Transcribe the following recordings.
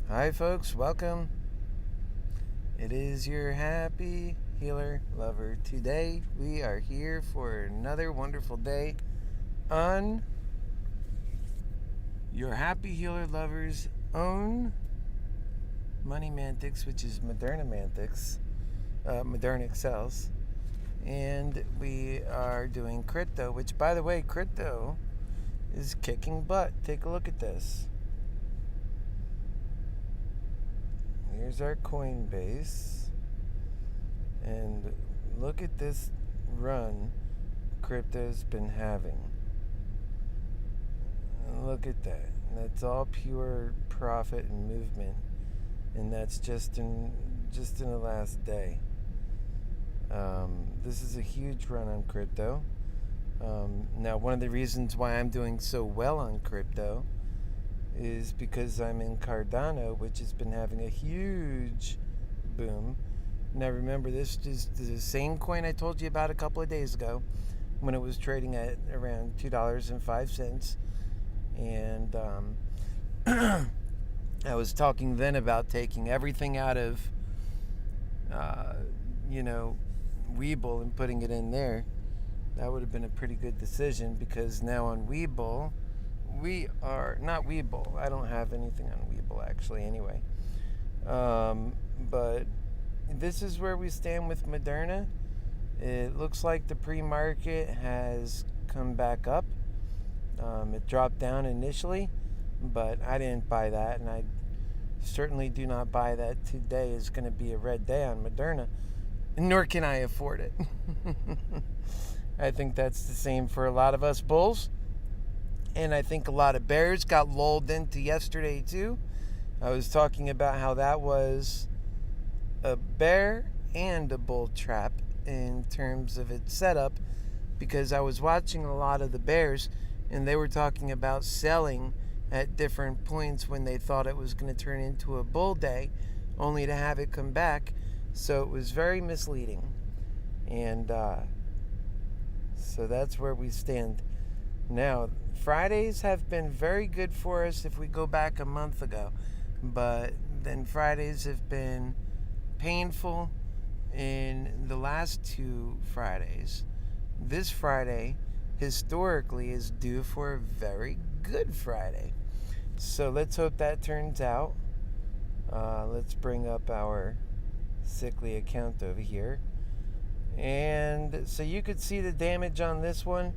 Hi folks, welcome. It is your happy healer lover. Today we are here for another wonderful day on your happy healer lover's own MoneyManitcs, which is Moderna Excels. And we are doing crypto, which by the way, crypto is kicking butt. Take a look at this. Here's our Coinbase, and look at this run crypto's been having. Look at that. That's all pure profit and movement, and that's just in the last day. This is a huge run on crypto. Now, one of the reasons why I'm doing so well on crypto is because I'm in Cardano, which has been having a huge boom. Now remember, this is the same coin I told you about a couple of days ago when it was trading at around $2.05. And I was talking then about taking everything out of, Webull and putting it in there. That would have been a pretty good decision, because now on Webull, we are not Webull. I don't have anything on Webull actually anyway. But this is where we stand with Moderna. It looks like the pre-market has come back up. It dropped down initially, but I didn't buy that, and I certainly do not buy that today is going to be a red day on Moderna, nor can I afford it. I think that's the same for a lot of us bulls. And I think a lot of bears got lulled into yesterday too. I was talking about how that was a bear and a bull trap in terms of its setup, because I was watching a lot of the bears and they were talking about selling at different points when they thought it was going to turn into a bull day, only to have it come back. So it was very misleading. And so that's where we stand. Now, Fridays have been very good for us if we go back a month ago, but then Fridays have been painful in the last two Fridays. This Friday, historically, is due for a very good Friday. So let's hope that turns out. Let's bring up our sickly account over here. And so you could see the damage on this one.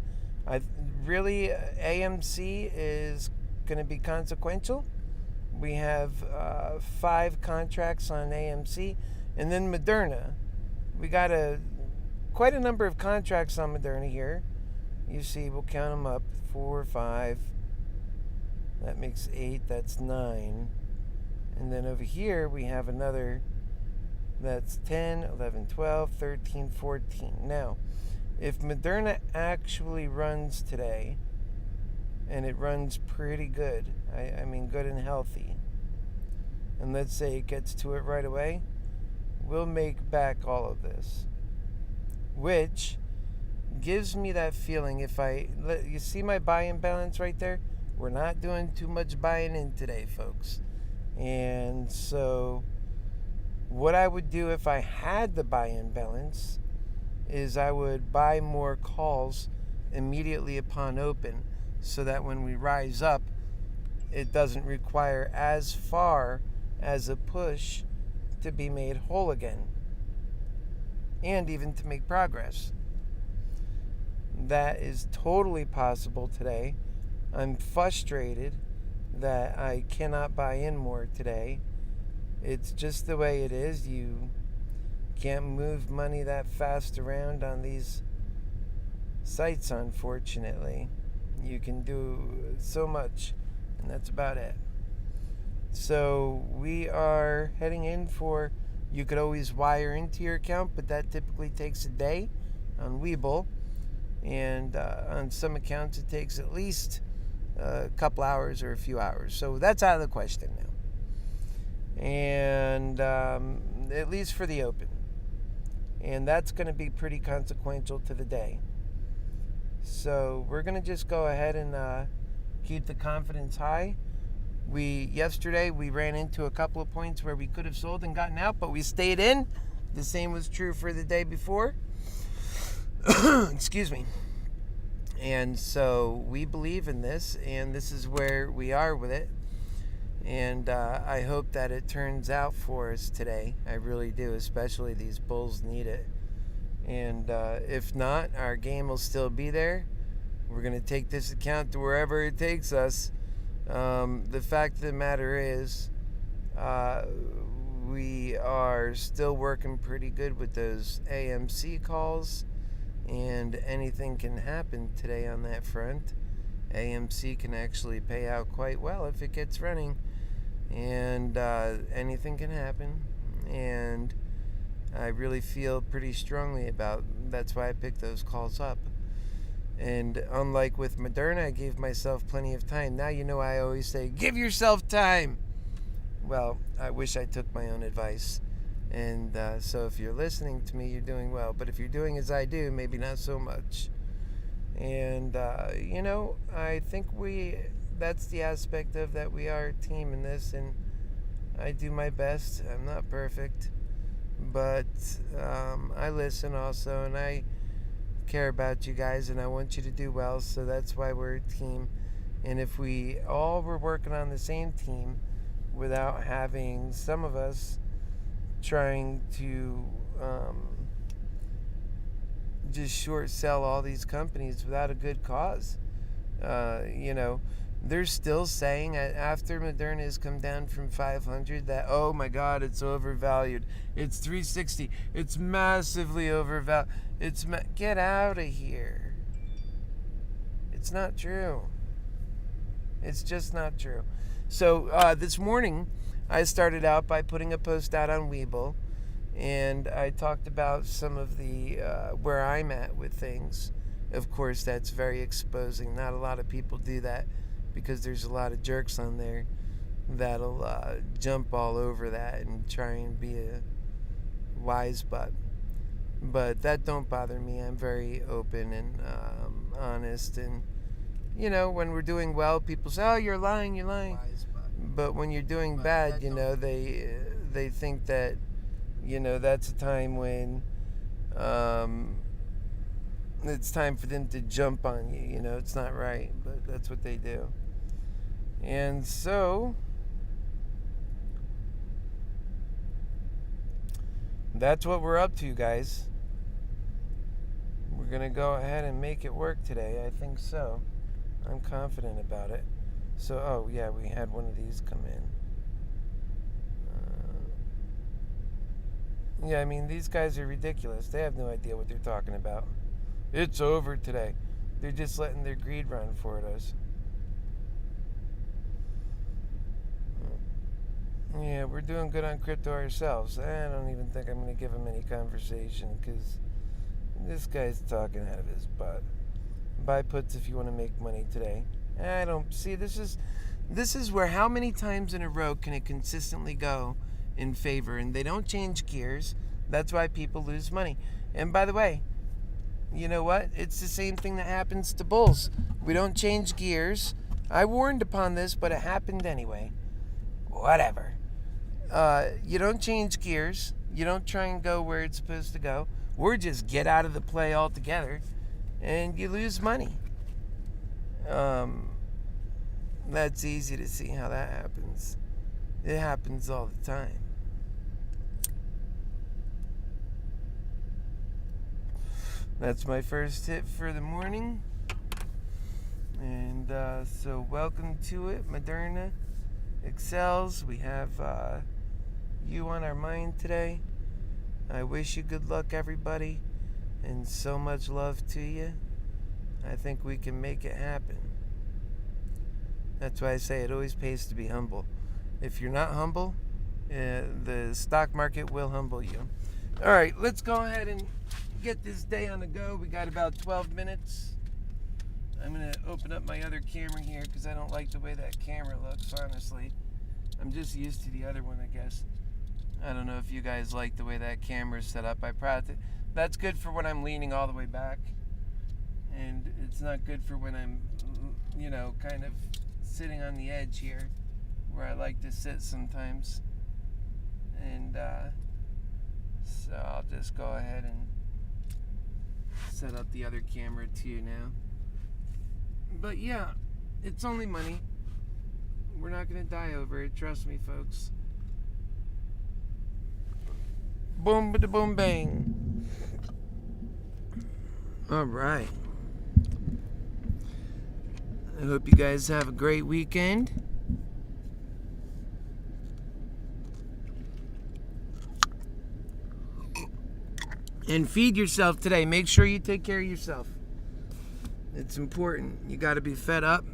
AMC is going to be consequential. We have 5 contracts on AMC, and then Moderna. We got quite a number of contracts on Moderna here. You see, we'll count them up: 4, 5. That makes 8. That's 9. And then over here we have another. That's 10, 11, 12, 13, 14. Now, if Moderna actually runs today, and it runs pretty good, I mean good and healthy, and let's say it gets to it right away, we'll make back all of this, which gives me that feeling. You see my buy-in balance right there? We're not doing too much buying in today, folks. And so what I would do if I had the buy-in balance is I would buy more calls immediately upon open, so that when we rise up, it doesn't require as far as a push to be made whole again, and even to make progress. That is totally possible today. I'm frustrated that I cannot buy in more today. It's just the way it is. You can't move money that fast around on these sites, unfortunately. You can do so much, and that's about it. So we are heading in for, you could always wire into your account, but that typically takes a day on Webull, and on some accounts it takes at least a couple hours or a few hours. So that's out of the question now, and at least for the open. And that's going to be pretty consequential to the day. So we're going to just go ahead and keep the confidence high. Yesterday we ran into a couple of points where we could have sold and gotten out, but we stayed in. The same was true for the day before. Excuse me. And so we believe in this, and this is where we are with it. And I hope that it turns out for us today. I really do, especially these bulls need it. And if not, our game will still be there. We're going to take this account to wherever it takes us. The fact of the matter is, we are still working pretty good with those AMC calls, and anything can happen today on that front. AMC can actually pay out quite well if it gets running, and anything can happen. And I really feel pretty strongly about that's why I picked those calls up. And unlike with Moderna, I gave myself plenty of time. Now you know I always say, give yourself time. Well, I wish I took my own advice. And so if you're listening to me, you're doing well. But if you're doing as I do, maybe not so much. And, I think that's the aspect of that we are a team in this. And I do my best. I'm not perfect. But I listen also, and I care about you guys, and I want you to do well, so that's why we're a team. And if we all were working on the same team without having some of us trying to just short sell all these companies without a good cause, they're still saying after Moderna has come down from 500 that, oh my God, it's overvalued. It's 360. It's massively overvalued. Get out of here. It's not true. It's just not true. So this morning, I started out by putting a post out on Webull, and I talked about some of the where I'm at with things. Of course, that's very exposing. Not a lot of people do that, because there's a lot of jerks on there that'll jump all over that and try and be a wise butt. But that don't bother me. I'm very open and honest. And, when we're doing well, people say, oh, you're lying. But when you're doing bad, they think that, that's a time when it's time for them to jump on you. It's not right, but that's what they do. And so that's what we're up to, guys. We're going to go ahead and make it work today. I think so. I'm confident about it. So, we had one of these come in. These guys are ridiculous. They have no idea what they're talking about. It's over today. They're just letting their greed run for us. Yeah, we're doing good on crypto ourselves. I don't even think I'm going to give him any conversation, because this guy's talking out of his butt. Buy puts if you want to make money today. I don't see. This is where how many times in a row can it consistently go in favor, and they don't change gears. That's why people lose money. And by the way, you know what? It's the same thing that happens to bulls. We don't change gears. I warned upon this, but it happened anyway. Whatever. You don't change gears. You don't try and go where it's supposed to go. Or just get out of the play altogether, and you lose money. That's easy to see how that happens. It happens all the time. That's my first tip for the morning. And so welcome to it, Moderna excels. We have you on our mind today. I wish you good luck, everybody, and so much love to you. I think we can make it happen. That's why I say it always pays to be humble. If you're not humble, the stock market will humble you. All right, let's go ahead and get this day on the go. We got about 12 minutes. I'm going to open up my other camera here because I don't like the way that camera looks, honestly. I'm just used to the other one, I guess. I don't know if you guys like the way that camera's set up. That's good for when I'm leaning all the way back. And it's not good for when I'm, kind of sitting on the edge here. where I like to sit sometimes. And so I'll just go ahead and set up the other camera too now. But yeah, it's only money. We're not going to die over it. Trust me, folks. Boom, bada boom, bang. All right. I hope you guys have a great weekend. And feed yourself today. Make sure you take care of yourself. It's important. You got to be fed up.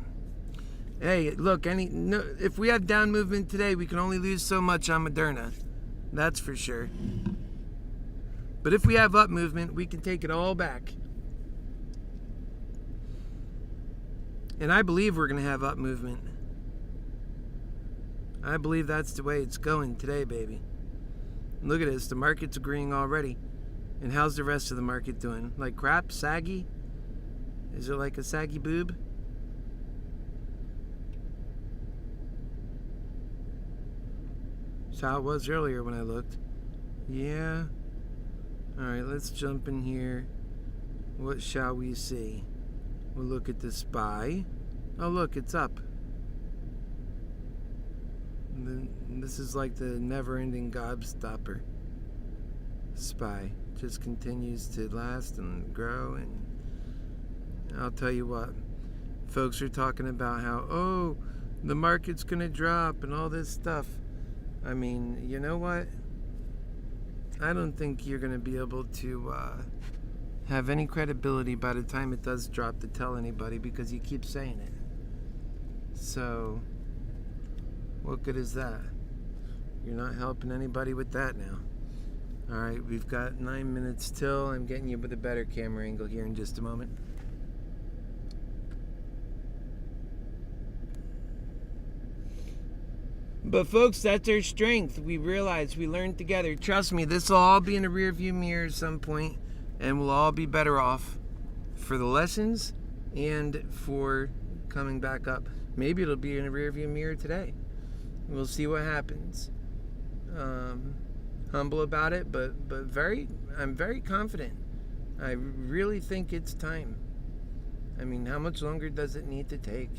Hey, look, if we have down movement today, we can only lose so much on Moderna. That's for sure. But if we have up movement, we can take it all back. And I believe we're going to have up movement. I believe that's the way it's going today, baby. Look at this. The market's agreeing already. And how's the rest of the market doing? Like crap? Saggy? Is it like a saggy boob? That's how it was earlier when I looked. Yeah. Alright, let's jump in here. What shall we see? We'll look at the SPY. Oh look, it's up. This is like the never-ending gobstopper. SPY just continues to last and grow, and I'll tell you what, folks are talking about how, oh, the market's gonna drop and all this stuff. I mean, you know what? I don't think you're gonna be able to have any credibility by the time it does drop to tell anybody, because you keep saying it. So what good is that? You're not helping anybody with that now. Alright, we've got 9 minutes till. I'm getting you with a better camera angle here in just a moment. But folks, that's our strength. We realize, we learned together. Trust me, this will all be in a rear view mirror at some point, and we'll all be better off for the lessons and for coming back up. Maybe it'll be in a rear view mirror today. We'll see what happens. Humble about it, but I'm very confident. I really think it's time. I mean, how much longer does it need to take?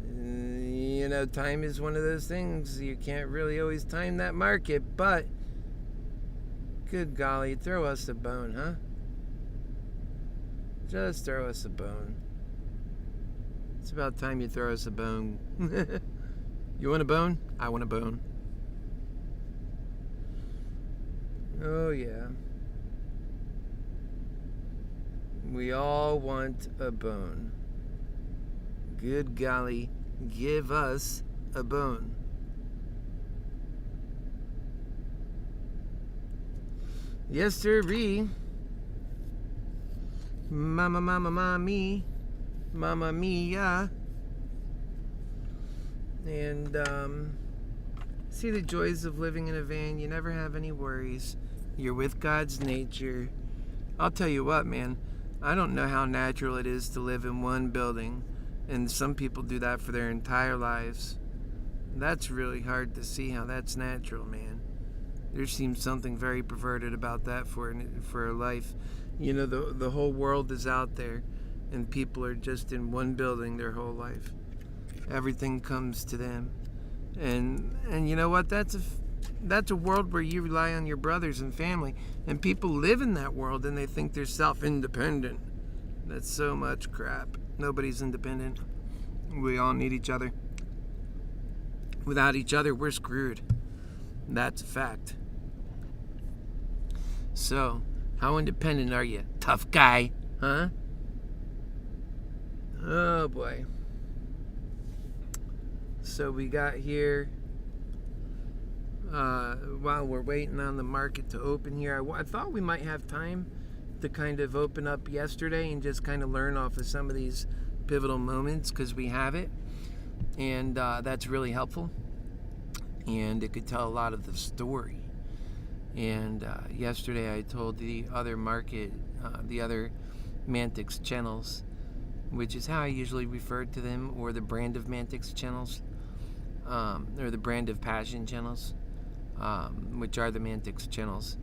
You know, time is one of those things. You can't really always time that market, but good golly, throw us a bone, huh? Just throw us a bone. It's about time you throw us a bone. You want a bone? I want a bone. Oh yeah. We all want a bone. Good golly, give us a bone. Yes, sirree. Mama, mama, mommy. Mamma mia. And see the joys of living in a van. You never have any worries. You're with God's nature. I'll tell you what, man, I don't know how natural it is to live in one building, and some people do that for their entire lives. That's really hard to see how that's natural, man. There seems something very perverted about that for a life. You know, the whole world is out there, and people are just in one building their whole life. Everything comes to them. And you know what? That's a world where you rely on your brothers and family, and people live in that world and they think they're self-independent. That's so much crap. Nobody's independent. We all need each other. Without each other, we're screwed. That's a fact. So, how independent are you, tough guy? Huh? Oh boy. So we got here, while we're waiting on the market to open here, I thought we might have time to kind of open up yesterday and just kind of learn off of some of these pivotal moments, because we have it, and that's really helpful, and it could tell a lot of the story. And yesterday I told the other market, the other Manitcs channels, which is how I usually refer to them, or the brand of Manitcs channels, or the Brand of Passion channels, which are the Manitcs channels.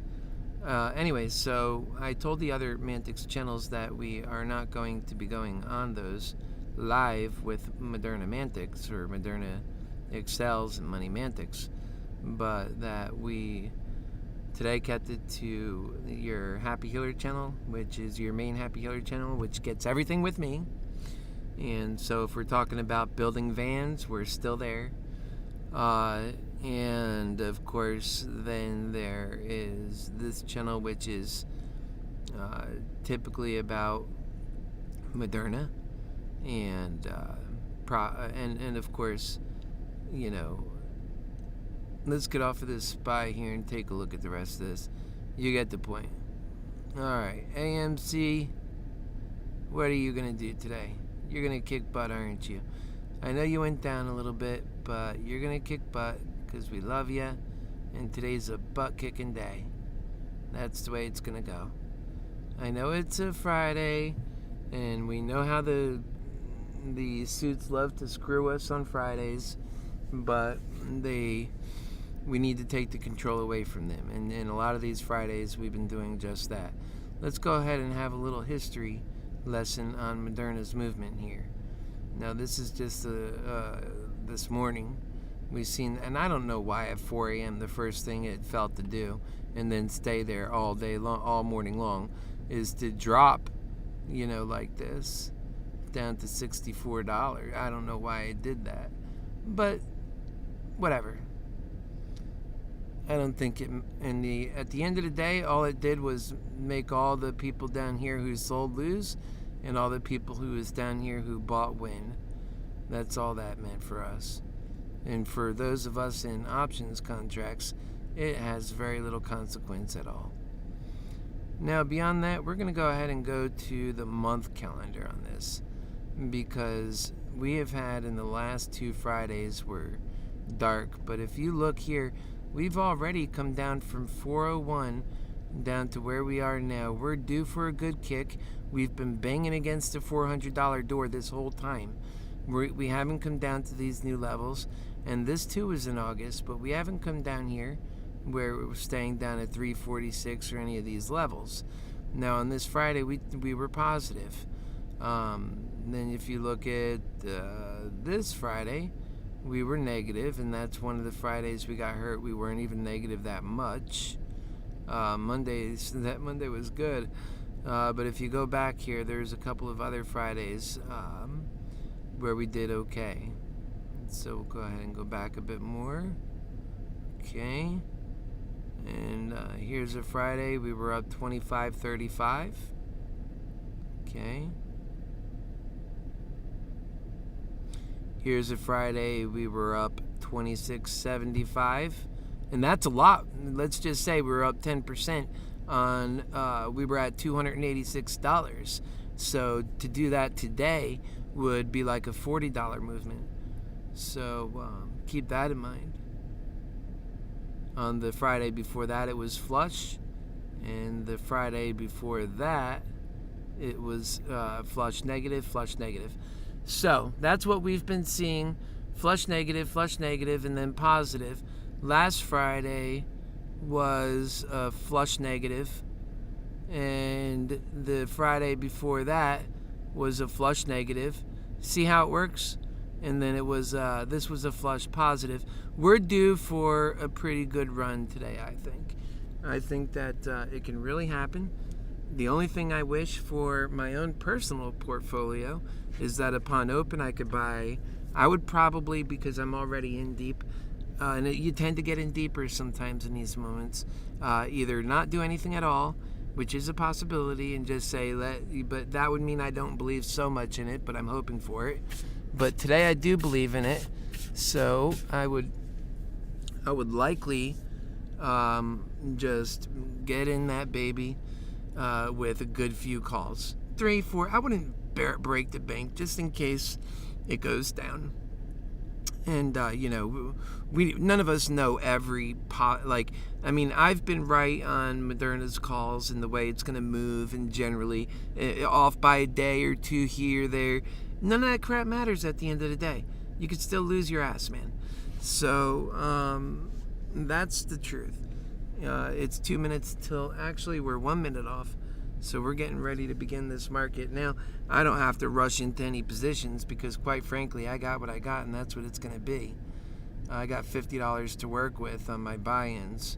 Anyways, so I told the other Manitcs channels that we are not going to be going on those live with Moderna Manitcs or Moderna Excels and MoneyManitcs, but that we today kept it to your HappyHealer channel, which is your main HappyHealer channel, which gets everything with me. And so if we're talking about building vans, we're still there. And of course, then there is this channel, which is typically about Moderna, and of course, you know, let's get off of this spy here and take a look at the rest of this. You get the point. All right, AMC, what are you gonna do today? You're gonna kick butt, aren't you? I know you went down a little bit, but you're gonna kick butt because we love you, and today's a butt-kicking day. That's the way it's gonna go. I know it's a Friday, and we know how the suits love to screw us on Fridays, but we need to take the control away from them. And a lot of these Fridays, we've been doing just that. Let's go ahead and have a little history lesson on Moderna's movement here. Now, this is just this morning. We've seen, and I don't know why at 4 a.m. the first thing it felt to do, and then stay there all day long, all morning long, is to drop, you know, like this, down to $64. I don't know why it did that, but whatever. I don't think it. At the end of the day, all it did was make all the people down here who sold lose, and all the people who was down here who bought win. That's all that meant for us. And for those of us in options contracts, it has very little consequence at all. Now, beyond that, we're going to go ahead and go to the month calendar on this, because we have had in the last 2 Fridays were dark. But if you look here, we've already come down from 401 down to where we are now. We're due for a good kick. We've been banging against the $400 door this whole time. We haven't come down to these new levels, and this too is in August, but we haven't come down here where we're staying down at 346 or any of these levels. Now on this Friday we were positive. Then if you look at this Friday, we were negative, and that's one of the Fridays we got hurt. We weren't even negative that much. That Monday was good. But if you go back here, there's a couple of other Fridays where we did okay. So we'll go ahead and go back a bit more. Okay. And here's a Friday. We were up 25.35. Okay. Here's a Friday. We were up 26.75. And that's a lot. Let's just say we were up 10% on, we were at $286. So to do that today would be like a $40 movement. So keep that in mind. On the Friday before that, it was flush. And the Friday before that, it was flush negative, flush negative. So that's what we've been seeing. Flush negative, and then positive. Last Friday was flush negative, and the Friday before that was a flush negative. See how it works? And then it was this was a flush positive. We're due for a pretty good run today, I think. I think that it can really happen. The only thing I wish for my own personal portfolio is that upon open I could buy. I would probably, because I'm already in deep, and you tend to get in deeper sometimes in these moments, either not do anything at all, which is a possibility, and just say, but that would mean I don't believe so much in it, but I'm hoping for it. But today I do believe in it, so I would likely just get in that baby with a good few calls. 3, 4, I wouldn't break the bank just in case it goes down. And none of us know every I've been right on Moderna's calls and the way it's going to move, and generally off by a day or two here, there. None of that crap matters at the end of the day. You could still lose your ass, man. So that's the truth. It's 2 minutes till, actually we're 1 minute off. So we're getting ready to begin this market. Now, I don't have to rush into any positions because quite frankly, I got what I got and that's what it's going to be. I got $50 to work with on my buy-ins.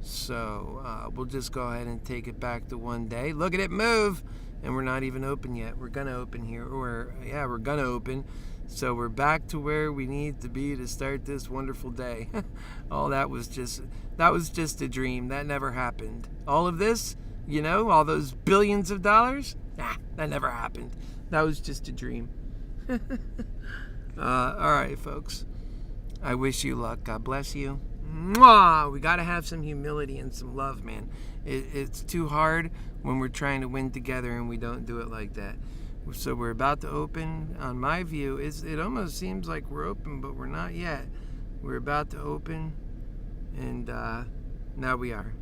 So we'll just go ahead and take it back to 1 day. Look at it move. And we're not even open yet. We're going to open here. We're going to open. So we're back to where we need to be to start this wonderful day. That was just a dream. That never happened. All of this, all those billions of dollars, that never happened. That was just a dream. All right, folks. I wish you luck. God bless you. Mwah! We got to have some humility and some love, man. It's too hard when we're trying to win together and we don't do it like that. So we're about to open. On my view, it almost seems like we're open, but we're not yet. We're about to open, and now we are.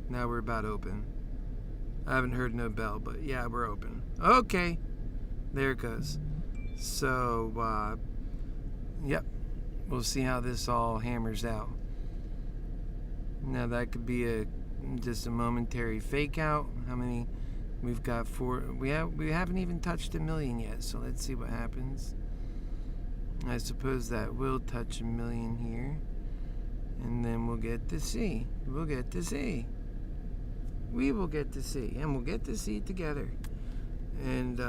Now we're about to open. I haven't heard no bell, but yeah, we're open. Okay, there it goes. So, yep, we'll see how this all hammers out. Now that could be just a momentary fake out. How many? We've got 4. We haven't even touched 1 million yet. So let's see what happens. I suppose that will touch 1 million here, and then we'll get to see. We'll get to see. We will get to see, and we'll get to see together. And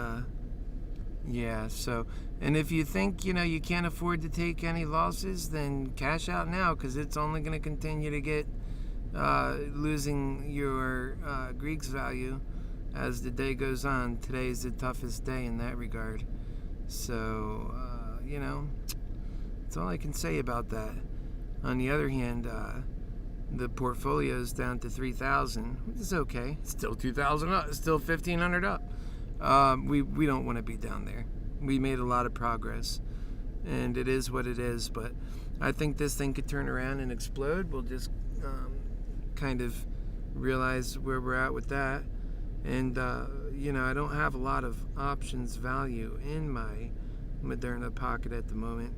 yeah. So, and if you think you can't afford to take any losses, then cash out now because it's only going to continue to get losing your Greek's value as the day goes on. Today is the toughest day in that regard. So, that's all I can say about that. On the other hand, the portfolio's down to 3,000, which is okay. It's still 2,000 up. It's still 1,500 up. We don't want to be down there. We made a lot of progress, and it is what it is. But I think this thing could turn around and explode. We'll just kind of realize where we're at with that. And, I don't have a lot of options value in my Moderna pocket at the moment.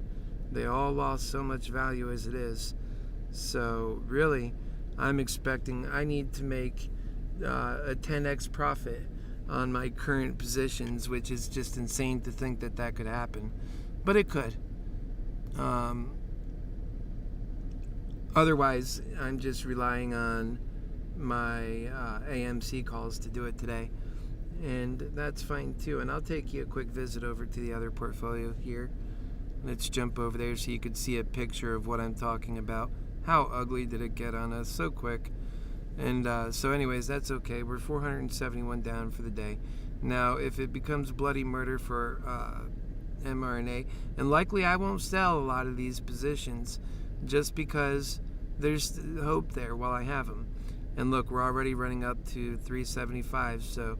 They all lost so much value as it is. So, really, I'm expecting I need to make a 10x profit on my current positions, which is just insane to think that could happen. But it could. Otherwise, I'm just relying on my AMC calls to do it today, and that's fine too. And I'll take you a quick visit over to the other portfolio here. Let's jump over there so you could see a picture of what I'm talking about. How ugly did it get on us so quick? And so anyways, that's okay. We're 471 down for the day. Now if it becomes bloody murder for mRNA, and likely I won't sell a lot of these positions just because there's hope there while I have them. And look, we're already running up to 375. So,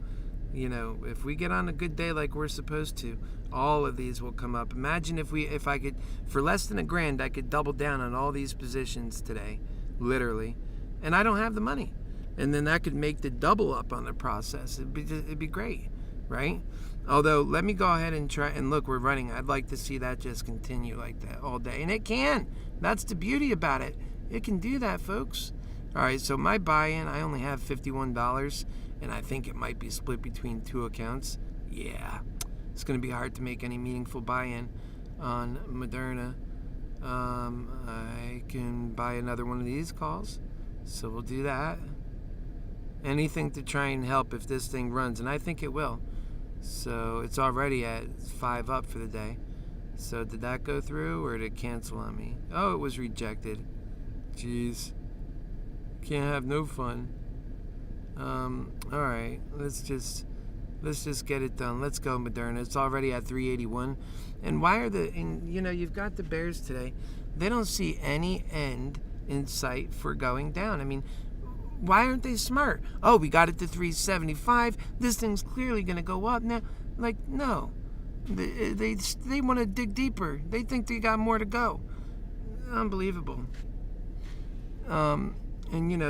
if we get on a good day like we're supposed to, all of these will come up. Imagine if I could, for less than $1,000, I could double down on all these positions today, literally. And I don't have the money. And then that could make the double up on the process. It'd be great, right? Although, let me go ahead and try, and look, we're running. I'd like to see that just continue like that all day. And it can. That's the beauty about it. It can do that, folks. All right, so my buy-in, I only have $51, and I think it might be split between 2 accounts. Yeah, it's going to be hard to make any meaningful buy-in on Moderna. I can buy another one of these calls, so we'll do that. Anything to try and help if this thing runs, and I think it will. So it's already at 5 up for the day. So did that go through, or did it cancel on me? Oh, it was rejected. Jeez. Can't have no fun. All right, let's just get it done. Let's go, Moderna. It's already at 381. And why are you've got the bears today. They don't see any end in sight for going down. I mean, why aren't they smart? Oh, we got it to 375. This thing's clearly going to go up now. Like, no. They want to dig deeper. They think they got more to go. Unbelievable. And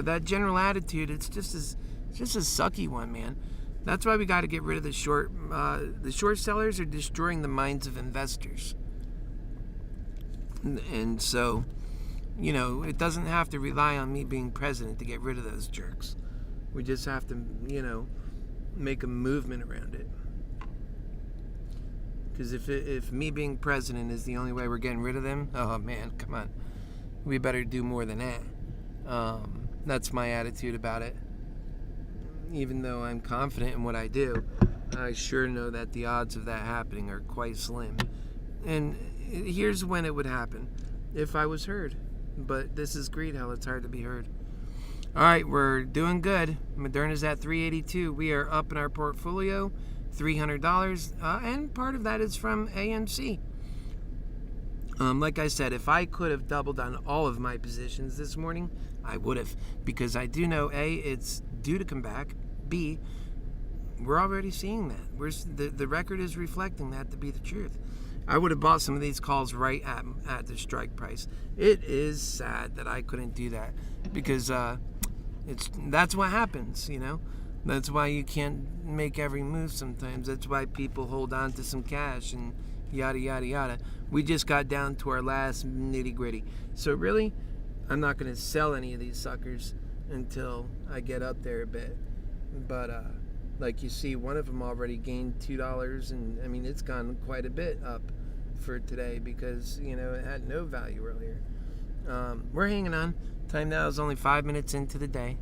that general attitude, it's just a sucky one, man. That's why we got to get rid of the short sellers are destroying the minds of investors. And so it doesn't have to rely on me being president to get rid of those jerks. We just have to, make a movement around it. Because if me being president is the only way we're getting rid of them, oh man, come on. We better do more than that. That's my attitude about it. Even though I'm confident in what I do, I sure know that the odds of that happening are quite slim. And here's when it would happen. If I was heard. But this is greed hell. It's hard to be heard. All right, we're doing good. Moderna's at $382. We are up in our portfolio, $300. And part of that is from AMC. Like I said, if I could have doubled on all of my positions this morning, I would have. Because I do know, A, it's due to come back. B, we're already seeing that. The record is reflecting that to be the truth. I would have bought some of these calls right at the strike price. It is sad that I couldn't do that because that's what happens, That's why you can't make every move sometimes. That's why people hold on to some cash and yada, yada, yada. We just got down to our last nitty gritty. So really, I'm not going to sell any of these suckers until I get up there a bit. But like you see, one of them already gained $2, and it's gone quite a bit up for today because it had no value earlier. We're hanging on. Time now is only 5 minutes into the day.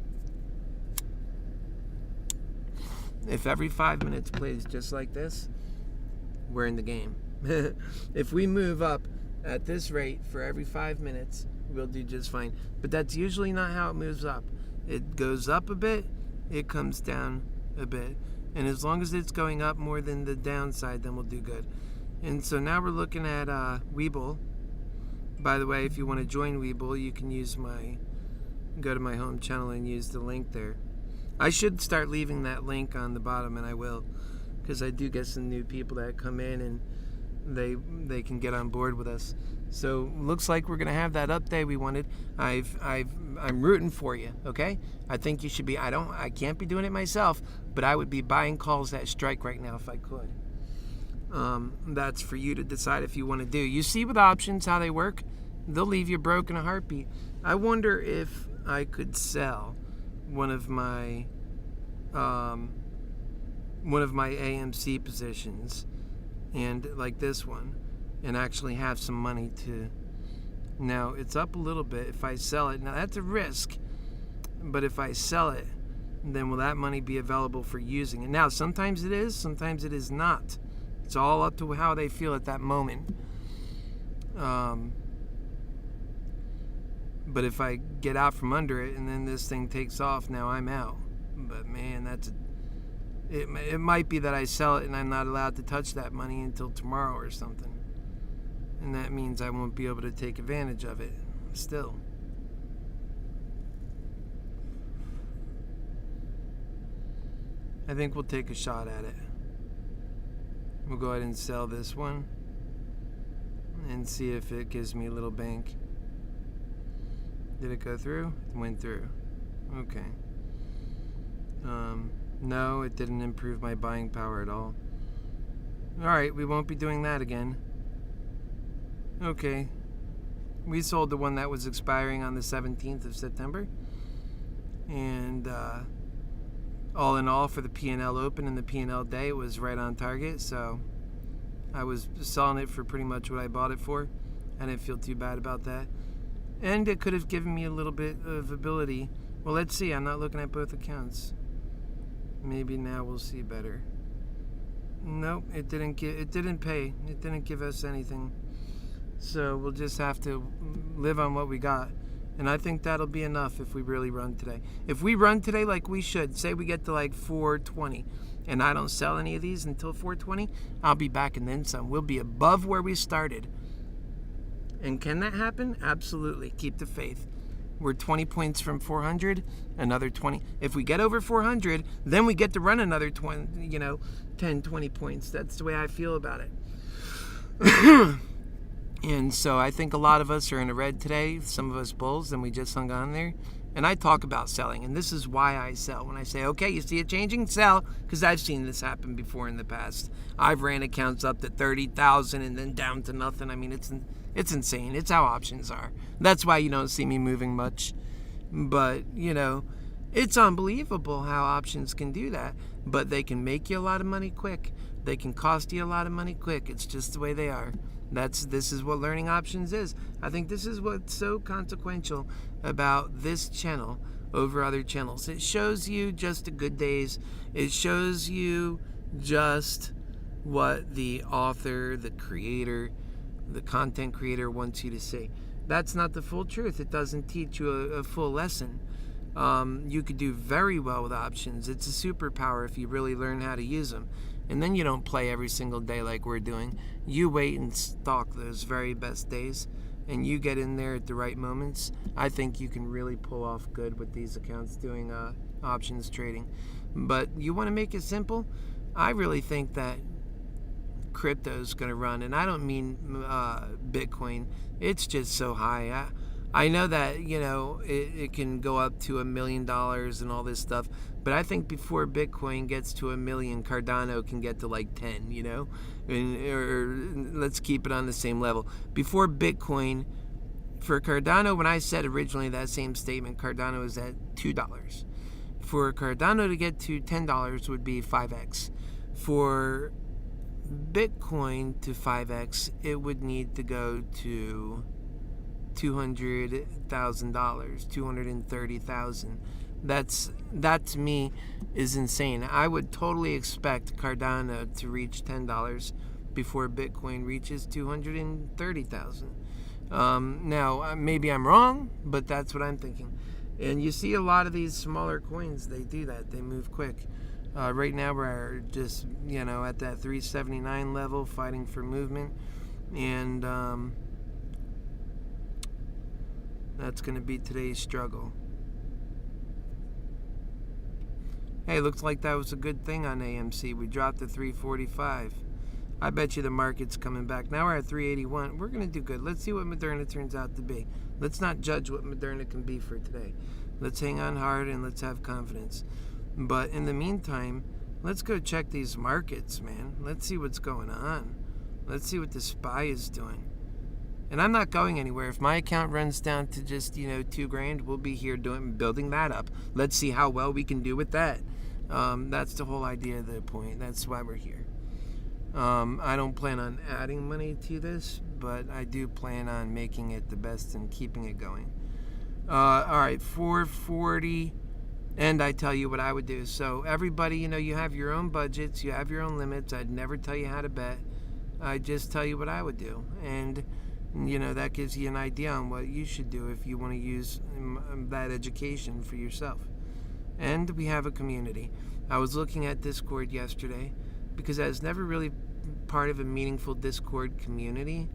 If every 5 minutes plays just like this, we're in the game. If we move up at this rate for every 5 minutes, we'll do just fine. But that's usually not how it moves up. It goes up a bit, it comes down a bit. And as long as it's going up more than the downside, then we'll do good. And so now we're looking at Webull. By the way, if you want to join Webull, you can go to my home channel and use the link there. I should start leaving that link on the bottom, and I will, because I do get some new people that come in and they can get on board with us. So looks like we're gonna have that update we wanted. I'm rooting for you, okay? I think you should be. I can't be doing it myself, but I would be buying calls that strike right now if I could. That's for you to decide if you want to do. You see with options how they work? They'll leave you broke in a heartbeat. I wonder if I could sell one of my AMC positions, and like this one, and actually have some money to. Now it's up a little bit. If I sell it, now that's a risk, but if I sell it, then will that money be available for using it? Now sometimes it is, sometimes it is not. It's all up to how they feel at that moment. But if I get out from under it and then this thing takes off, now I'm out. But man, it might be that I sell it and I'm not allowed to touch that money until tomorrow or something. And that means I won't be able to take advantage of it still. I think we'll take a shot at it. We'll go ahead and sell this one and see if it gives me a little bank. Did it go through? It went through. Okay. No, it didn't improve my buying power at all. Alright, we won't be doing that again. Okay. We sold the one that was expiring on the 17th of September. And all in all, for the P&L open and the P&L day, it was right on target. So I was selling it for pretty much what I bought it for. I didn't feel too bad about that. And it could have given me a little bit of ability. Well, let's see. I'm not looking at both accounts. Maybe now we'll see better. Nope, it didn't pay. It didn't give us anything. So we'll just have to live on what we got. And I think that'll be enough if we really run today. If we run today like we should, say we get to like 420, and I don't sell any of these until 420, I'll be back and then some. We'll be above where we started. And can that happen? Absolutely. Keep the faith. We're 20 points from 400, another 20. If we get over 400, then we get to run another 20, 10, 20 points. That's the way I feel about it. And so I think a lot of us are in the red today, some of us bulls, and we just hung on there. And I talk about selling, and this is why I sell. When I say, okay, you see it changing, sell, because I've seen this happen before in the past. I've ran accounts up to 30,000 and then down to nothing. I mean, it's insane. It's how options are. That's why you don't see me moving much. But, it's unbelievable how options can do that. But they can make you a lot of money quick. They can cost you a lot of money quick. It's just the way they are. This is what learning options is. I think this is what's so consequential about this channel over other channels. It shows you just the good days. It shows you just what the author, the creator, the content creator wants you to see. That's not the full truth. It doesn't teach you a full lesson. You could do very well with options. It's a superpower if you really learn how to use them. And then you don't play every single day like we're doing. You wait and stalk those very best days, and you get in there at the right moments. I think you can really pull off good with these accounts doing options trading. But you want to make it simple? I really think that crypto's going to run, and I don't mean Bitcoin. It's just so high. I know that it can go up to $1 million and all this stuff, but I think before Bitcoin gets to $1 million, Cardano can get to like 10. Or let's keep it on the same level. Before Bitcoin, for Cardano, when I said originally that same statement, Cardano is at $2. For Cardano to get to $10 would be 5x. For Bitcoin to 5x, it would need to go to $200,000, $230,000. That to me is insane. I would totally expect Cardano to reach $10 before Bitcoin reaches $230,000. Now, maybe I'm wrong, but that's what I'm thinking. And you see a lot of these smaller coins, they do that. They move quick. Right now we're just, at that 379 level, fighting for movement. And that's going to be today's struggle. Hey, looks like that was a good thing on AMC. We dropped to 345. I bet you the market's coming back. Now we're at 381. We're going to do good. Let's see what Moderna turns out to be. Let's not judge what Moderna can be for today. Let's hang on hard and let's have confidence. But in the meantime, let's go check these markets, man. Let's see what's going on. Let's see what the SPY is doing. And I'm not going anywhere. If my account runs down to just, $2,000, we'll be here building that up. Let's see how well we can do with that. That's the whole idea of the point. That's why we're here. I don't plan on adding money to this, but I do plan on making it the best and keeping it going. All right, 440. And I tell you what I would do. So everybody, you have your own budgets. You have your own limits. I'd never tell you how to bet. I just tell you what I would do. And that gives you an idea on what you should do if you want to use that education for yourself. And we have a community. I was looking at Discord yesterday because I was never really part of a meaningful Discord community.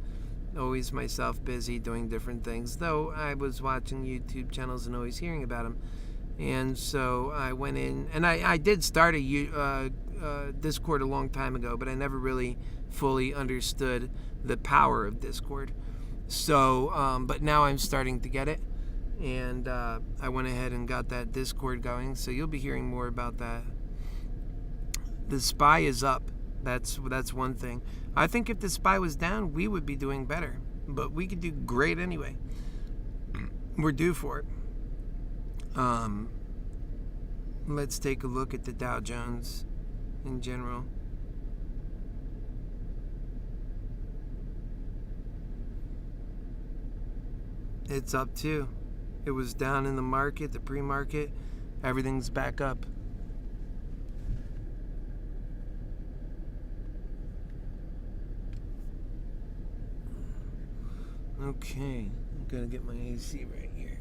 Always myself busy doing different things, though I was watching YouTube channels and always hearing about them. And so I went in, and I did start a Discord a long time ago, but I never really fully understood the power of Discord. So, but now I'm starting to get it, and I went ahead and got that Discord going, so you'll be hearing more about that. The SPY is up. That's one thing. I think if the SPY was down, we would be doing better, but we could do great anyway. We're due for it. Let's take a look at the Dow Jones in general. It's up too. It was down in the market, the pre-market. Everything's back up. Okay, I'm gonna get my AC right here.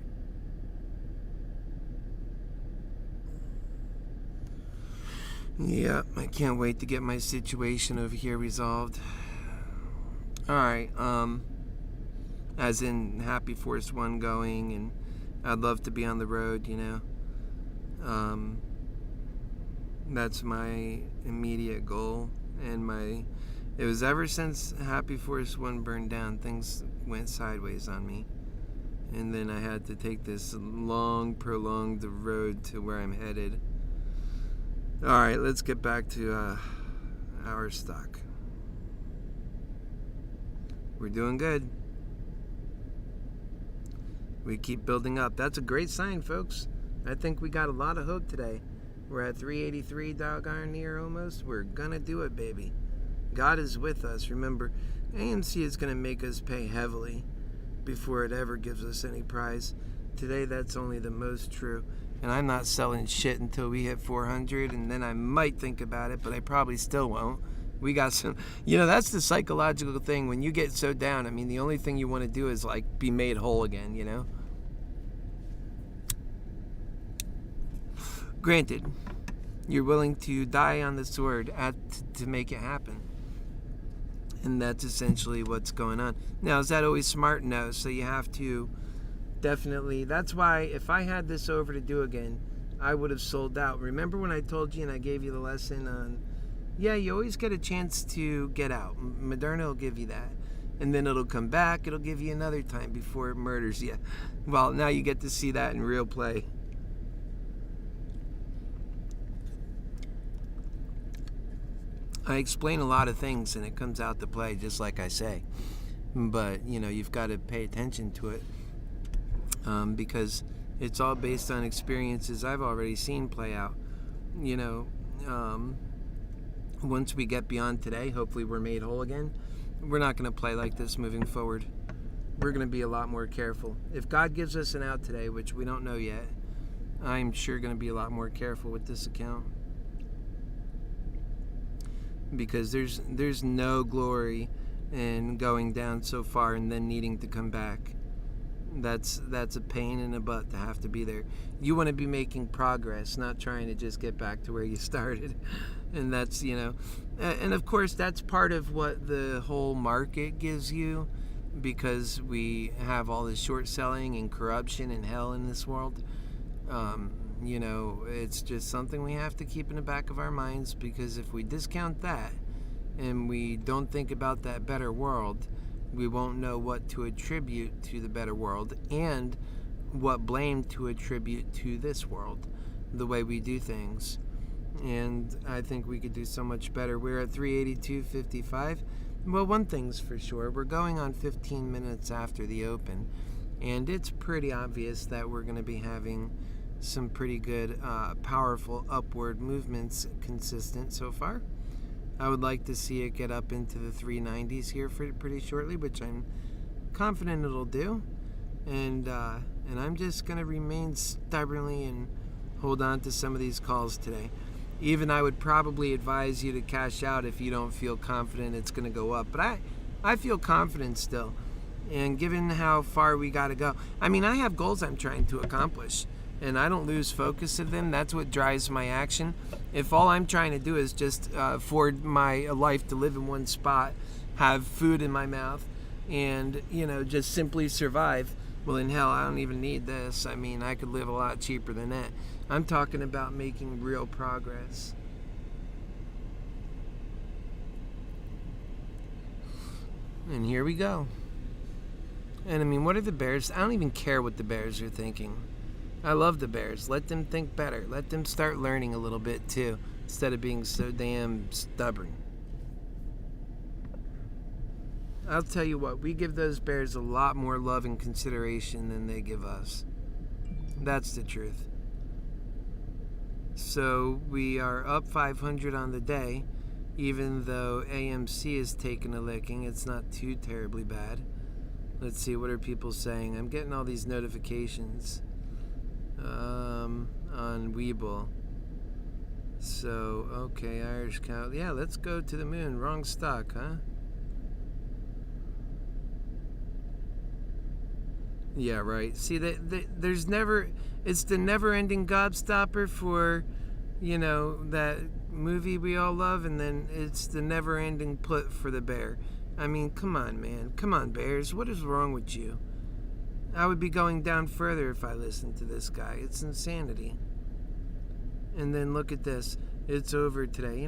Yeah, I can't wait to get my situation over here resolved. Alright, as in Happy Force 1 going, and I'd love to be on the road, that's my immediate goal, and it was ever since Happy Force 1 burned down, things went sideways on me. And then I had to take this long, prolonged road to where I'm headed. All right, let's get back to our stock. We're doing good. We keep building up. That's a great sign, folks. I think we got a lot of hope today. We're at 383 doggone near almost. We're gonna do it, baby. God is with us. Remember, AMC is gonna make us pay heavily before it ever gives us any prize. Today, that's only the most true. And I'm not selling shit until we hit 400, and then I might think about it, but I probably still won't. We got some, that's the psychological thing. When you get so down, I mean, the only thing you want to do is like be made whole again, Granted, you're willing to die on the sword to make it happen. And that's essentially what's going on. Now, is that always smart? No. So you have to definitely, that's why if I had this over to do again, I would have sold out. Remember when I told you and I gave you the lesson on, you always get a chance to get out. Moderna will give you that. And then it'll come back. It'll give you another time before it murders you. Well, now you get to see that in real play. I explain a lot of things and it comes out to play just like I say. But, you've got to pay attention to it because it's all based on experiences I've already seen play out. Once we get beyond today, hopefully we're made whole again. We're not going to play like this moving forward. We're going to be a lot more careful. If God gives us an out today, which we don't know yet, I'm sure going to be a lot more careful with this account. Because there's no glory in going down so far and then needing to come back. That's a pain in the butt to have to be there. You want to be making progress, not trying to just get back to where you started. And that's, and of course that's part of what the whole market gives you, because we have all this short selling and corruption and hell in this world. It's just something we have to keep in the back of our minds, because if we discount that and we don't think about that better world, we won't know what to attribute to the better world and what blame to attribute to this world, the way we do things. And I think we could do so much better. We're at 382.55. Well, one thing's for sure, we're going on 15 minutes after the open, and it's pretty obvious that we're going to be having some pretty good, powerful upward movements consistent so far. I would like to see it get up into the 390s here pretty shortly, which I'm confident it'll do. And I'm just going to remain stubbornly and hold on to some of these calls today. Even I would probably advise you to cash out if you don't feel confident it's going to go up. But I feel confident still. And given how far we got to go, I mean, I have goals I'm trying to accomplish, and I don't lose focus of them. That's what drives my action. If all I'm trying to do is just afford my life to live in one spot, have food in my mouth, and, just simply survive, well, in hell, I don't even need this. I mean, I could live a lot cheaper than that. I'm talking about making real progress. And here we go. And I mean, what are the Bears? I don't even care what the Bears are thinking. I love the Bears. Let them think better. Let them start learning a little bit too, instead of being so damn stubborn. I'll tell you what, we give those Bears a lot more love and consideration than they give us. That's the truth. So we are up 500 on the day, even though AMC is taking a licking. It's not too terribly bad. Let's see, what are people saying? I'm getting all these notifications on Weeble. So, okay, Irish Cow. Yeah, let's go to the moon. Wrong stock, huh? Yeah, right. See, there's never... It's the never-ending gobstopper for, that movie we all love, and then it's the never-ending put for the bear. I mean, come on, man. Come on, Bears. What is wrong with you? I would be going down further if I listened to this guy. It's insanity. And then look at this. It's over today.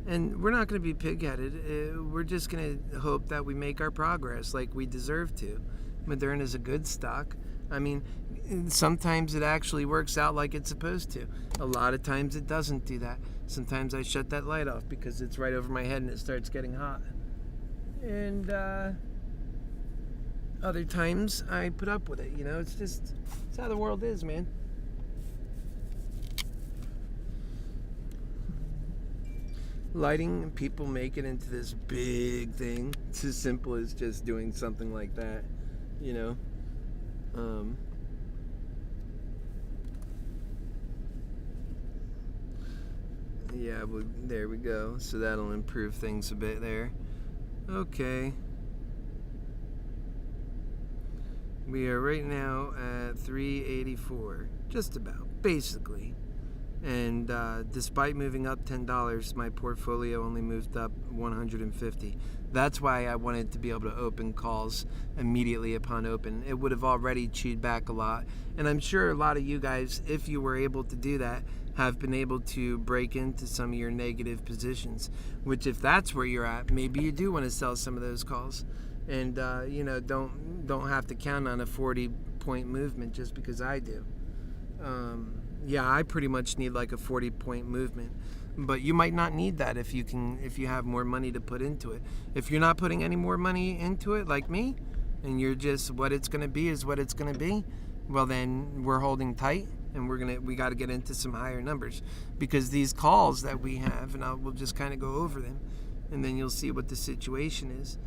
And we're not going to be pig-headed. We're just going to hope that we make our progress like we deserve to. Moderna is a good stock. I mean, sometimes it actually works out like it's supposed to. A lot of times it doesn't do that. Sometimes I shut that light off because it's right over my head and it starts getting hot. And other times I put up with it. You know, it's how the world is, man. Lighting, people make it into this big thing. It's as simple as just doing something like that, you know. Yeah, well, there we go. So that'll improve things a bit there. Okay. We are right now at 384, just about, basically. And despite moving up $10, my portfolio only moved up 150. That's why I wanted to be able to open calls immediately upon open. It would have already chewed back a lot. And I'm sure a lot of you guys, if you were able to do that, have been able to break into some of your negative positions. Which, if that's where you're at, maybe you do want to sell some of those calls. And, you know, don't have to count on a 40-point movement just because I do. Yeah, I pretty much need like a 40-point movement, but you might not need that if you have more money to put into it. If you're not putting any more money into it, like me, and you're just what it's going to be is what it's going to be, well then we're holding tight, and we got to get into some higher numbers, because these calls that we have, and we'll just kind of go over them, and then you'll see what the situation is.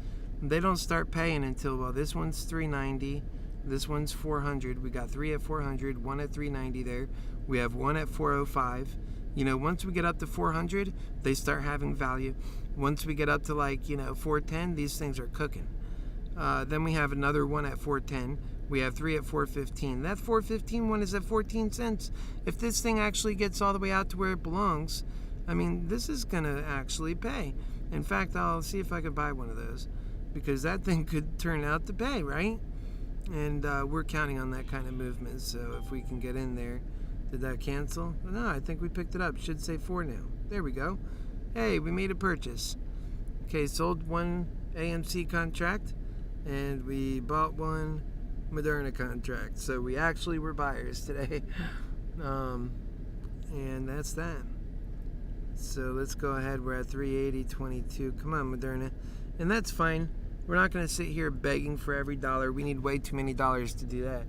They don't start paying until, well, this one's 390. This one's 400. We got 3 at 400, 1 at 390 there. We have 1 at 405. You know, once we get up to 400, they start having value. Once we get up to 410, these things are cooking. Then we have another 1 at 410. We have 3 at 415. That 415 one is at 14 cents. If this thing actually gets all the way out to where it belongs, I mean, this is going to actually pay. In fact, I'll see if I can buy one of those, because that thing could turn out to pay, right? And we're counting on that kind of movement. So if we can get in there. Did that cancel? No, I think we picked it up. Should say 4 now. There we go. Hey, we made a purchase. Okay, sold 1 AMC contract, and we bought 1 Moderna contract. So we actually were buyers today. And that's that. So let's go ahead. We're at 380.22. Come on, Moderna. And that's fine. We're not going to sit here begging for every dollar. We need way too many dollars to do that.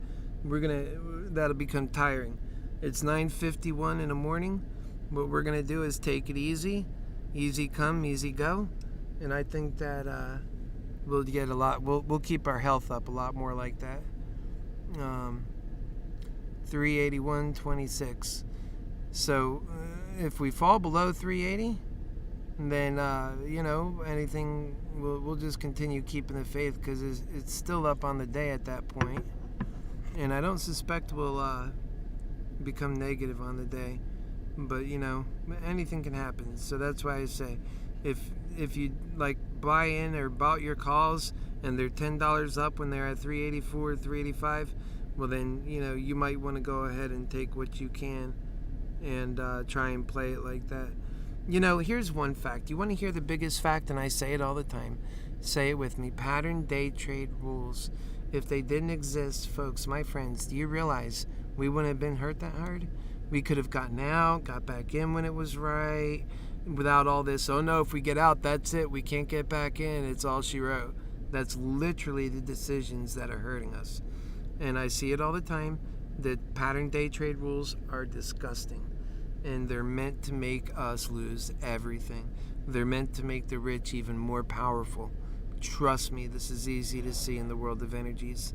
That'll become tiring. It's 9:51 in the morning. What we're going to do is take it easy. Easy come, easy go. And I think that we'll get a lot. We'll keep our health up a lot more like that. 381.26. So if we fall below 380, then anything, we'll just continue keeping the faith, because it's still up on the day at that point. And I don't suspect we'll become negative on the day, but anything can happen. So that's why I say, if you buy in or bought your calls and they're $10 up when they're at 384, 385, well then you might want to go ahead and take what you can and try and play it like that. Here's one fact. You want to hear the biggest fact, and I say it all the time. Say it with me. Pattern day trade rules. If they didn't exist, folks, my friends, do you realize we wouldn't have been hurt that hard? We could have gotten out, got back in when it was right, without all this, oh no, if we get out, that's it, we can't get back in, it's all she wrote. That's literally the decisions that are hurting us. And I see it all the time. The pattern day trade rules are disgusting. And they're meant to make us lose everything. They're meant to make the rich even more powerful. Trust me, this is easy to see in the world of energies.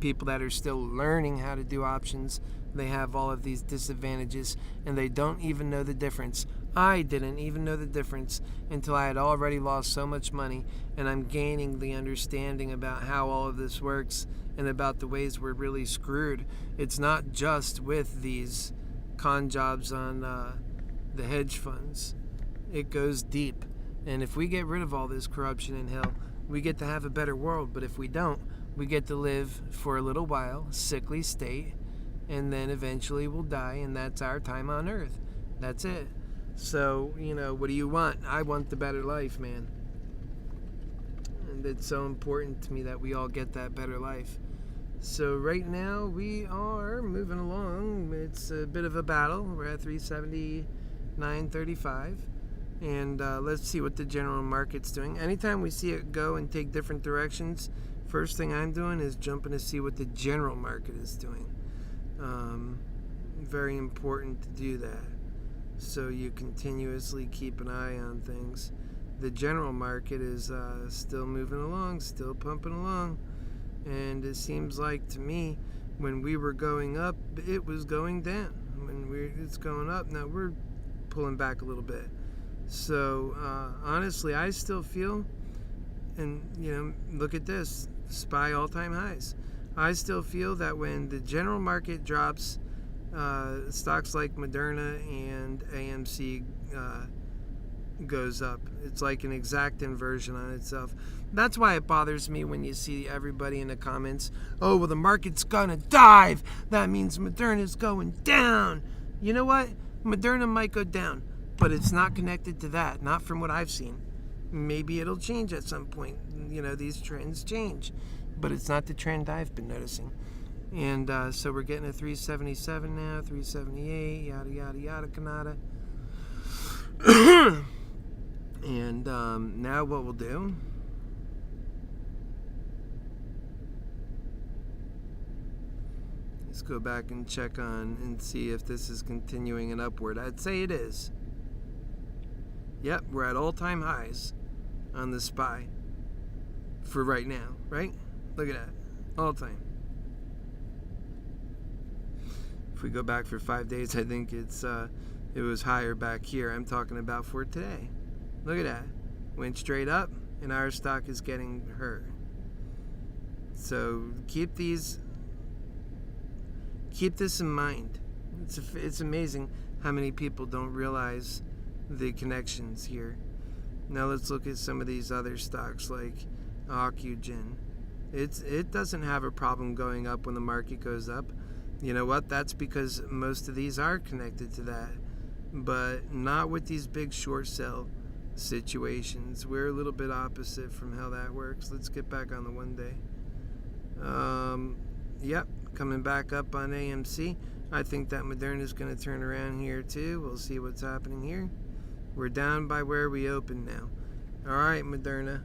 People that are still learning how to do options, they have all of these disadvantages, and they don't even know the difference. I didn't even know the difference until I had already lost so much money, and I'm gaining the understanding about how all of this works and about the ways we're really screwed. It's not just with these con jobs on the hedge funds. It goes deep. And if we get rid of all this corruption and hell, we get to have a better world. But if we don't, we get to live for a little while, sickly state, and then eventually we'll die, and that's our time on earth. That's it. So, what do you want? I want the better life, man. And it's so important to me that we all get that better life. So right now we are moving along. It's a bit of a battle. We're at 379.35. And let's see what the general market's doing. Anytime we see it go and take different directions, first thing I'm doing is jumping to see what the general market is doing. Very important to do that, so you continuously keep an eye on things. The general market is still moving along, still pumping along, and it seems like to me when we were going up, it was going down. It's going up, now we're pulling back a little bit. So honestly, I still feel, and look at this, SPY all-time highs. I still feel that when the general market drops, stocks like Moderna and AMC goes up. It's like an exact inversion on itself. That's why it bothers me when you see everybody in the comments, oh, well, the market's gonna dive. That means Moderna's going down. You know what? Moderna might go down, but it's not connected to that, not from what I've seen. Maybe it'll change at some point. These trends change, but it's not the trend I've been noticing. And so we're getting a 377 now, 378, yada, yada, yada, Canada. And now what we'll do, let's go back and check on and see if this is continuing an upward. I'd say it is. Yep, we're at all-time highs on the SPY for right now, right? Look at that, all-time. If we go back for 5 days, I think it was higher back here. I'm talking about for today. Look at that. Went straight up, and our stock is getting hurt. So keep this in mind. It's amazing how many people don't realize the connections here. Now let's look at some of these other stocks like Ocugen. It doesn't have a problem going up when the market goes up. You know what? That's because most of these are connected to that, but not with these big short sell situations. We're a little bit opposite from how that works. Let's get back on the 1 day. Yep, coming back up on AMC. I think that Moderna is going to turn around here too. We'll see what's happening here. We're down by where we opened now. All right, Moderna.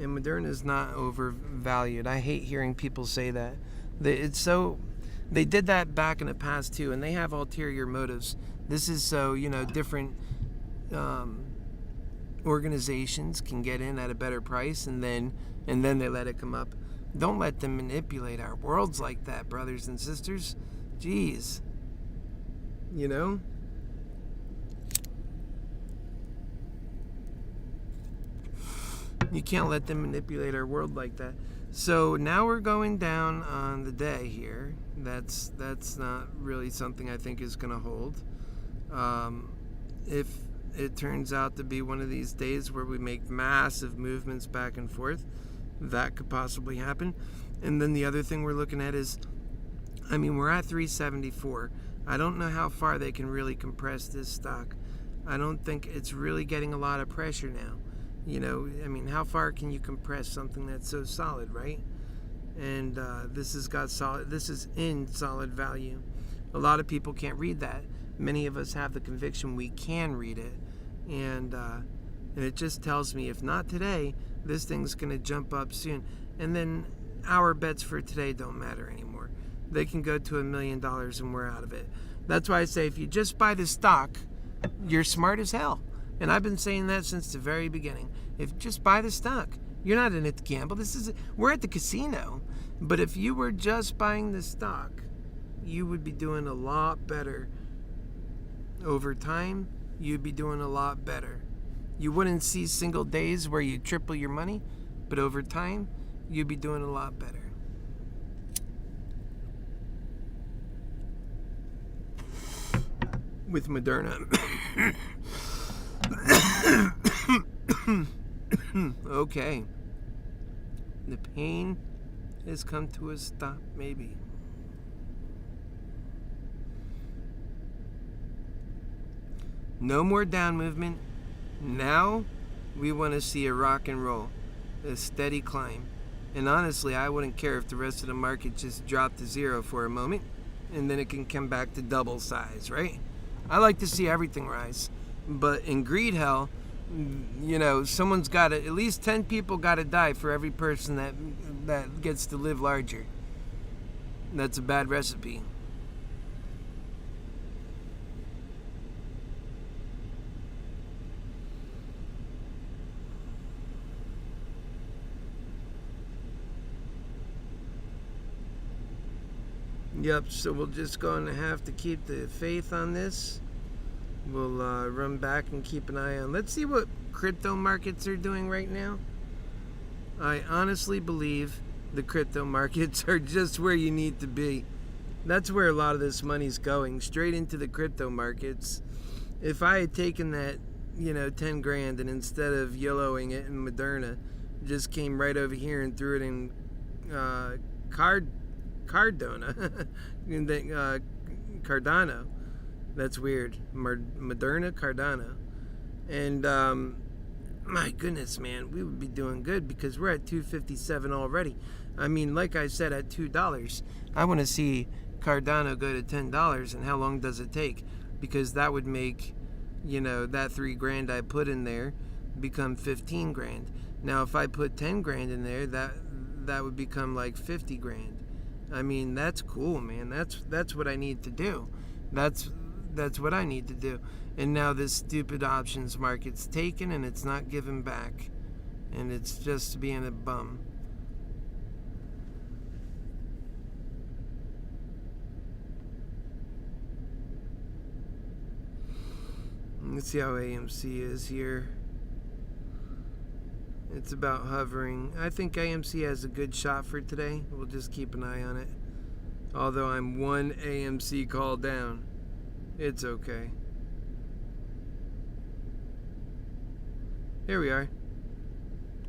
And Moderna is not overvalued. I hate hearing people say that. They did that back in the past too, and they have ulterior motives. This is so, different organizations can get in at a better price, and then they let it come up. Don't let them manipulate our worlds like that, brothers and sisters. Jeez. You can't let them manipulate our world like that. So now we're going down on the day here. That's not really something I think is going to hold. If it turns out to be one of these days where we make massive movements back and forth, that could possibly happen. And then the other thing we're looking at is, we're at 374. I don't know how far they can really compress this stock. I don't think it's really getting a lot of pressure now. How far can you compress something that's so solid, right? And this has got solid. This is in solid value. A lot of people can't read that. Many of us have the conviction we can read it, and it just tells me if not today, this thing's going to jump up soon. And then our bets for today don't matter anymore. They can go to $1 million and we're out of it. That's why I say if you just buy the stock, you're smart as hell. And I've been saying that since the very beginning. If just buy the stock, you're not in it to gamble. We're at the casino. But if you were just buying the stock, you would be doing a lot better. Over time, you'd be doing a lot better. You wouldn't see single days where you triple your money, but over time, you'd be doing a lot better. With Moderna. Okay. The pain has come to a stop, maybe. No more down movement. Now we want to see a rock and roll. a steady climb. And honestly, I wouldn't care if the rest of the market just dropped to zero for a moment, and then it can come back to double size, right? I like to see everything rise. But in greed hell, someone's got to, at least 10 people got to die for every person that gets to live larger. That's a bad recipe. Yep, so we're just going to have to keep the faith on this. We'll run back and keep an eye on. Let's see what crypto markets are doing right now. I honestly believe the crypto markets are just where you need to be. That's where a lot of this money's going, straight into the crypto markets. If I had taken that, 10 grand and instead of YOLOing it in Moderna, just came right over here and threw it in Cardano. Cardano. That's weird. Moderna, Cardano. And my goodness, man, we would be doing good because we're at $2.57 already. I mean, like I said, at $2, I want to see Cardano go to $10. And how long does it take? Because that would make, that 3 grand I put in there become 15 grand. Now, if I put 10 grand in there, that would become like 50 grand. I mean, that's cool, man. That's what I need to do. That's what I need to do. And now this stupid options market's taken and it's not given back. And it's just being a bum. Let's see how AMC is here. It's about hovering. I think AMC has a good shot for today. We'll just keep an eye on it. Although I'm one AMC call down. It's okay. Here we are.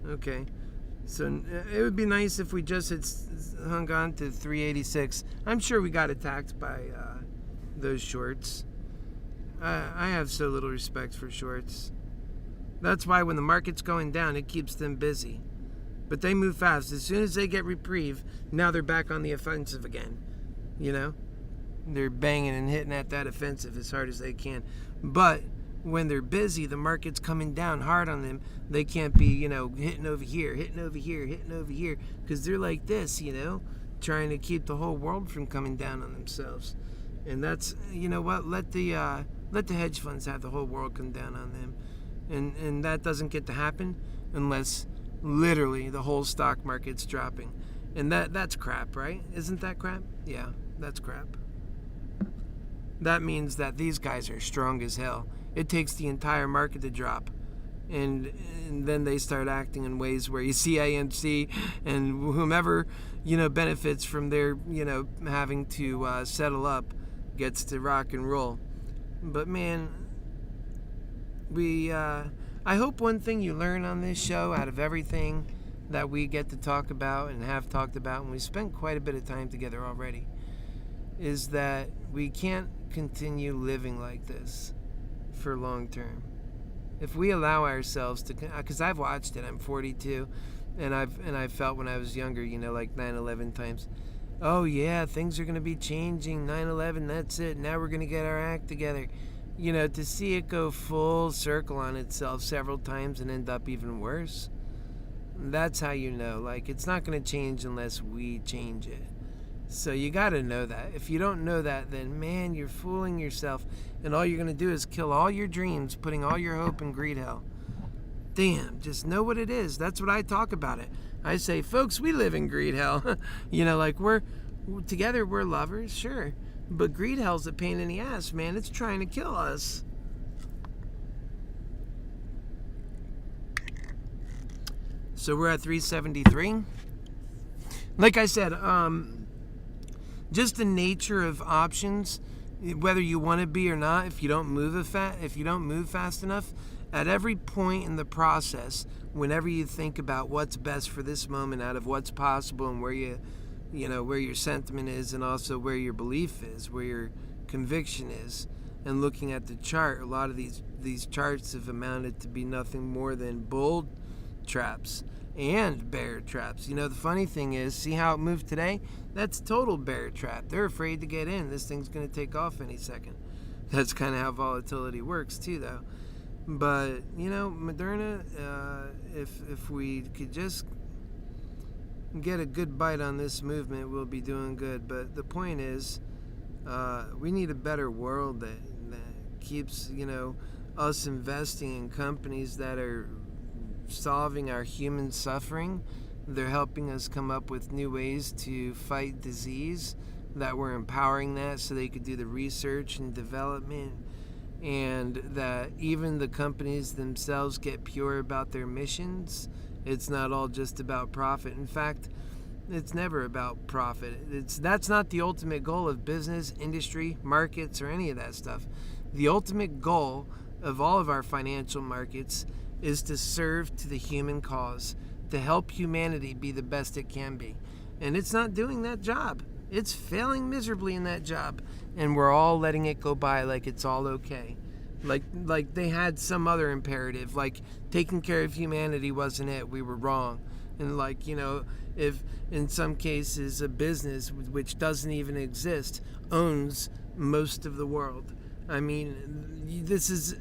Okay. So it would be nice if we just had hung on to 386. I'm sure we got attacked by those shorts. I have so little respect for shorts. That's why when the market's going down, it keeps them busy. But they move fast. As soon as they get reprieve, now they're back on the offensive again. They're banging and hitting at that offensive as hard as they can. But when they're busy, the market's coming down hard on them. They can't be, hitting over here, hitting over here, hitting over here. Because they're like this, trying to keep the whole world from coming down on themselves. And that's, what? Let the hedge funds have the whole world come down on them. And that doesn't get to happen unless literally the whole stock market's dropping. And that's crap, right? Isn't that crap? Yeah, that's crap. That means that these guys are strong as hell. It takes the entire market to drop. And then they start acting in ways where you see AMC and whomever, benefits from their, having to settle up gets to rock and roll. But man, I hope one thing you learn on this show out of everything that we get to talk about and have talked about, and we spent quite a bit of time together already, is that we can't continue living like this for long term. If we allow ourselves to, because I've watched it, I'm 42, and I felt when I was younger, like 9/11 times, oh yeah, things are going to be changing, 9/11, that's it, now we're going to get our act together. To see it go full circle on itself several times and end up even worse, that's how it's not going to change unless we change it. So you got to know that. If you don't know that, then man, you're fooling yourself, and all you're going to do is kill all your dreams, putting all your hope in greed hell. Damn, just know what it is. That's what I talk about it. I say, folks, we live in greed hell. We're together, we're lovers, sure. But greed hell's a pain in the ass, man. It's trying to kill us. So we're at 373. Like I said, just the nature of options, whether you want to be or not, if you don't move fast enough, at every point in the process, whenever you think about what's best for this moment out of what's possible and where where your sentiment is, and also where your belief is, where your conviction is, and looking at the chart, a lot of these charts have amounted to be nothing more than bull traps. and bear traps. The funny thing is, see how it moved today? That's total bear trap. They're afraid to get in. This thing's going to take off any second. That's kind of how volatility works too, though. But, Moderna, if we could just get a good bite on this movement, we'll be doing good. But the point is, we need a better world that keeps, us investing in companies that are solving our human suffering. They're helping us come up with new ways to fight disease, that we're empowering that so they could do the research and development, and that even the companies themselves get pure about their missions. It's not all just about profit. In fact, it's never about profit. That's not the ultimate goal of business, industry, markets, or any of that stuff. The ultimate goal of all of our financial markets is to serve to the human cause, to help humanity be the best it can be. And it's not doing that job. It's failing miserably in that job. And we're all letting it go by like it's all okay. Like they had some other imperative, like taking care of humanity wasn't it. We were wrong. And if in some cases a business which doesn't even exist owns most of the world. I mean, this is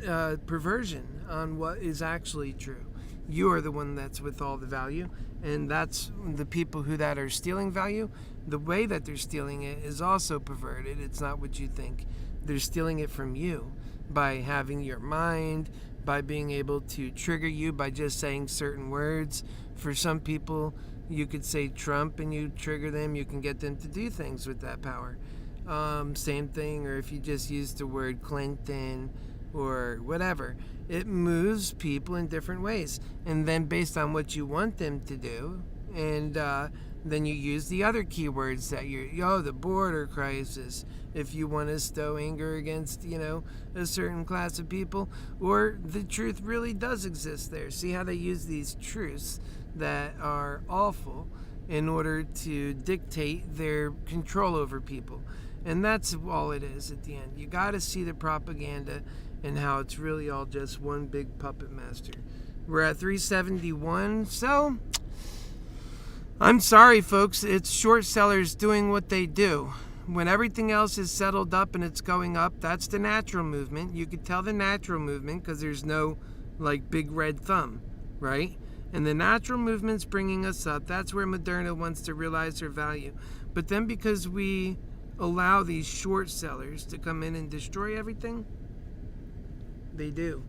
perversion on what is actually true. You are the one that's with all the value, and that's the people that are stealing value. The way that they're stealing it is also perverted. It's not what you think. They're stealing it from you by having your mind, by being able to trigger you by just saying certain words. For some people, you could say Trump and you trigger them. You can get them to do things with that power. Same thing, or if you just use the word Clinton or whatever, it moves people in different ways. And then based on what you want them to do, and then you use the other keywords that the border crisis, if you want to stow anger against, a certain class of people, or the truth really does exist there. See how they use these truths that are awful in order to dictate their control over people. And that's all it is at the end. You got to see the propaganda and how it's really all just one big puppet master. We're at 371, so I'm sorry, folks. It's short sellers doing what they do. When everything else is settled up and it's going up, that's the natural movement. You could tell the natural movement because there's no big red thumb, right? And the natural movement's bringing us up. That's where Moderna wants to realize their value. But then because we allow these short sellers to come in and destroy everything, they do.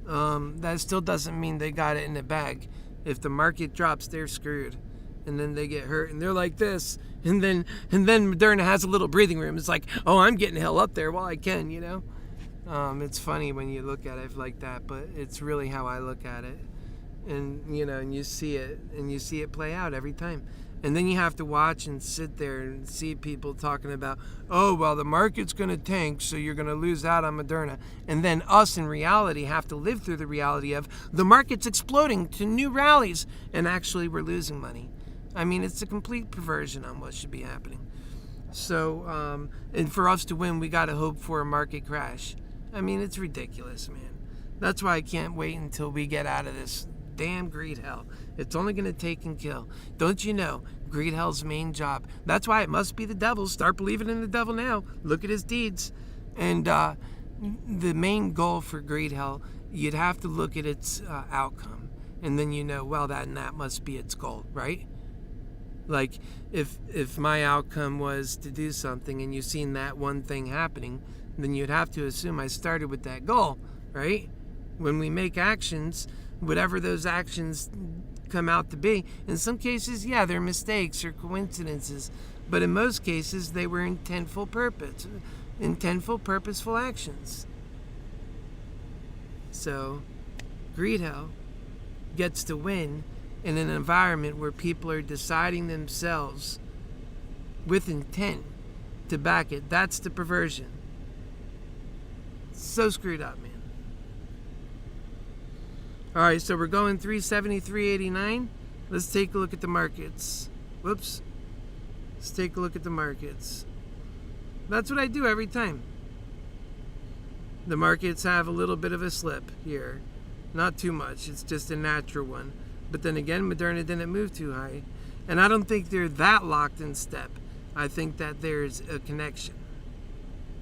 That still doesn't mean they got it in the bag. If the market drops, they're screwed. And then they get hurt and they're like this. And then Moderna has a little breathing room. It's like, oh, I'm getting hell up there while I can, It's funny when you look at it like that, but it's really how I look at it. And, and you see it play out every time. And then you have to watch and sit there and see people talking about, oh, well, the market's going to tank, so you're going to lose out on Moderna. And then us in reality have to live through the reality of the market's exploding to new rallies, and actually we're losing money. I mean, it's a complete perversion on what should be happening. So, and for us to win, we got to hope for a market crash. I mean, it's ridiculous, man. That's why I can't wait until we get out of this damn greed hell. It's only going to take and kill. Don't you know? Greed hell's main job. That's why it must be the devil. Start believing in the devil now. Look at his deeds. And the main goal for greed hell, you'd have to look at its outcome. And then well, that must be its goal, right? Like, if my outcome was to do something and you've seen that one thing happening, then you'd have to assume I started with that goal, right? When we make actions, whatever those actions come out to be, in some cases, yeah, they're mistakes or coincidences, but in most cases, they were intentful, purposeful actions. So, greed hell gets to win in an environment where people are deciding themselves with intent to back it. That's the perversion. So screwed up, man. All right, so we're going 373.89. Let's take a look at the markets. Whoops. Let's take a look at the markets. That's what I do every time. The markets have a little bit of a slip here. Not too much. It's just a natural one. But then again, Moderna didn't move too high. And I don't think they're that locked in step. I think that there's a connection.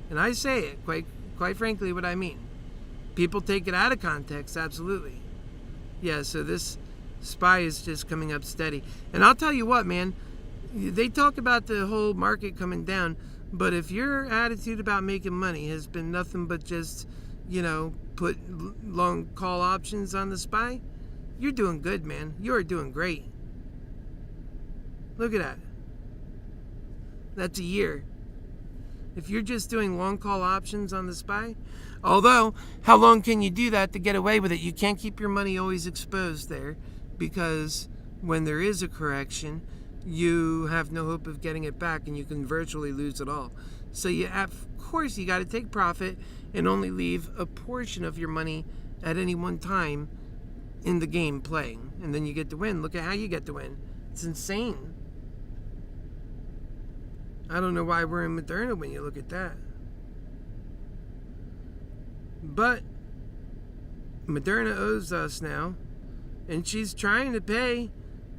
And I say it quite frankly what I mean. People take it out of context, absolutely. Yeah, so this SPY is just coming up steady. And I'll tell you what, man, they talk about the whole market coming down, but if your attitude about making money has been nothing but just, put long call options on the SPY, you're doing good, man. You are doing great. Look at that. That's a year. If you're just doing long call options on the SPY, although, how long can you do that to get away with it? You can't keep your money always exposed there, because when there is a correction, you have no hope of getting it back, and you can virtually lose it all. So of course you got to take profit and only leave a portion of your money at any one time in the game playing, and then you get to win. Look at how you get to win. It's insane. I don't know why we're in Moderna when you look at that. But Moderna owes us now, and she's trying to pay,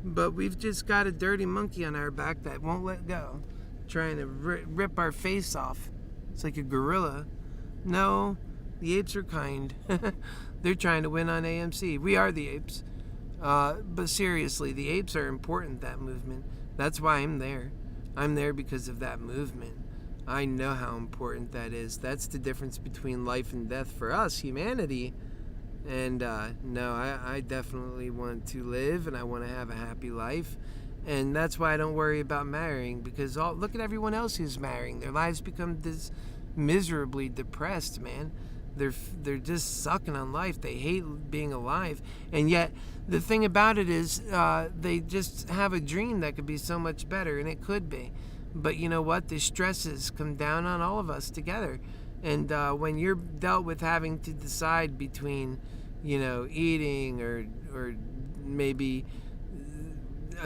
but we've just got a dirty monkey on our back that won't let go, trying to rip our face off. It's like a gorilla. No, the apes are kind. They're trying to win on AMC. We are the apes. But seriously, the apes are important, that movement. That's why I'm there. I'm there because of that movement. I know how important that is. That's the difference between life and death for us, humanity. And no, I definitely want to live, and I want to have a happy life. And that's why I don't worry about marrying, because look at everyone else who's marrying. Their lives become this miserably depressed, man. They're just sucking on life. They hate being alive. And yet, the thing about it is, they just have a dream that could be so much better, and it could be. But you know what? The stresses come down on all of us together. And when you're dealt with having to decide between, eating or maybe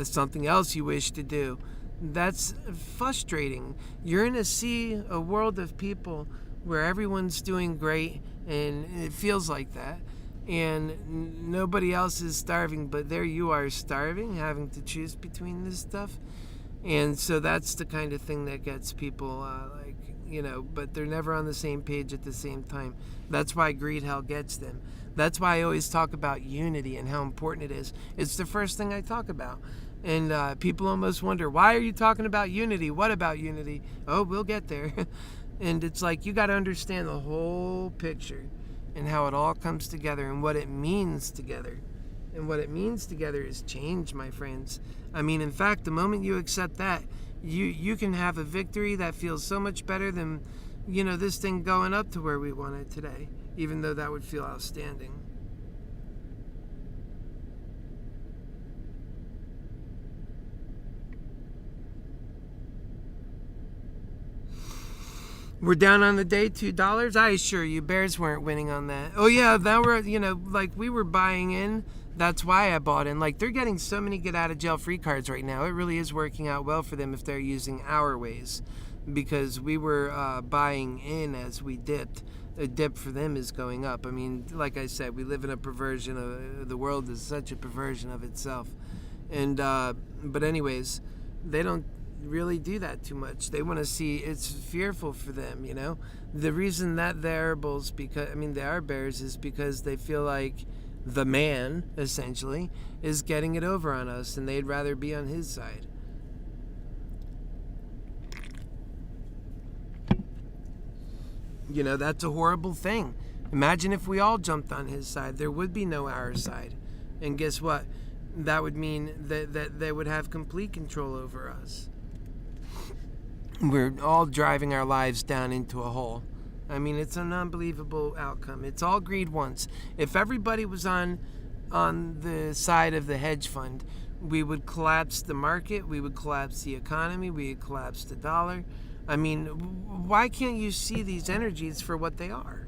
something else you wish to do, that's frustrating. You're in a world of people where everyone's doing great, and it feels like that, and nobody else is starving, but there you are starving, having to choose between this stuff. And so that's the kind of thing that gets people but they're never on the same page at the same time. That's why greed hell gets them. That's why I always talk about unity and how important it is. It's the first thing I talk about. And people almost wonder, why are you talking about unity? What about unity? Oh, we'll get there. And it's like, you got to understand the whole picture and how it all comes together and what it means together. And what it means together is change, my friends. I mean, in fact, the moment you accept that, you can have a victory that feels so much better than, this thing going up to where we want it today, even though that would feel outstanding. We're down on the day, $2. I assure you, bears weren't winning on that. Oh yeah, that were, we were buying in. That's why I bought in. They're getting so many get out of jail free cards right now. It really is working out well for them if they're using our ways, because we were buying in as we dipped. A dip for them is going up. I mean, like I said, we live in a perversion of the world is such a perversion of itself. And but anyways, they don't really do that too much. They want to see, it's fearful for them, The reason that they are bears is because they feel like the man, essentially, is getting it over on us, and they'd rather be on his side. That's a horrible thing. Imagine if we all jumped on his side. There would be no our side. And guess what? That would mean that they would have complete control over us. We're all driving our lives down into a hole. I mean, it's an unbelievable outcome. It's all greed once. If everybody was on the side of the hedge fund, we would collapse the market, we would collapse the economy, we would collapse the dollar. I mean, why can't you see these energies for what they are?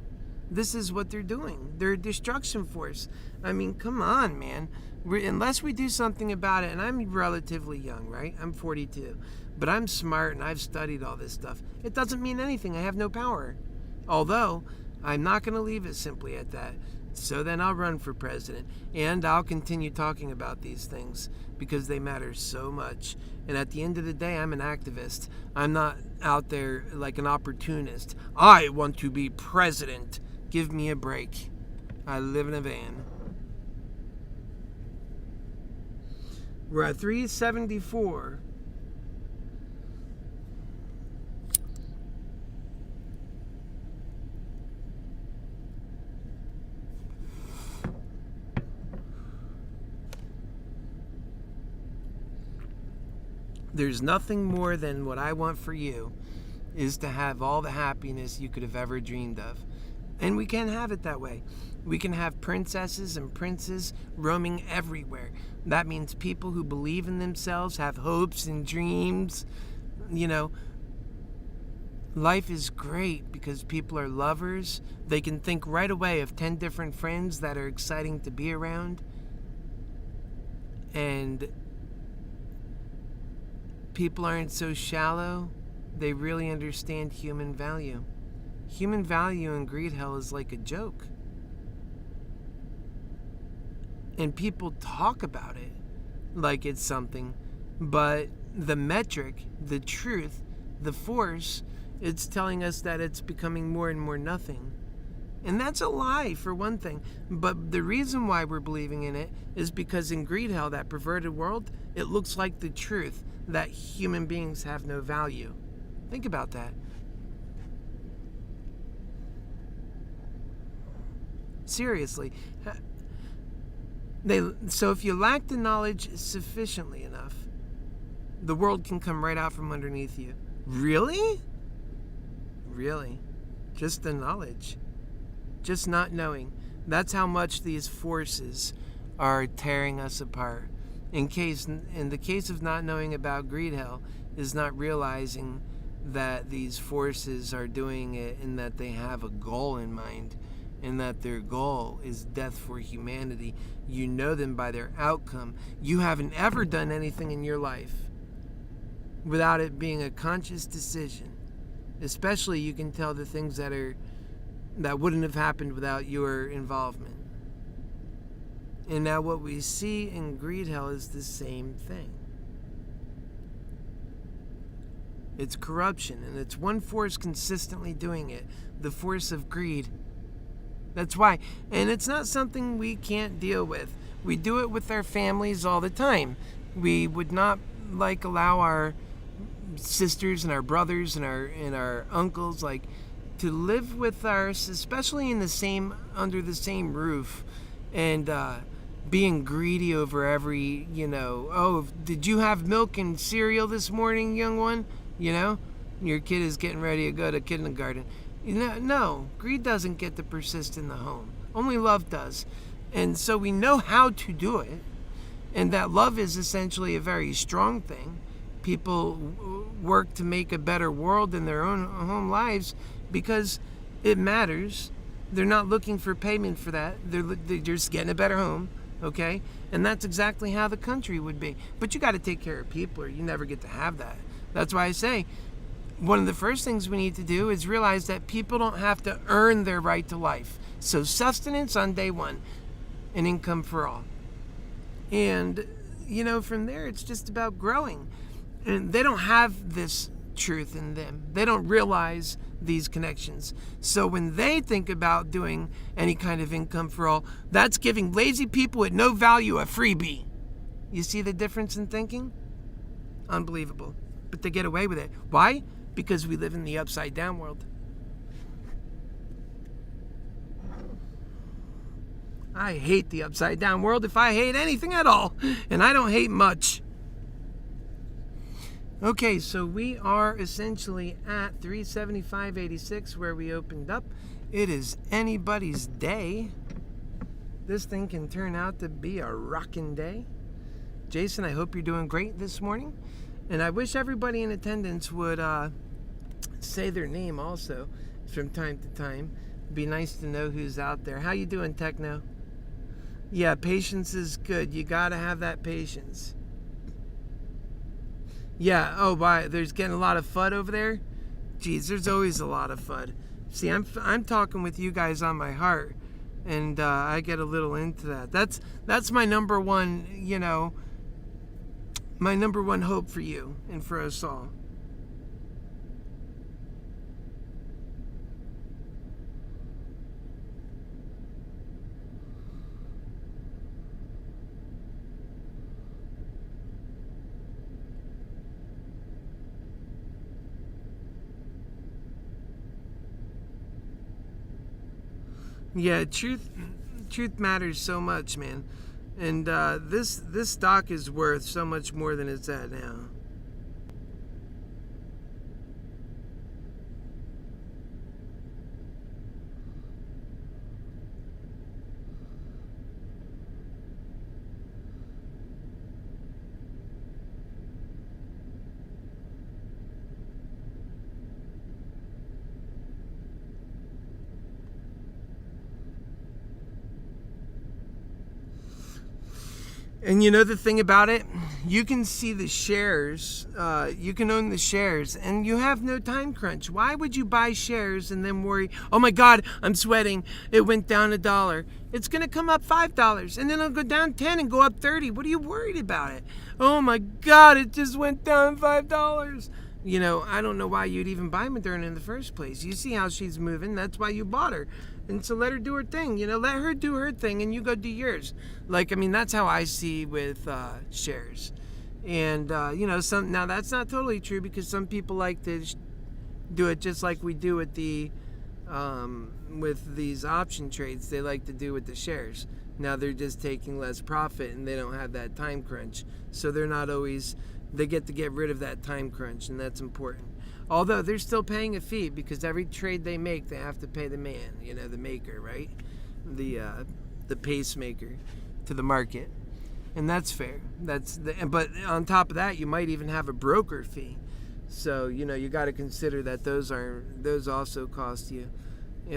This is what they're doing. They're a destruction force. I mean, come on, man. Unless we do something about it, and I'm relatively young, right? I'm 42. But I'm smart and I've studied all this stuff. It doesn't mean anything. I have no power. Although, I'm not going to leave it simply at that. So then I'll run for president, and I'll continue talking about these things because they matter so much. And at the end of the day, I'm an activist. I'm not out there like an opportunist. I want to be president. Give me a break. I live in a van. We're at 374. There's nothing more than what I want for you is to have all the happiness you could have ever dreamed of. And we can have it that way. We can have princesses and princes roaming everywhere. That means people who believe in themselves, have hopes and dreams. You know, life is great because people are lovers. They can think right away of 10 different friends that are exciting to be around. And people aren't so shallow. They really understand human value. Human value in greed hell is like a joke. And people talk about it like it's something, but the metric, the truth, the force, it's telling us that it's becoming more and more nothing. And that's a lie, for one thing. But the reason why we're believing in it is because in greed hell, that perverted world, it looks like the truth that human beings have no value. Think about that. Seriously. So if you lack the knowledge sufficiently enough, the world can come right out from underneath you. Really? Really? Just the knowledge. Just not knowing. That's how much these forces are tearing us apart. In the case of not knowing about greed hell, is not realizing that these forces are doing it and that they have a goal in mind, and that their goal is death for humanity. You know them by their outcome. You haven't ever done anything in your life without it being a conscious decision. Especially you can tell the things that wouldn't have happened without your involvement. And now what we see in greed hell is the same thing. It's corruption, and it's one force consistently doing it, the force of greed. That's why. And it's not something we can't deal with. We do it with our families all the time. We would not allow our sisters and our brothers and our uncles to live with us, especially under the same roof, and being greedy over every, oh, did you have milk and cereal this morning, young one? Your kid is getting ready to go to kindergarten. No, greed doesn't get to persist in the home. Only love does. And so we know how to do it. And that love is essentially a very strong thing. People work to make a better world in their own home lives because it matters. They're not looking for payment for that. They're just getting a better home, okay? And that's exactly how the country would be. But you got to take care of people or you never get to have that. That's why I say one of the first things we need to do is realize that people don't have to earn their right to life. So sustenance on day one and income for all. And, from there it's just about growing. And they don't have this truth in them. They don't realize these connections. So when they think about doing any kind of income for all, that's giving lazy people with no value a freebie. You see the difference in thinking? Unbelievable. But they get away with it. Why? Because we live in the upside down world. I hate the upside down world if I hate anything at all. And I don't hate much. Okay, so we are essentially at 375.86 where we opened up. It is anybody's day. This thing can turn out to be a rockin' day. Jason, I hope you're doing great this morning. And I wish everybody in attendance would say their name also from time to time. It'd be nice to know who's out there. How you doing, Techno? Yeah, patience is good. You gotta have that patience. Yeah, there's getting a lot of FUD over there? Geez, there's always a lot of FUD. See, I'm talking with you guys on my heart. and I get a little into that. That's my number one, my number one hope for you and for us all. Yeah, truth matters so much, man. And this stock is worth so much more than it's at now. And you know the thing about it? You can see the shares, you can own the shares, and you have no time crunch. Why would you buy shares and then worry, oh my God, I'm sweating, it went down $1. It's going to come up $5, and then it'll go down 10 and go up 30. What are you worried about it? Oh my God, it just went down $5. I don't know why you'd even buy Moderna in the first place. You see how she's moving, that's why you bought her. And so let her do her thing, let her do her thing and you go do yours. That's how I see with shares. And, now that's not totally true because some people like to do it just like we do with with these option trades. They like to do with the shares. Now they're just taking less profit and they don't have that time crunch. So they're not always, they get to get rid of that time crunch, and that's important. Although they're still paying a fee because every trade they make, they have to pay the man, the maker, right? The pacemaker to the market. And that's fair. But on top of that, you might even have a broker fee. So, you got to consider that those also cost you.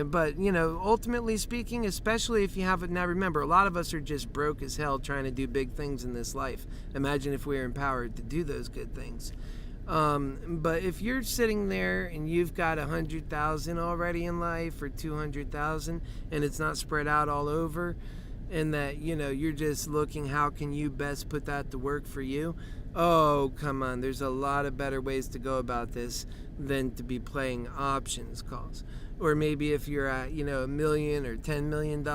But, ultimately speaking, especially if you have it, now remember, a lot of us are just broke as hell trying to do big things in this life. Imagine if we were empowered to do those good things. But if you're sitting there and you've got 100,000 already in life or 200,000 and it's not spread out all over, and that, you're just looking how can you best put that to work for you. Oh, come on. There's a lot of better ways to go about this than to be playing options calls. Or maybe if you're at, $1 million or $10 million.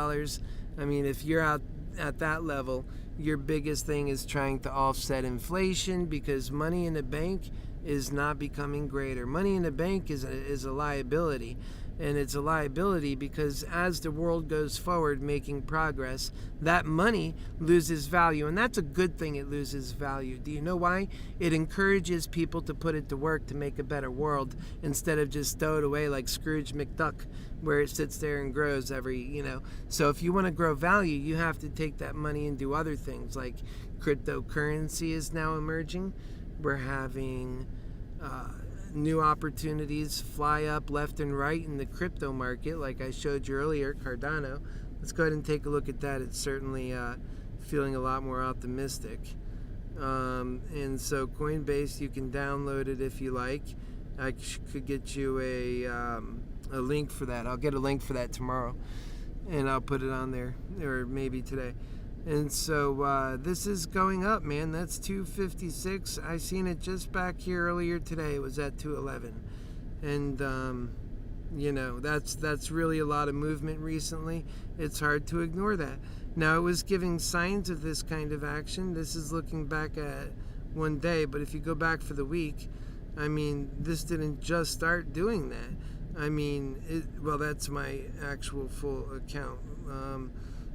If you're out at that level, your biggest thing is trying to offset inflation because money in the bank is not becoming greater. Money in the bank is a liability. And it's a liability because as the world goes forward making progress, that money loses value. And that's a good thing it loses value. Do you know why? It encourages people to put it to work to make a better world instead of just throw it away like Scrooge McDuck, where it sits there and grows So if you want to grow value, you have to take that money and do other things, like cryptocurrency is now emerging. We're having new opportunities fly up left and right in the crypto market, like I showed you earlier, Cardano. Let's go ahead and take a look at that. It's certainly feeling a lot more optimistic. And so Coinbase, you can download it if you like. I could get you a link for that. I'll get a link for that tomorrow, and I'll put it on there, or maybe today. And so this is going up, man. That's 256. I seen it just back here earlier today. It was at 211. And that's really a lot of movement recently. It's hard to ignore that. Now, it was giving signs of this kind of action. This is looking back at one day, but if you go back for the week, this didn't just start doing that. That's my actual full account.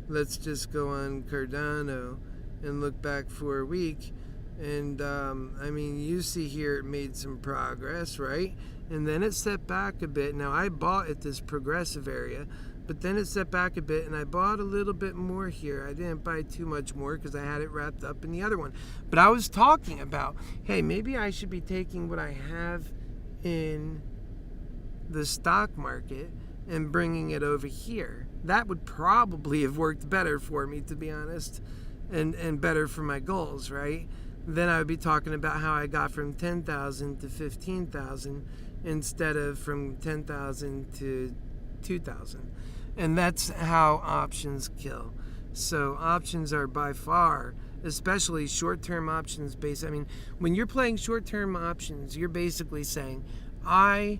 Let's just go on Cardano and look back for a week. And, you see here it made some progress, right? And then it set back a bit. Now, I bought at this progressive area, but then it set back a bit, and I bought a little bit more here. I didn't buy too much more because I had it wrapped up in the other one. But I was talking about, hey, maybe I should be taking what I have in the stock market and bringing it over here. That would probably have worked better for me, to be honest, and better for my goals, right? Then I would be talking about how I got from 10,000 to 15,000 instead of from 10,000 to 2,000. And that's how options kill. So options are by far, especially short-term options based. I mean, when you're playing short-term options, you're basically saying, I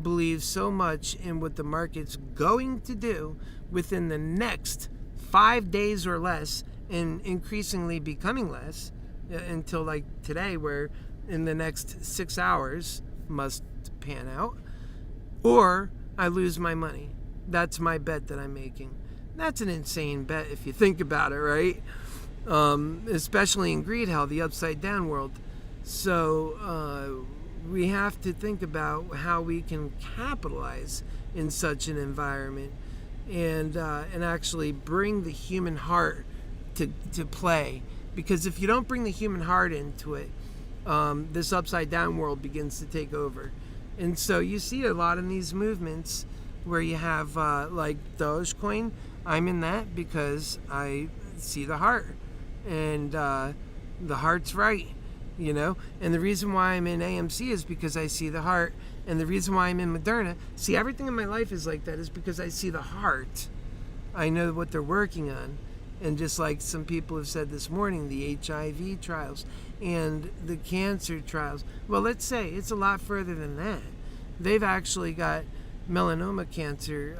believe so much in what the market's going to do within the next 5 days or less, and increasingly becoming less until like today, where in the next 6 hours must pan out, or I lose my money. That's my bet that I'm making. That's an insane bet if you think about it, right? Especially in greed hell, the upside down world. So we have to think about how we can capitalize in such an environment, and actually bring the human heart to play. Because if you don't bring the human heart into it, this upside down world begins to take over. And so you see a lot in these movements where you have like Dogecoin. I'm in that because I see the heart, and the heart's right, and the reason why I'm in AMC is because I see the heart, and the reason why I'm in Moderna, see, everything in my life is like that, is because I see the heart. I know what they're working on. And just like some people have said this morning, the HIV trials and the cancer trials, well, let's say it's a lot further than that. They've actually got melanoma cancer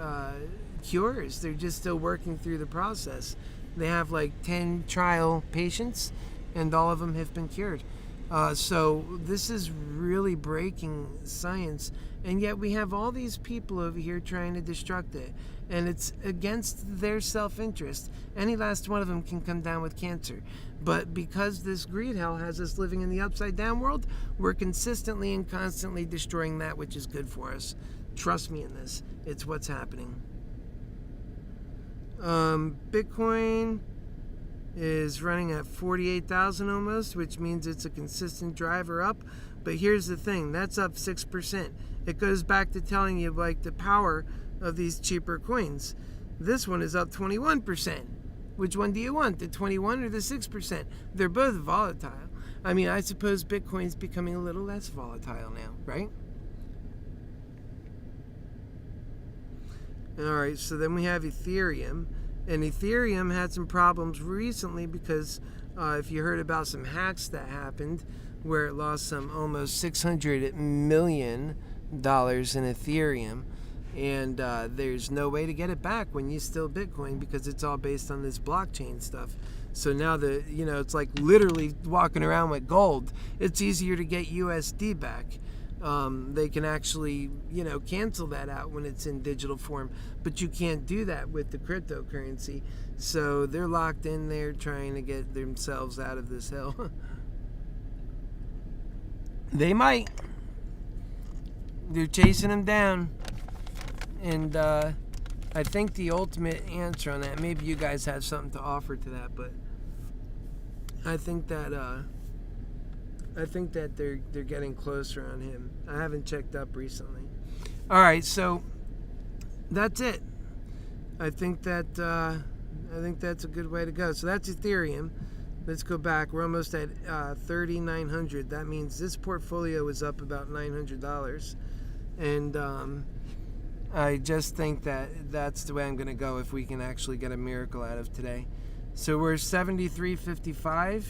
cures. They're just still working through the process. They have like 10 trial patients, and all of them have been cured. So this is really breaking science, and yet we have all these people over here trying to destruct it, and it's against their self-interest. Any last one of them can come down with cancer. But because this greed hell has us living in the upside down world, we're consistently and constantly destroying that which is good for us. Trust me in this. It's what's happening. Bitcoin is running at 48,000 almost, which means it's a consistent driver up. But here's the thing, that's up 6%. It goes back to telling you like the power of these cheaper coins. This one is up 21%. Which one do you want, the 21 or the 6%? They're both volatile. I mean, I suppose Bitcoin's becoming a little less volatile now, right? All right, so then we have Ethereum. And Ethereum had some problems recently because if you heard about some hacks that happened where it lost some almost $600 million in Ethereum, and there's no way to get it back when you steal Bitcoin because it's all based on this blockchain stuff. So now it's like literally walking around with gold. It's easier to get USD back. They can actually, cancel that out when it's in digital form, but you can't do that with the cryptocurrency. So they're locked in there trying to get themselves out of this hell. They might. They're chasing them down. And I think the ultimate answer on that, maybe you guys have something to offer to that, but I think that they're getting closer on him. I haven't checked up recently. All right, so that's it. I think that's a good way to go. So that's Ethereum. Let's go back. We're almost at 3,900. That means this portfolio is up about $900, and I just think that that's the way I'm going to go if we can actually get a miracle out of today. So we're 73.55.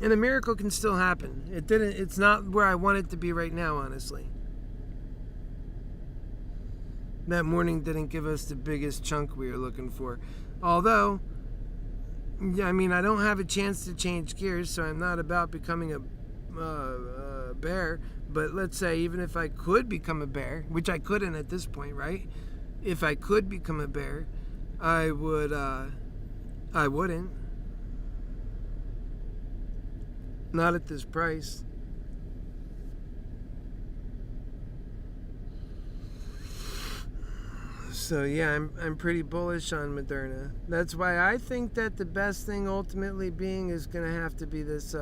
And a miracle can still happen. It's not where I want it to be right now, honestly. That morning didn't give us the biggest chunk we were looking for. Although, I mean, I don't have a chance to change gears, so I'm not about becoming a bear. But let's say even if I could become a bear, which I couldn't at this point, right? If I could become a bear, I wouldn't. Not at this price. So yeah, I'm pretty bullish on Moderna. That's why I think that the best thing ultimately being is going to have to be this.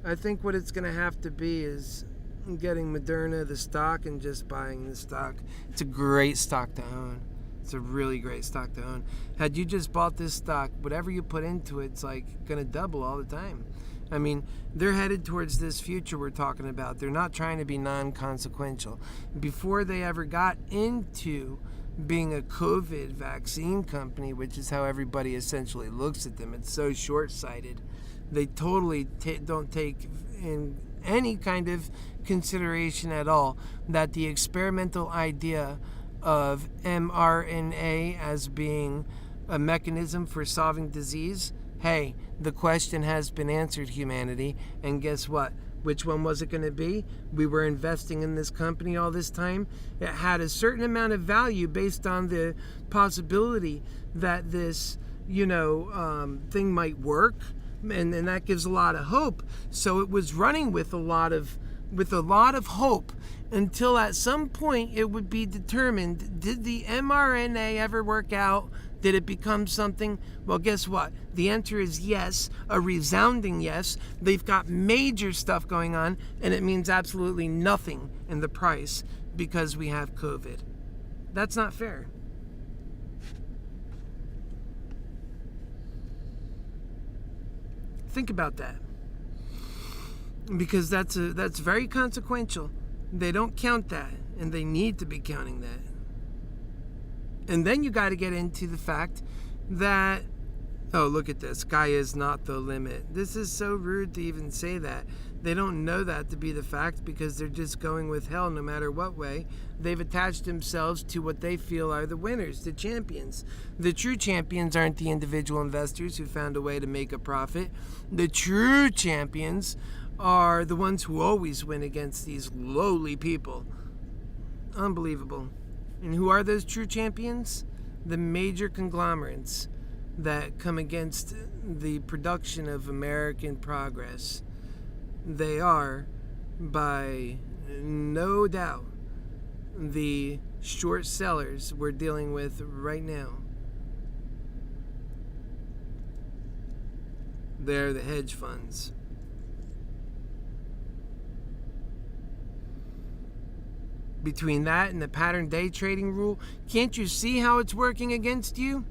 I think what it's going to have to be is getting Moderna, the stock, and just buying the stock. It's a great stock to own. It's a really great stock to own. Had you just bought this stock, whatever you put into it's like going to double all the time. I mean, they're headed towards this future we're talking about. They're not trying to be non-consequential. Before they ever got into being a COVID vaccine company, which is how everybody essentially looks at them, it's so short-sighted. They totally don't take in any kind of consideration at all that the experimental idea of mRNA as being a mechanism for solving disease, hey, the question has been answered, humanity. And guess what? Which one was it going to be? We were investing in this company all this time. It had a certain amount of value based on the possibility that this, thing might work, and that gives a lot of hope. So it was running with a lot of hope until at some point it would be determined, did the mRNA ever work out? Did it become something? Well, guess what? The answer is yes, a resounding yes. They've got major stuff going on, and it means absolutely nothing in the price because we have COVID. That's not fair. Think about that. Because that's very consequential. They don't count that, and they need to be counting that. And then you got to get into the fact that, oh, look at this, sky is not the limit. This is so rude to even say that. They don't know that to be the fact because they're just going with hell no matter what way. They've attached themselves to what they feel are the winners, the champions. The true champions aren't the individual investors who found a way to make a profit. The true champions are the ones who always win against these lowly people. Unbelievable. And who are those true champions? The major conglomerates that come against the production of American progress. They are, by no doubt, the short sellers we're dealing with right now. They're the hedge funds. Between that and the pattern day trading rule, can't you see how it's working against you?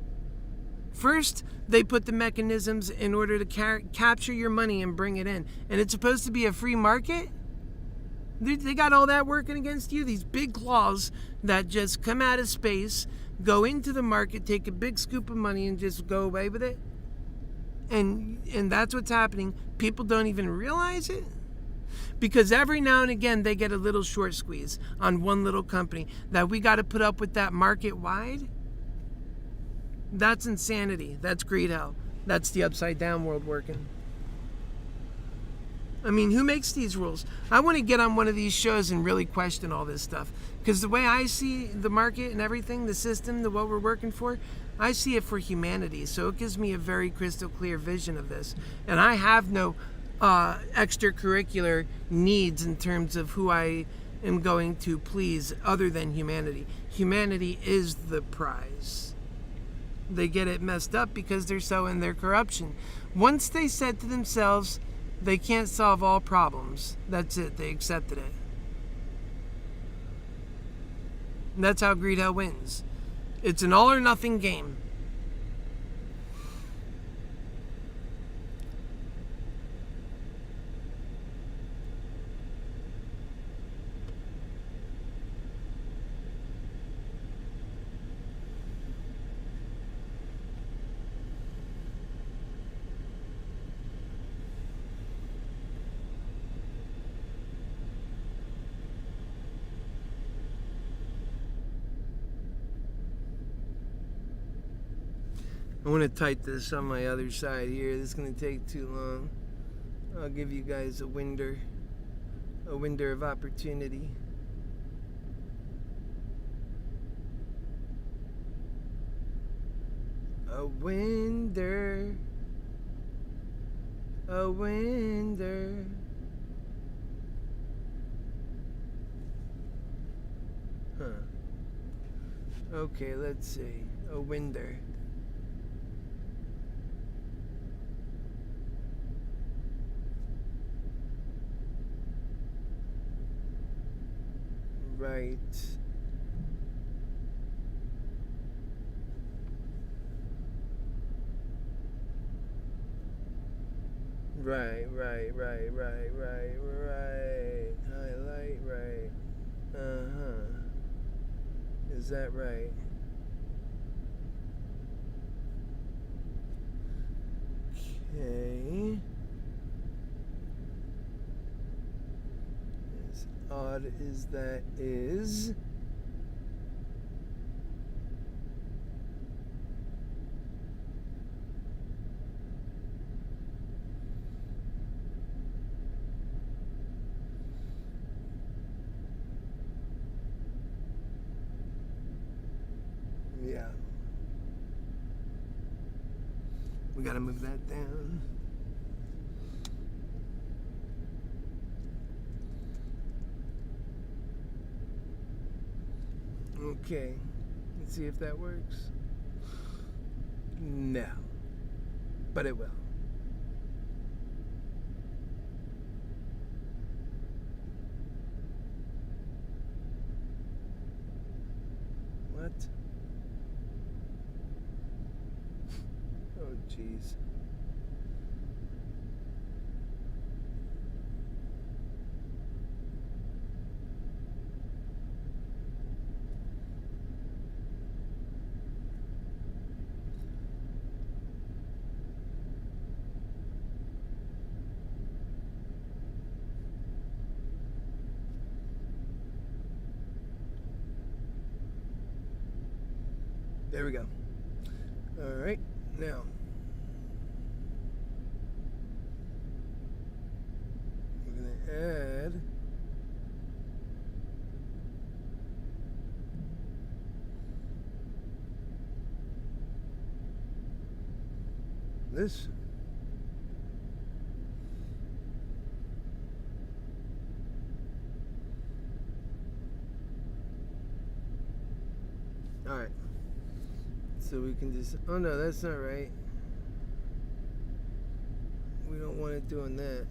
First, they put the mechanisms in order to capture your money and bring it in. And it's supposed to be a free market? They got all that working against you? These big claws that just come out of space, go into the market, take a big scoop of money, and just go away with it? And that's what's happening. People don't even realize it. Because every now and again they get a little short squeeze on one little company that we got to put up with that market wide. That's insanity. That's greed hell. That's the upside down world working. I mean, who makes these rules? I want to get on one of these shows and really question all this stuff. Because the way I see the market and everything, the system, what we're working for, I see it for humanity. So it gives me a very crystal clear vision of this. And I have no extracurricular needs in terms of who I am going to please other than humanity. Humanity is the prize. They get it messed up because they're so in their corruption. Once they said to themselves, they can't solve all problems, that's it, they accepted it. And that's how greed hell wins. It's an all or nothing game. I want to type this on my other side here. This is going to take too long. I'll give you guys a window of opportunity. A window. Huh. Okay, let's see. A window. Right. Right. Highlight, right. Is that right? Okay. As odd as that is. Yeah. We gotta move that down. Okay. Let's see if that works. No. But it will. What? Oh, jeez. There we go. All right, now we're gonna add this. All right. So we can just, oh no, that's not right. We don't want it doing that.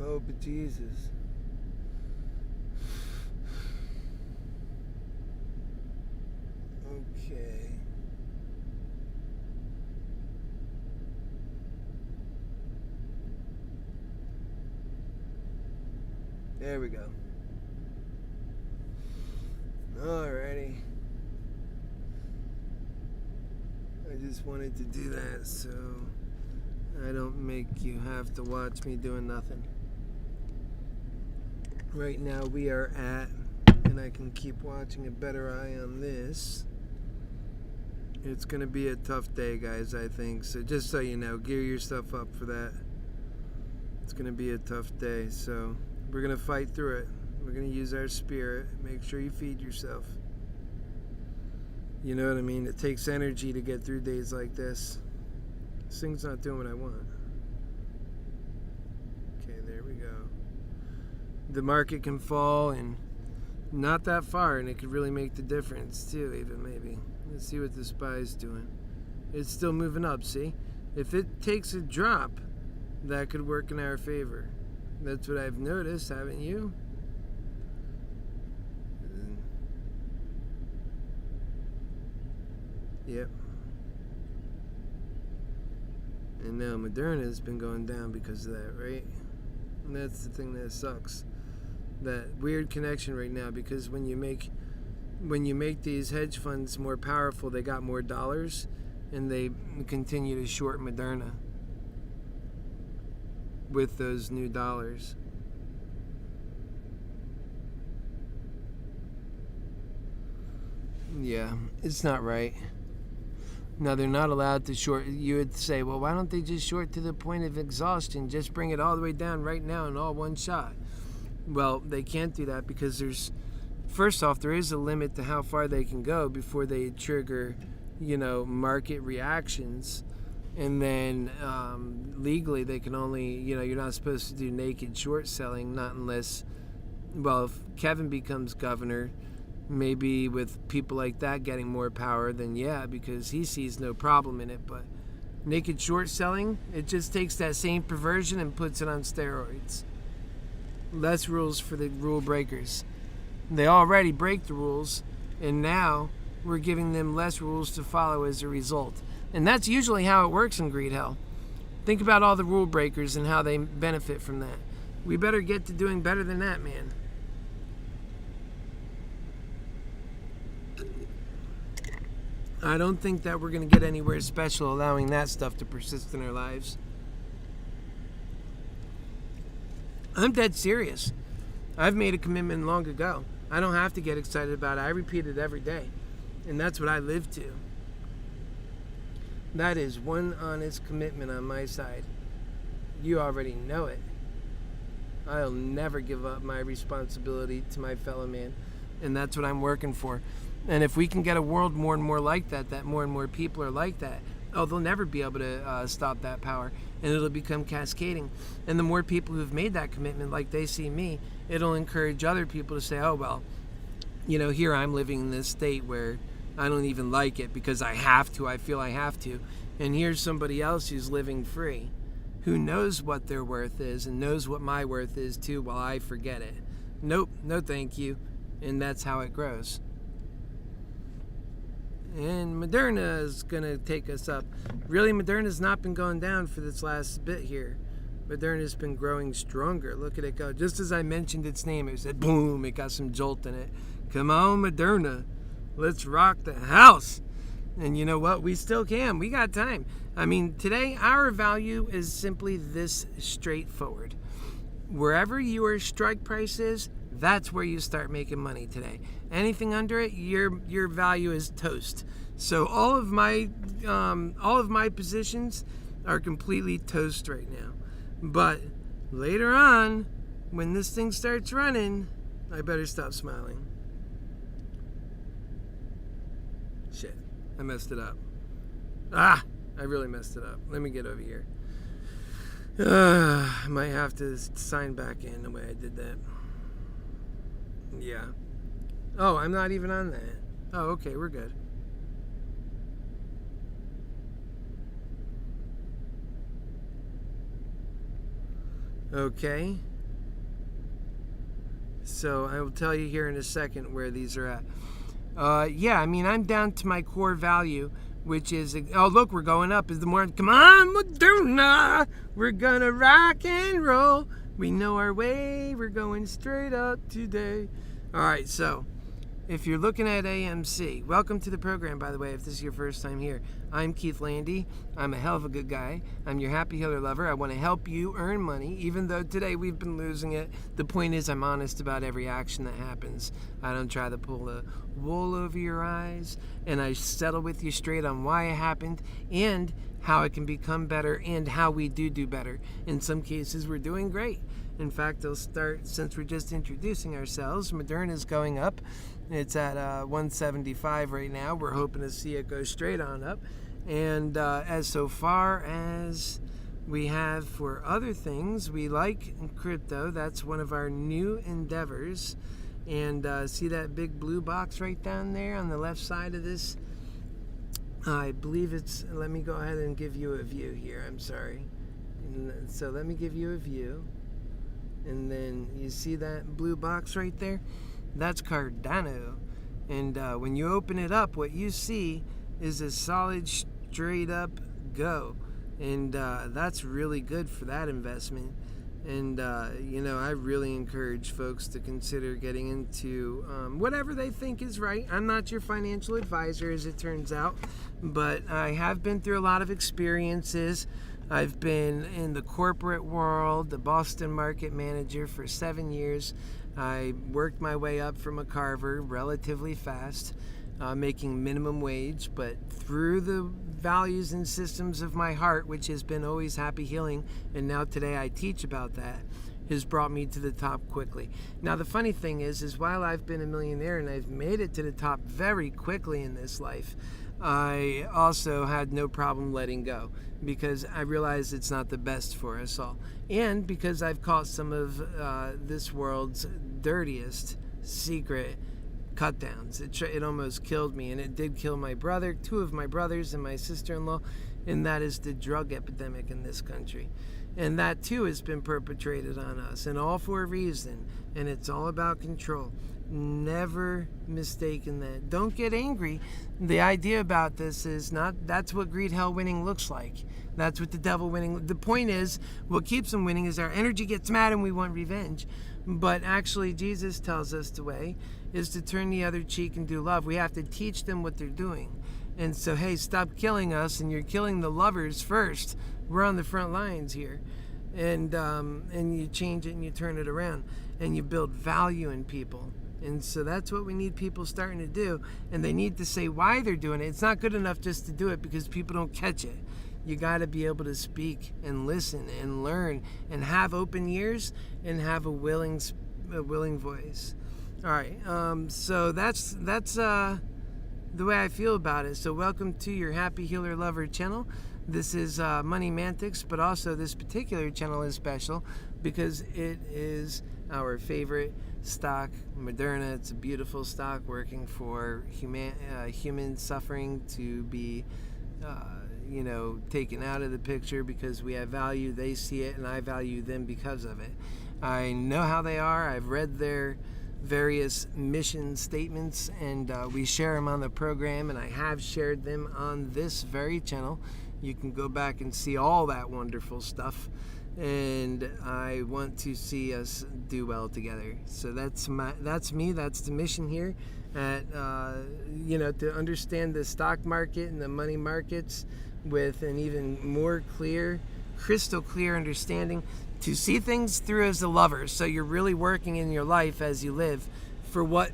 Oh, but Jesus. Okay. There we go. Alrighty. I just wanted to do that so I don't make you have to watch me doing nothing. Right now we are at, and I can keep watching a better eye on this. It's going to be a tough day, guys, I think. So just so you know, gear yourself up for that. It's going to be a tough day, so we're going to fight through it. We're going to use our spirit. Make sure you feed yourself. You know what I mean? It takes energy to get through days like this. This thing's not doing what I want. Okay, there we go. The market can fall and not that far, and it could really make the difference too, even maybe. Let's see what the SPY's doing. It's still moving up, see? If it takes a drop, that could work in our favor. That's what I've noticed, haven't you? Yep. And now Moderna has been going down because of that, right? And that's the thing that sucks. That weird connection right now, because when you make these hedge funds more powerful, they got more dollars, and they continue to short Moderna with those new dollars. Yeah, it's not right. No, they're not allowed to short. You would say, well, why don't they just short to the point of exhaustion? Just bring it all the way down right now in all one shot. Well, they can't do that because first off, there is a limit to how far they can go before they trigger, market reactions. And then legally, they can only, you're not supposed to do naked short selling, not unless, well, if Kevin becomes governor, maybe with people like that getting more power, then yeah, because he sees no problem in it. But naked short selling, it just takes that same perversion and puts it on steroids. less rules for the rule breakers. They already break the rules, and now we're giving them less rules to follow as a result. And that's usually how it works in greed hell. Think about all the rule breakers and how they benefit from that. We better get to doing better than that, man. I don't think that we're going to get anywhere special allowing that stuff to persist in our lives. I'm dead serious. I've made a commitment long ago. I don't have to get excited about it. I repeat it every day. And that's what I live to. That is one honest commitment on my side. You already know it. I'll never give up my responsibility to my fellow man. And that's what I'm working for. And if we can get a world more and more like that, that more and more people are like that, they'll never be able to stop that power. And it'll become cascading. And the more people who've made that commitment, like they see me, it'll encourage other people to say, oh, well, here I'm living in this state where I don't even like it because I have to. I feel I have to. And here's somebody else who's living free, who knows what their worth is and knows what my worth is too, while I forget it. Nope, no thank you. And that's how it grows. And Moderna is going to take us up. Really, Moderna's not been going down for this last bit here. Moderna's been growing stronger. Look at it go. Just as I mentioned its name, it said boom, it got some jolt in it. Come on, Moderna. Let's rock the house. And you know what? We still can. We got time. I mean, today, our value is simply this straightforward. Wherever your strike price is, that's where you start making money today. Anything under it, your value is toast. So all of my positions are completely toast right now. But later on, when this thing starts running, I better stop smiling. Shit, I messed it up. I really messed it up. Let me get over here. I might have to sign back in the way I did that. Yeah. Oh, I'm not even on that. Oh, okay, we're good. Okay. So I will tell you here in a second where these are at. Yeah, I mean, I'm down to my core value, which is, oh, look, we're going up. Is the more, come on, Moderna, we're gonna rock and roll. We know our way, we're going straight up today. All right, so if you're looking at AMC, welcome to the program, by the way, if this is your first time here. I'm Keith Landy. I'm a hell of a good guy. I'm your HappyHealer lover. I want to help you earn money, even though today we've been losing it. The point is I'm honest about every action that happens. I don't try to pull the wool over your eyes, and I settle with you straight on why it happened and how it can become better and how we do better. In some cases, we're doing great. In fact, I'll start, since we're just introducing ourselves, Moderna's going up. It's at 175 right now. We're hoping to see it go straight on up. And as so far as we have for other things, we like crypto. That's one of our new endeavors. And see that big blue box right down there on the left side of this? I believe it's, let me go ahead and give you a view here. I'm sorry. And so let me give you a view. And then you see that blue box right there? That's Cardano. And when you open it up, what you see is a solid straight up go. And that's really good for that investment. And, I really encourage folks to consider getting into whatever they think is right. I'm not your financial advisor, as it turns out, but I have been through a lot of experiences. I've been in the corporate world, the Boston market manager for 7 years. I worked my way up from a carver relatively fast, making minimum wage, but through the values and systems of my heart, which has been always happy healing, and now today I teach about that, has brought me to the top quickly. Now the funny thing is while I've been a millionaire and I've made it to the top very quickly in this life, I also had no problem letting go because I realize it's not the best for us all. And because I've caught some of this world's dirtiest secret cut downs. It almost killed me, and it did kill my brother, 2 of my brothers, and my sister-in-law, and that is the drug epidemic in this country. And that too has been perpetrated on us, and all for a reason. And it's all about control. Never mistaken that. Don't get angry. The idea about this is not, that's what greed, hell winning looks like. That's what the devil winning. The point is, what keeps them winning is our energy gets mad and we want revenge. But actually, Jesus tells us the way is to turn the other cheek and do love. We have to teach them what they're doing. And so, hey, stop killing us, and you're killing the lovers first. We're on the front lines here. And you change it and you turn it around. And you build value in people. And so that's what we need people starting to do. And they need to say why they're doing it. It's not good enough just to do it because people don't catch it. You got to be able to speak and listen and learn and have open ears and have a willing voice. All right. So that's the way I feel about it. So welcome to your Happy Healer Lover channel. This is MoneyManitcs, but also this particular channel is special because it is our favorite stock, Moderna. It's a beautiful stock working for human suffering to be taken out of the picture because we have value. They see it and I value them because of it. I know how they are. I've read their various mission statements and we share them on the program, and I have shared them on this very channel. You can go back and see all that wonderful stuff. And I want to see us do well together. So that's me. That's the mission here. To understand the stock market and the money markets with an even more crystal clear understanding. To see things through as a lover. So you're really working in your life as you live for what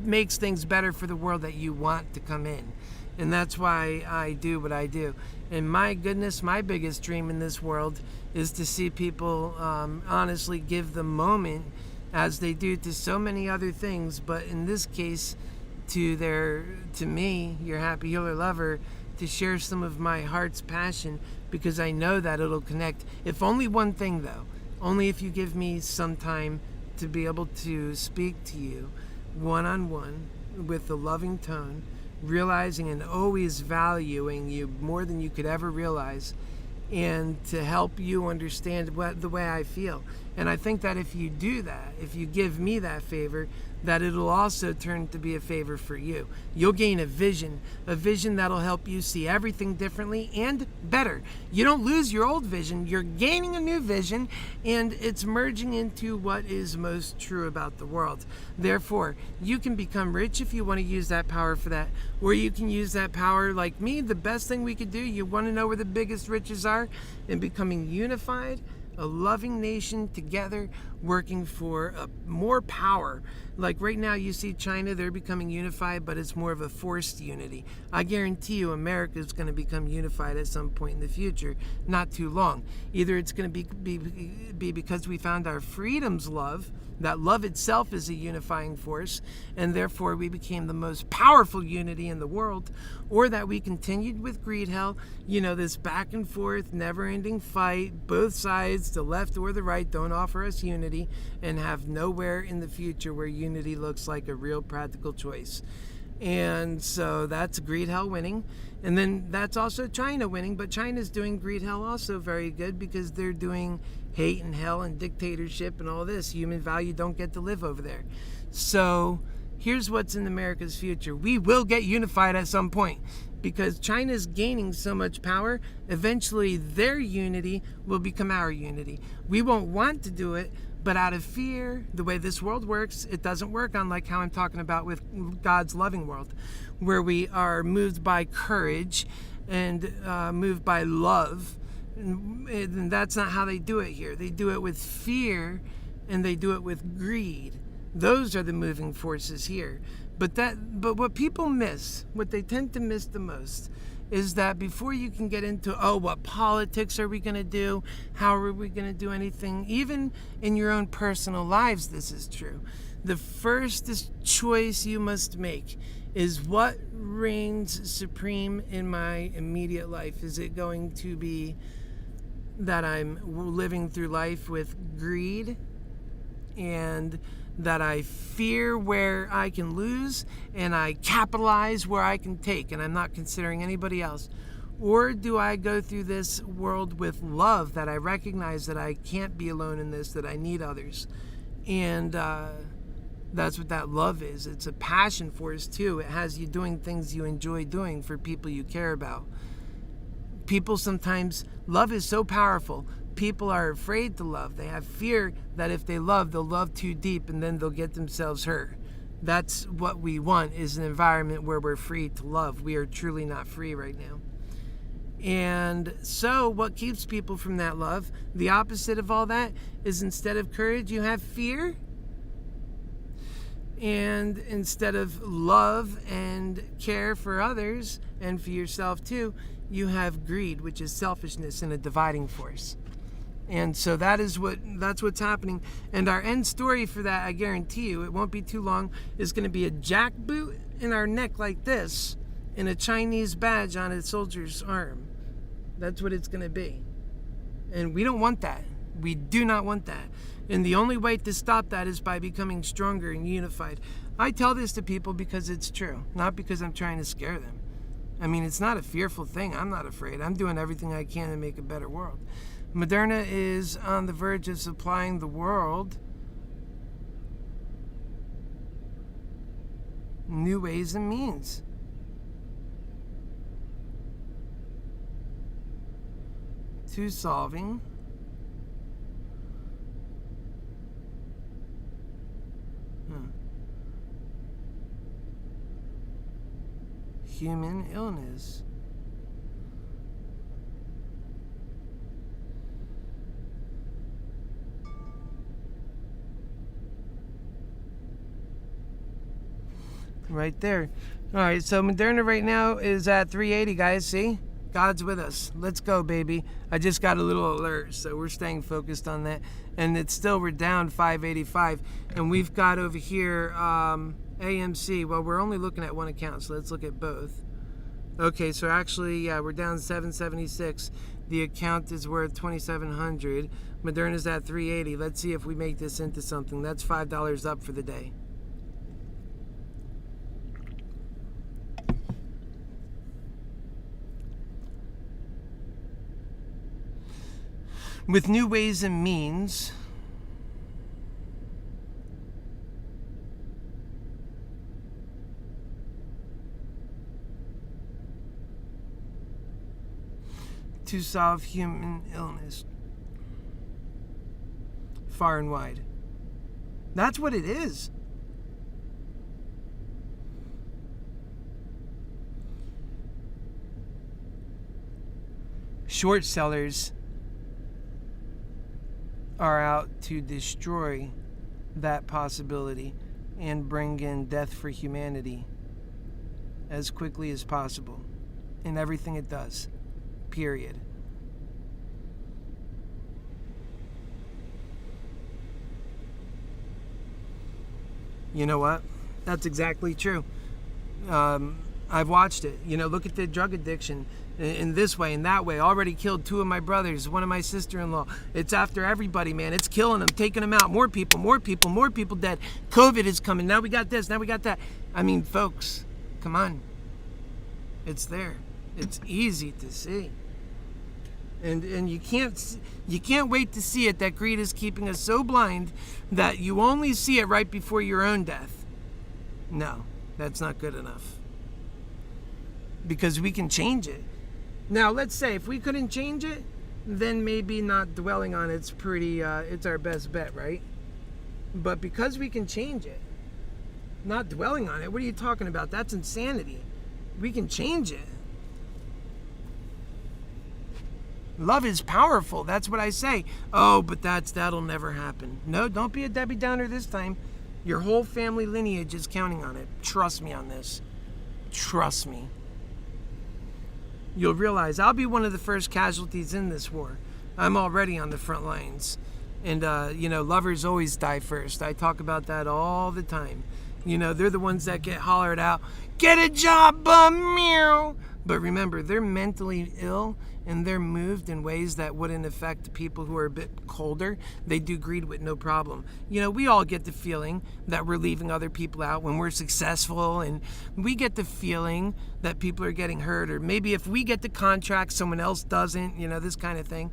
makes things better for the world that you want to come in. And that's why I do what I do. And my goodness, my biggest dream in this world is to see people honestly give the moment as they do to so many other things. But in this case, to me, your Happy Healer Lover, to share some of my heart's passion because I know that it'll connect. If only one thing though, only if you give me some time to be able to speak to you one-on-one with a loving tone, realizing and always valuing you more than you could ever realize, and to help you understand the way I feel. And I think that if you do that, if you give me that favor, that it'll also turn to be a favor for you. You'll gain a vision that'll help you see everything differently and better. You don't lose your old vision, you're gaining a new vision, and it's merging into what is most true about the world. Therefore, you can become rich if you want to use that power for that, or you can use that power like me. The best thing we could do, you want to know where the biggest riches are? In becoming unified, a loving nation together, working for more power. Like right now you see China, they're becoming unified, but it's more of a forced unity. I guarantee you America is going to become unified at some point in the future, not too long. Either it's going to be because we found our freedom's love, that love itself is a unifying force, and therefore we became the most powerful unity in the world, or that we continued with greed hell, this back and forth, never-ending fight, both sides, the left or the right, don't offer us unity, and have nowhere in the future where unity looks like a real practical choice. And so that's greed hell winning. And then that's also China winning, but China's doing greed hell also very good because they're doing hate and hell and dictatorship and all this. Human value don't get to live over there. So here's what's in America's future. We will get unified at some point because China's gaining so much power. Eventually their unity will become our unity. We won't want to do it, but out of fear, the way this world works, it doesn't work on like how I'm talking about with God's loving world, where we are moved by courage and moved by love. And that's not how they do it here. They do it with fear and they do it with greed. Those are the moving forces here. But what people miss, what they tend to miss the most, is that before you can get into, what politics are we going to do? How are we going to do anything? Even in your own personal lives, this is true. The first choice you must make is what reigns supreme in my immediate life. Is it going to be that I'm living through life with greed and that I fear where I can lose and I capitalize where I can take and I'm not considering anybody else? Or do I go through this world with love, that I recognize that I can't be alone in this, that I need others? And that's what that love is. It's a passion force too. It has you doing things you enjoy doing for people you care about. People sometimes, love is so powerful. People are afraid to love. They have fear that if they love, they'll love too deep and then they'll get themselves hurt. That's what we want, is an environment where we're free to love. We are truly not free right now. And so what keeps people from that love? The opposite of all that is, instead of courage, you have fear. And instead of love and care for others and for yourself too, you have greed, which is selfishness and a dividing force. And so that's what's happening. And our end story for that, I guarantee you, it won't be too long, is going to be a jackboot in our neck like this and a Chinese badge on a soldier's arm. That's what it's going to be. And we don't want that. We do not want that. And the only way to stop that is by becoming stronger and unified. I tell this to people because it's true, not because I'm trying to scare them. I mean, it's not a fearful thing. I'm not afraid. I'm doing everything I can to make a better world. Moderna is on the verge of supplying the world new ways and means. To solving human illness. Right there. All right, so Moderna right now is at 380, guys. See? God's with us. Let's go, baby. I just got a little alert, so we're staying focused on that. And it's still, we're down 585. And we've got over here AMC. Well, we're only looking at one account, so let's look at both. Okay, so actually, yeah, we're down 776. The account is worth 2,700. Moderna's at 380. Let's see if we make this into something. That's $5 up for the day. With new ways and means, to solve human illness far and wide. That's what it is. Short sellers are out to destroy that possibility and bring in death for humanity as quickly as possible in everything it does, period. You know what? That's exactly true. I've watched it. You know, look at the drug addiction in this way and that way. Already killed 2 of my brothers, 1 of my sister-in-law. It's after everybody, man. It's killing them, taking them out. More people dead. COVID is coming. Now we got this, now we got that. I mean, folks, come on. It's there. It's easy to see. And you can't wait to see it, that greed is keeping us so blind that you only see it right before your own death. No, that's not good enough. Because we can change it. Now, let's say if we couldn't change it, then maybe not dwelling on it's pretty, it's our best bet, right? But because we can change it, not dwelling on it, what are you talking about? That's insanity. We can change it. Love is powerful. That's what I say. Oh, but that'll never happen. No, don't be a Debbie Downer this time. Your whole family lineage is counting on it. Trust me on this. Trust me. You'll realize I'll be one of the first casualties in this war. I'm already on the front lines. And, lovers always die first. I talk about that all the time. You know, they're the ones that get hollered out, get a job, bum, meow. But remember, they're mentally ill and they're moved in ways that wouldn't affect people who are a bit colder. They do greed with no problem. We all get the feeling that we're leaving other people out when we're successful, and we get the feeling that people are getting hurt, or maybe if we get the contract, someone else doesn't, this kind of thing.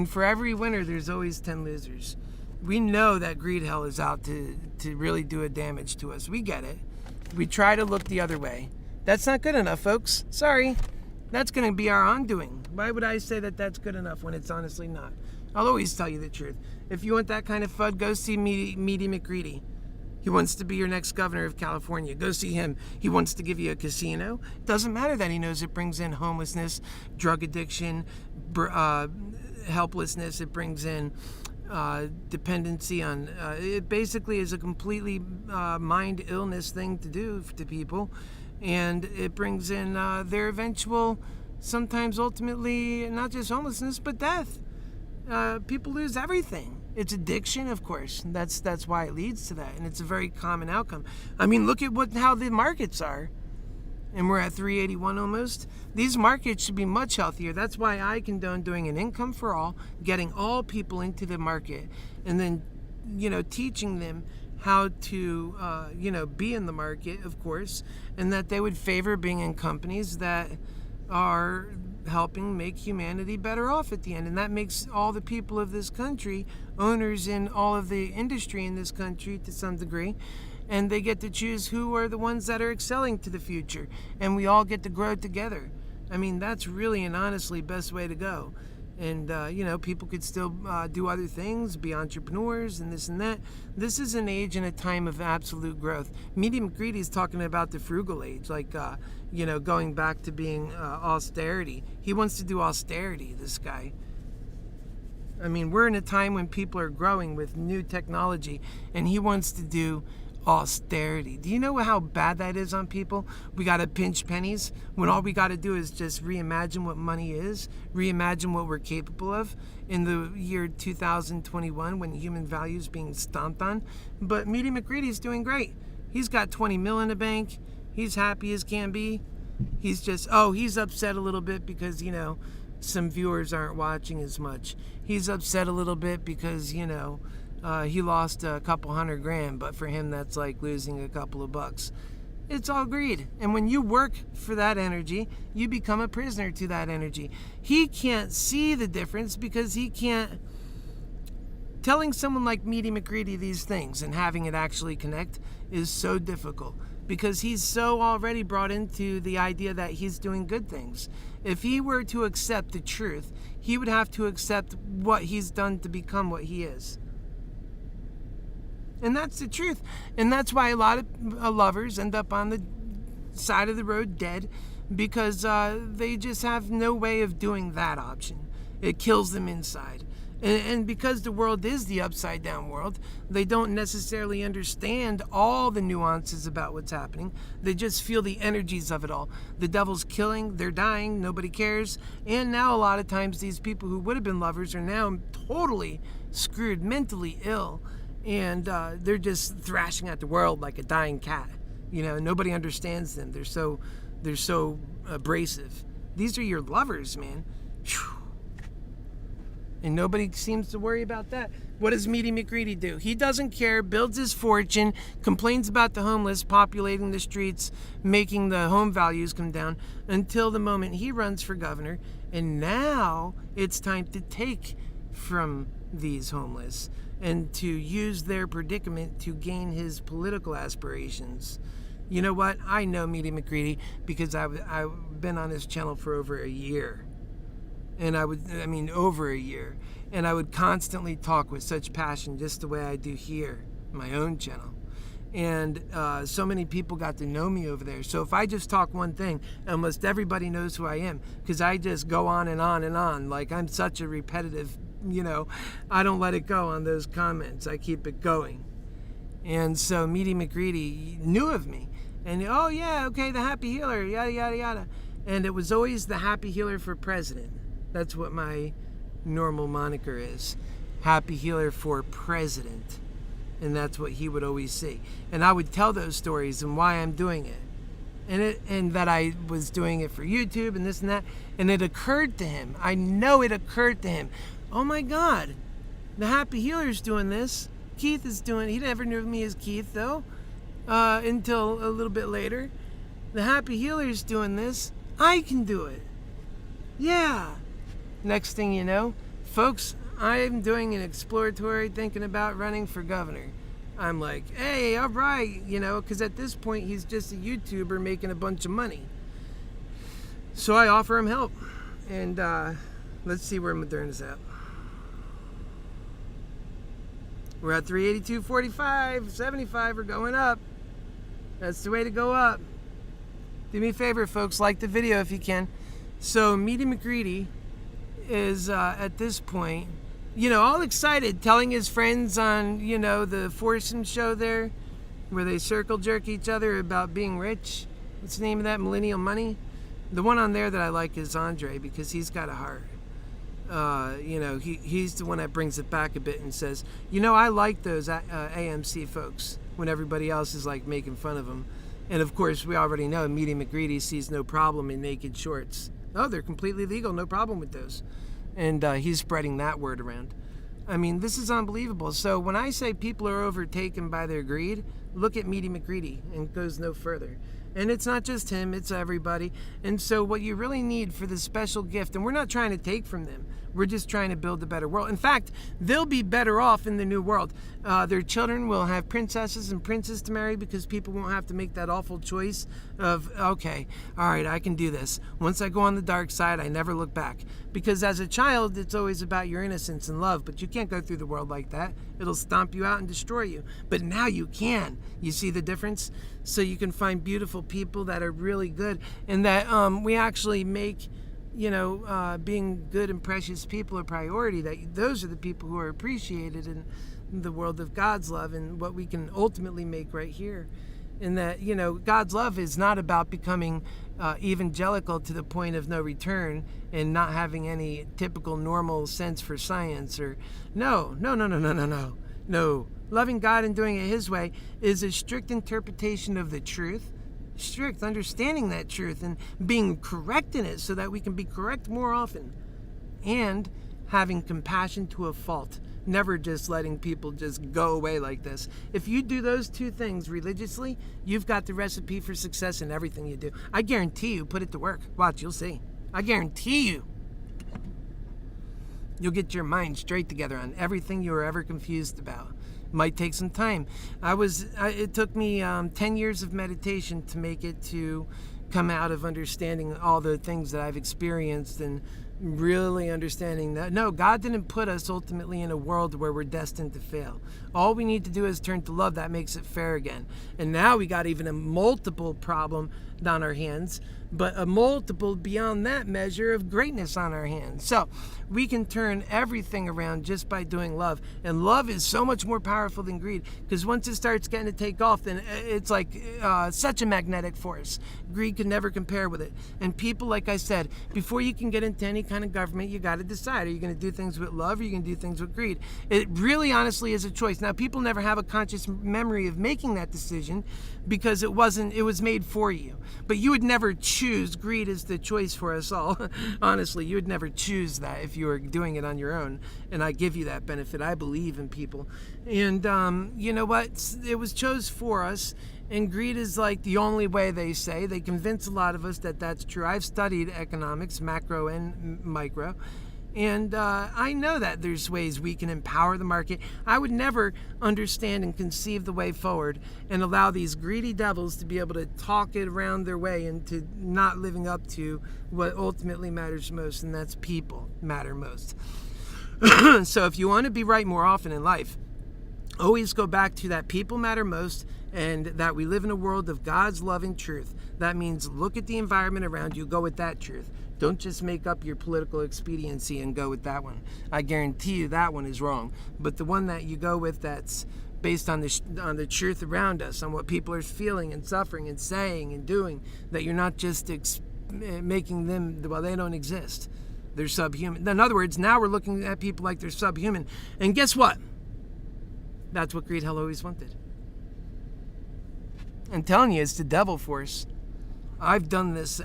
For every winner, there's always 10 losers. We know that greed hell is out to really do a damage to us. We get it. We try to look the other way. That's not good enough, folks. Sorry. That's going to be our undoing. Why would I say that that's good enough when it's honestly not? I'll always tell you the truth. If you want that kind of FUD, go see Meaty McGreedy. He wants to be your next governor of California. Go see him. He wants to give you a casino. Doesn't matter that he knows it brings in homelessness, drug addiction, helplessness. It brings in dependency on... it basically is a completely mind illness thing to do to people. And it brings in their eventual, sometimes ultimately, not just homelessness, but death. People lose everything. It's addiction, of course. That's why it leads to that. And it's a very common outcome. Look at how the markets are. And we're at 381 almost. These markets should be much healthier. That's why I condone doing an income for all, getting all people into the market, and then, teaching them how to, be in the market, of course, and that they would favor being in companies that are helping make humanity better off at the end. And that makes all the people of this country owners in all of the industry in this country to some degree. And they get to choose who are the ones that are excelling to the future. And we all get to grow together. That's really and honestly best way to go. And, people could still do other things, be entrepreneurs and this and that. This is an age and a time of absolute growth. Meaty McGreedy's talking about the frugal age, like, going back to being austerity. He wants to do austerity, this guy. We're in a time when people are growing with new technology, and he wants to do austerity. Do you know how bad that is on people? We got to pinch pennies when all we got to do is just reimagine what money is, reimagine what we're capable of in the year 2021 when human value is being stomped on. But Meaty McGreedy's doing great. He's got 20 mil in the bank. He's happy as can be. He's just, he's upset a little bit because, some viewers aren't watching as much. He's upset a little bit because, he lost a couple $100,000, but for him that's like losing a couple of bucks. It's all greed. And when you work for that energy, you become a prisoner to that energy. He can't see the difference because he can't... Telling someone like Meaty McGreedy these things and having it actually connect is so difficult because he's so already brought into the idea that he's doing good things. If he were to accept the truth, he would have to accept what he's done to become what he is. And that's the truth. And that's why a lot of lovers end up on the side of the road dead, because they just have no way of doing that option. It kills them inside. And because the world is the upside down world, they don't necessarily understand all the nuances about what's happening. They just feel the energies of it all. The devil's killing, they're dying, nobody cares. And now a lot of times these people who would have been lovers are now totally screwed, mentally ill. And they're just thrashing at the world like a dying cat. Nobody understands them. They're so abrasive. These are your lovers, man. Whew. And nobody seems to worry about that. What does Meaty McGreedy do? He doesn't care, builds his fortune, complains about the homeless populating the streets, making the home values come down, until the moment he runs for governor. And now it's time to take from these homeless and to use their predicament to gain his political aspirations. You know what? I know Meaty McGreedy because I've been on his channel for over a year. And over a year. And I would constantly talk with such passion, just the way I do here, my own channel. And so many people got to know me over there. So if I just talk one thing, almost everybody knows who I am, because I just go on and on and on. Like, I'm such a repetitive, I don't let it go on those comments. I keep it going. And so Meaty McGreedy knew of me. And, oh yeah, okay, the HappyHealer, yada, yada, yada. And it was always the HappyHealer for president. That's what my normal moniker is. HappyHealer for president. And that's what he would always see. And I would tell those stories and why I'm doing it. and that I was doing it for YouTube and this and that. And it occurred to him. I know it occurred to him. Oh my God, the Happy Healer's doing this. Keith is doing. He never knew me as Keith though, until a little bit later. The Happy Healer's doing this. I can do it. Yeah. Next thing you know, folks, I'm doing an exploratory, thinking about running for governor. I'm like, hey, all right, because at this point he's just a YouTuber making a bunch of money. So I offer him help. And let's see where Moderna's at. We're at 382.45, 75, we're going up. That's the way to go up. Do me a favor, folks, like the video if you can. So Meaty McGreedy is at this point, all excited, telling his friends on, the foursome show there, where they circle jerk each other about being rich. What's the name of that? Millennial Money? The one on there that I like is Andre, because he's got a heart. He's the one that brings it back a bit and says, I like those AMC folks when everybody else is like making fun of them. And of course, we already know Meaty McGreedy sees no problem in naked shorts. Oh, they're completely legal, no problem with those. And he's spreading that word around. I mean, this is unbelievable. So when I say people are overtaken by their greed, look at Meaty McGreedy, and it goes no further. And it's not just him, it's everybody. And so what you really need for this special gift, and we're not trying to take from them, we're just trying to build a better world. In fact, they'll be better off in the new world. Their children will have princesses and princes to marry, because people won't have to make that awful choice of, okay, all right, I can do this. Once I go on the dark side, I never look back. Because as a child, it's always about your innocence and love, but you can't go through the world like that. It'll stomp you out and destroy you. But now you can. You see the difference? So you can find beautiful people that are really good, and that we actually make being good and precious people a priority. That those are the people who are appreciated in the world of God's love, and what we can ultimately make right here. And that God's love is not about becoming evangelical to the point of no return and not having any typical normal sense for science, or no. Loving God and doing it His way is a strict interpretation of the truth, strict understanding that truth and being correct in it so that we can be correct more often, and having compassion to a fault, never just letting people just go away like this. If you do those two things religiously, you've got the recipe for success in everything you do. I guarantee you, put it to work. Watch, you'll see. I guarantee you'll get your mind straight together on everything you were ever confused about. Might take some time. It took me 10 years of meditation to make it to come out of understanding all the things that I've experienced, and really understanding that, no, God didn't put us ultimately in a world where we're destined to fail. All we need to do is turn to love. That makes it fair again. And now we got even a multiple problem on our hands, but a multiple beyond that measure of greatness on our hands. So we can turn everything around just by doing love. And love is so much more powerful than greed, because once it starts getting to take off, then it's like such a magnetic force. Greed can never compare with it. And people, like I said, before you can get into any kind of government, you got to decide, are you going to do things with love, or are you going to do things with greed? It really honestly is a choice. Now, people never have a conscious memory of making that decision, because it was made for you. But you would never choose. Greed is the choice for us all. Honestly, you would never choose that if you were doing it on your own. And I give you that benefit. I believe in people. And you know what? It was chose for us. And greed is like the only way, they say. They convince a lot of us that that's true. I've studied economics, macro and micro. And I know that there's ways we can empower the market. I would never understand and conceive the way forward and allow these greedy devils to be able to talk it around their way into not living up to what ultimately matters most, and that's people matter most. So if you want to be right more often in life, always go back to that people matter most, and that we live in a world of God's loving truth. That means look at the environment around you, go with that truth. Don't just make up your political expediency and go with that one. I guarantee you that one is wrong. But the one that you go with that's based on the truth around us, on what people are feeling and suffering and saying and doing, that you're not just making them, well, they don't exist. They're subhuman. In other words, now we're looking at people like they're subhuman. And guess what? That's what greed hell always wanted. I'm telling you, it's the devil force. I've done this.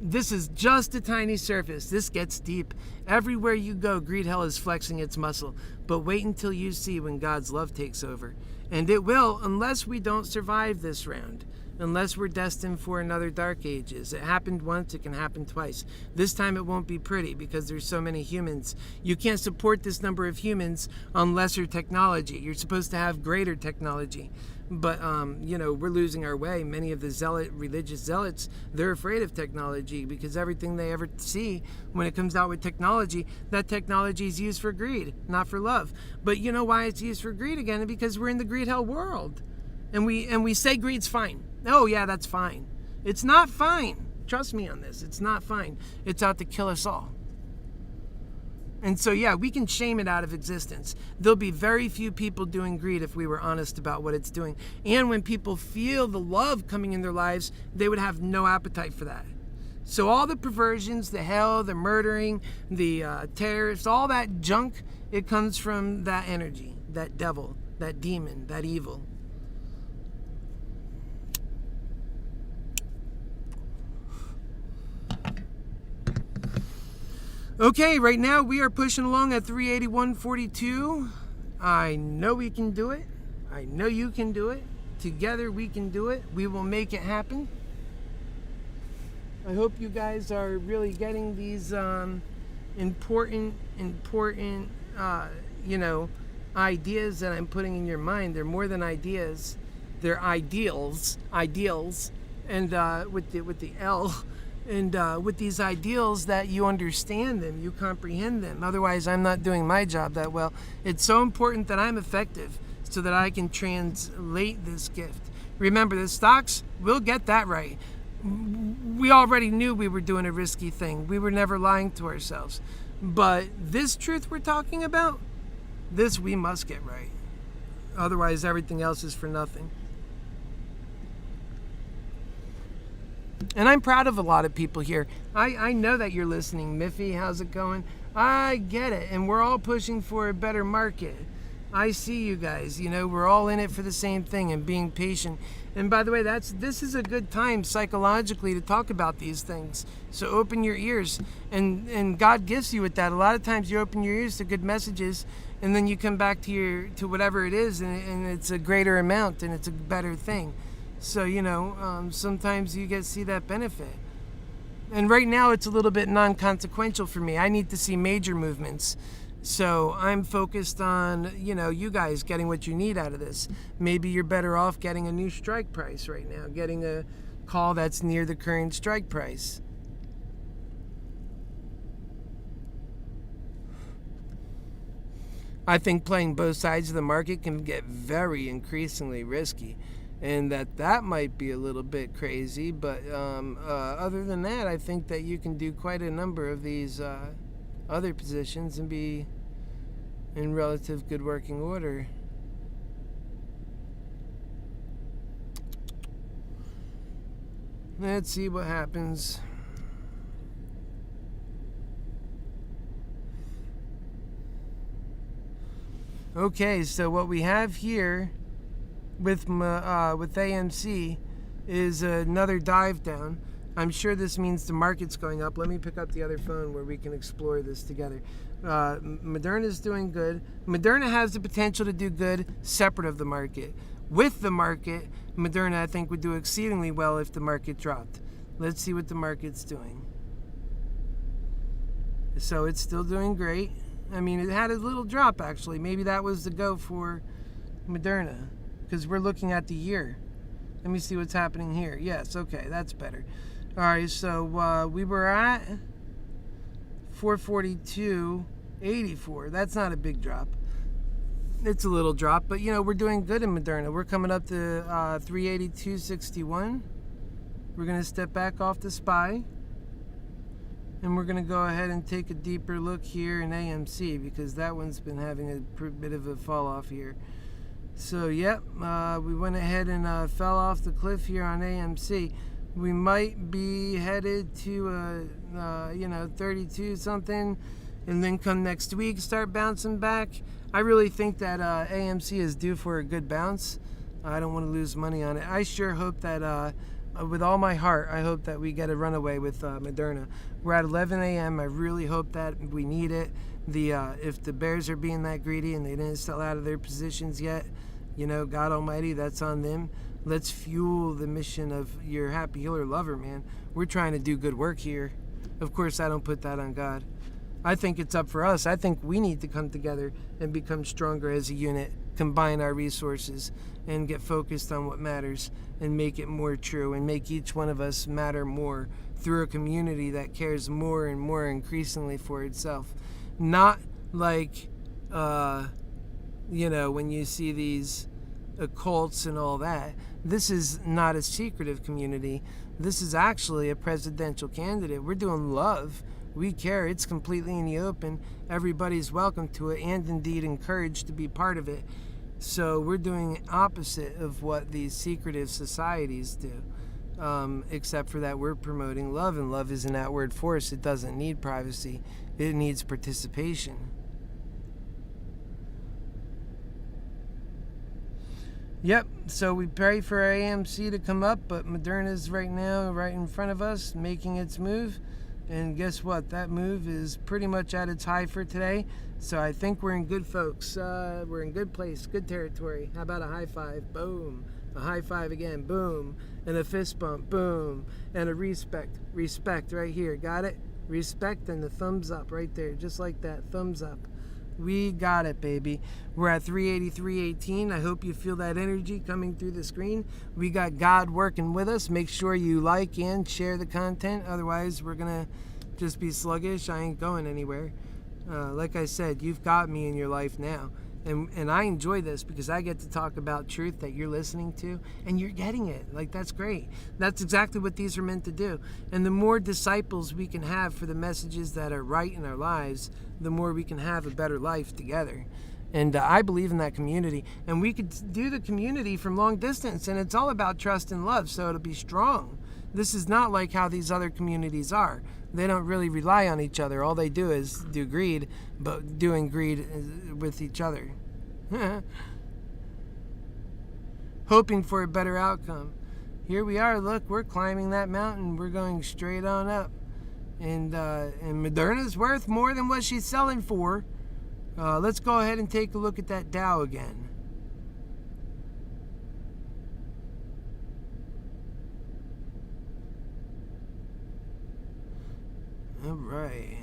This is just a tiny surface. This gets deep. Everywhere you go, greed hell is flexing its muscle. But wait until you see when God's love takes over. And it will, unless we don't survive this round. Unless we're destined for another dark ages. It happened once, it can happen twice. This time it won't be pretty because there's so many humans. You can't support this number of humans on lesser technology. You're supposed to have greater technology. But, we're losing our way. Many of the religious zealots, they're afraid of technology because everything they ever see when it comes out with technology, that technology is used for greed, not for love. But you know why it's used for greed again? Because we're in the greed hell world. And we say greed's fine. Oh, yeah, that's fine. It's not fine. Trust me on this. It's not fine. It's out to kill us all. And so, yeah, we can shame it out of existence. There'll be very few people doing greed if we were honest about what it's doing. And when people feel the love coming in their lives, they would have no appetite for that. So all the perversions, the hell, the murdering, the terrorists, all that junk, it comes from that energy, that devil, that demon, that evil. Okay, right now we are pushing along at 381.42. I know we can do it. I know you can do it. Together we can do it. We will make it happen. I hope you guys are really getting these important ideas that I'm putting in your mind. They're more than ideas. They're ideals, and with the L. And with these ideals that you understand them, you comprehend them. Otherwise, I'm not doing my job that well. It's so important that I'm effective so that I can translate this gift. Remember, the stocks, we'll get that right. We already knew we were doing a risky thing. We were never lying to ourselves. But this truth we're talking about, this we must get right. Otherwise, everything else is for nothing. And I'm proud of a lot of people here. I know that you're listening. Miffy, how's it going? I get it. And we're all pushing for a better market. I see you guys. We're all in it for the same thing and being patient. And by the way, this is a good time psychologically to talk about these things. So open your ears. And God gifts you with that. A lot of times you open your ears to good messages and then you come back to whatever it is and it's a greater amount and it's a better thing. So, sometimes you see that benefit. And right now it's a little bit non-consequential for me. I need to see major movements. So I'm focused on, you guys getting what you need out of this. Maybe you're better off getting a new strike price right now, getting a call that's near the current strike price. I think playing both sides of the market can get very increasingly risky. And that might be a little bit crazy, but other than that, I think that you can do quite a number of these other positions and be in relative good working order. Let's see what happens. Okay, so what we have here with AMC is another dive down. I'm sure this means the market's going up. Let me pick up the other phone where we can explore this together. Moderna's doing good. Moderna has the potential to do good separate of the market. With the market, Moderna I think would do exceedingly well if the market dropped. Let's see what the market's doing. So it's still doing great. I mean, it had a little drop actually. Maybe that was the go for Moderna. Because we're looking at the year. Let me see what's happening here. Yes, okay, that's better. All right, so we were at 442.84. That's not a big drop. It's a little drop, but we're doing good in Moderna. We're coming up to 382.61. We're going to step back off the SPY. And we're going to go ahead and take a deeper look here in AMC because that one's been having a bit of a fall off here. So, yep, we went ahead and fell off the cliff here on AMC. We might be headed to, 32 something, and then come next week, start bouncing back. I really think that AMC is due for a good bounce. I don't want to lose money on it. I sure hope that with all my heart, I hope that we get a runaway with Moderna. We're at 11 a.m. I really hope that we need it. If the Bears are being that greedy and they didn't sell out of their positions yet, God Almighty, that's on them. Let's fuel the mission of your Happy Healer lover, man. We're trying to do good work here. Of course, I don't put that on God. I think it's up for us. I think we need to come together and become stronger as a unit, combine our resources, and get focused on what matters and make it more true and make each one of us matter more through a community that cares more and more increasingly for itself. Not like, when you see these occults and all that. This is not a secretive community. This is actually a presidential candidate. We're doing love. We care. It's completely in the open. Everybody's welcome to it and indeed encouraged to be part of it. So we're doing opposite of what these secretive societies do. Except for that we're promoting love, and love is an outward force. It doesn't need privacy. It needs participation. Yep, so we pray for our AMC to come up, but Moderna's right now right in front of us making its move. And guess what? That move is pretty much at its high for today. So I think we're in good, folks. We're in good place, good territory. How about a high five? Boom. A high five again. Boom. And a fist bump. Boom. And a respect. Respect right here. Got it? Respect and the thumbs up right there. Just like that. Thumbs up. We got it, baby. We're at 383.18. I hope you feel that energy coming through the screen. We got God working with us. Make sure you like and share the content. Otherwise, we're going to just be sluggish. I ain't going anywhere. Like I said, you've got me in your life now. And I enjoy this because I get to talk about truth that you're listening to and you're getting it. Like, that's great. That's exactly what these are meant to do. And the more disciples we can have for the messages that are right in our lives, the more we can have a better life together. And I believe in that community. And we could do the community from long distance. And it's all about trust and love, so it'll be strong. This is not like how these other communities are. They don't really rely on each other. All they do is do greed, but doing greed with each other. Hoping for a better outcome. Here we are. Look, we're climbing that mountain. We're going straight on up. And Moderna's worth more than what she's selling for. Let's go ahead and take a look at that Dow again. All right.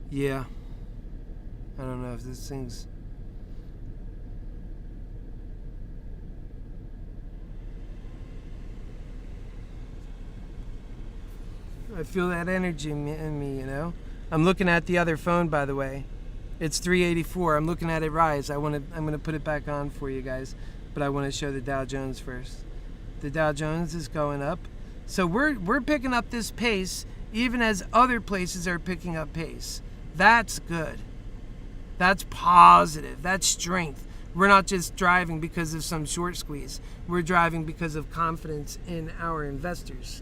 Yeah. I don't know if this thing's... I feel that energy in me, I'm looking at the other phone, by the way. It's 384. I'm looking at it rise. I'm going to put it back on for you guys, but I want to show the Dow Jones first. The Dow Jones is going up. So we're picking up this pace even as other places are picking up pace. That's good. That's positive. That's strength. We're not just driving because of some short squeeze. We're driving because of confidence in our investors.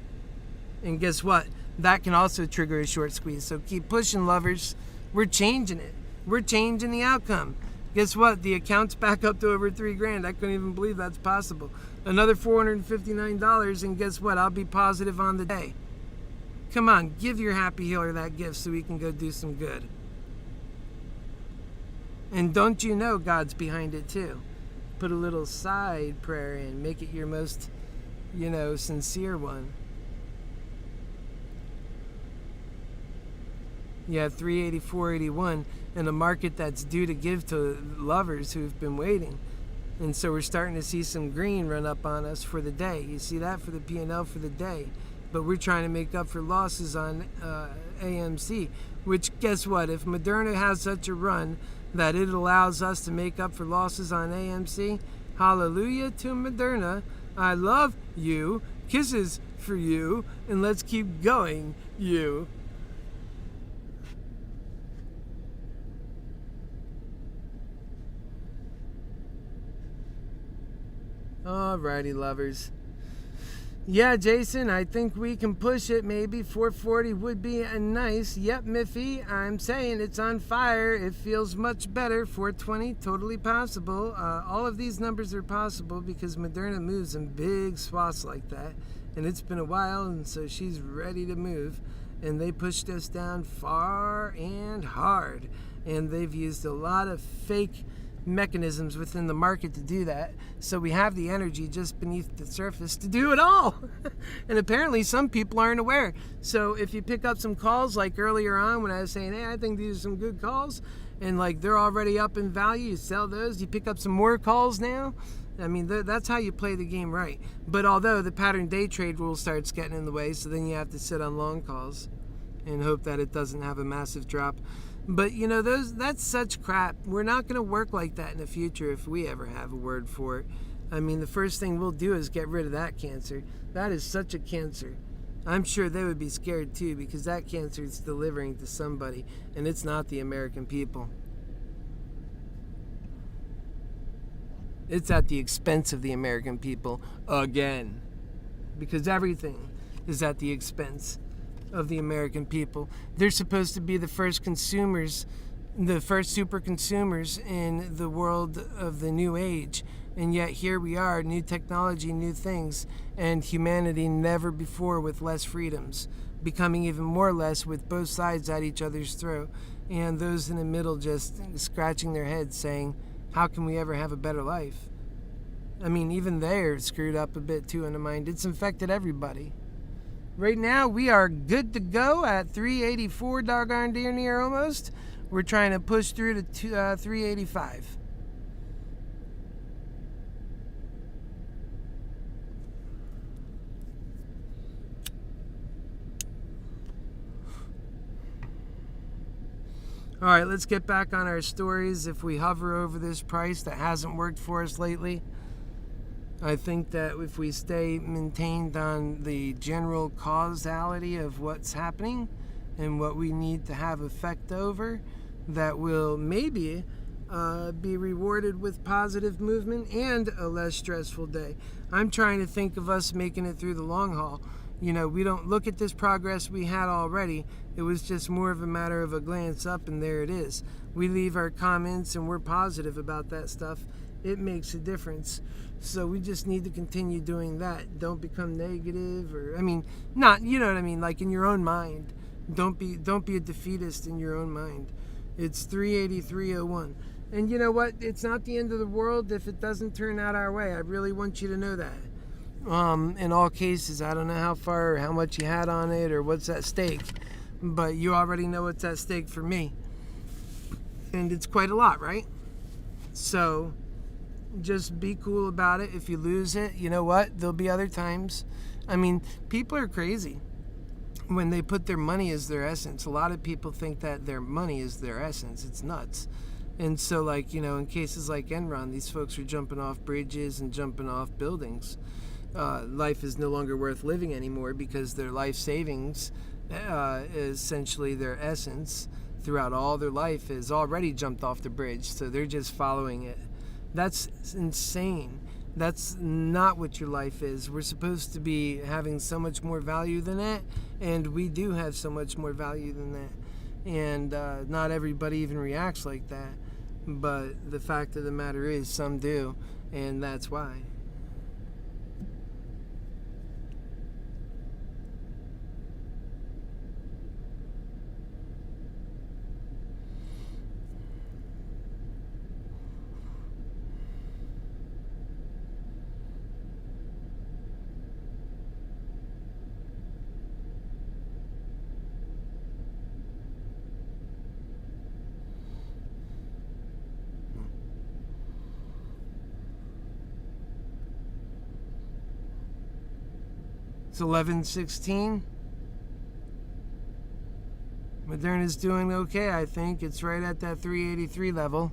And guess what? That can also trigger a short squeeze. So keep pushing, lovers. We're changing it. We're changing the outcome. Guess what? The account's back up to over $3,000. I couldn't even believe that's possible. Another $459, and guess what? I'll be positive on the day. Come on, give your Happy Healer that gift so we can go do some good. And don't you know God's behind it too? Put a little side prayer in. Make it your most, sincere one. Yeah, 384.81 in a market that's due to give to lovers who've been waiting. And so we're starting to see some green run up on us for the day. You see that for the P&L for the day. But we're trying to make up for losses on AMC, which, guess what? If Moderna has such a run that it allows us to make up for losses on AMC, hallelujah to Moderna. I love you. Kisses for you. And let's keep going, you. Alrighty, lovers. Yeah, Jason, I think we can push it. Maybe 440 would be a nice. Yep, Miffy, I'm saying it's on fire. It feels much better. 420, totally possible. All of these numbers are possible because Moderna moves in big swaths like that. And it's been a while, and so she's ready to move. And they pushed us down far and hard. And they've used a lot of fake mechanisms within the market to do that, so we have the energy just beneath the surface to do it all. And apparently some people aren't aware. So if you pick up some calls like earlier on when I was saying, hey, I think these are some good calls, and like they're already up in value, you sell those, you pick up some more calls now. I mean, that's how you play the game right. But although the pattern day trade rule starts getting in the way, so then you have to sit on long calls and hope that it doesn't have a massive drop. But you know, that's such crap. We're not going to work like that in the future if we ever have a word for it. I mean, the first thing we'll do is get rid of that cancer. That is such a cancer. I'm sure they would be scared too, because that cancer is delivering to somebody, and it's not the American people. It's at the expense of the American people again, because everything is at the expense of the American people. They're supposed to be the first consumers, the first super consumers in the world of the new age, and yet here we are, new technology, new things, and humanity never before with less freedoms, becoming even more less with both sides at each other's throat, and those in the middle just scratching their heads saying, how can we ever have a better life? I mean, even they're screwed up a bit too in the mind. It's infected everybody. Right now, we are good to go at 384, doggone dear near almost. We're trying to push through to 385. All right, let's get back on our stories. If we hover over this price that hasn't worked for us lately, I think that if we stay maintained on the general causality of what's happening and what we need to have effect over, that will maybe be rewarded with positive movement and a less stressful day. I'm trying to think of us making it through the long haul. You know, we don't look at this progress we had already. It was just more of a matter of a glance up, and there it is. We leave our comments and we're positive about that stuff. It makes a difference. So we just need to continue doing that. Don't become negative, or I mean, not, you know what I mean, like in your own mind. Don't be a defeatist in your oown mind. It's 383.01. And you know what? It's not the end of the world if it doesn't turn out our way. I really want you to know that. In all cases, I don't know how far or how much you had on it or what's at stake, but you already know what's at stake for me. And it's quite a lot, right? So just be cool about it. If you lose it, you know what? There'll be other times. I mean, people are crazy when they put their money as their essence. A lot of people think that their money is their essence. It's nuts. And so, like, you know, in cases like Enron, these folks are jumping off bridges and jumping off buildings. Life is no longer worth living anymore because their life savings, essentially their essence throughout all their life, is already jumped off the bridge. So they're just following it. That's insane. That's not what your life is. We're supposed to be having so much more value than that, and we do have so much more value than that. And not everybody even reacts like that. But the fact of the matter is, some do, and that's why. It's 11:16. Moderna's doing okay, I think. It's right at that 383 level.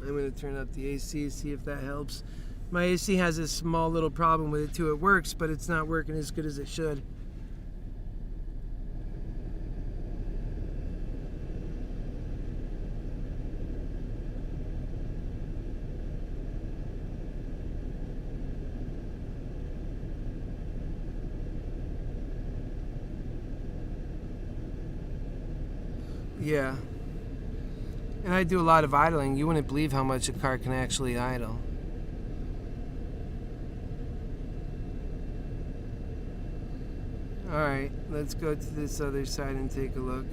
I'm going to turn up the AC, see if that helps. My AC has a small little problem with it too. It works, but it's not working as good as it should. Yeah. And I do a lot of idling. You wouldn't believe how much a car can actually idle. Alright, let's go to this other side and take a look.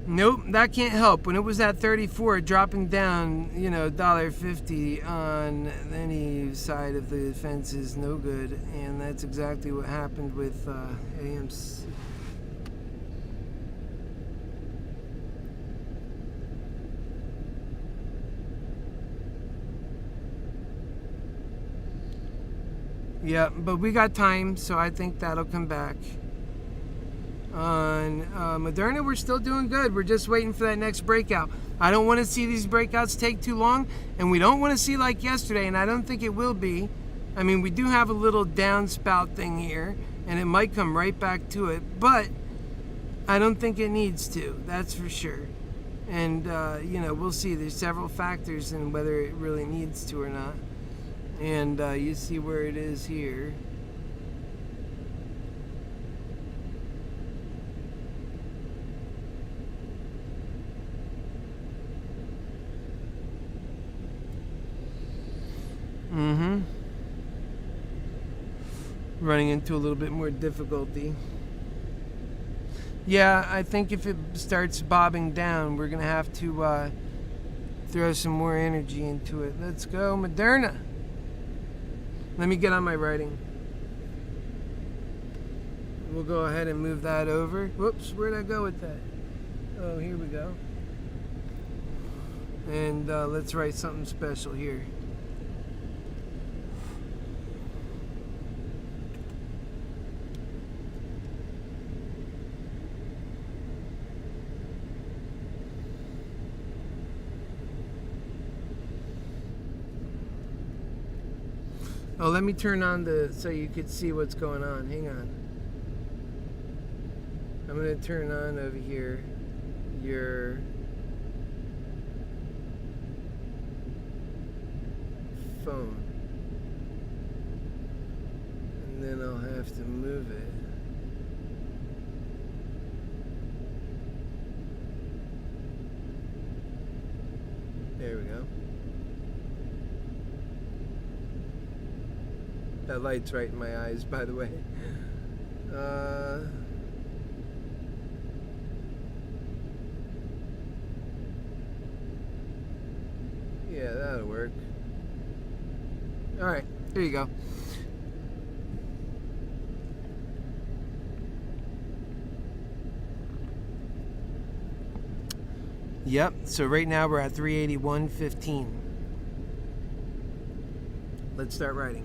Nope, that can't help. When it was at 34, dropping down, $1.50 on any side of the fence is no good. And that's exactly what happened with AMC. Yeah, but we got time, so I think that'll come back. On Moderna, we're still doing good. We're just waiting for that next breakout. I don't want to see these breakouts take too long, and we don't want to see like yesterday, and I don't think it will be. I mean, we do have a little downspout thing here, and it might come right back to it, but I don't think it needs to. That's for sure. And, we'll see. There's several factors in whether it really needs to or not. And you see where it is here. Running into a little bit more difficulty. Yeah, I think if it starts bobbing down, we're going to have to throw some more energy into it. Let's go, Moderna. Let me get on my writing. We'll go ahead and move that over. Whoops, where'd I go with that? Oh, here we go. And let's write something special here. Oh, let me turn on so you could see what's going on. Hang on. I'm going to turn on over here your phone. And then I'll have to move it. There we go. That light's right in my eyes, by the way. Yeah, that'll work. Alright, there you go. Yep, so right now we're at 381.15. Let's start writing.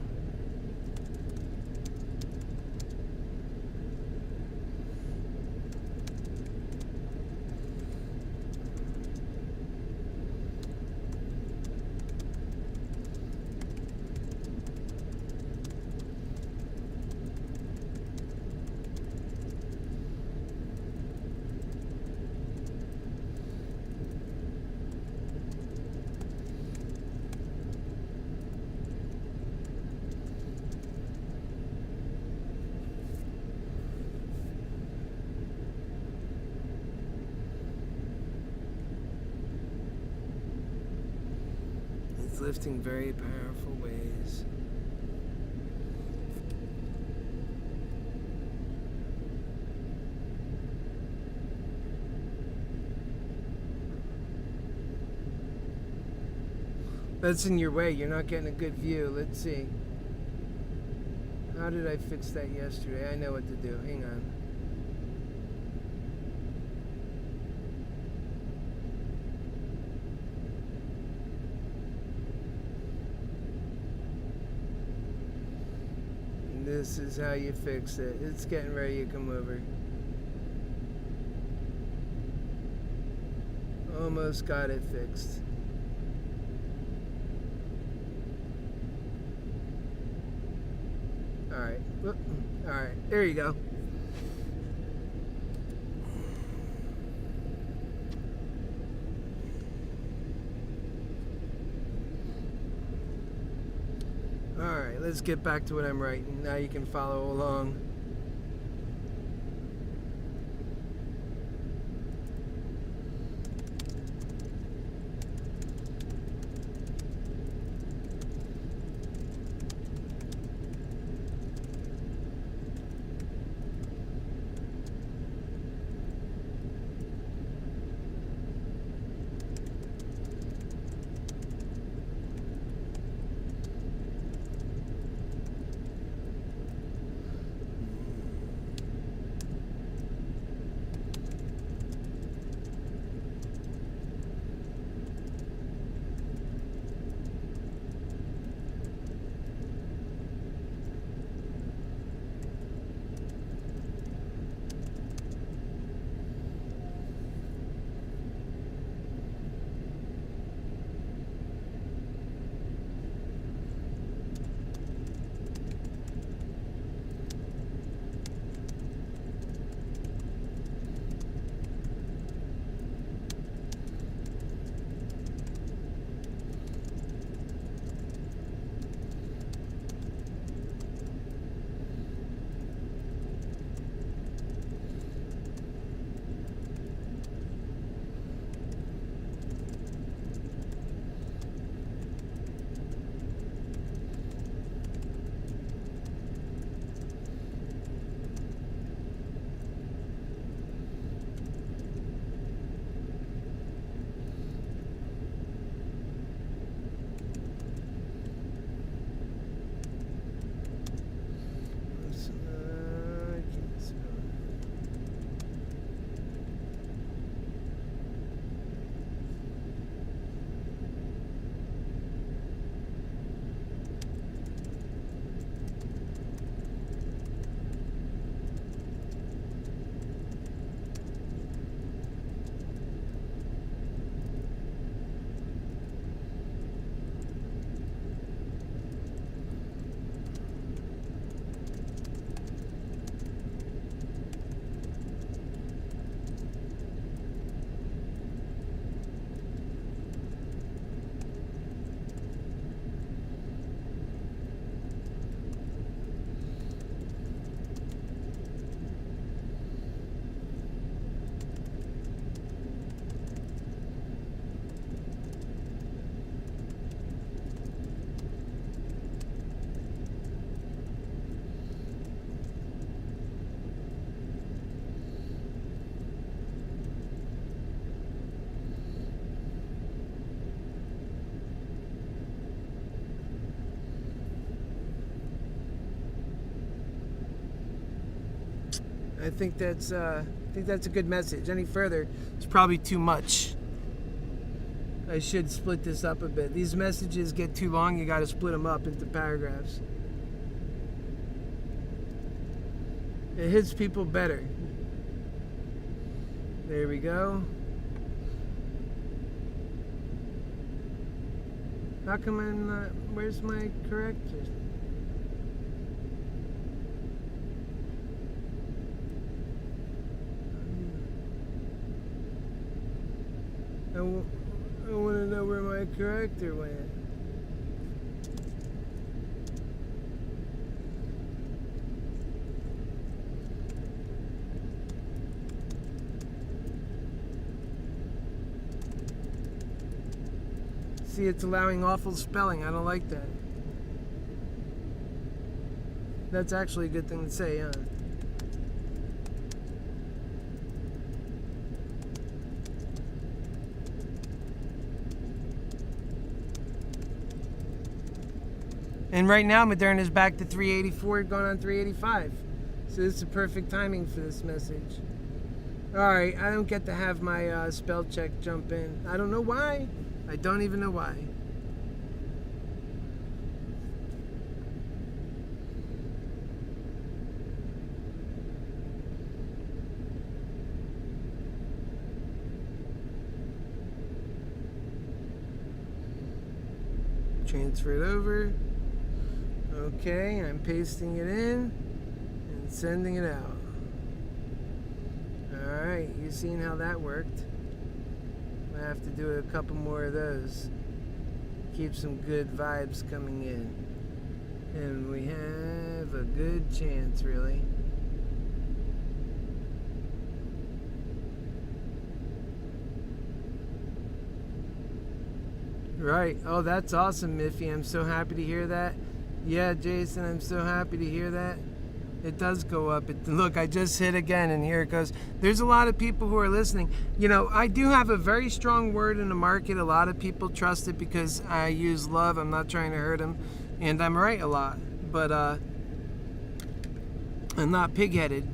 Lifting very powerful ways. That's in your way. You're not getting a good view. Let's see. How did I fix that yesterday? I know what to do. Hang on. This is how you fix it. It's getting ready to come over. Almost got it fixed. Alright. Alright, there you go. let's get back to what I'm writing. Now you can follow along. I think that's a good message. Any further, it's probably too much. I should split this up a bit. These messages get too long. You got to split them up into paragraphs. It hits people better. There we go. How come I'm not? Where's my corrector? I want to know where my corrector went. See, it's allowing awful spelling. I don't like that. That's actually a good thing to say, huh? And right now, Moderna is back to 384, going on 385. So this is perfect timing for this message. Alright, I don't get to have my spell check jump in. I don't know why. I don't even know why. Transfer it over. Okay, I'm pasting it in and sending it out. Alright, you seen how that worked. I have to do a couple more of those. Keep some good vibes coming in. And we have a good chance, really. Right. Oh, that's awesome, Miffy. I'm so happy to hear that. Yeah, Jason, I'm so happy to hear that. It does go up. Look, I just hit again, and here it goes. There's a lot of people who are listening. You know, I do have a very strong word in the market. A lot of people trust it because I use love. I'm not trying to hurt them, and I'm right a lot. But I'm not pig-headed.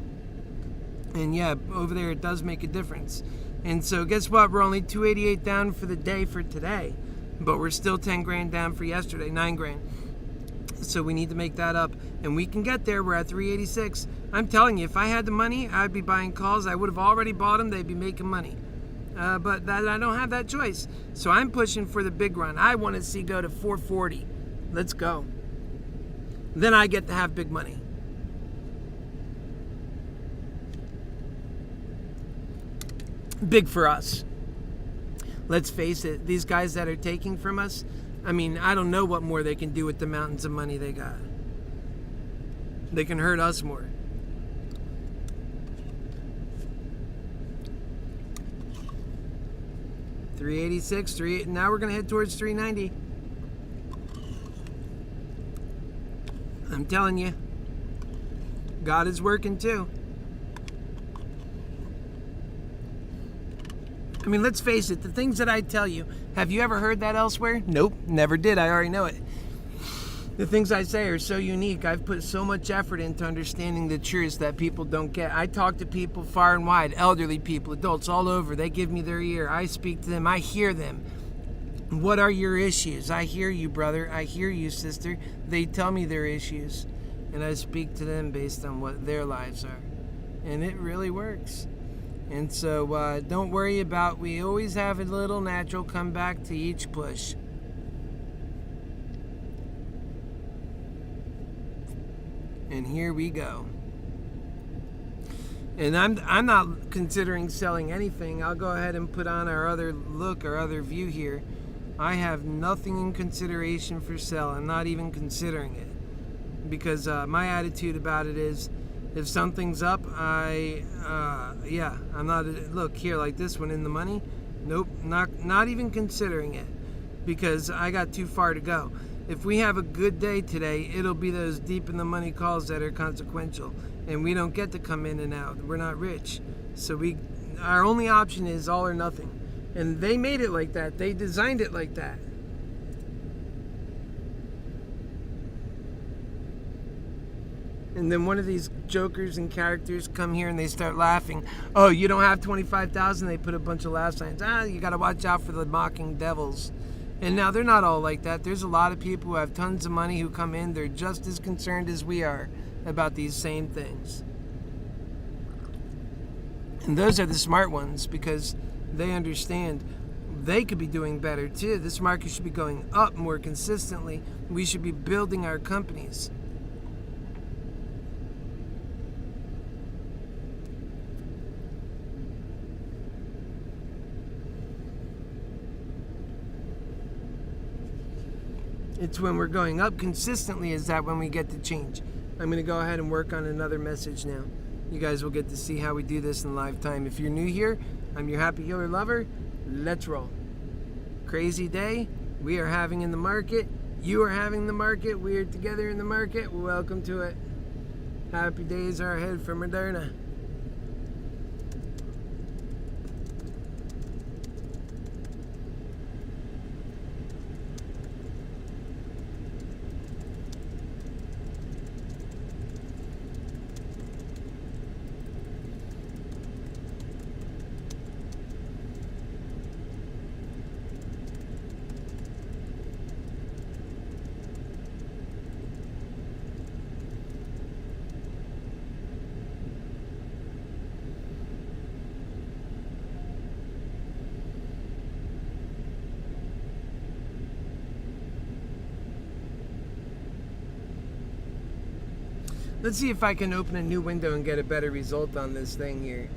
And yeah, over there it does make a difference. And so guess what? We're only 288 down for the day for today. But we're still 10 grand down for yesterday, 9 grand. So we need to make that up, and we can get there. We're at 386. I'm telling you, if I had the money, I'd be buying calls. I would have already bought them. They'd be making money. But I don't have that choice. So I'm pushing for the big run. I want to see go to 440. Let's go. Then I get to have big money. Big for us. Let's face it, these guys that are taking from us, I mean, I don't know what more they can do with the mountains of money they got. They can hurt us more. $386, now we're going to head towards 390. I'm telling you, God is working too. I mean, let's face it, the things that I tell you, have you ever heard that elsewhere? Nope, never did. I already know it. The things I say are so unique. I've put so much effort into understanding the truths that people don't get. I talk to people far and wide, elderly people, adults all over. They give me their ear. I speak to them. I hear them. What are your issues? I hear you, brother. I hear you, sister. They tell me their issues, and I speak to them based on what their lives are. And it really works. And so don't worry about, we always have a little natural comeback to each push. And here we go. And I'm not considering selling anything. I'll go ahead and put on our other look, our other view here. I have nothing in consideration for sale. I'm not even considering it. Because my attitude about it is, if something's up, I'm not, look here, like this one in the money. Nope, not even considering it, because I got too far to go. If we have a good day today, it'll be those deep in the money calls that are consequential, and we don't get to come in and out. We're not rich, so our only option is all or nothing, and they made it like that. They designed it like that. And then one of these jokers and characters come here and they start laughing. Oh, you don't have 25,000? They put a bunch of laugh signs. You got to watch out for the mocking devils. And now they're not all like that. There's a lot of people who have tons of money who come in. They're just as concerned as we are about these same things. And those are the smart ones, because they understand they could be doing better too. This market should be going up more consistently. We should be building our companies. It's when we're going up consistently, is that when we get to change. I'm going to go ahead and work on another message now. You guys will get to see how we do this in live time. If you're new here, I'm your Happy Healer lover. Let's roll. Crazy day we are having in the market. You are having the market. We are together in the market. Welcome to it. Happy days are ahead for Moderna. Let's see if I can open a new window and get a better result on this thing here.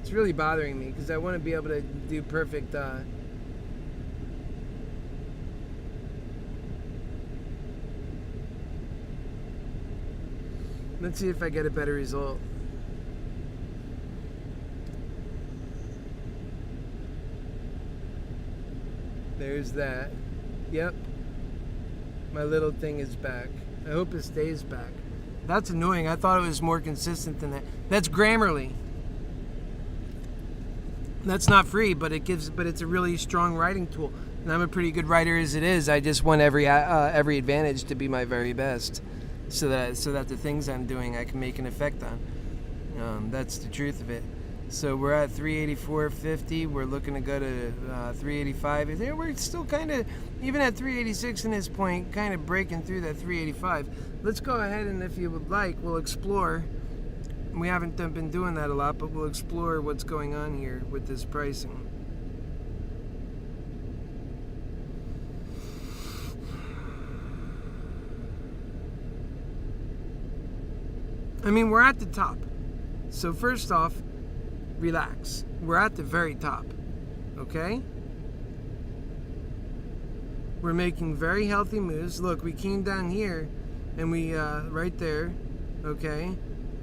It's really bothering me because I want to be able to do perfect Let's see if I get a better result. There's that. Yep. My little thing is back. I hope it stays back. That's annoying. I thought it was more consistent than that. That's Grammarly. That's not free, but it's a really strong writing tool. And I'm a pretty good writer as it is. I just want every advantage to be my very best, so that the things I'm doing I can make an effect on. That's the truth of it. So we're at 384.50. We're looking to go to 385. We're still kind of, even at 386 in this point, kind of breaking through that 385. Let's go ahead and, if you would like, we'll explore. We haven't been doing that a lot, but we'll explore what's going on here with this pricing. I mean, we're at the top. So first off, relax. We're at the very top, okay? We're making very healthy moves. Look, we came down here, and we, right there, okay?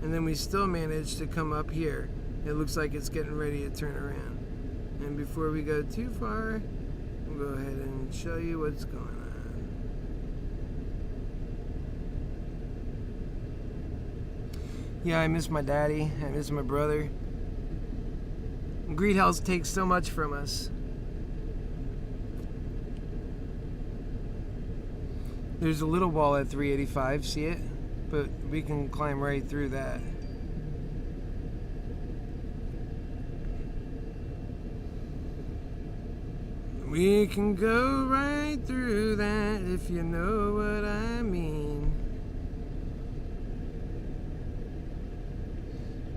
And then we still managed to come up here. It looks like it's getting ready to turn around. And before we go too far, we'll go ahead and show you what's going on. Yeah, I miss my daddy. I miss my brother. Greed health takes so much from us. There's a little wall at 385, see it? But we can climb right through that. We can go right through that, if you know what I mean.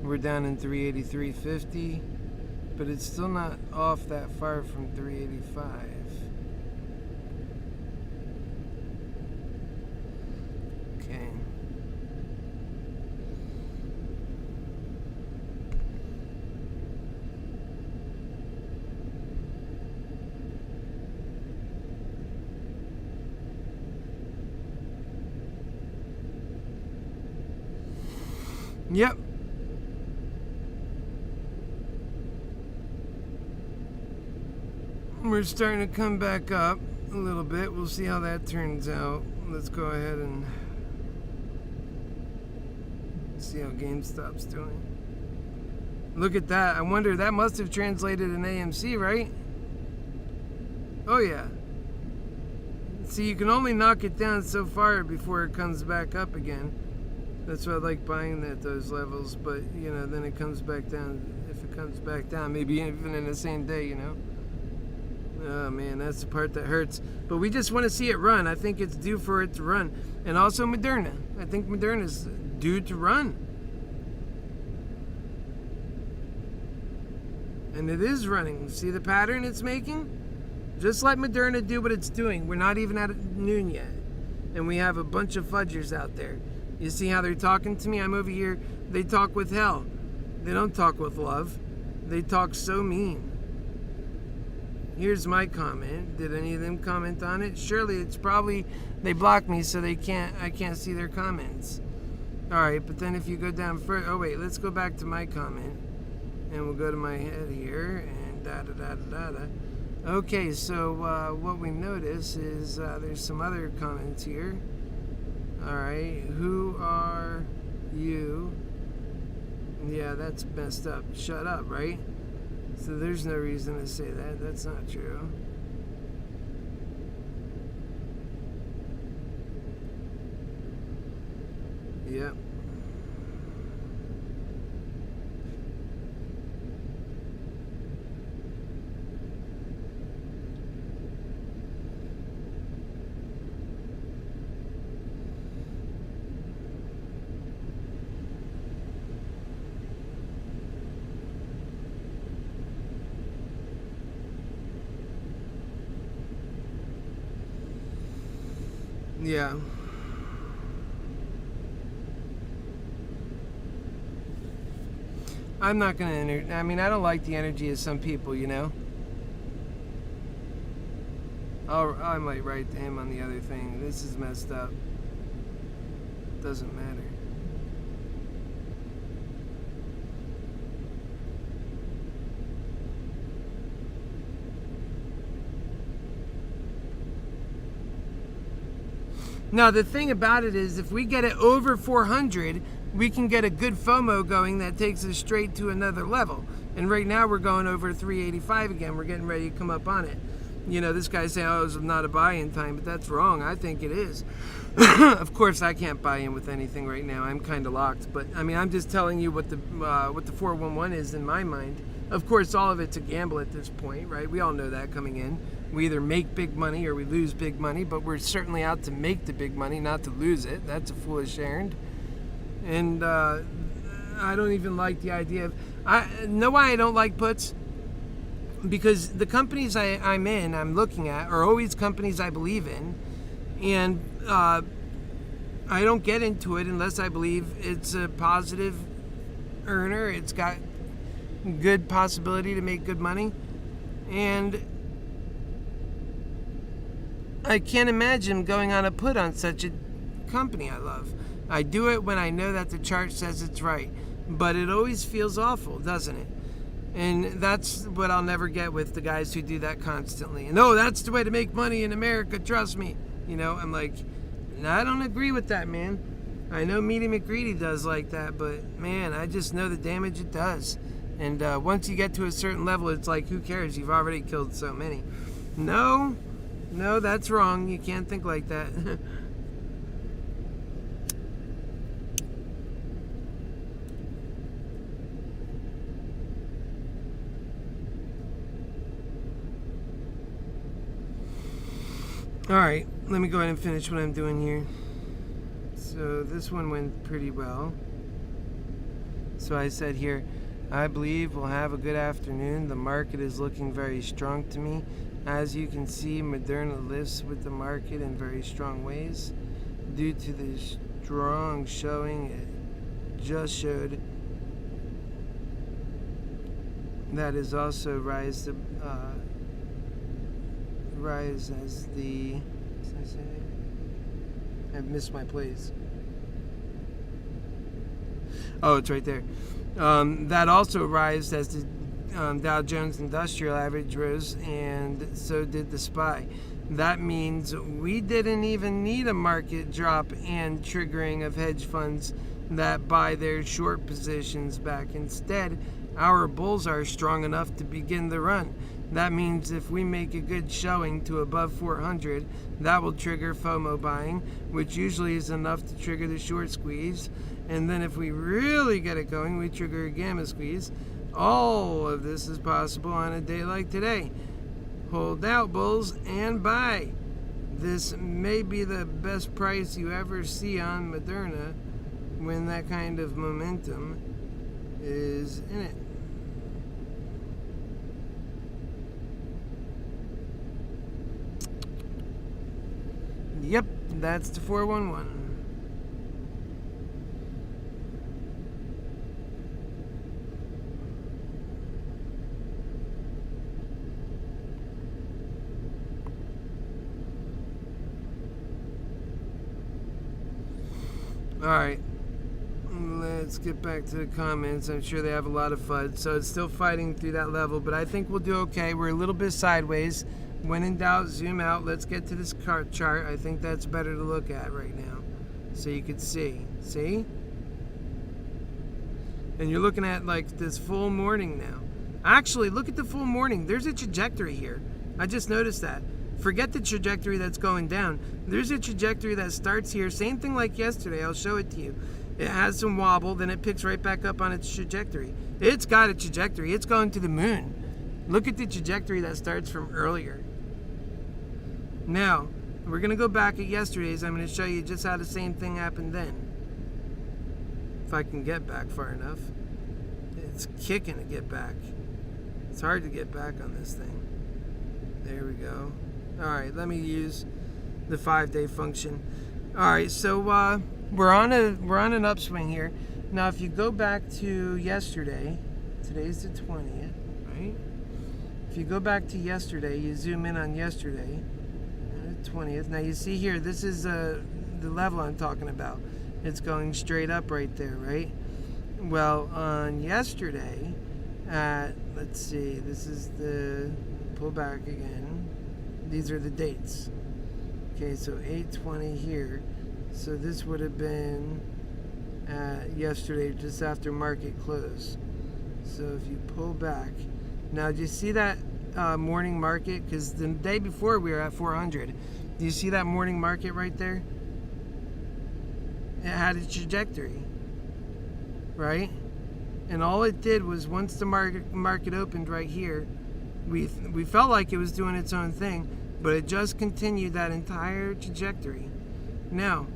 We're down in 383.50, but it's still not off that far from 385. Okay. Yep. We're starting to come back up a little bit. We'll see how that turns out. Let's go ahead and see how GameStop's doing. Look at that. I wonder, that must have translated in AMC, right? Oh yeah. See, you can only knock it down so far before it comes back up again. That's why I like buying at those levels, but you know, then it comes back down. If it comes back down, maybe even in the same day, you know. Oh man, that's the part that hurts. But we just want to see it run. I think it's due for it to run. And also Moderna. I think Moderna's due to run. And it is running. See the pattern it's making? Just let Moderna do what it's doing. We're not even at noon yet. And we have a bunch of fudgers out there. You see how they're talking to me? I'm over here. They talk with hell. They don't talk with love. They talk so mean. Here's my comment. Did any of them comment on it? Surely it's probably, they blocked me so I can't see their comments. Alright, but then if you go down further, oh wait, let's go back to my comment. And we'll go to my head here, and da-da-da-da-da-da. Okay, so what we notice is there's some other comments here. Alright, who are you? Yeah, that's messed up. Shut up, right? So there's no reason to say that. That's not true. Yep. Yeah. I'm not going to I mean, I don't like the energy of some people, you know. I might write to him on the other thing. This is messed up. Doesn't matter. Now, the thing about it is, if we get it over 400, we can get a good FOMO going that takes us straight to another level. And right now we're going over 385 again. We're getting ready to come up on it. You know, this guy's saying, oh, it's not a buy-in time, but that's wrong. I think it is. Of course, I can't buy in with anything right now. I'm kind of locked. But, I mean, I'm just telling you what the 411 is in my mind. Of course, all of it's a gamble at this point, right? We all know that coming in. We either make big money or we lose big money, but we're certainly out to make the big money, not to lose it. That's a foolish errand. And I don't even like the idea of... know why I don't like puts? Because the companies I'm looking at are always companies I believe in, and I don't get into it unless I believe it's a positive earner, it's got good possibility to make good money, and I can't imagine going on a put on such a company I love. I do it when I know that the chart says it's right, but it always feels awful, doesn't it? And that's what I'll never get with the guys who do that constantly. And oh, that's the way to make money in America, trust me. You know, I'm like, I don't agree with that, man. I know Meaty McGreedy does like that, but man, I just know the damage it does. And once you get to a certain level, it's like, who cares? You've already killed so many. No, that's wrong. You can't think like that. Alright, let me go ahead and finish what I'm doing here. So this one went pretty well. So I said here, I believe we'll have a good afternoon. The market is looking very strong to me. As you can see, Moderna lifts with the market in very strong ways. Due to the strong showing it just showed, that is also rise as the... I've missed my place. Oh, it's right there. That also rise as the Dow Jones Industrial Average rose, and so did the SPY. That means we didn't even need a market drop and triggering of hedge funds that buy their short positions back. Instead, our bulls are strong enough to begin the run. That means if we make a good showing to above 400, that will trigger FOMO buying, which usually is enough to trigger the short squeeze. And then if we really get it going, we trigger a gamma squeeze. All of this is possible on a day like today. Hold out, bulls, and buy. This may be the best price you ever see on Moderna when that kind of momentum is in it. Yep, that's the 411. Alright, let's get back to the comments. I'm sure they have a lot of FUD, so it's still fighting through that level, but I think we'll do okay. We're a little bit sideways. When in doubt, zoom out. Let's get to this chart. I think that's better to look at right now, so you could see. See? And you're looking at like this full morning now. Actually, look at the full morning. There's a trajectory here. I just noticed that. Forget the trajectory that's going down. There's a trajectory that starts here. Same thing like yesterday. I'll show it to you. It has some wobble, then it picks right back up on its trajectory. It's got a trajectory. It's going to the moon. Look at the trajectory that starts from earlier. Now, we're going to go back at yesterday's. I'm going to show you just how the same thing happened then. If I can get back far enough. It's kicking to get back. It's hard to get back on this thing. There we go. Alright, let me use the 5-day function. Alright, so we're on an upswing here. Now, if you go back to yesterday, today's the 20th, right? If you go back to yesterday, you zoom in on yesterday, 20th. Now you see here, this is the level I'm talking about. It's going straight up right there, right? Well, on yesterday, let's see, this is the pull back again. These are the dates. Okay, so 8:20 here. So this would have been yesterday, just after market close. So if you pull back, now do you see that morning market? Because the day before we were at 400. Do you see that morning market right there? It had a trajectory, right? And all it did was, once the market opened right here, we felt like it was doing its own thing, but it just continued that entire trajectory. Now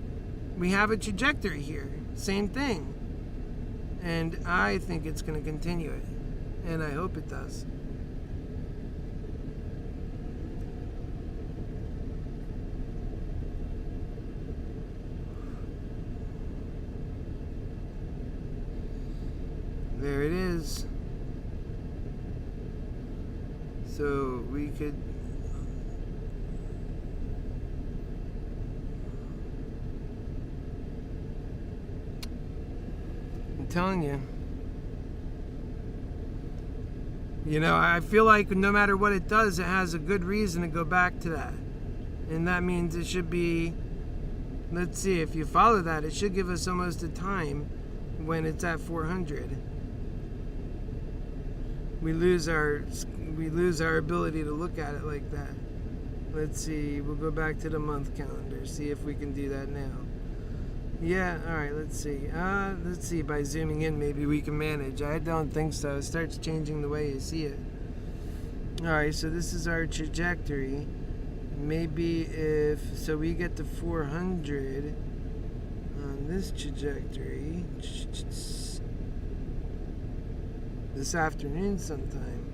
we have a trajectory here, same thing, and I think it's going to continue it, and I hope it does. There it is. So we could I'm telling you. You know, I feel like no matter what it does, it has a good reason to go back to that. And that means it should be, let's see, if you follow that, it should give us almost a time when it's at 400. We lose our ability to look at it like that. Let's see, we'll go back to the month calendar, see if we can do that now. Yeah, alright, let's see, by zooming in maybe we can manage. I don't think so. It starts changing the way you see it. Alright, so this is our trajectory. Maybe so we get to 400 on this trajectory this afternoon sometime,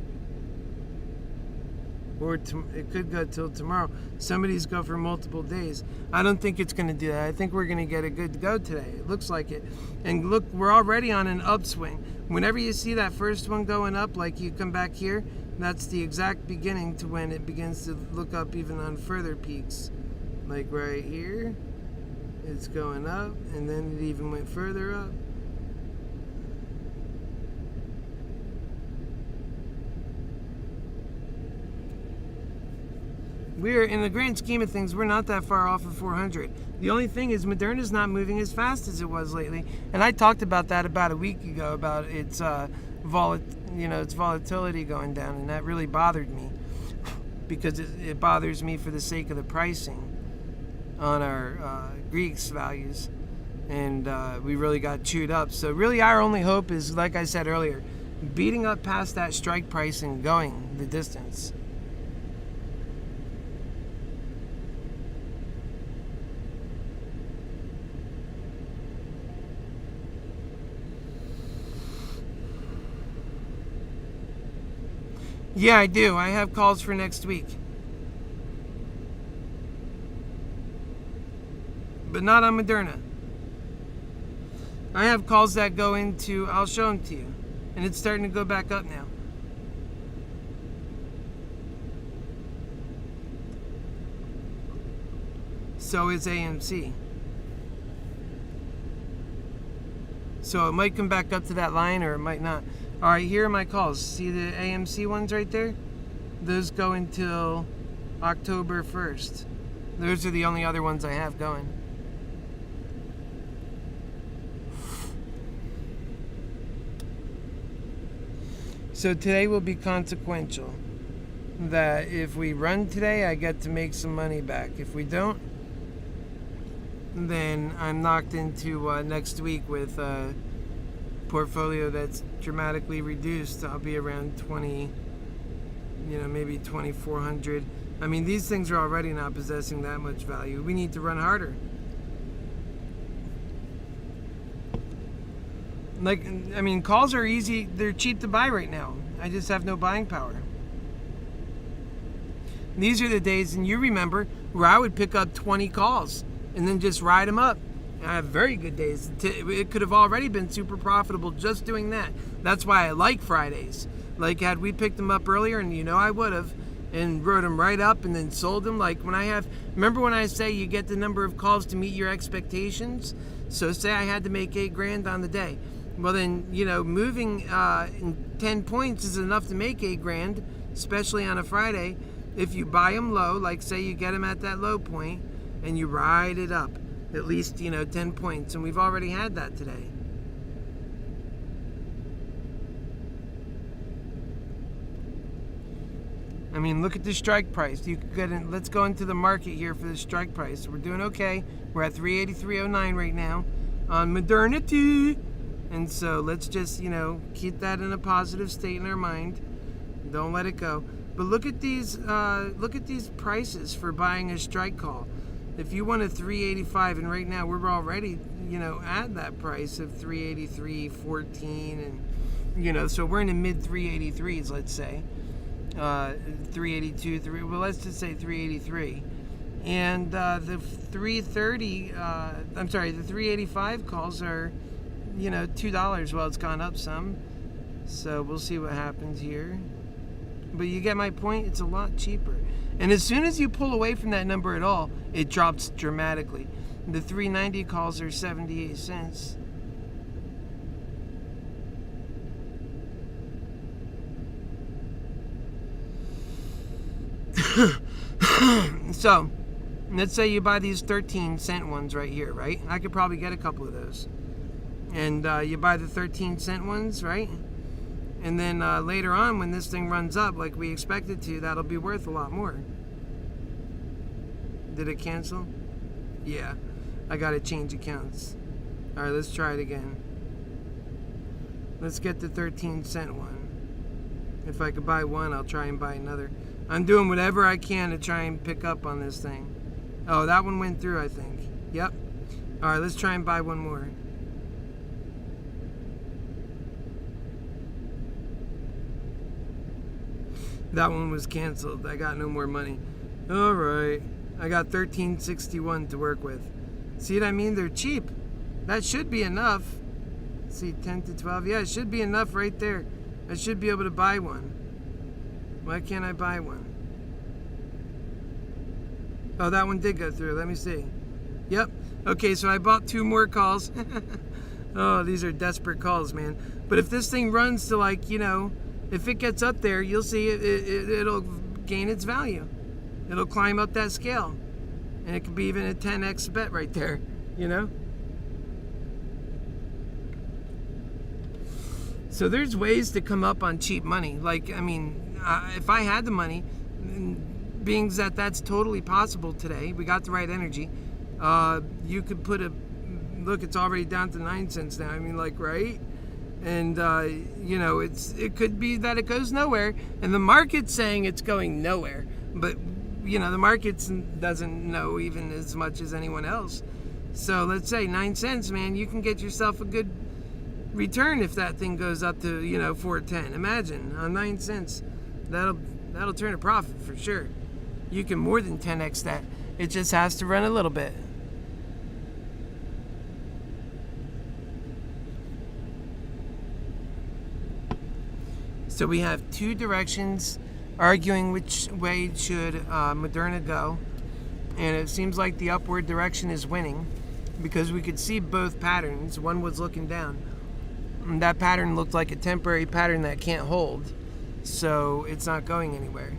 or it could go till tomorrow. Some of these go for multiple days. I don't think it's going to do that. I think we're going to get a good go today. It looks like it. And look, we're already on an upswing. Whenever you see that first one going up, like you come back here, that's the exact beginning to when it begins to look up even on further peaks. Like right here, it's going up, and then it even went further up. We're, in the grand scheme of things, we're not that far off of 400. The only thing is Moderna's not moving as fast as it was lately. And I talked about that about a week ago, about its volatility going down, and that really bothered me, because it bothers me for the sake of the pricing on our Greeks values, and we really got chewed up. So really our only hope is, like I said earlier, beating up past that strike price and going the distance. Yeah, I do. I have calls for next week. But not on Moderna. I have calls that go into, I'll show them to you. And it's starting to go back up now. So is AMC. So it might come back up to that line, or it might not. Alright, here are my calls. See the AMC ones right there? Those go until October 1st. Those are the only other ones I have going. So today will be consequential. That if we run today, I get to make some money back. If we don't, then I'm knocked into next week with a portfolio that's dramatically reduced. I'll be around 20, maybe 2,400. I mean, these things are already not possessing that much value. We need to run harder. Calls are easy. They're cheap to buy right now. I just have no buying power. These are the days, and you remember, where I would pick up 20 calls and then just ride them up. I have very good days. It could have already been super profitable just doing that. That's why I like Fridays. Like, had we picked them up earlier, and I would have, and rode them right up and then sold them. Like remember when I say you get the number of calls to meet your expectations? So say I had to make $8,000 on the day. Well then, moving in 10 points is enough to make $8,000, especially on a Friday. If you buy them low, like say you get them at that low point, and you ride it up at least, 10 points. And we've already had that today. I mean, look at the strike price. You could get in, let's go into the market here for the strike price. We're doing okay. We're at 383.09 right now on Moderna. And so let's just, keep that in a positive state in our mind. Don't let it go. But look at these prices for buying a strike call. If you want a 385, and right now we're already, at that price of 383.14, and so we're in the mid 383s, let's say. 382, well, let's just say 383. And the 330, the 385 calls are, $2. Well, it's gone up some. So we'll see what happens here. But you get my point? It's a lot cheaper. And as soon as you pull away from that number at all, it drops dramatically. The 390 calls are 78 cents. So, let's say you buy these 13-cent ones right here, right? I could probably get a couple of those. And you buy the 13-cent ones, right? And then later on, when this thing runs up like we expect it to, that'll be worth a lot more. Did it cancel? Yeah. I gotta change accounts. Alright, let's try it again. Let's get the 13-cent one. If I could buy one, I'll try and buy another. I'm doing whatever I can to try and pick up on this thing. Oh, that one went through, I think. Yep. Alright, let's try and buy one more. That one was canceled. I got no more money. Alright. I got $13.61 to work with. See what I mean? They're cheap. That should be enough. Let's see, 10 to 12. Yeah, it should be enough right there. I should be able to buy one. Why can't I buy one? Oh, that one did go through. Let me see. Yep. Okay, so I bought 2 more calls. Oh, these are desperate calls, man. But if this thing runs to if it gets up there, you'll see it'll gain its value. It'll climb up that scale. And it could be even a 10x bet right there, So there's ways to come up on cheap money. If I had the money, being that that's totally possible today, we got the right energy, you could put look, it's already down to 9 cents now. Right? And, it could be that it goes nowhere. And the market's saying it's going nowhere. But, the market doesn't know even as much as anyone else. So let's say 9 cents, man, you can get yourself a good return if that thing goes up to, 4.10. Imagine, on 9 cents, that'll turn a profit for sure. You can more than 10x that. It just has to run a little bit. So we have 2 directions arguing which way should Moderna go. And it seems like the upward direction is winning because we could see both patterns. One was looking down. And that pattern looked like a temporary pattern that can't hold. So it's not going anywhere.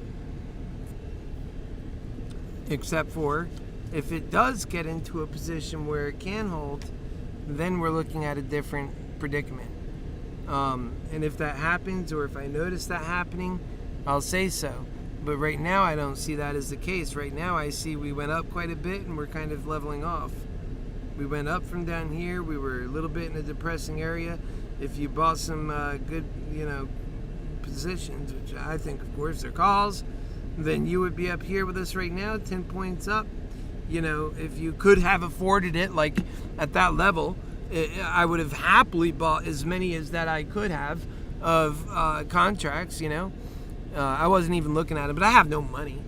Except for if it does get into a position where it can hold, then we're looking at a different predicament. And if that happens, or if I notice that happening, I'll say so. But right now, I don't see that as the case. Right now, I see we went up quite a bit, and we're kind of leveling off. We went up from down here. We were a little bit in a depressing area. If you bought some good, positions, which I think, of course, they're calls, then you would be up here with us right now, 10 points up. If you could have afforded it, like at that level, I would have happily bought as many as that I could have of contracts, I wasn't even looking at it, but I have no money.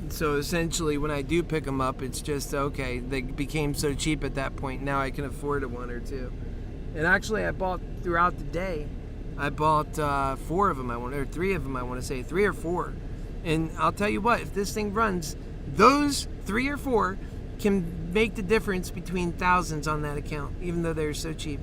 So essentially, when I do pick them up, it's just, okay, they became so cheap at that point, now I can afford a 1 or 2. And actually, I bought throughout the day, I bought 4 of them, or 3 of them, I want to say, 3 or 4. And I'll tell you what, if this thing runs, those 3 or 4 can make the difference between thousands on that account, even though they're so cheap.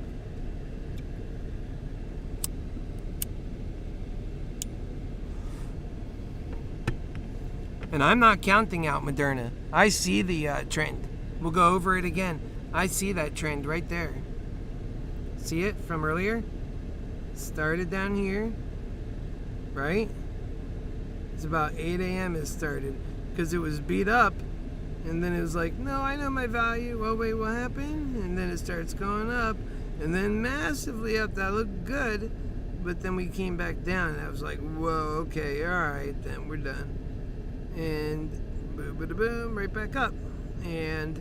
And I'm not counting out Moderna. I see the trend. We'll go over it again. I see that trend right there. See it from earlier? Started down here, right? It's about 8 a.m. it started because it was beat up, and then it was like, no, I know my value. Oh wait, what happened? And then it starts going up, and then massively up. That looked good, but then we came back down, and I was like, whoa, okay, all right, then we're done. And boom, boom, boom, right back up. And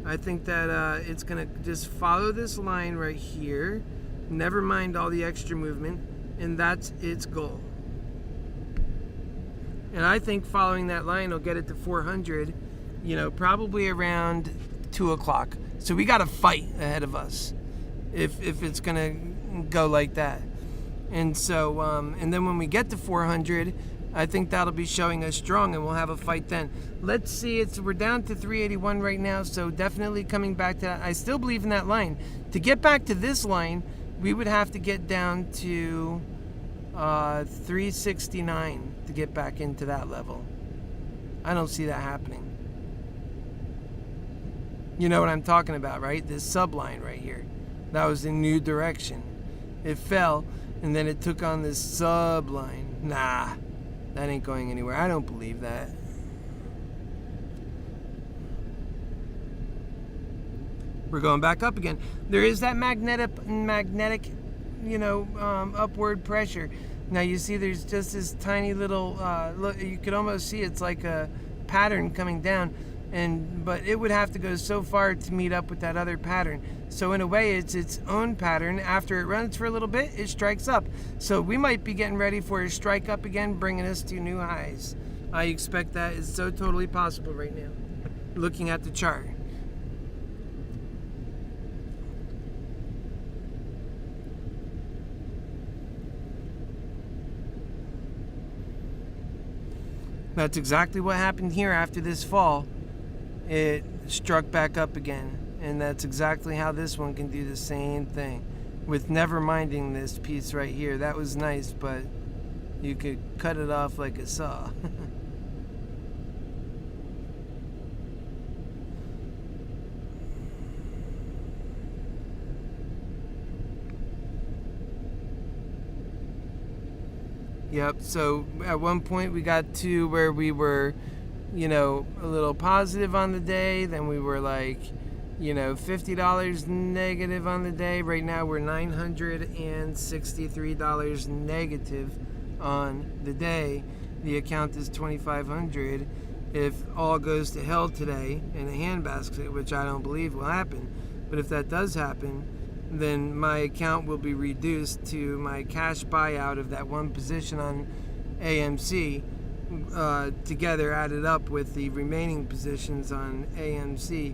I think that it's gonna just follow this line right here. Never mind all the extra movement, and that's its goal. And I think following that line will get it to 400, probably around 2 o'clock. So we got a fight ahead of us if it's going to go like that. And so, and then when we get to 400, I think that'll be showing us strong, and we'll have a fight then. Let's see, we're down to 381 right now, so definitely coming back to that. I still believe in that line. To get back to this line, we would have to get down to 369 to get back into that level. I don't see that happening. You know what I'm talking about, right? This subline right here. That was the new direction. It fell, and then it took on this subline. Nah, that ain't going anywhere. I don't believe that. We're going back up again. There is that magnetic, upward pressure. Now you see there's just this tiny little, look, you could almost see it's like a pattern coming down, but it would have to go so far to meet up with that other pattern. So in a way, it's its own pattern. After it runs for a little bit, it strikes up. So we might be getting ready for a strike up again, bringing us to new highs. I expect that is so totally possible right now, looking at the chart. That's exactly what happened here after this fall. It struck back up again. And that's exactly how this one can do the same thing. With never minding this piece right here. That was nice, but you could cut it off like a saw. Yep, so at one point we got to where we were, a little positive on the day. Then we were like, $50 negative on the day. Right now we're $963 negative on the day. The account is $2,500. If all goes to hell today in a handbasket, which I don't believe will happen, but if that does happen, then my account will be reduced to my cash buyout of that one position on AMC, together added up with the remaining positions on AMC,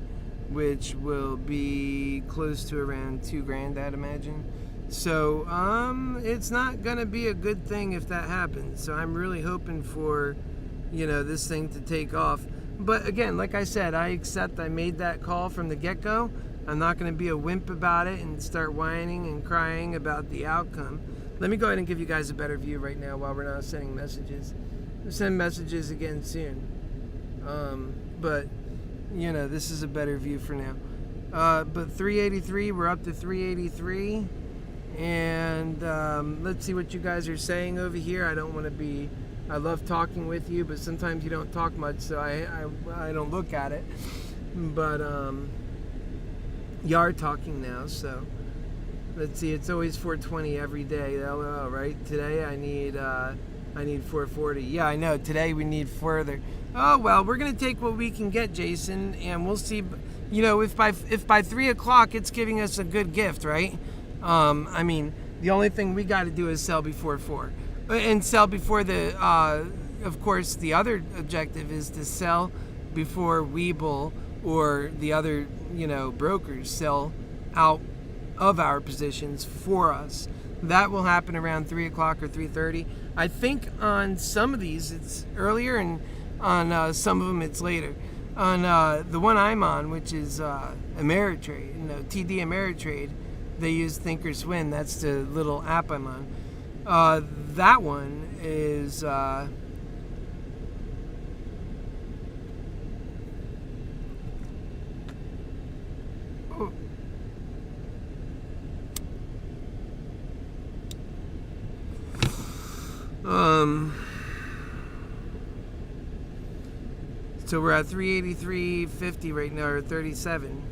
which will be close to around $2,000, I'd imagine. So it's not gonna be a good thing if that happens. So I'm really hoping for, this thing to take off. But again, like I said, I made that call from the get-go. I'm not going to be a wimp about it and start whining and crying about the outcome. Let me go ahead and give you guys a better view right now while we're not sending messages. We'll send messages again soon. But, this is a better view for now. But 383, we're up to 383. And let's see what you guys are saying over here. I love talking with you, but sometimes you don't talk much, so I don't look at it. But, you are talking now, so let's see. It's always 420 every day. LOL, right? Today I need 440. Yeah, I know. Today we need further. Oh well, we're gonna take what we can get, Jason, and we'll see. If by 3 o'clock it's giving us a good gift, right? The only thing we got to do is sell before 4, and sell before the. Of course, the other objective is to sell before Webull or the other, brokers sell out of our positions for us. That will happen around 3 o'clock or 3:30. I think on some of these it's earlier, and on some of them it's later. On the one I'm on, which is Ameritrade, TD Ameritrade, they use Thinkorswim. That's the little app I'm on. That one is So we're at 383.50 right now, or 37.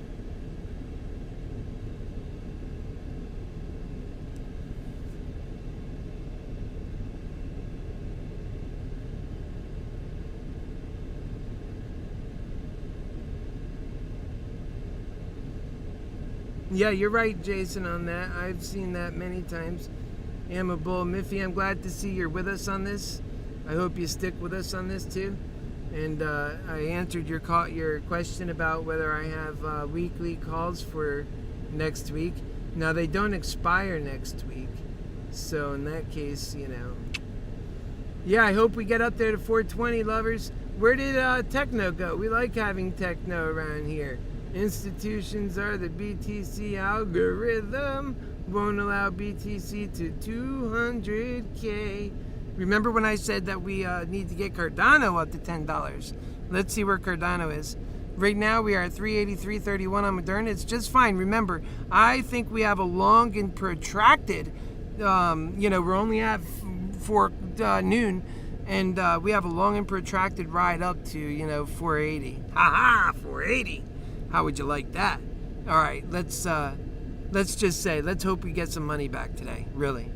Yeah, you're right, Jason, on that. I've seen that many times. I'm a bull. Miffy, I'm glad to see you're with us on this. I hope you stick with us on this too. And I answered your question about whether I have weekly calls for next week. Now, they don't expire next week. So in that case, yeah, I hope we get up there to 420, lovers. Where did Techno go? We like having Techno around here. Institutions are the BTC algorithm. Won't allow BTC to 200K. Remember when I said that we need to get Cardano up to $10? Let's see where Cardano is. Right now we are at 383.31 on Moderna. It's just fine. Remember, I think we have a long and protracted, we're only at for noon, and we have a long and protracted ride up to, 480. Ha-ha, 480. How would you like that? All right, let's just say, let's hope we get some money back today. Really.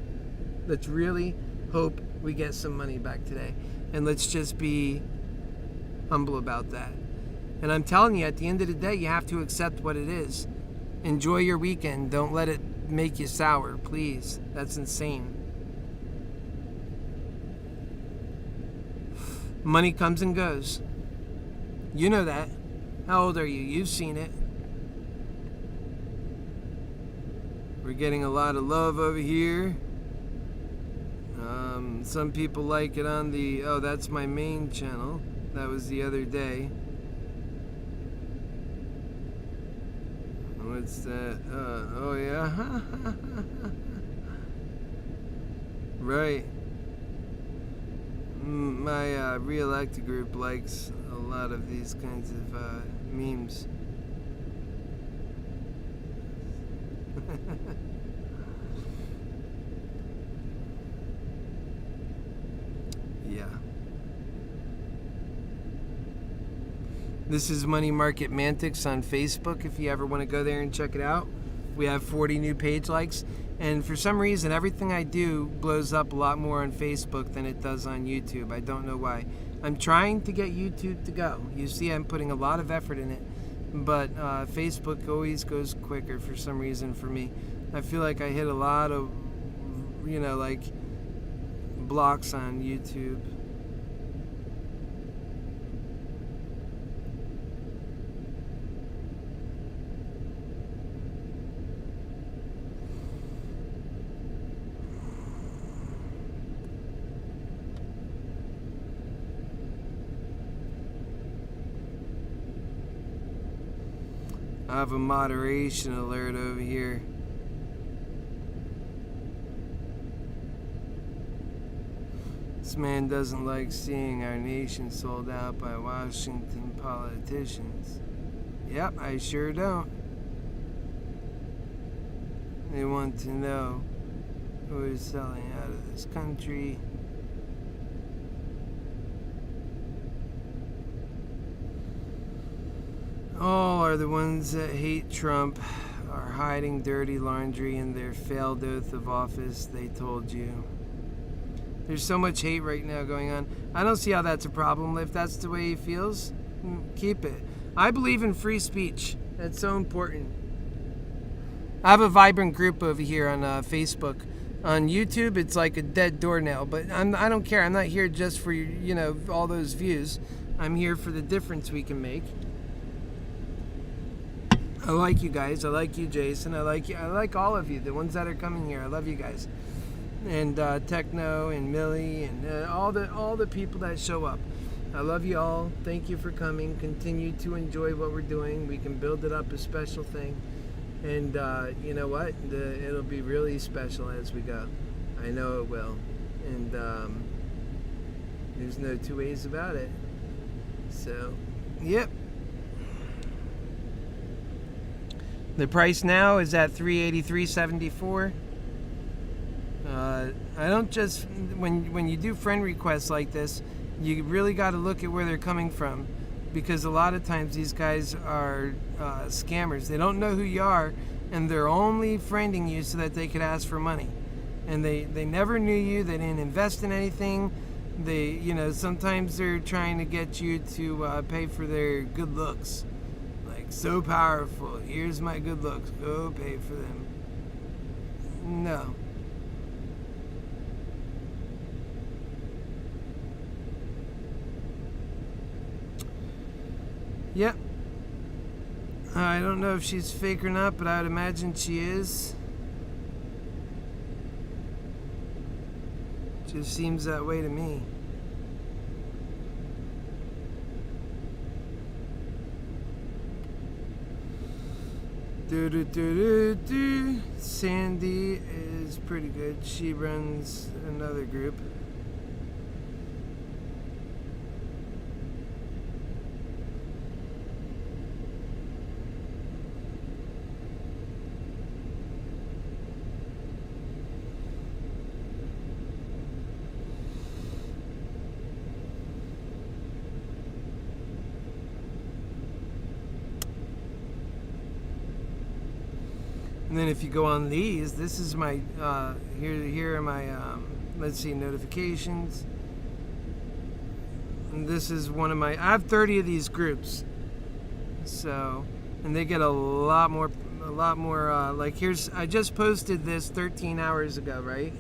Let's really hope we get some money back today. And let's just be humble about that. And I'm telling you, at the end of the day, you have to accept what it is. Enjoy your weekend. Don't let it make you sour, please. That's insane. Money comes and goes. You know that. How old are you? You've seen it. We're getting a lot of love over here. Some people like it on the... Oh, that's my main channel. That was the other day. What's that? Oh, yeah. Right. My re-elected group likes a lot of these kinds of memes. Yeah. This is MoneyManitcs on Facebook if you ever want to go there and check it out. We have 40 new page likes. And for some reason, everything I do blows up a lot more on Facebook than it does on YouTube. I don't know why. I'm trying to get YouTube to go. You see, I'm putting a lot of effort in it. But Facebook always goes quicker for some reason for me. I feel like I hit a lot of, blocks on YouTube. I have a moderation alert over here. This man doesn't like seeing our nation sold out by Washington politicians. Yep, I sure don't. They want to know who is selling out of this country. All are the ones that hate Trump, are hiding dirty laundry in their failed oath of office, they told you. There's so much hate right now going on. I don't see how that's a problem. If that's the way he feels, keep it. I believe in free speech. That's so important. I have a vibrant group over here on Facebook. On YouTube, it's like a dead doornail, but I don't care. I'm not here just for, all those views. I'm here for the difference we can make. I like you guys. I like you, Jason. I like you. I like all of you, the ones that are coming here. I love you guys. And Techno and Millie and all the people that show up. I love you all. Thank you for coming. Continue to enjoy what we're doing. We can build it up a special thing. And you know what? It'll be really special as we go. I know it will. And there's no two ways about it. So, yep. The price now is at $383.74. I don't just, when you do friend requests like this, you really got to look at where they're coming from, because a lot of times these guys are scammers. They don't know who you are, and they're only friending you so that they could ask for money. And they never knew you. They didn't invest in anything. They, sometimes they're trying to get you to pay for their good looks. Like, so powerful. Here's my good looks. Go pay for them. No. Yep. I don't know if she's fake or not, but I would imagine she is. Just seems that way to me. Sandy is pretty good. She runs another group. And then if you go on these, this is my, here are my, let's see, notifications. And this is one of my, I have 30 of these groups. So, and they get a lot more, like here's, I just posted this 13 hours ago, right?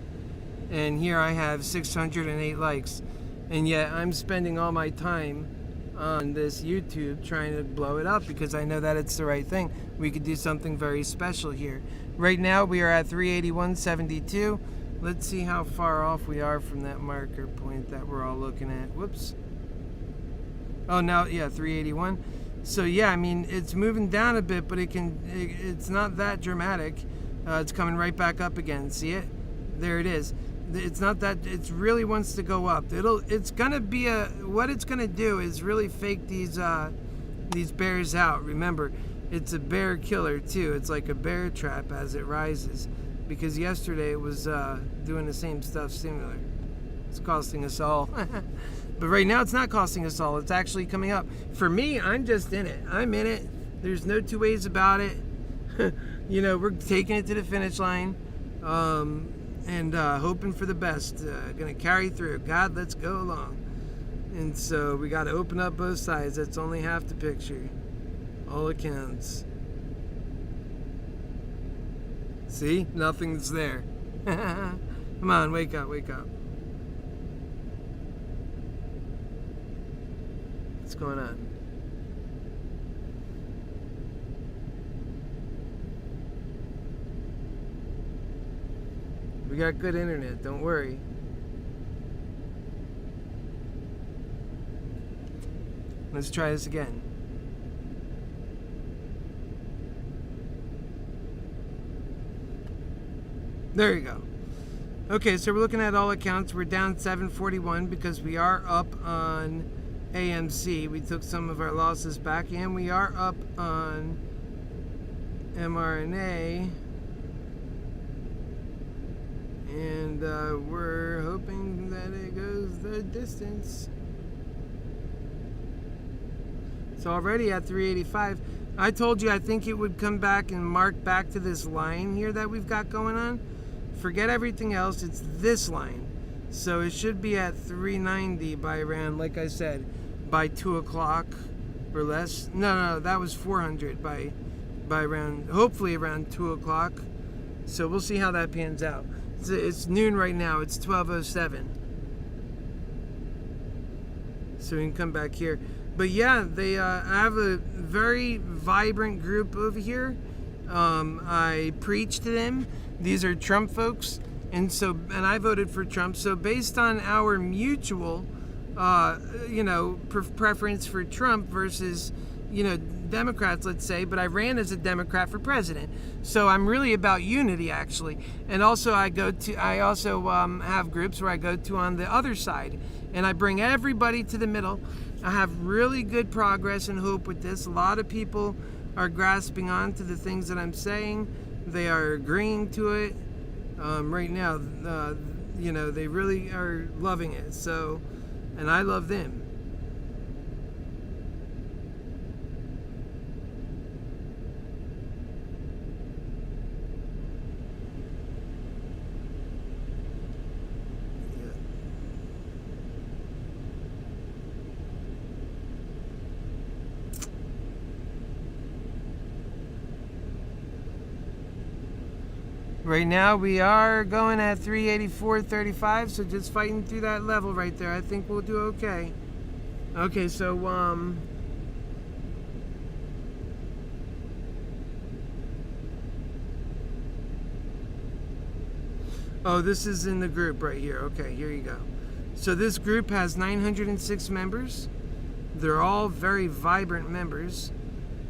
And here I have 608 likes. And yet I'm spending all my time on this YouTube trying to blow it up, because I know that it's the right thing. We could do something very special here. Right now we are at 381.72. Let's see how far off we are from that marker point that we're all looking at. Whoops. Oh, now, yeah, 381. So yeah, I mean, it's moving down a bit, but it's not that dramatic. It's coming right back up again. See it? There it is. It's not that, it really wants to go up. It's gonna be what it's gonna do is really fake these bears out. Remember, it's a bear killer too. It's like a bear trap as it rises, because yesterday it was doing the same stuff similar. It's costing us all. But right now it's not costing us all. It's actually coming up. For me, I'm just in it. I'm in it. There's no two ways about it. We're taking it to the finish line. And hoping for the best. Gonna carry through. God, let's go along. And so we got to open up both sides. That's only half the picture. All accounts. See? Nothing's there. Come on, wake up, wake up. What's going on? We got good internet, don't worry. Let's try this again. There you go. Okay, so we're looking at all accounts. We're down 741 because we are up on AMC. We took some of our losses back, and we are up on mRNA. And we're hoping that it goes the distance. It's already at 385. I told you I think it would come back and mark back to this line here that we've got going on. Forget everything else. It's this line. So it should be at 390 by around, like I said, by 2 o'clock or less. No, that was 400 by around, hopefully around 2 o'clock. So we'll see how that pans out. It's noon right now. It's 12:07. So we can come back here. But yeah, they have a very vibrant group over here. I preach to them. These are Trump folks, and I voted for Trump. So based on our mutual, preference for Trump versus, Democrats, let's say, but I ran as a Democrat for president. So I'm really about unity, actually. And also I also have groups where I go to on the other side, and I bring everybody to the middle. I have really good progress and hope with this. A lot of people are grasping on to the things that I'm saying. They are agreeing to it. right now. You know, they really are loving it. So, and I love them. Right now we are going at 384.35, so just fighting through that level right there. I think we'll do okay. Okay, so oh, this is in the group right here. Okay, here you go. So this group has 906 members. They're all very vibrant members,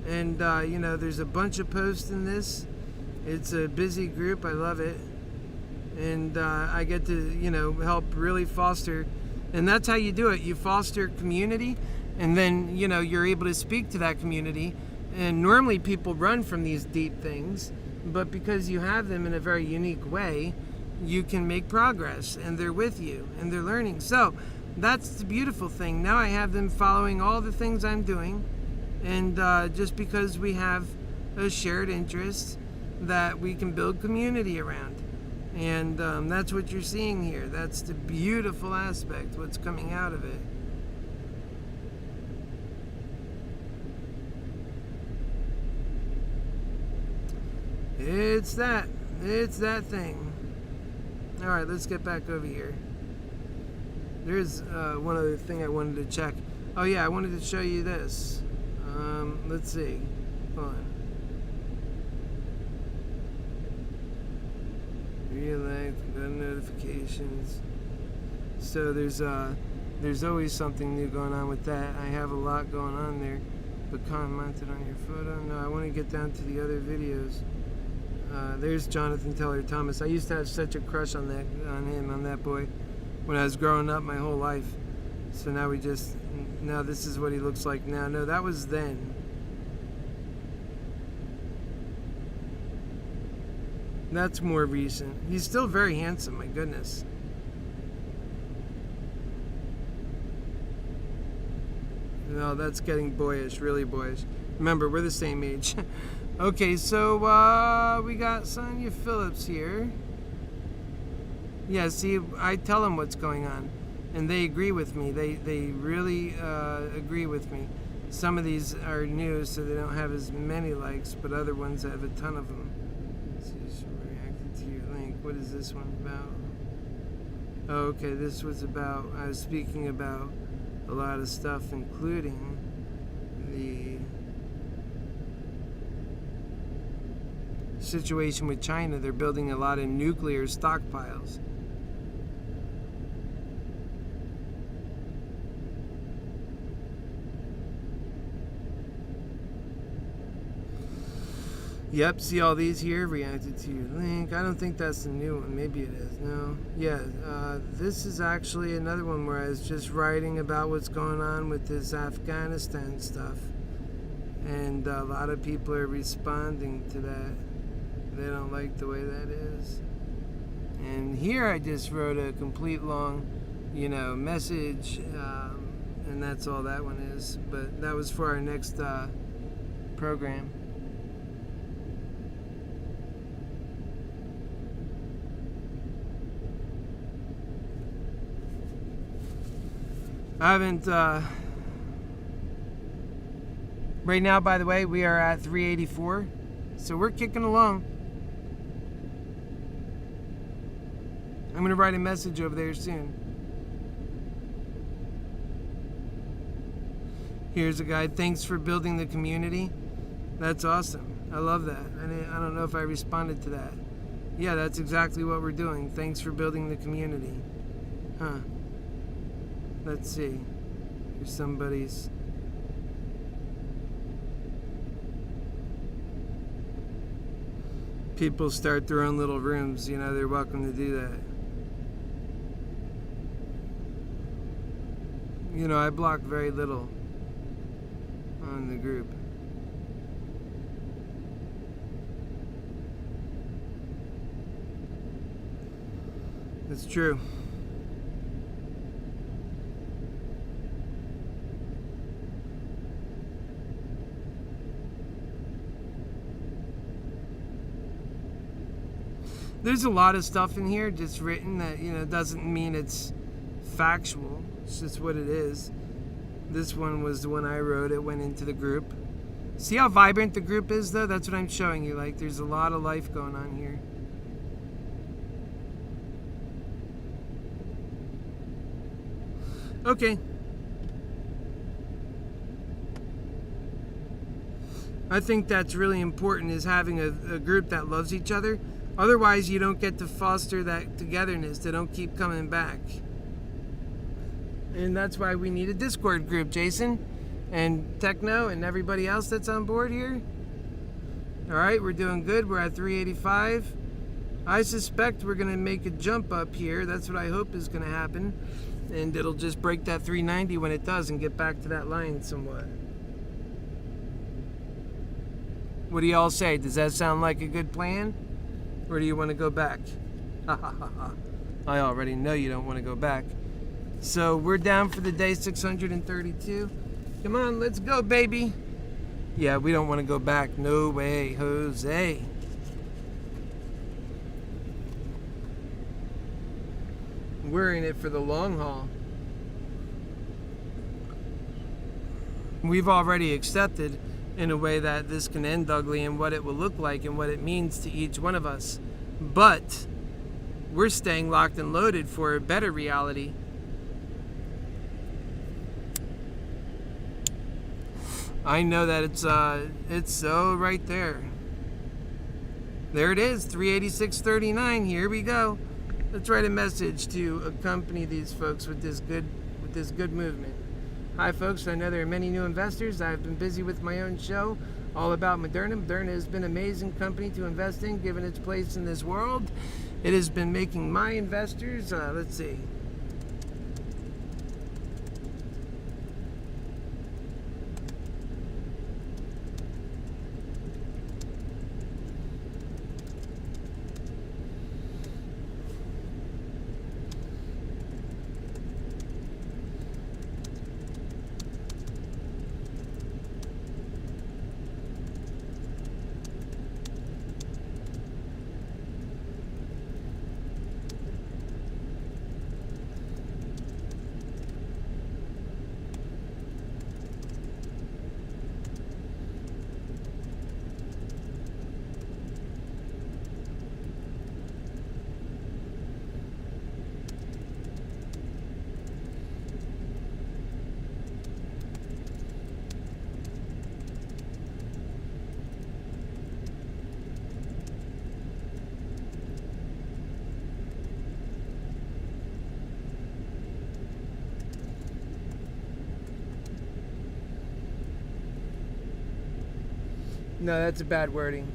and you know, there's a bunch of posts in this. It's a busy group. I love it. And I get to, you know, help really foster. And that's how you do it. You foster community, and then, you know, you're able to speak to that community. And normally people run from these deep things, but because you have them in a very unique way, you can make progress, and they're with you, and they're learning. So that's the beautiful thing. Now I have them following all the things I'm doing, and just because we have a shared interest that we can build community around. And that's what you're seeing here. That's the beautiful aspect, what's coming out of it. It's that thing. All right, let's get back over here. There's one other thing I wanted to check. Oh yeah, I wanted to show you this. Let's see. Hold on. Reelect, notifications. So there's always something new going on with that. I have a lot going on there. But commented on your photo. No, I want to get down to the other videos. There's Jonathan Taylor Thomas. I used to have such a crush on that boy, when I was growing up my whole life. So now now this is what he looks like now. No, that was then. That's more recent. He's still very handsome, my goodness. No, that's getting boyish, really boyish. Remember, we're the same age. Okay, so we got Sonia Phillips here. Yeah, see, I tell them what's going on, and they agree with me. They really agree with me. Some of these are new, so they don't have as many likes, but other ones have a ton of them. Reacted to your link. What is this one about? Oh, okay, this was about, I was speaking about a lot of stuff, including the situation with China. They're building a lot of nuclear stockpiles. Yep, see all these here? Reacted to your link. I don't think that's the new one. Maybe it is. No. Yeah, this is actually another one where I was just writing about what's going on with this Afghanistan stuff. And a lot of people are responding to that. They don't like the way that is. And here I just wrote a complete long, you know, message. And that's all that one is. But that was for our next program. I haven't, right now, by the way, we are at 384, so we're kicking along. I'm going to write a message over there soon. Here's a guy, thanks for building the community. That's awesome. I love that. I don't know if I responded to that. Yeah, that's exactly what we're doing. Thanks for building the community. Huh. Let's see. Here's somebody's. People start their own little rooms, you know, they're welcome to do that. You know, I block very little on the group. That's true. There's a lot of stuff in here just written that, doesn't mean it's factual. It's just what it is. This one was the one I wrote. It went into the group. See how vibrant the group is, though? That's what I'm showing you. Like, there's a lot of life going on here. Okay. I think that's really important, is having a group that loves each other. Otherwise, you don't get to foster that togetherness. They don't keep coming back. And that's why we need a Discord group, Jason and Techno and everybody else that's on board here. All right, we're doing good. We're at 385. I suspect we're going to make a jump up here. That's what I hope is going to happen. And it'll just break that 390 when it does and get back to that line somewhat. What do y'all say? Does that sound like a good plan? Or do you want to go back? I already know you don't want to go back. So we're down for the day, 632. Come on, let's go, baby. Yeah, we don't want to go back. No way, Jose. We're in it for the long haul. We've already accepted in a way that this can end ugly and what it will look like and what it means to each one of us. But we're staying locked and loaded for a better reality. I know that it's so right there. There it is, 386.39. Here we go. Let's write a message to accompany these folks with this good movement. Hi folks, I know there are many new investors. I've been busy with my own show all about Moderna. Moderna has been an amazing company to invest in given its place in this world. It has been making my investors, let's see. No, that's a bad wording.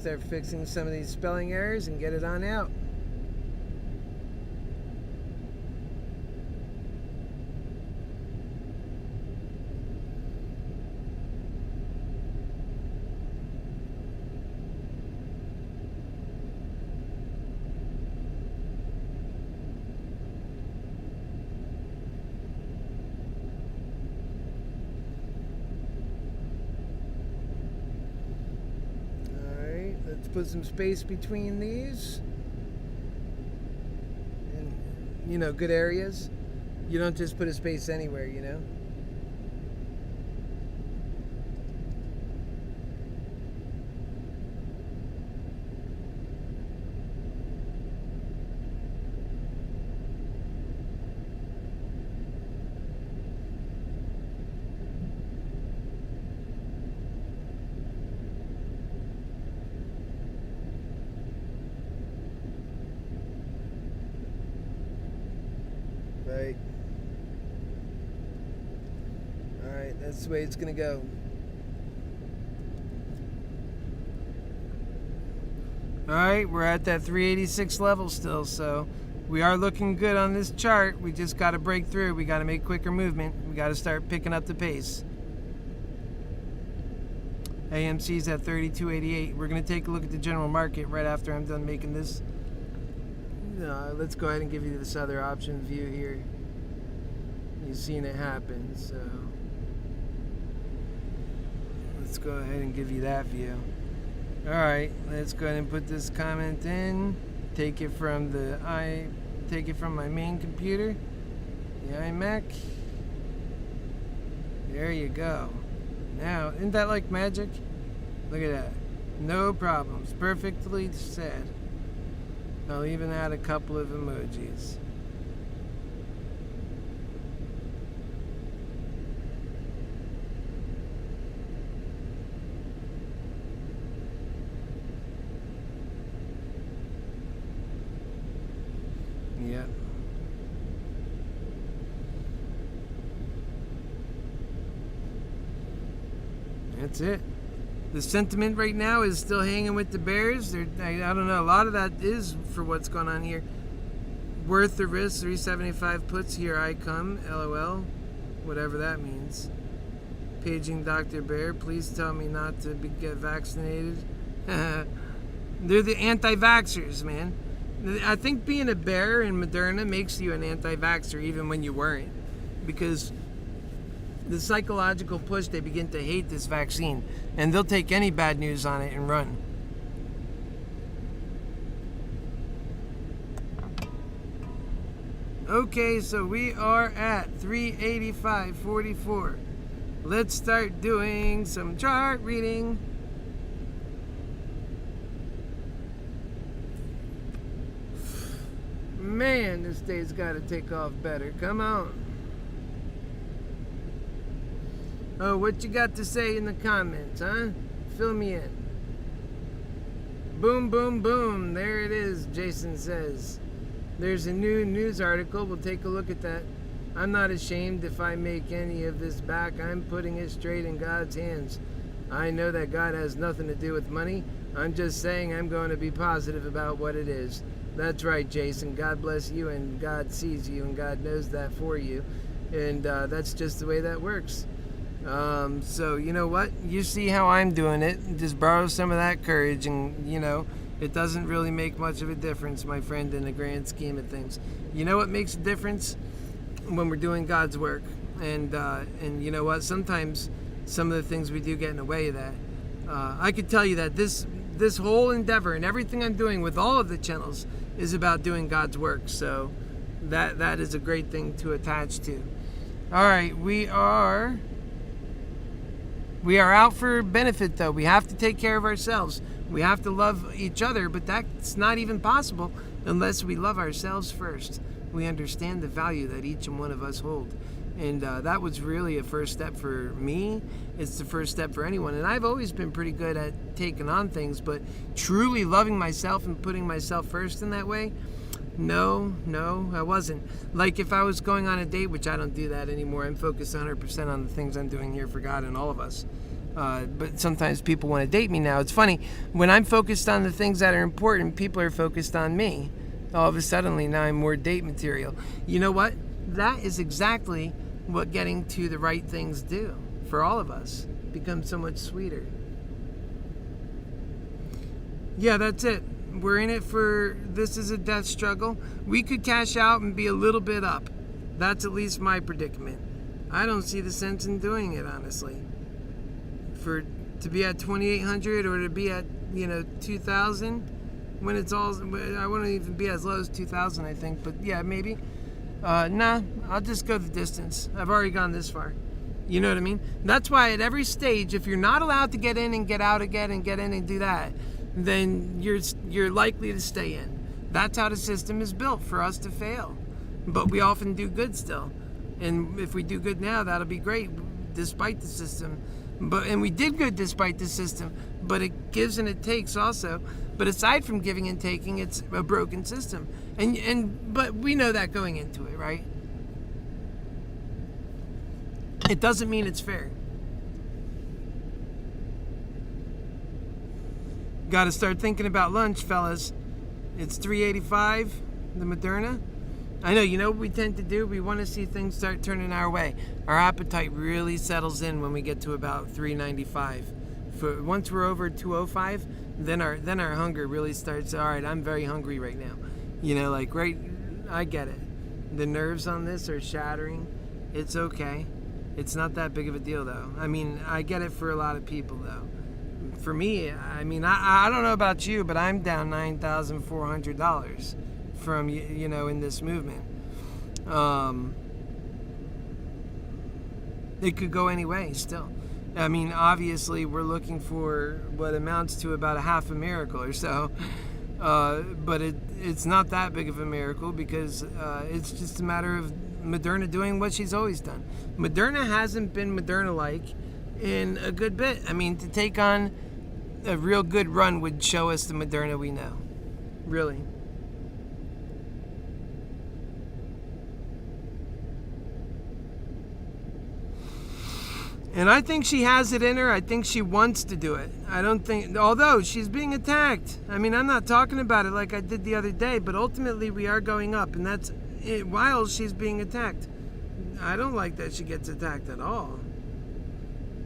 start fixing some of these spelling errors and get it on out. Let's put some space between these. And, you know, good areas. You don't just put a space anywhere, you know. Right. Alright, that's the way it's going to go. Alright, we're at that 386 level still, so we are looking good on this chart. We just got to break through. We got to make quicker movement. We got to start picking up the pace. AMC's at 32.88. We're going to take a look at the general market right after I'm done making this. Let's go ahead and give you this other option view here. You've seen it happen, so let's go ahead and give you that view. Alright, let's go ahead and put this comment in. Take it from my main computer, the iMac. There you go. Now, isn't that like magic? Look at that. No problems. Perfectly said. I'll even add a couple of emojis. Yep. That's it. The sentiment right now is still hanging with the bears. I don't know. A lot of that is for what's going on here. Worth the risk. 375 puts. Here I come. LOL. Whatever that means. Paging Dr. Bear. Please tell me not to get vaccinated. They're the anti-vaxxers, man. I think being a bear in Moderna makes you an anti-vaxxer even when you weren't. Because the psychological push, they begin to hate this vaccine, and they'll take any bad news on it and run. Okay, so we are at 385.44. Let's start doing some chart reading. Man, this day's got to take off better. Come on. Oh, what you got to say in the comments, huh? Fill me in. Boom, boom, boom. There it is, Jason says. There's a new news article. We'll take a look at that. I'm not ashamed if I make any of this back. I'm putting it straight in God's hands. I know that God has nothing to do with money. I'm just saying I'm going to be positive about what it is. That's right, Jason. God bless you, and God sees you, and God knows that for you. And that's just the way that works. So you know what? You see how I'm doing it. Just borrow some of that courage, and you know, it doesn't really make much of a difference, my friend, in the grand scheme of things. You know what makes a difference? When we're doing God's work. And you know what? Sometimes some of the things we do get in the way of that. I could tell you that this whole endeavor and everything I'm doing with all of the channels is about doing God's work. So that is a great thing to attach to. All right, we are out for benefit, though. We have to take care of ourselves. We have to love each other, but that's not even possible unless we love ourselves first. We understand the value that each and one of us hold. And that was really a first step for me. It's the first step for anyone. And I've always been pretty good at taking on things, but truly loving myself and putting myself first in that way, no, I wasn't. Like if I was going on a date, which I don't do that anymore, I'm focused 100% on the things I'm doing here for God and all of us. But sometimes people want to date me now. It's funny, when I'm focused on the things that are important, people are focused on me. All of a sudden, now I'm more date material. You know what? That is exactly what getting to the right things do for all of us. It becomes so much sweeter. Yeah, that's it. We're in it for, this is a death struggle. We could cash out and be a little bit up. That's at least my predicament. I don't see the sense in doing it, honestly. To be at 2,800 or to be at 2,000 when it's all, I wouldn't even be as low as 2,000, I think, but yeah, maybe. Nah, I'll just go the distance. I've already gone this far. You know what I mean? That's why at every stage, if you're not allowed to get in and get out again and get in and do that, then you're likely to stay in. That's how the system is built, for us to fail. But we often do good still. And if we do good now, that'll be great, despite the system. And we did good despite the system, but it gives and it takes also. But aside from giving and taking, it's a broken system. But we know that going into it, right? It doesn't mean it's fair. Got to start thinking about lunch, fellas. It's $3.85, the Moderna. I know, you know what we tend to do? We want to see things start turning our way. Our appetite really settles in when we get to about $3.95. Once we're over $2.05, then our hunger really starts. All right, I'm very hungry right now. I get it. The nerves on this are shattering. It's okay. It's not that big of a deal, though. I mean, I get it for a lot of people, though. For me, I mean, I don't know about you, but I'm down $9,400 from, in this movement. It could go any way still. I mean, obviously, we're looking for what amounts to about a half a miracle or so. But it's not that big of a miracle because it's just a matter of Moderna doing what she's always done. Moderna hasn't been Moderna-like in a good bit. I mean, to take on a real good run would show us the Moderna we know. Really. And I think she has it in her. I think she wants to do it. I don't think, although she's being attacked. I mean, I'm not talking about it like I did the other day, but ultimately we are going up, and that's it while she's being attacked. I don't like that she gets attacked at all.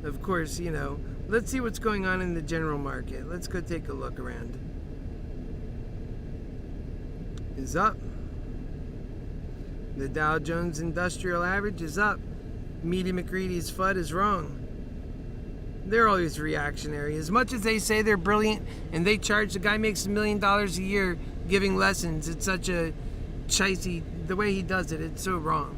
Of course, let's see what's going on in the general market. Let's go take a look around. Is up. The Dow Jones Industrial Average is up. Meaty McCready's FUD is wrong. They're always reactionary. As much as they say they're brilliant and they charge, the guy makes $1 million a year giving lessons. It's such a chicey, the way he does it, it's so wrong.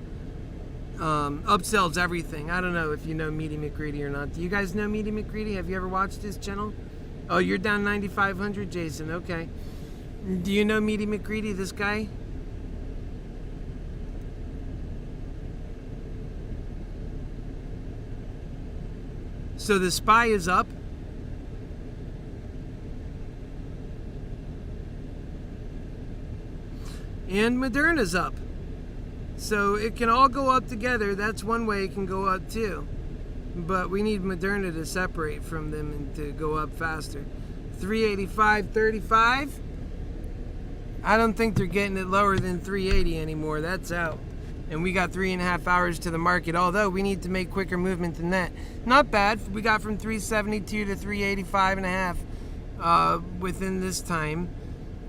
Upsells everything. I don't know if you know Meaty McCready or not. Do you guys know Meaty McCready? Have you ever watched his channel? Oh, you're down 9,500, Jason. Okay. Do you know Meaty McCready, this guy? So the SPY is up. And Moderna's up. So it can all go up together. That's one way it can go up too. But we need Moderna to separate from them and to go up faster. 385.35. I don't think they're getting it lower than 380 anymore. That's out. And we got 3.5 hours to the market, although we need to make quicker movement than that. Not bad. We got from 372 to 385.5 within this time.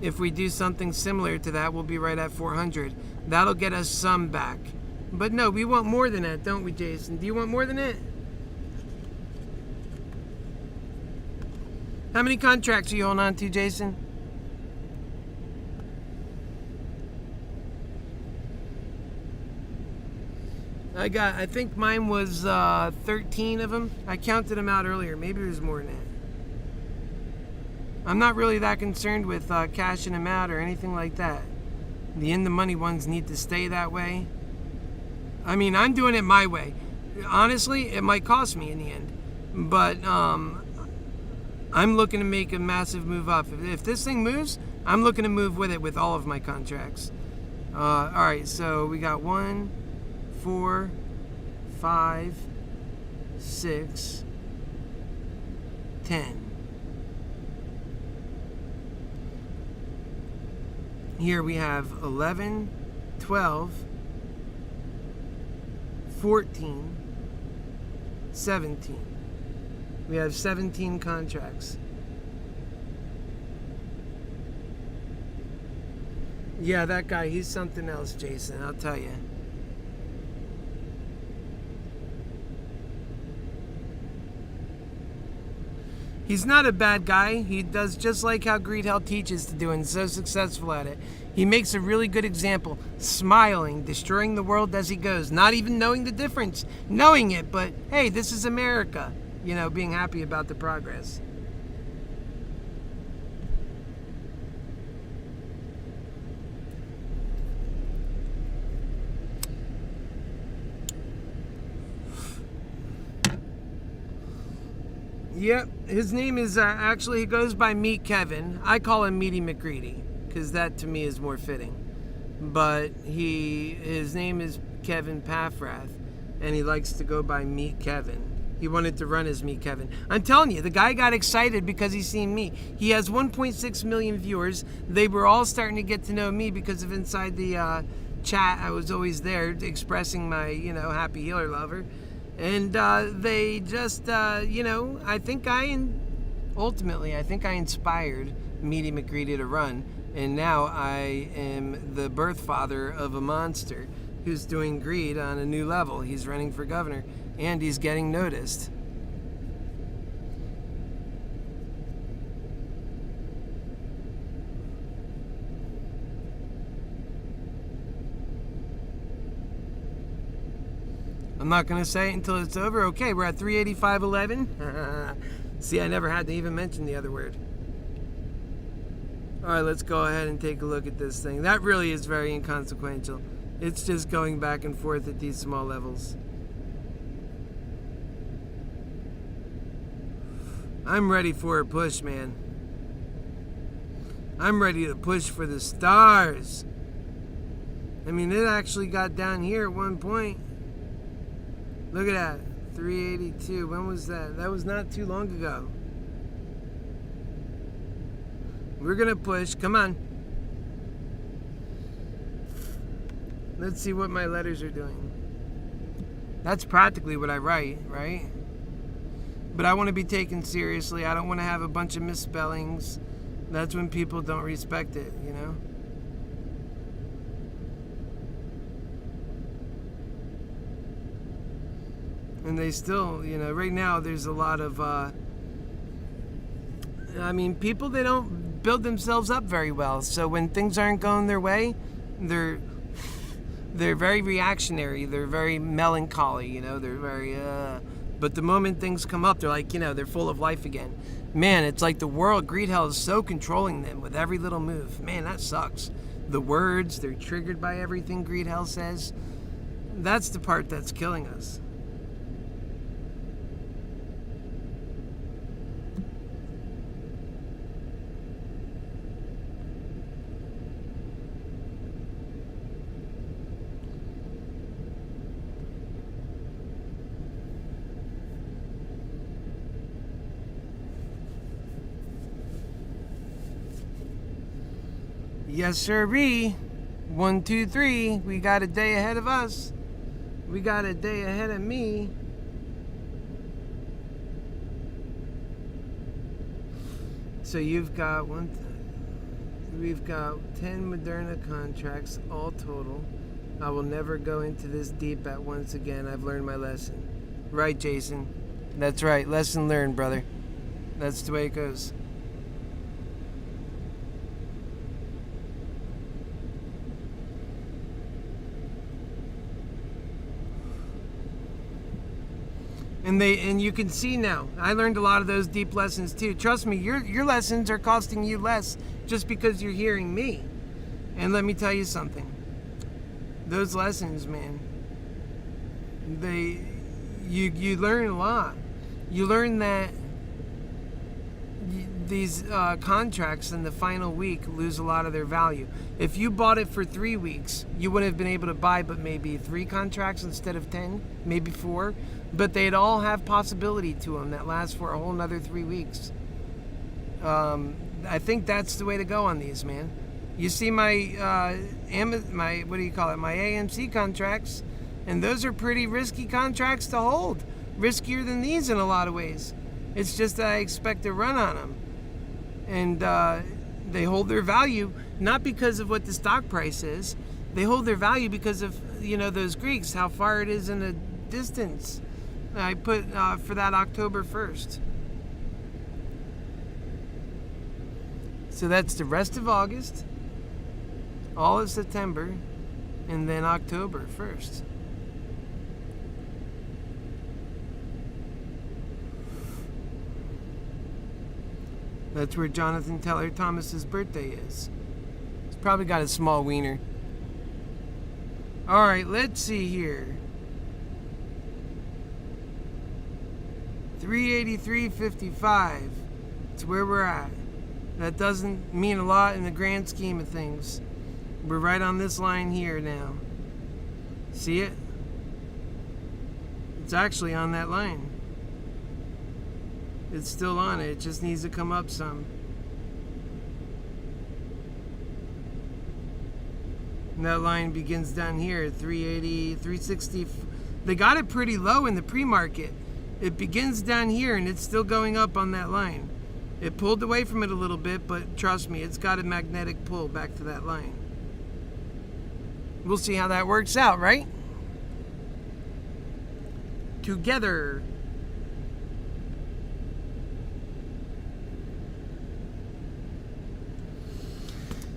If we do something similar to that, we'll be right at 400. That'll get us some back. But no, we want more than that, don't we, Jason? Do you want more than that? How many contracts are you holding on to, Jason? I think mine was 13 of them. I counted them out earlier. Maybe it was more than that. I'm not really that concerned with cashing them out or anything like that. The in-the-money ones need to stay that way. I mean, I'm doing it my way. Honestly, it might cost me in the end. But I'm looking to make a massive move up. If this thing moves, I'm looking to move with it with all of my contracts. All right, so we got 1, 4, 5, 6, 10. Here we have 11, 12, 14, 17. We have 17 contracts. Yeah, that guy, he's something else, Jason, I'll tell you. He's not a bad guy. He does just like how Greed Hell teaches to do and is so successful at it. He makes a really good example, smiling, destroying the world as he goes, not even knowing the difference, knowing it, but hey, this is America, you know, being happy about the progress. Yep, his name is actually, he goes by Meat Kevin. I call him Meaty McGreedy because that to me is more fitting. But his name is Kevin Paffrath, and he likes to go by Meat Kevin. He wanted to run as Meat Kevin. I'm telling you, the guy got excited because he's seen me. He has 1.6 million viewers. They were all starting to get to know me because of inside the chat. I was always there expressing my, Happy Healer lover. And they just, I think I inspired Meaty McGreedy to run. And now I am the birth father of a monster who's doing greed on a new level. He's running for governor, and he's getting noticed. I'm not going to say it until it's over. Okay, we're at 385.11. See, I never had to even mention the other word. All right, let's go ahead and take a look at this thing. That really is very inconsequential. It's just going back and forth at these small levels. I'm ready for a push, man. I'm ready to push for the stars. I mean, it actually got down here at one point. Look at that, 382. When was that? That was not too long ago. We're gonna push, come on. Let's see what my letters are doing. That's practically what I write, right? But I want to be taken seriously. I don't want to have a bunch of misspellings. That's when people don't respect it, you know? And they still, right now there's a lot of, people, they don't build themselves up very well. So when things aren't going their way, they're very reactionary. They're very melancholy, they're very, but the moment things come up, they're like, they're full of life again. Man, it's like the world, Greed Hell is so controlling them with every little move. Man, that sucks. The words, they're triggered by everything Greed Hell says. That's the part that's killing us. Yes, sirree. 1, 2, 3. We got a day ahead of us. We got a day ahead of me. So we've got 10 Moderna contracts all total. I will never go into this deep at once again. I've learned my lesson. Right, Jason? That's right. Lesson learned, brother. That's the way it goes. And you can see now, I learned a lot of those deep lessons too. Trust me, your lessons are costing you less just because you're hearing me. And let me tell you something. Those lessons, man, you learn a lot. You learn that these contracts in the final week lose a lot of their value. If you bought it for 3 weeks, you wouldn't have been able to buy but maybe 3 contracts instead of 10, maybe 4, but they'd all have possibility to them that lasts for a whole nother 3 weeks. I think that's the way to go on these, man. You see my what do you call it, my AMC contracts, and those are pretty risky contracts to hold, riskier than these in a lot of ways. It's just that I expect a run on them, and they hold their value not because of what the stock price is. They hold their value because of, you know, those Greeks, how far it is in the distance. I put for that October 1st. So that's the rest of August, all of September, and then October 1st. That's where Jonathan Taylor Thomas's birthday is. He's probably got a small wiener. All right, let's see here. 383.55. It's where we're at. That doesn't mean a lot in the grand scheme of things. We're right on this line here now. See it? It's actually on that line. It's still on it. It just needs to come up some. And that line begins down here at 380, 360. They got it pretty low in the pre-market. It begins down here and it's still going up on that line. It pulled away from it a little bit, but trust me, it's got a magnetic pull back to that line. We'll see how that works out, right? Together.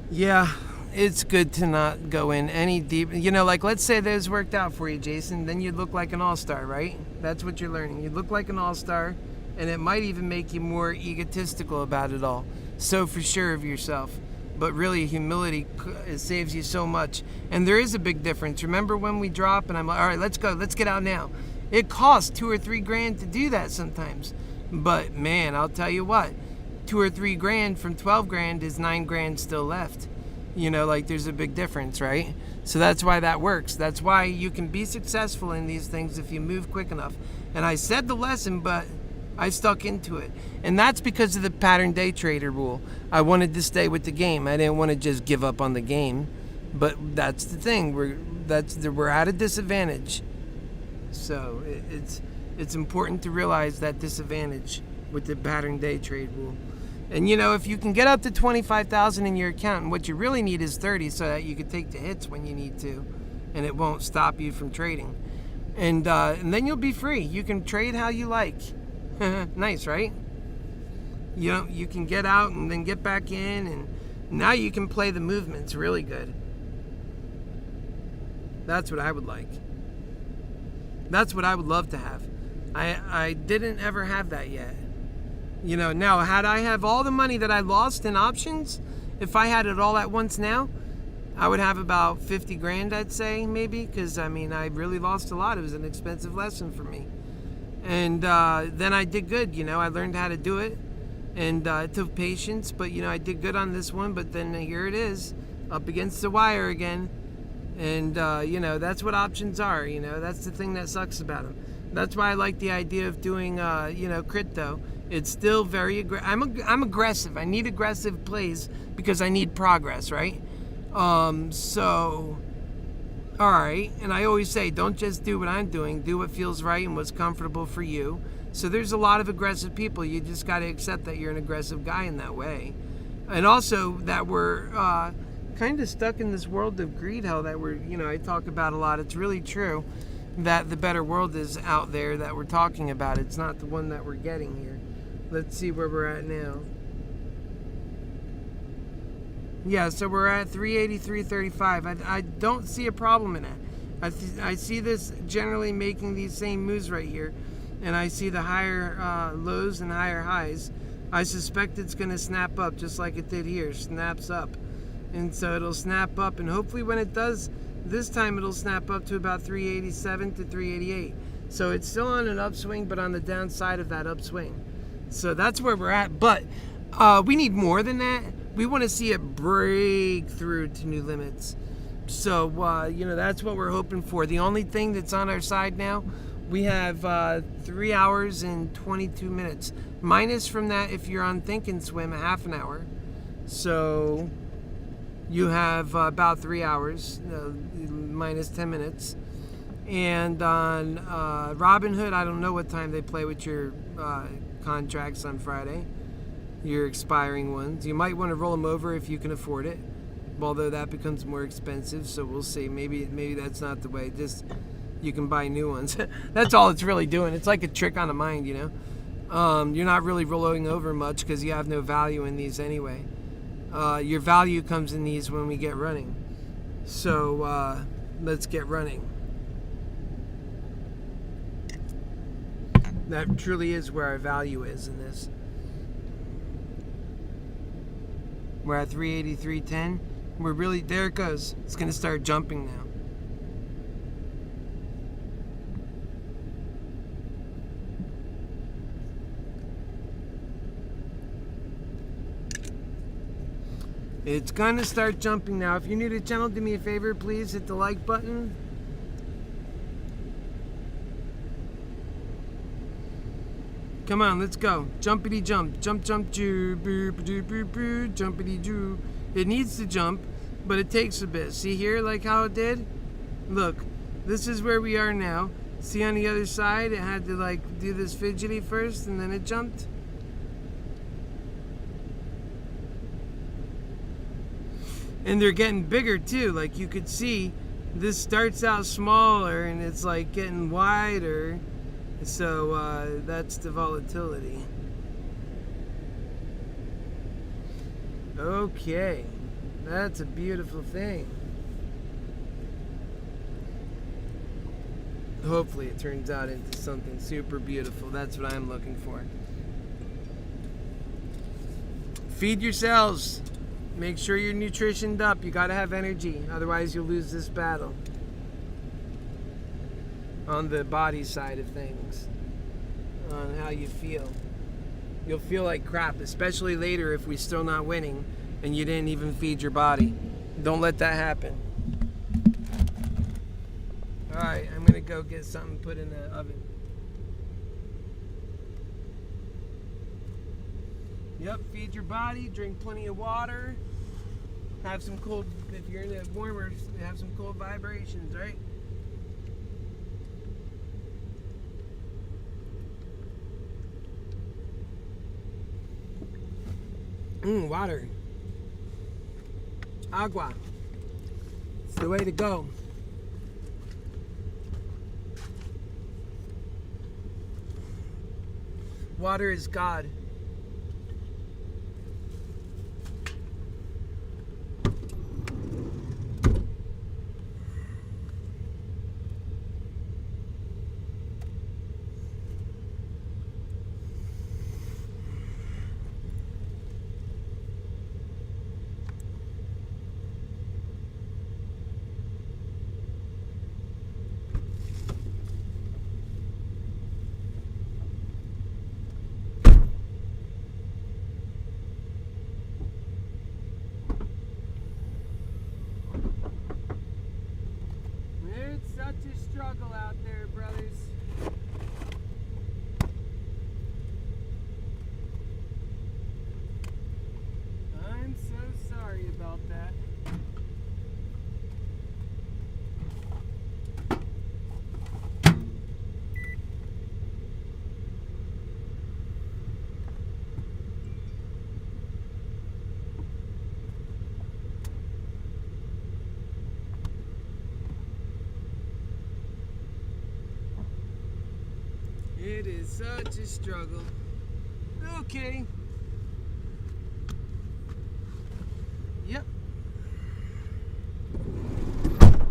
Yeah, it's good to not go in any deep. You know, like, let's say those worked out for you, Jason. Then you'd look like an all-star, right? That's what you're learning. You'd look like an all-star, and it might even make you more egotistical about it all. So for sure of yourself. But really, humility, it saves you so much. And there is a big difference. Remember when we drop and I'm like, all right, let's go. Let's get out now. It costs $2 or $3 grand to do that sometimes. But man, I'll tell you what, $2 or $3 grand from 12 grand is 9 grand still left. You know, like, there's a big difference, right? So that's why that works. That's why you can be successful in these things if you move quick enough. And I said the lesson, but I stuck into it. And that's because of the pattern day trader rule. I wanted to stay with the game. I didn't want to just give up on the game. But that's the thing. We're at a disadvantage. So it's important to realize that disadvantage with the pattern day trade rule. And you know, if you can get up to 25,000 in your account, and what you really need is 30, so that you can take the hits when you need to, and it won't stop you from trading. And then you'll be free. You can trade how you like. Nice, right? You know, you can get out and then get back in, and now you can play the movements really good. That's what I would like. That's what I would love to have. I didn't ever have that yet. You know, now, had I have all the money that I lost in options, if I had it all at once now, I would have about 50 grand, I'd say, maybe, because, I mean, I really lost a lot. It was an expensive lesson for me. And then I did good, you know. I learned how to do it, and it took patience, but, you know, I did good on this one, but then here it is, up against the wire again. And, you know, that's what options are, you know. That's the thing that sucks about them. That's why I like the idea of doing, you know, crypto. It's still very aggressive. I'm aggressive. I need aggressive plays because I need progress, right? So, all right. And I always say, don't just do what I'm doing. Do what feels right and what's comfortable for you. So there's a lot of aggressive people. You just got to accept that you're an aggressive guy in that way. And also that we're kind of stuck in this world of greed hell that we're, you know, I talk about a lot. It's really true that the better world is out there that we're talking about. It's not the one that we're getting here. Let's see where we're at now. Yeah, so we're at 383.35. I don't see a problem in that. I see this generally making these same moves right here. And I see the higher lows and higher highs. I suspect it's going to snap up just like it did here. Snaps up. And so it'll snap up. And hopefully when it does, this time it'll snap up to about 387 to 388. So it's still on an upswing, but on the downside of that upswing. So that's where we're at. But We need more than that. We want to see it break through to new limits. So, that's what we're hoping for. The only thing that's on our side now, we have 3 hours and 22 minutes. Minus from that, if you're on Think and Swim, a half an hour. So, you have about 3 hours, minus 10 minutes. And on Robinhood, I don't know what time they play with your contracts on Friday, your expiring ones. You might want to roll them over if you can afford it, although that becomes more expensive, so we'll see. Maybe that's not the way. Just you can buy new ones. That's all it's really doing. It's like a trick on the mind, You're not really rolling over much because you have no value in these anyway. Your value comes in these when we get running. So let's get running. That truly is where our value is in this. We're at 383.10. We're really, there it goes. It's going to start jumping now. It's going to start jumping now. If you're new to the channel, do me a favor, please hit the like button. Come on, let's go. Jumpity jump. Jump, jump, joo. Boo, boo, boo, boo. Jumpity joo. It needs to jump, but it takes a bit. See here, like how it did? Look, this is where we are now. See on the other side, it had to do this fidgety first, and then it jumped. And they're getting bigger too. Like you could see, this starts out smaller, and it's like getting wider. So that's the volatility. Okay, that's a beautiful thing. Hopefully it turns out into something super beautiful. That's what I'm looking for. Feed yourselves. Make sure you're nutritioned up. You gotta have energy, otherwise you'll lose this battle. On the body side of things, on how you feel. You'll feel like crap, especially later if we're still not winning and you didn't even feed your body. Don't let that happen. Alright, I'm gonna go get something put in the oven. Yep, feed your body, drink plenty of water, have some cold, if you're in the warmer, have some cold vibrations, right? Water. Agua. It's the way to go. Water is God. Struggle out there, brothers. I'm so sorry about that. It is such a struggle. Okay. Yep.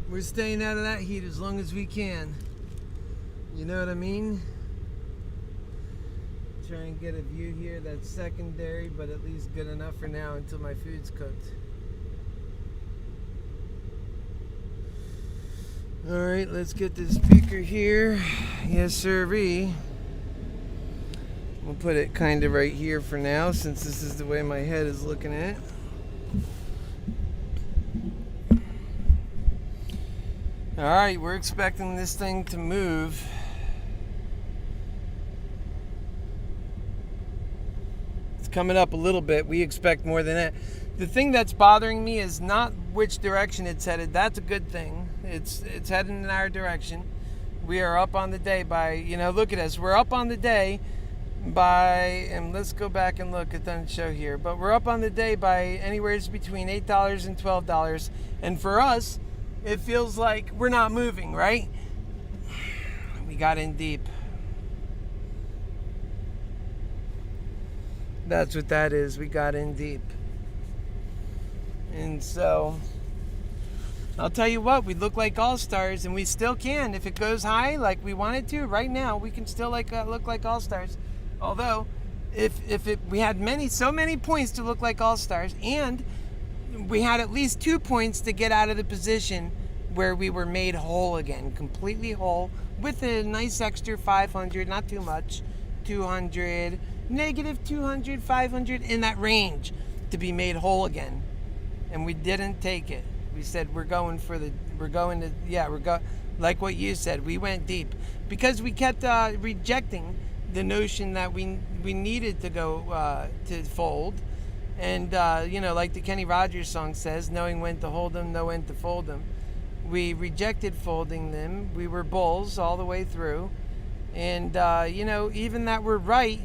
We're staying out of that heat as long as we can. You know what I mean? Try and get a view here that's secondary, but at least good enough for now until my food's cooked. Alright, let's get this speaker here. Yes, sirree. We'll put it kind of right here for now, since this is the way my head is looking at it. Alright, we're expecting this thing to move. It's coming up a little bit. We expect more than that. The thing that's bothering me is not which direction it's headed. That's a good thing. It's heading in our direction. We are up on the day by, look at us. We're up on the day by, and let's go back and look, it doesn't show here, but we're up on the day by anywhere between $8 and $12. And for us, it feels like we're not moving, right? We got in deep. That's what that is. We got in deep. And so, I'll tell you what, we look like all-stars, and we still can. If it goes high like we want it to, right now, we can still look like all-stars. Although, we had so many points to look like all-stars, and we had at least 2 points to get out of the position where we were made whole again, completely whole, with a nice extra 500, not too much, 200, negative 200, 500, in that range to be made whole again. And we didn't take it. We said like what you said, we went deep. Because we kept rejecting the notion that we needed to go to fold. And, like the Kenny Rogers song says, knowing when to hold them, know when to fold them. We rejected folding them. We were bulls all the way through. And, even that we're right,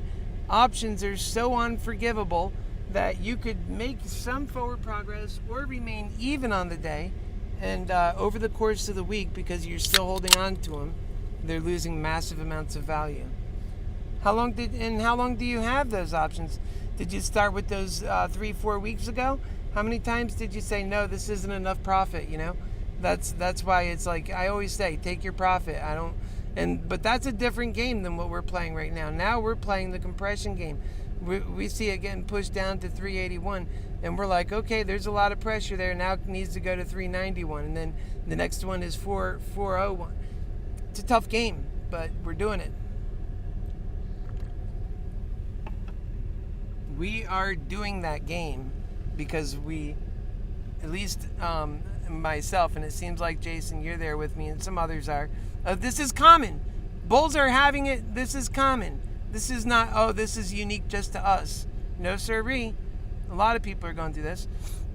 options are so unforgivable that you could make some forward progress or remain even on the day. And over the course of the week, because you're still holding on to them, they're losing massive amounts of value. How long do you have those options? Did you start with those 3-4 weeks ago? How many times did you say, no, this isn't enough profit, That's why it's like, I always say, take your profit. But that's a different game than what we're playing right now. Now we're playing the compression game. We see it getting pushed down to 381, and we're like, okay, there's a lot of pressure there. Now it needs to go to 391, and then the next one is 401. It's a tough game, but we're doing it. We are doing that game because we, at least myself, and it seems like, Jason, you're there with me, and some others are. This is common. Bulls are having it. This is common. This is not, this is unique just to us. No sirree. A lot of people are going through this.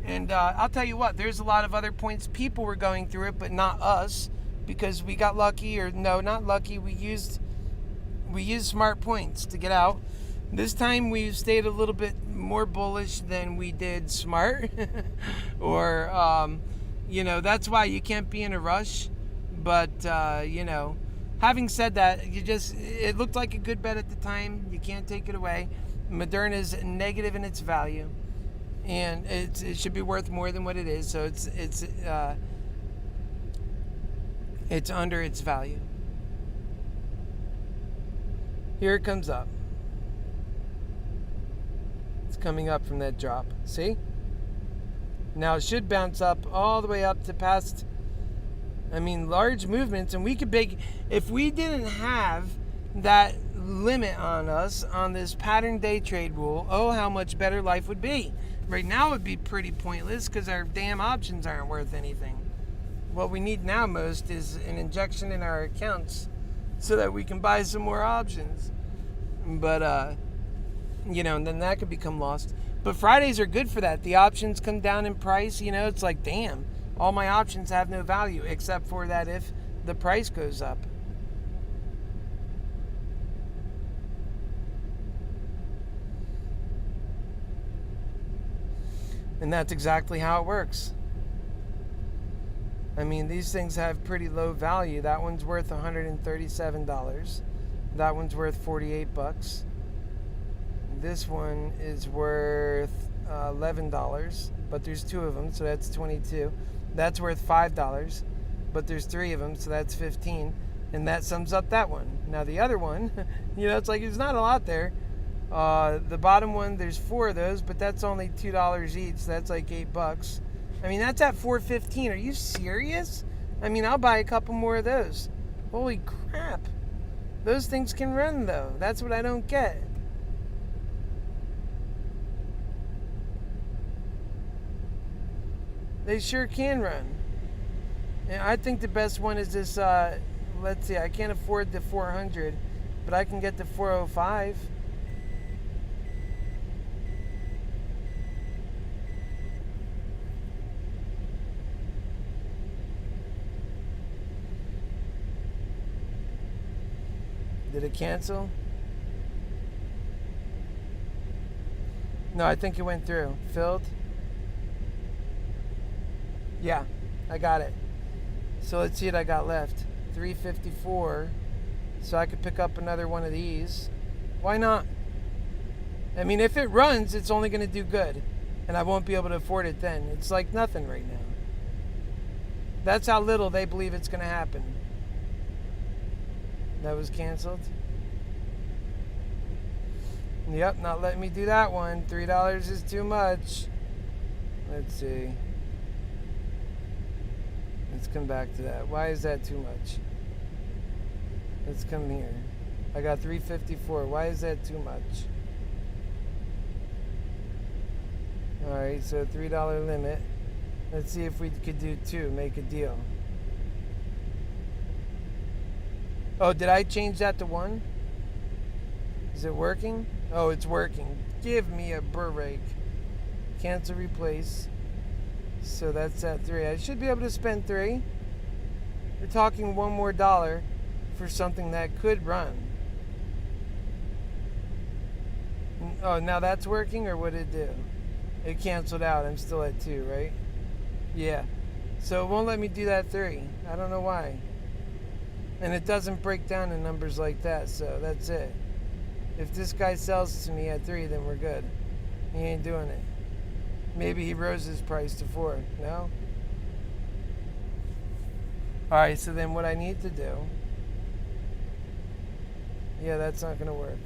And I'll tell you what, there's a lot of other points people were going through it, but not us, because we got lucky, or no, not lucky. We used smart points to get out. This time we stayed a little bit more bullish than we did smart. Or, that's why you can't be in a rush. But, having said that, it looked like a good bet at the time. You can't take it away. Moderna is negative in its value, and it should be worth more than what it is. So it's under its value. Here it comes up. It's coming up from that drop. See? Now it should bounce up all the way up to past. Large movements, and we could if we didn't have that limit on us on this pattern day trade rule, how much better life would be. Right now it would be pretty pointless because our damn options aren't worth anything. What we need now most is an injection in our accounts so that we can buy some more options. But, and then that could become lost. But Fridays are good for that. The options come down in price. It's like, damn. All my options have no value except for that if the price goes up. And that's exactly how it works. These things have pretty low value. That one's worth $137. That one's worth $48. This one is worth $11, but there's 2 of them, so that's $22. That's worth $5, but there's 3 of them, so that's $15, and that sums up that one. Now the other one, it's like there's not a lot there. The bottom one, there's 4 of those, but that's only $2 each, so that's like $8. That's at $4.15. Are you serious? I'll buy a couple more of those. Holy crap. Those things can run, though. That's what I don't get. They sure can run. And I think the best one is this, let's see, I can't afford the 400, but I can get the 405. Did it cancel? No, I think it went through. Filled? Yeah, I got it. So let's see what I got left. 354. So I could pick up another one of these. Why not? I mean, if it runs, it's only going to do good. And I won't be able to afford it then. It's like nothing right now. That's how little they believe it's going to happen. That was canceled. Yep, not letting me do that one. $3 is too much. Let's see. Let's come back to that. Why is that too much? Let's come here. I got 354. Why is that too much? Alright, so $3 limit. Let's see if we could do 2. Make a deal. Oh, did I change that to 1? Is it working? Oh, it's working. Give me a break. Cancel, replace. So that's at 3. I should be able to spend 3. We're talking $1 more for something that could run. Oh, now that's working, or what did it do? It canceled out. I'm still at 2, right? Yeah. So it won't let me do that 3. I don't know why. And it doesn't break down in numbers like that, so that's it. If this guy sells to me at 3, then we're good. He ain't doing it. Maybe he rose his price to 4. No? Alright, so then what I need to do... Yeah, that's not going to work.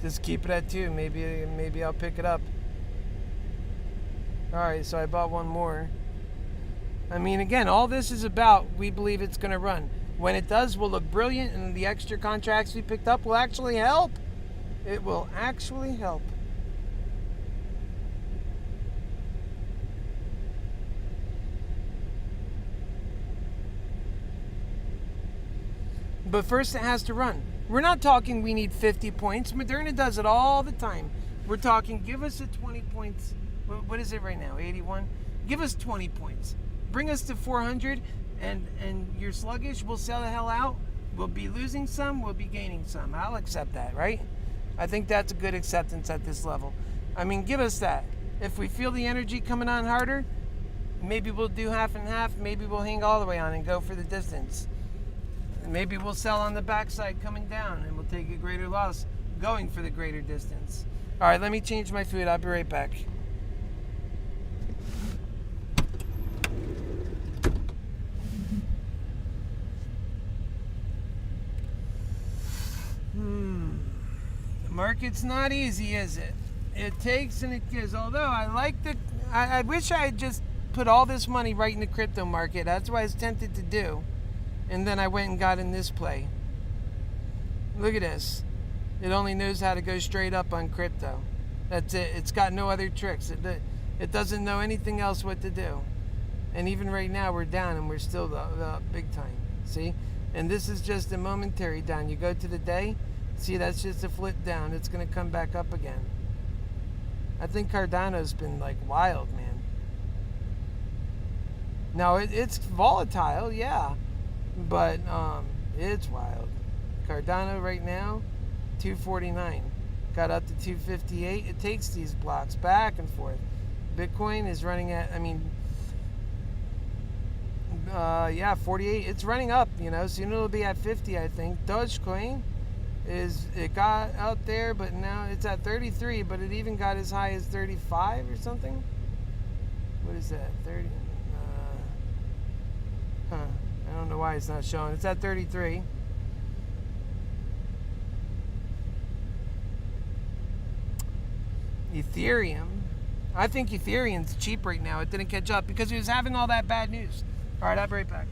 Just keep it at 2. Maybe I'll pick it up. Alright, so I bought 1 more. I mean, again, all this is about, we believe it's going to run. When it does, we'll look brilliant, and the extra contracts we picked up will actually help. It will actually help. But first it has to run. We're not talking we need 50 points. Moderna does it all the time. We're talking, give us a 20 points. What is it right now, 81? Give us 20 points. Bring us to 400, and you're sluggish, we'll sell the hell out. We'll be losing some, we'll be gaining some. I'll accept that, right? I think that's a good acceptance at this level. I mean, give us that. If we feel the energy coming on harder, maybe we'll do half and half. Maybe we'll hang all the way on and go for the distance. Maybe we'll sell on the backside coming down, and we'll take a greater loss going for the greater distance. All right, let me change my food. I'll be right back. The market's not easy, is it? It takes and it gives. Although I wish I had just put all this money right in the crypto market. That's what I was tempted to do. And then I went and got in this play. Look at this. It only knows how to go straight up on crypto. That's it. It's got no other tricks. It doesn't know anything else what to do. And even right now we're down and we're still the big time. See? And this is just a momentary down. You go to the day, see, that's just a flip down. It's going to come back up again. I think Cardano's been like wild, man. Now it's volatile, yeah. But it's wild. Cardano right now, 249. Got up to 258. It takes these blocks back and forth. Bitcoin is running at, 48. It's running up, soon it'll be at 50, I think. Dogecoin it got out there, but now it's at 33, but it even got as high as 35 or something. What is that? 30? I don't know why it's not showing. It's at 33. Ethereum. I think Ethereum's cheap right now. It didn't catch up because it was having all that bad news. All right, I'll be right back.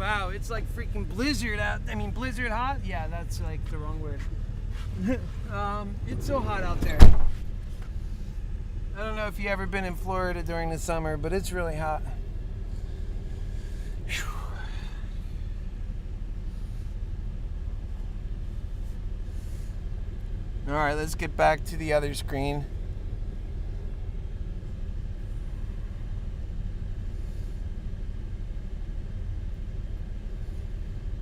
Wow, it's like freaking blizzard out. I mean, blizzard hot? Yeah, that's like the wrong word. It's so hot out there. I don't know if you've ever been in Florida during the summer, but it's really hot. Whew. All right, let's get back to the other screen.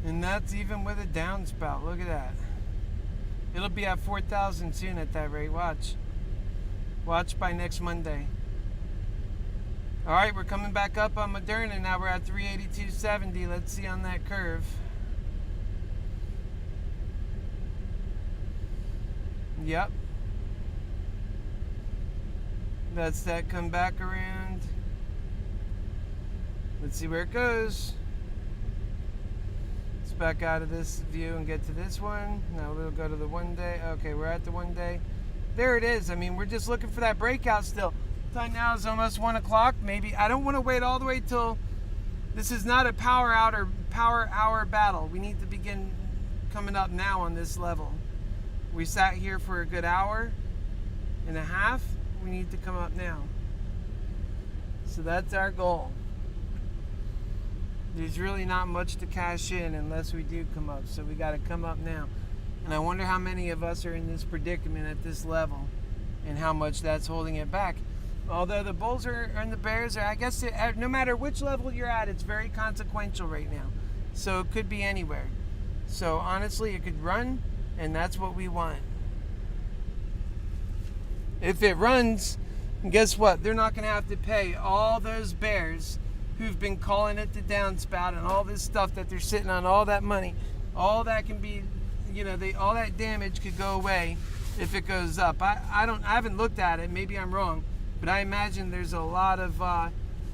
And that's even with a downspout. Look at that. It'll be at 4,000 soon at that rate. Watch. Watch by next Monday. All right, we're coming back up on Moderna. Now we're at 382.70. Let's see on that curve. Yep. That's that come back around. Let's see where it goes. Let's back out of this view and get to this one. Now we'll go to the 1 day. Okay, we're at the 1 day. There it is. I mean, we're just looking for that breakout still. Time now is almost 1 o'clock. Maybe I don't want to wait all the way till this is not a power hour battle. We need to begin coming up now on this level. We sat here for a good hour and a half. We need to come up now. So that's our goal. There's really not much to cash in unless we do come up. So we got to come up now. And I wonder how many of us are in this predicament at this level and how much that's holding it back. Although the Bulls and the Bears are, I guess, no matter which level you're at, it's very consequential right now. So it could be anywhere. So honestly, it could run, and that's what we want. If it runs, guess what? They're not going to have to pay all those bears who've been calling it the downspout and all this stuff that they're sitting on, all that money. All that can be, all that damage could go away if it goes up. I haven't looked at it. Maybe I'm wrong, but I imagine there's a lot of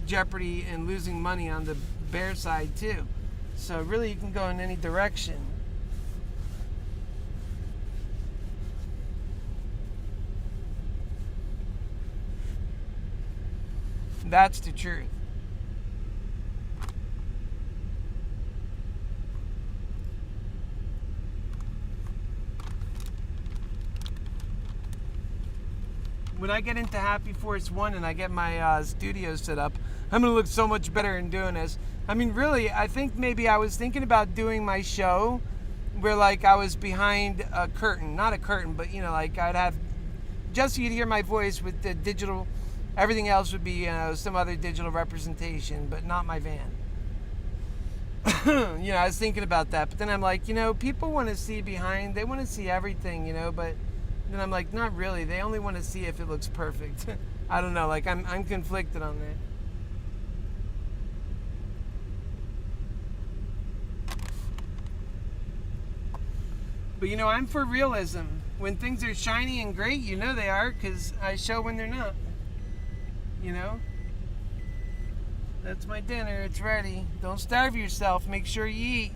jeopardy and losing money on the bear side too. So really, you can go in any direction. That's the truth. When I get into Happy Force 1 and I get my studio set up, I'm going to look so much better in doing this. I mean, really, I think maybe I was thinking about doing my show where, like, I was behind a curtain. Not a curtain, but, like I'd have just you'd hear my voice with the digital. Everything else would be, some other digital representation, but not my van. I was thinking about that, but then I'm like, people want to see behind. They want to see everything, but then I'm like, not really. They only want to see if it looks perfect. I don't know. Like, I'm conflicted on that. But, I'm for realism. When things are shiny and great, they are, because I show when they're not. That's my dinner. It's ready. Don't starve yourself. Make sure you eat.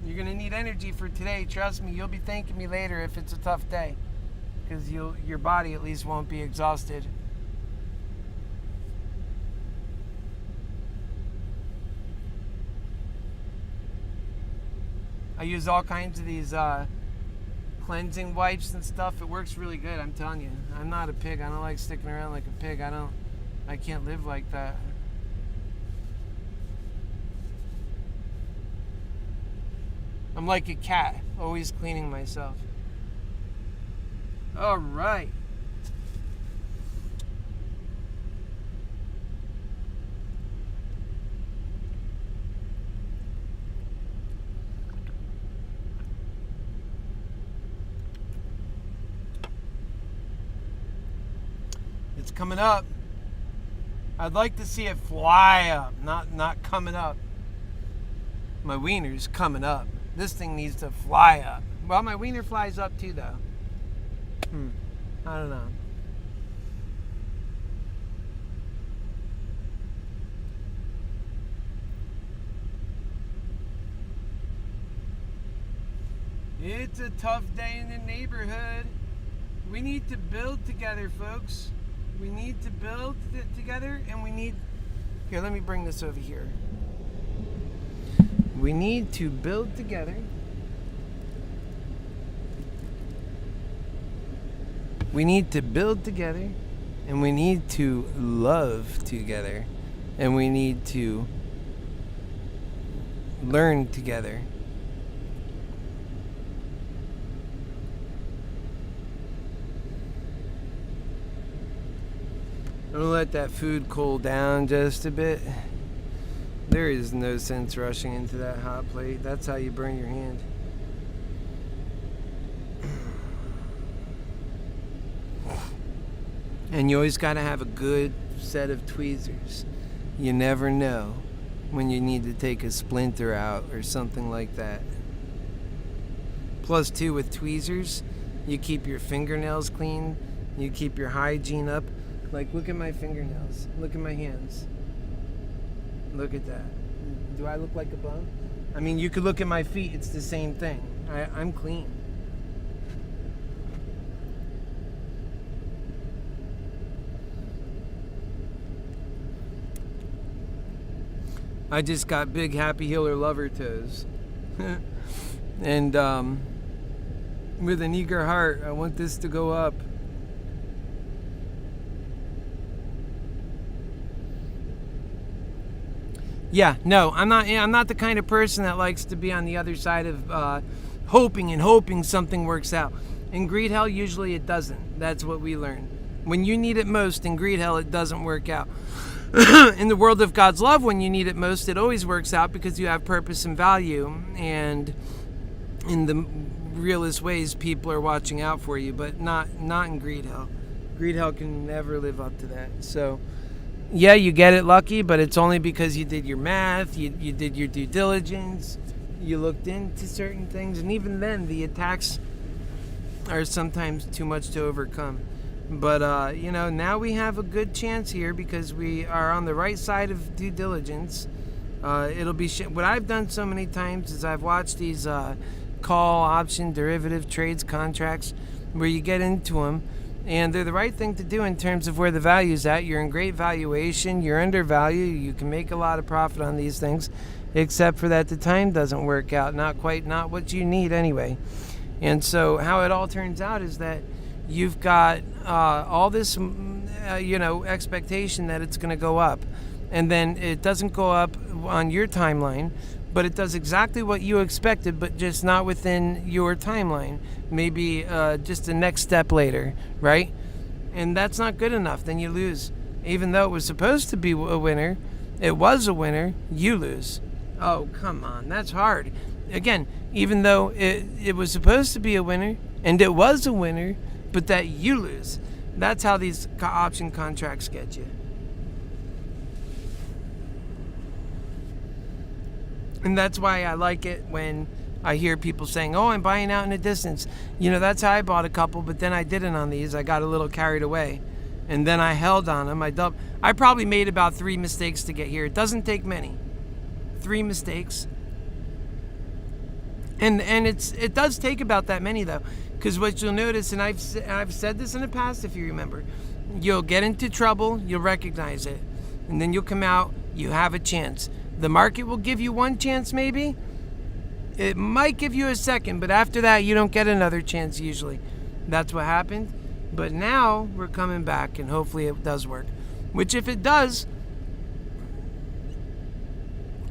You're going to need energy for today. Trust me, you'll be thanking me later if it's a tough day. Because your body at least won't be exhausted. I use all kinds of these cleansing wipes and stuff. It works really good, I'm telling you. I'm not a pig. I don't like sticking around like a pig. I can't live like that. I'm like a cat, always cleaning myself. All right. It's coming up. I'd like to see it fly up, not coming up. My wiener's coming up. This thing needs to fly up. Well, my wiener flies up too, though. I don't know. It's a tough day in the neighborhood. We need to build together, folks. We need to build together, and we need... Here, let me bring this over here. We need to build together. We need to build together, and we need to love together, and we need to learn together. I'm gonna let that food cool down just a bit. There is no sense rushing into that hot plate. That's how you burn your hand. And you always got to have a good set of tweezers. You never know when you need to take a splinter out or something like that. Plus, too, with tweezers, you keep your fingernails clean. You keep your hygiene up. Like, look at my fingernails. Look at my hands. Look at that. Do I look like a bum? I mean, you could look at my feet. It's the same thing. I'm clean. I just got big HappyHealer lover toes. And with an eager heart, I want this to go up. Yeah, no, I'm not the kind of person that likes to be on the other side of hoping something works out. In greed hell, usually it doesn't. That's what we learn. When you need it most, in greed hell, it doesn't work out. In the world of God's love, when you need it most, it always works out because you have purpose and value, and in the realest ways, people are watching out for you, but not in greed hell. Greed hell can never live up to that. So, yeah, you get it lucky, but it's only because you did your math, you did your due diligence, you looked into certain things, and even then, the attacks are sometimes too much to overcome. But, now we have a good chance here because we are on the right side of due diligence. It'll be what I've done so many times is I've watched these call option derivative trades contracts where you get into them, and they're the right thing to do in terms of where the value's at. You're in great valuation, you're undervalued, you can make a lot of profit on these things, except for that the time doesn't work out, not what you need anyway. And so how it all turns out is that you've got all this, expectation that it's going to go up. And then it doesn't go up on your timeline, but it does exactly what you expected, but just not within your timeline. Maybe just the next step later, right? And that's not good enough. Then you lose. Even though it was supposed to be a winner, it was a winner, you lose. Oh, come on. That's hard. Again, even though it was supposed to be a winner, and it was a winner, but that you lose. That's how these option contracts get you. And that's why I like it when I hear people saying, oh, I'm buying out in the distance. That's how I bought a couple, but then I didn't on these. I got a little carried away. And then I held on them. I probably made about 3 mistakes to get here. It doesn't take many. 3 mistakes. And it does take about that many, though. Because what you'll notice, and I've said this in the past, if you remember, you'll get into trouble, you'll recognize it, and then you'll come out, you have a chance. The market will give you one chance, maybe. It might give you a second, but after that, you don't get another chance usually. That's what happened. But now we're coming back, and hopefully it does work. Which, if it does,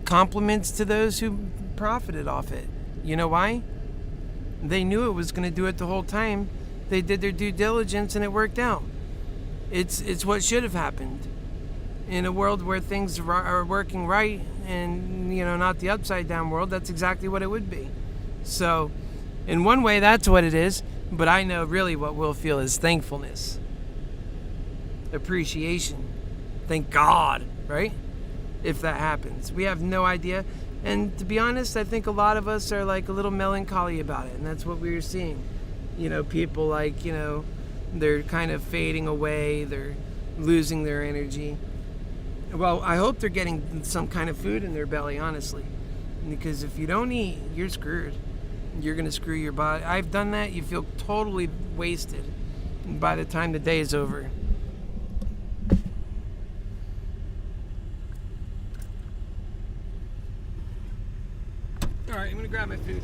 compliments to those who profited off it. You know why? They knew it was going to do it the whole time. They did their due diligence and it worked out. It's what should have happened. In a world where things are working right and, not the upside down world, that's exactly what it would be. So, in one way, that's what it is. But I know really what we'll feel is thankfulness. Appreciation. Thank God, right? If that happens. We have no idea. And to be honest, I think a lot of us are like a little melancholy about it. And that's what we were seeing. People like, they're kind of fading away. They're losing their energy. Well, I hope they're getting some kind of food in their belly, honestly. Because if you don't eat, you're screwed. You're going to screw your body. I've done that. You feel totally wasted by the time the day is over. All right, I'm gonna grab my food.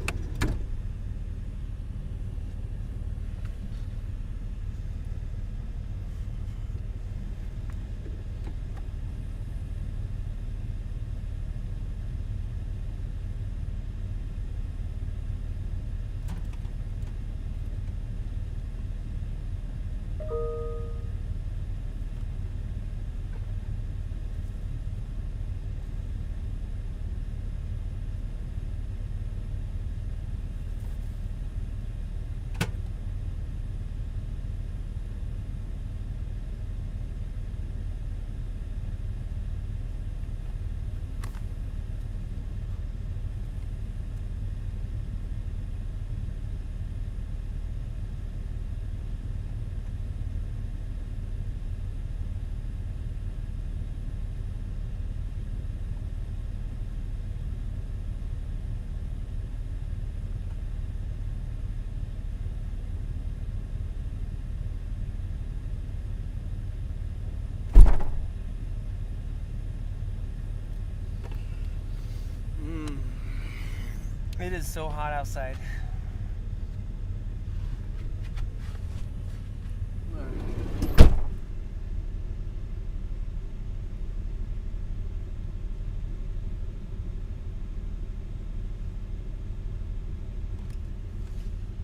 It is so hot outside.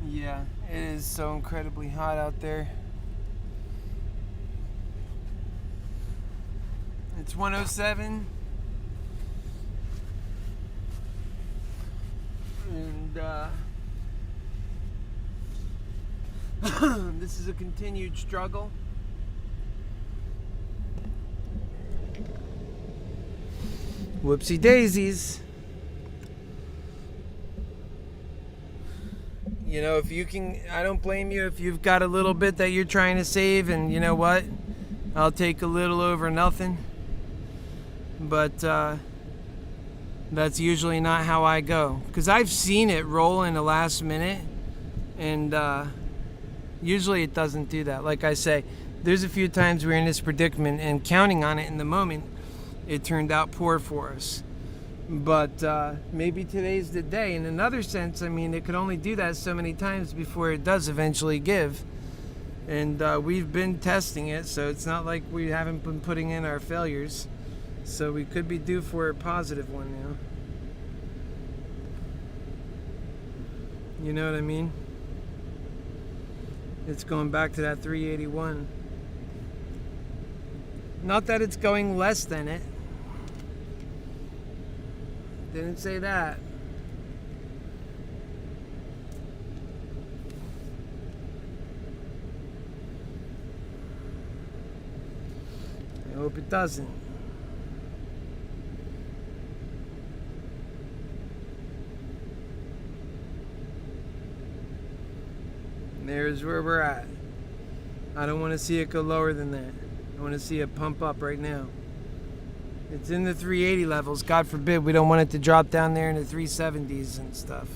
Yeah, it is so incredibly hot out there. It's 107. And this is a continued struggle. Whoopsie daisies. You know, if you can, I don't blame you if you've got a little bit that you're trying to save, and you know what? I'll take a little over nothing. But that's usually not how I go, because I've seen it roll in the last minute, and usually it doesn't do that. Like I say, there's a few times we're in this predicament, and counting on it in the moment, it turned out poor for us. But maybe today's the day. In another sense, I mean, it could only do that so many times before it does eventually give. And we've been testing it, so it's not like we haven't been putting in our failures. So we could be due for a positive one now. You know what I mean? It's going back to that 381. Not that it's going less than it. Didn't say that. I hope it doesn't. There's where we're at. I don't want to see it go lower than that. I want to see it pump up right now. It's in the 380 levels. God forbid we don't want it to drop down there in the 370s and stuff.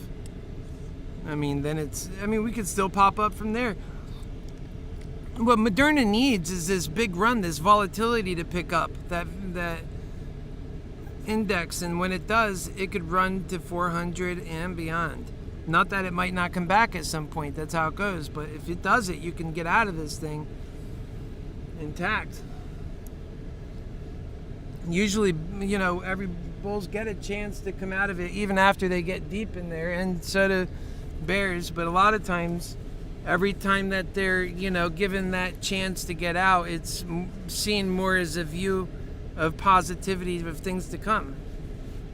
I mean, then we could still pop up from there. What Moderna needs is this big run, this volatility to pick up, that index. And when it does, it could run to 400 and beyond. Not that it might not come back at some point. That's how it goes. But if it does it, you can get out of this thing intact. Usually, you know, every bulls get a chance to come out of it even after they get deep in there, and so do bears. But a lot of times, every time that they're, you know, given that chance to get out, it's seen more as a view of positivity of things to come.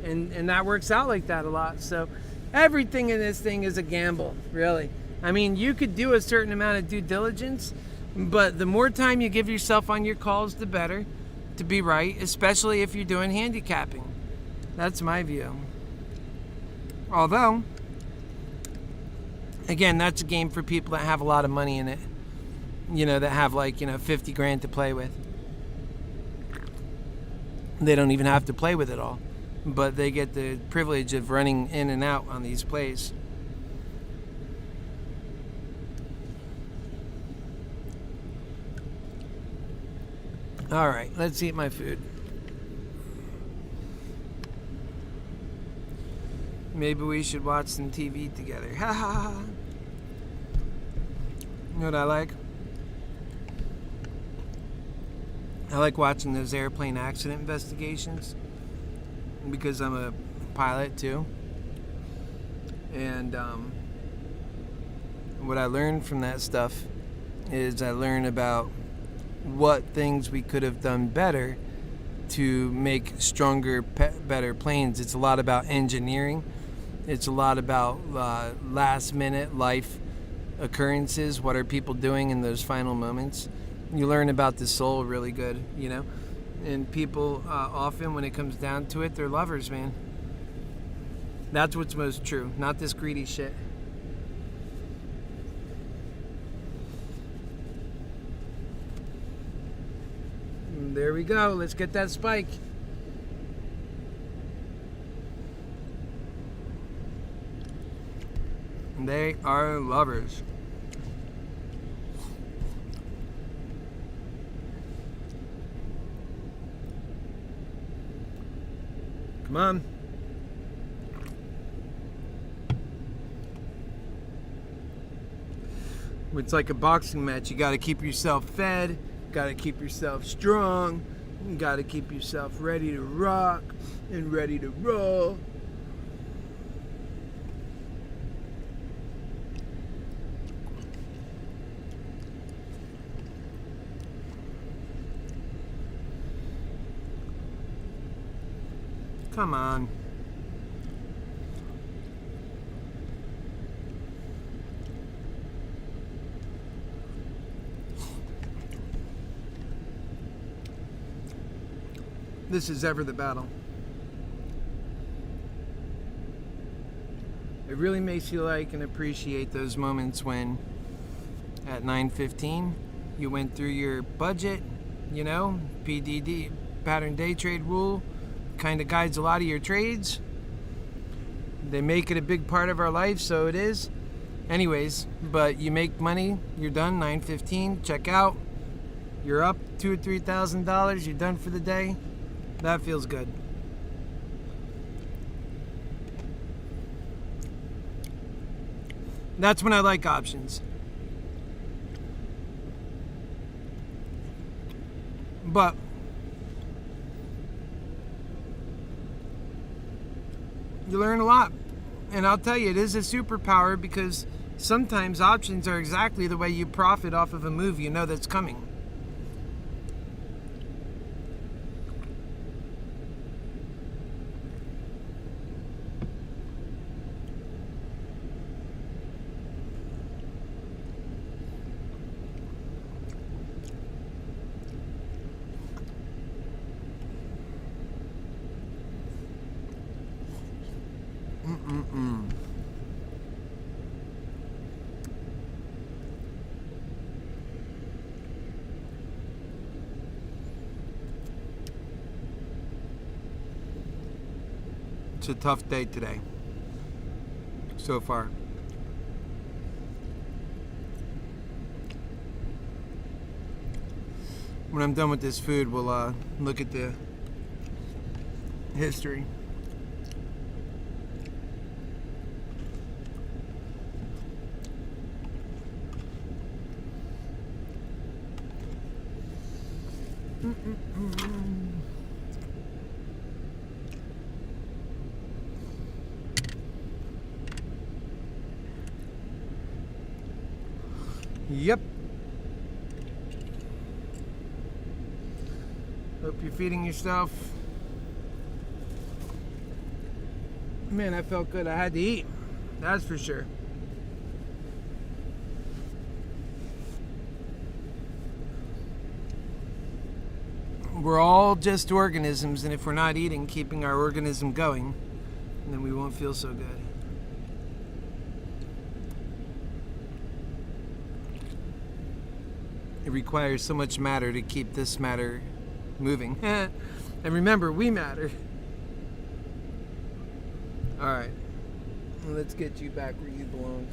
And that works out like that a lot. So everything in this thing is a gamble, really. I mean, you could do a certain amount of due diligence, but the more time you give yourself on your calls, the better to be right, especially if you're doing handicapping. That's my view. Although, again, that's a game for people that have a lot of money in it. You know, that have like, you know, 50 grand to play with. They don't even have to play with it all, but they get the privilege of running in and out on these plays. All right, let's eat my food. Maybe we should watch some TV together. Ha ha ha. You know what I like? I like watching those airplane accident investigations because I'm a pilot too. And what I learned from that stuff is I learned about what things we could have done better to make stronger, better planes. It's a lot about engineering. It's a lot about last minute life occurrences. What are people doing in those final moments? You learn about the soul really good, you know? And people often, when it comes down to it, they're lovers, man. That's what's most true, not this greedy shit. And there we go. Let's get that spike. They are lovers. Come on. It's like a boxing match. You got to keep yourself fed. Got to keep yourself strong. You got to keep yourself ready to rock and ready to roll. Come on. This is ever the battle. It really makes you like and appreciate those moments when at 9:15 you went through your budget, you know, PDD, pattern day trade rule, kind of guides a lot of your trades. They make it a big part of our life, so it is. Anyways, but you make money, you're done, 9:15, check out. You're up $2,000 or $3,000, you're done for the day. That feels good. That's when I like options. But you learn a lot. And I'll tell you, it is a superpower because sometimes options are exactly the way you profit off of a move you know that's coming. It's a tough day today, so far. When I'm done with this food, we'll look at the history. Yep. Hope you're feeding yourself. Man, I felt good. I had to eat. That's for sure. We're all just organisms, and if we're not eating, keeping our organism going, then we won't feel so good. It requires so much matter to keep this matter moving. And remember, we matter. All right, let's get you back where you belong.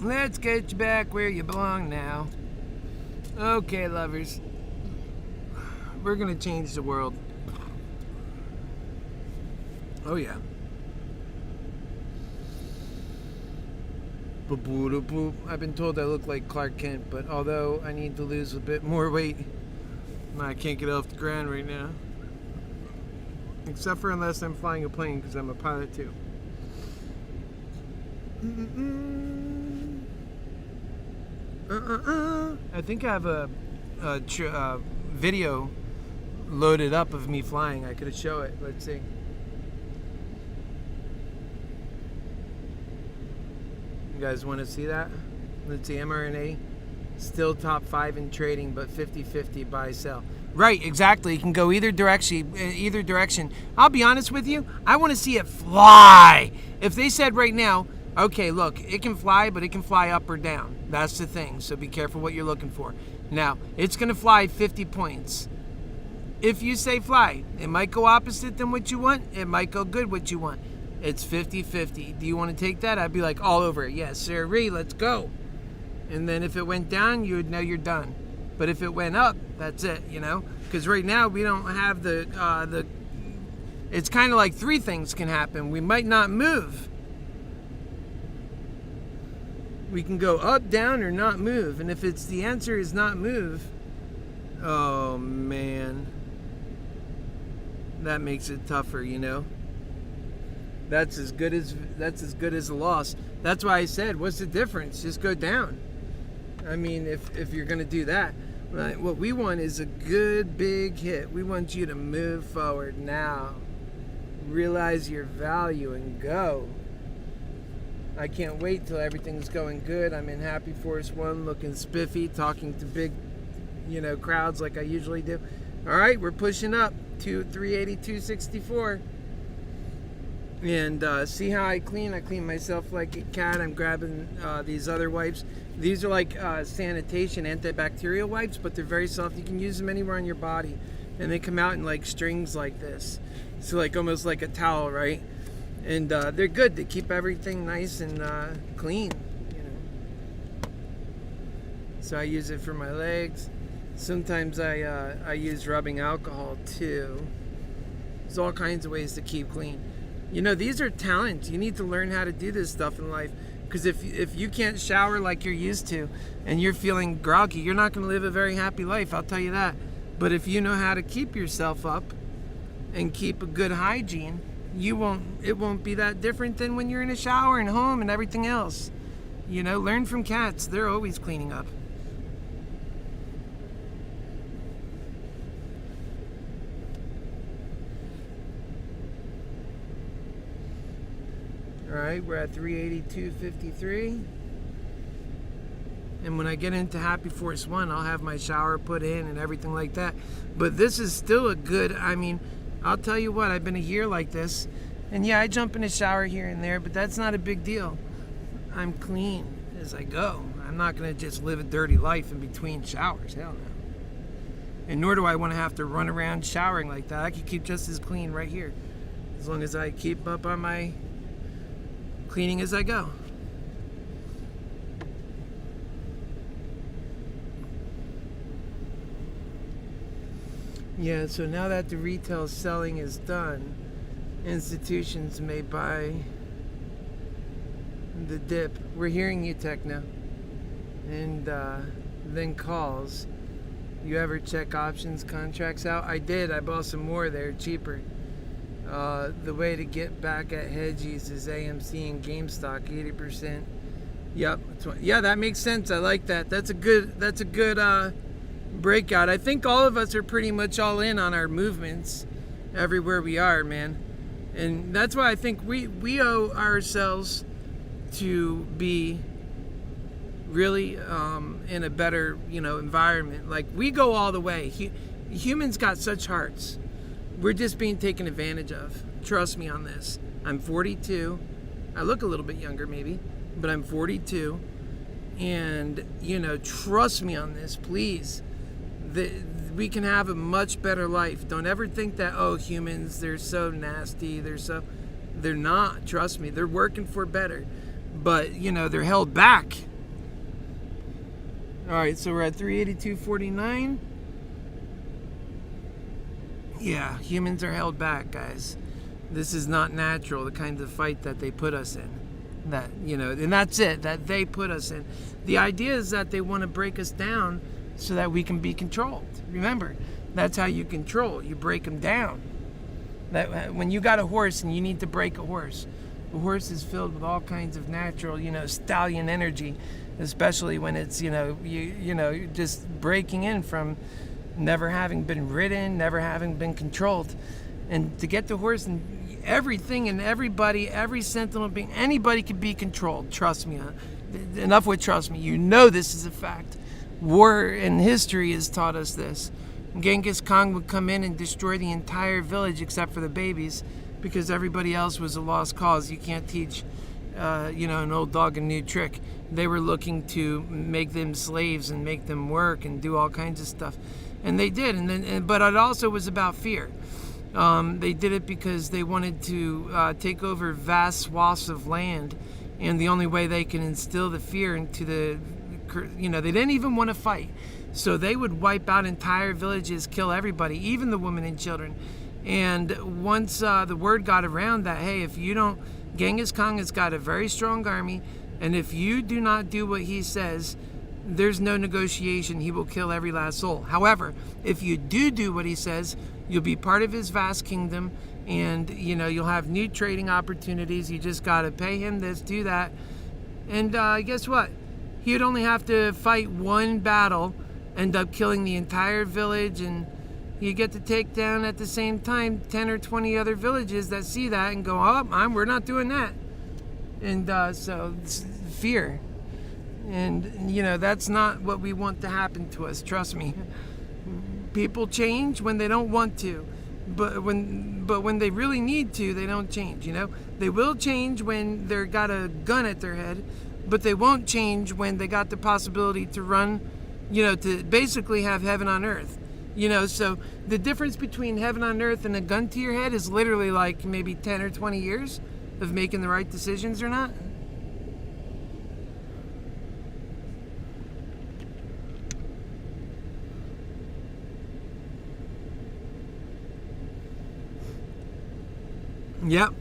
Let's get you back where you belong now. Okay, lovers. We're gonna change the world. Oh yeah. I've been told I look like Clark Kent, but although I need to lose a bit more weight, I can't get off the ground right now. Except for unless I'm flying a plane, because I'm a pilot too. I think I have a video loaded up of me flying. I could show it. Let's see. You guys want to see that? Let's see. mRNA still top 5 in trading, but 50-50 buy sell. Right, exactly. You can go either direction. I'll be honest with you. I want to see it fly. If they said right now, okay, look, it can fly, but it can fly up or down. That's the thing. So be careful what you're looking for. Now, it's going to fly 50 points. If you say fly, it might go opposite than what you want. It might go good what you want. It's 50-50. Do you want to take that? I'd be like all over it. Yes, sirree, let's go. And then if it went down, you would know you're done. But if it went up, that's it, you know? Because right now we don't have the it's kind of like 3 things can happen. We might not move. We can go up, down, or not move. And if it's the answer is not move, oh man, that makes it tougher, you know? That's as good as a loss. That's why I said, what's the difference? Just go down. I mean, if you're going to do that, right, what we want is a good big hit. We want you to move forward now. Realize your value and go. I can't wait till everything's going good. I'm in Happy Force 1 looking spiffy, talking to big, crowds like I usually do. All right, we're pushing up to 380, 264. And see how I clean? I clean myself like a cat. I'm grabbing these other wipes. These are like sanitation antibacterial wipes, but they're very soft. You can use them anywhere on your body. And they come out in like strings like this. So like almost like a towel, right? And they're good to keep everything nice and clean. So I use it for my legs. Sometimes I use rubbing alcohol too. There's all kinds of ways to keep clean. These are talents. You need to learn how to do this stuff in life. Because if you can't shower like you're used to and you're feeling groggy, you're not going to live a very happy life, I'll tell you that. But if you know how to keep yourself up and keep a good hygiene, it won't be that different than when you're in a shower and home and everything else. Learn from cats. They're always cleaning up. Alright, we're at 382.53. And when I get into Happy Force 1, I'll have my shower put in and everything like that. But this is still a good, I'll tell you what, I've been a year like this. And yeah, I jump in the shower here and there, but that's not a big deal. I'm clean as I go. I'm not going to just live a dirty life in between showers. Hell no. And nor do I want to have to run around showering like that. I could keep just as clean right here. As long as I keep up on my cleaning as I go. Yeah, so now that the retail selling is done, institutions may buy the dip. We're hearing you, Techno. And then calls. You ever check options contracts out? I did. I bought some more. They're cheaper. The way to get back at hedgies is AMC and GameStop 80%. Yep. Yeah, that makes sense. I like that. That's a good breakout. I think all of us are pretty much all in on our movements everywhere we are, man. And that's why I think we owe ourselves to be really in a better, environment. Like, we go all the way. Humans got such hearts. We're just being taken advantage of. Trust me on this. I'm 42. I look a little bit younger maybe, but I'm 42. And, trust me on this, please. We can have a much better life. Don't ever think that, humans, they're so nasty. They're not. Trust me. They're working for better. But, they're held back. All right, so we're at 382.49. Yeah, humans are held back, guys. This is not natural, the kind of fight that they put us in. That, and that's it, that they put us in. The idea is that they want to break us down so that we can be controlled. Remember, that's how you control. You break them down. That when you got a horse and you need to break a horse, the horse is filled with all kinds of natural, stallion energy, especially when it's, you're just breaking in from never having been ridden, never having been controlled. And to get the horse and everything and everybody, every sentinel being, anybody can be controlled. Trust me. Enough with trust me. This is a fact. War in history has taught us this. Genghis Khan would come in and destroy the entire village except for the babies because everybody else was a lost cause. You can't teach, an old dog a new trick. They were looking to make them slaves and make them work and do all kinds of stuff. And they did. But it also was about fear. They did it because they wanted to take over vast swaths of land. And the only way they can instill the fear into they didn't even want to fight. So they would wipe out entire villages, kill everybody, even the women and children. And once the word got around that, hey, if you don't, Genghis Khan has got a very strong army, and if you do not do what he says, there's no negotiation. He will kill every last soul. However, if you do what he says, you'll be part of his vast kingdom, and you'll have new trading opportunities. You just got to pay him this, do that. And guess what? He would only have to fight one battle, end up killing the entire village, and you get to take down at the same time 10 or 20 other villages that see that and go, we're not doing that. And so it's fear. And that's not what we want to happen to us, trust me. People change when they don't want to, but when they really need to, they don't change. They will change when they've got a gun at their head, but they won't change when they got the possibility to run, to basically have heaven on earth. So the difference between heaven on earth and a gun to your head is literally like maybe 10 or 20 years of making the right decisions or not. Yep.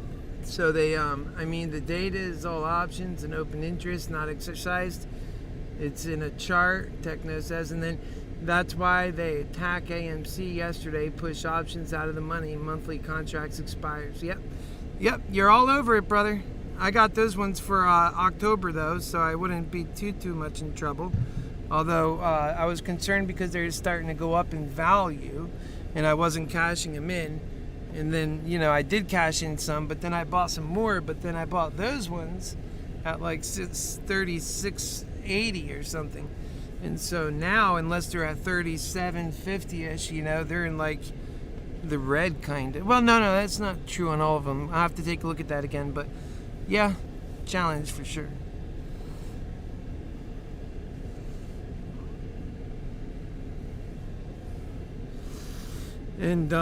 So they, the data is all options and open interest, not exercised. It's in a chart, Techno says, and then that's why they attack AMC yesterday, push options out of the money, monthly contracts expires. Yep, you're all over it, brother. I got those ones for October, though, so I wouldn't be too much in trouble. Although I was concerned because they're starting to go up in value, and I wasn't cashing them in. And then, I did cash in some, but then I bought some more, but then I bought those ones at like 36.80 or something. And so now, unless they're at 37.50-ish, they're in like the red kind of. Well, no, that's not true on all of them. I'll have to take a look at that again, but yeah, challenge for sure. And,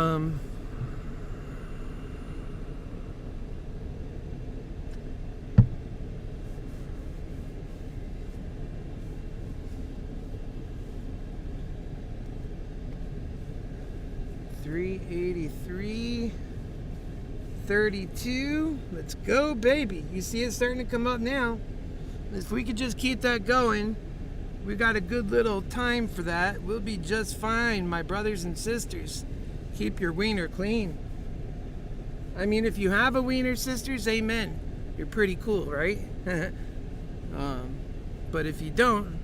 383.32. Let's go, baby. You see it starting to come up now. If we could just keep that going, we got a good little time for that. We'll be just fine, my brothers and sisters. Keep your wiener clean. If you have a wiener, sisters, amen. You're pretty cool, right? But if you don't,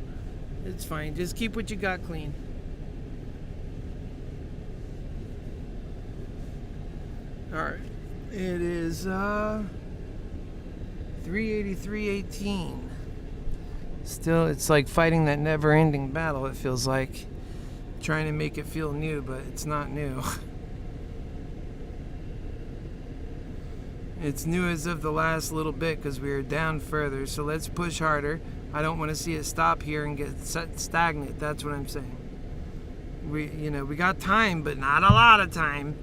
it's fine. Just keep what you got clean. Alright, it is 383.18. Still, it's like fighting that never-ending battle, it feels like. Trying to make it feel new, but it's not new. It's new as of the last little bit because we are down further, so let's push harder. I don't want to see it stop here and get stagnant, that's what I'm saying. We got time, but not a lot of time.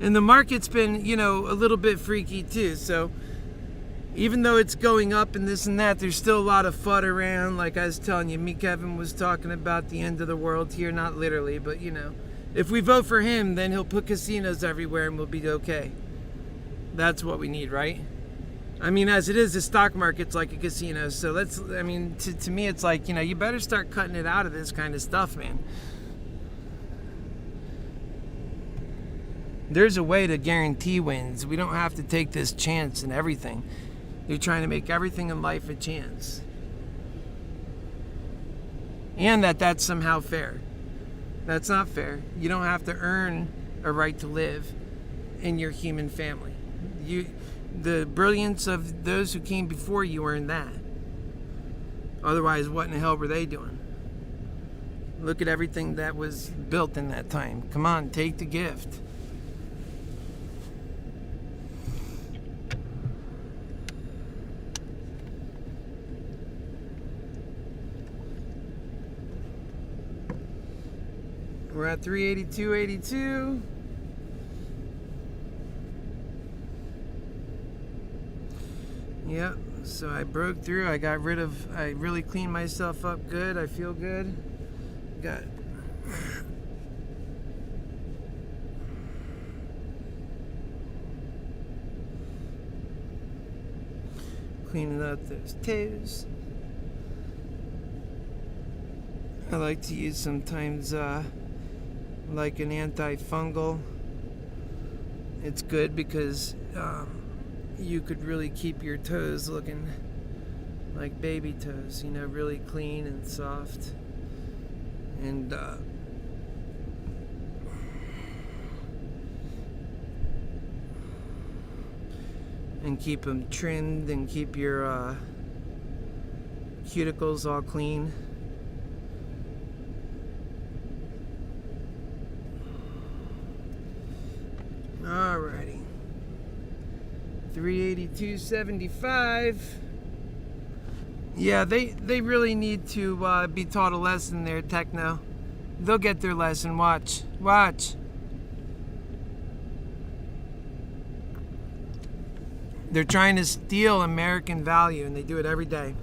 And the market's been, a little bit freaky too. So, even though it's going up and this and that, there's still a lot of FUD around. Like I was telling you, me, Kevin was talking about the end of the world here, not literally, but you know, if we vote for him, then he'll put casinos everywhere and we'll be okay. That's what we need, right? I mean, as it is, the stock market's like a casino. So let's, I mean, to me, it's like, you know, you better start cutting it out of this kind of stuff, man. There's a way to guarantee wins. We don't have to take this chance in everything. You're trying to make everything in life a chance. And that's somehow fair. That's not fair. You don't have to earn a right to live in your human family. The brilliance of those who came before you earned that. Otherwise, what in the hell were they doing? Look at everything that was built in that time. Come on, take the gift. We're at 382.82. Yep, so I broke through. I really cleaned myself up good. I feel good. Got cleaning up those toes. I like to use sometimes like an antifungal. It's good because you could really keep your toes looking like baby toes, you know, really clean and soft, and keep them trimmed and keep your cuticles all clean. Alrighty. 382.75. Yeah, they really need to be taught a lesson there, Techno. They'll get their lesson. Watch. They're trying to steal American value, and they do it every day.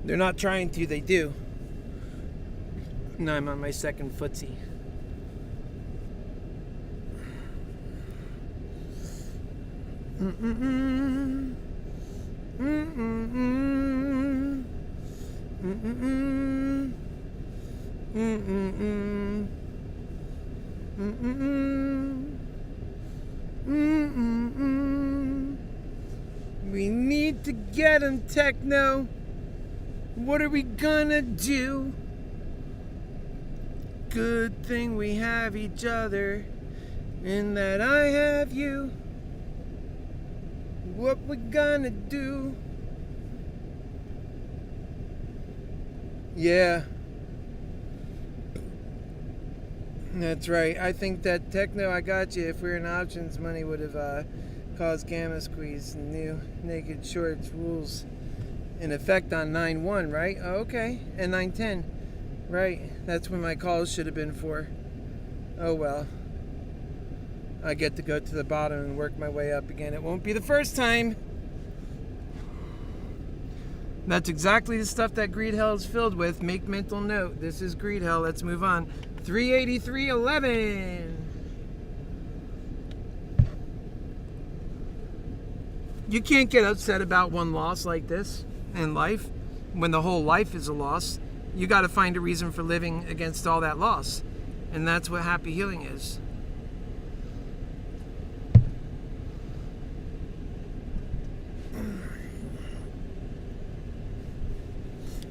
They're not trying to, they do. No, I'm on my second footsie. Mm-mm-mm. Mm-mm-mm. Mm-mm-mm. Mm-mm-mm. Mm-mm-mm. Mm-mm-mm. We need to get him, Techno. What are we gonna do? Good thing we have each other, and that I have you. What we gonna do? Yeah. That's right. I think that Techno, I got you. If we were in options, money would have caused Gamma Squeeze. New naked shorts rules in effect on 9/1, right? Oh, okay. And 9/10. Right. That's when my calls should have been for. Oh well. I get to go to the bottom and work my way up again. It won't be the first time. That's exactly the stuff that greed hell is filled with. Make mental note. This is greed hell. Let's move on. 383.11. You can't get upset about one loss like this in life when the whole life is a loss. You got to find a reason for living against all that loss. And that's what happy healing is.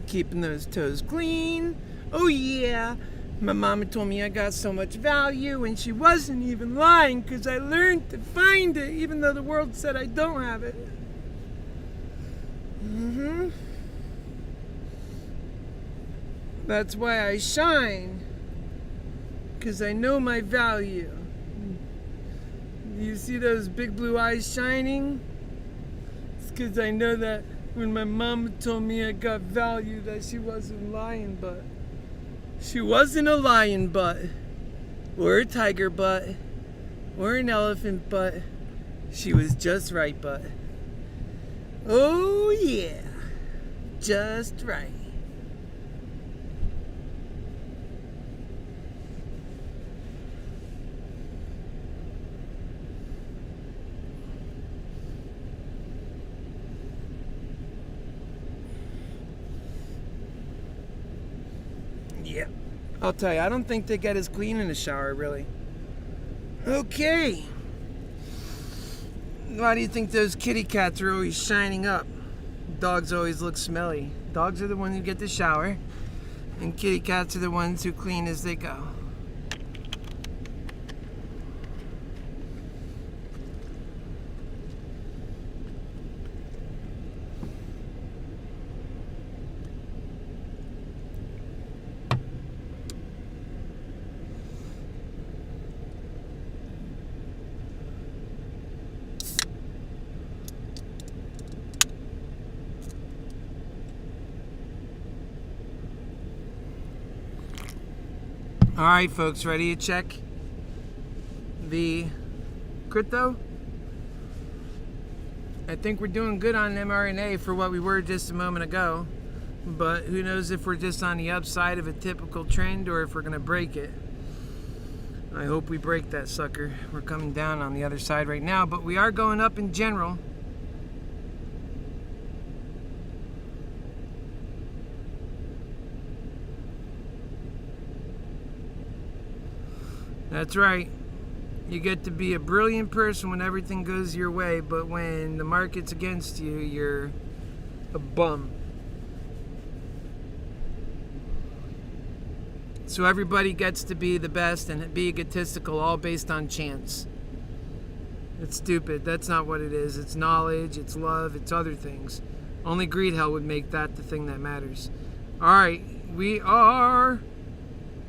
Keeping those toes clean. Oh yeah, my mama told me I got so much value, and she wasn't even lying, because I learned to find it even though the world said I don't have it. That's why I shine, because I know my value. You see those big blue eyes shining? It's because I know that when my mama told me I got value, that she wasn't lying, but she wasn't a lion butt, or a tiger butt, or an elephant butt. She was just right butt. Oh yeah, just right. Yep. I'll tell you, I don't think they get as clean in the shower, really. Okay. Why do you think those kitty cats are always shining up? Dogs always look smelly. Dogs are the ones who get the shower, and kitty cats are the ones who clean as they go. All right, folks, ready to check the crypto? I think we're doing good on mRNA for what we were just a moment ago, but who knows if we're just on the upside of a typical trend or if we're going to break it. I hope we break that sucker. We're coming down on the other side right now, but we are going up in general. That's right. You get to be a brilliant person when everything goes your way, but when the market's against you, you're a bum. So everybody gets to be the best and be egotistical, all based on chance. It's stupid. That's not what it is. It's knowledge, it's love, it's other things. Only greed hell would make that the thing that matters. All right, we are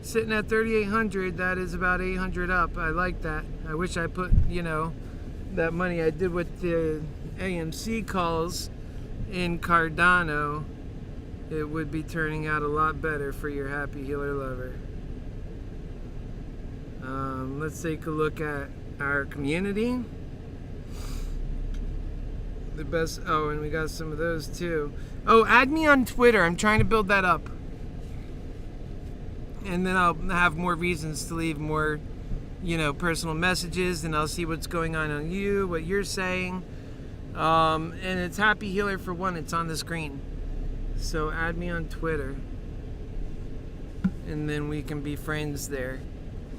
sitting at 3,800. That is about 800 up. I like that. I wish I put, that money I did with the AMC calls in Cardano. It would be turning out a lot better for your HappyHealer lover. Let's take a look at our community. The best. Oh, and we got some of those too. Oh, add me on Twitter. I'm trying to build that up. And then I'll have more reasons to leave more, personal messages, and I'll see what's going on you, what you're saying. And it's HappyHealer for one. It's on the screen. So add me on Twitter, and then we can be friends there.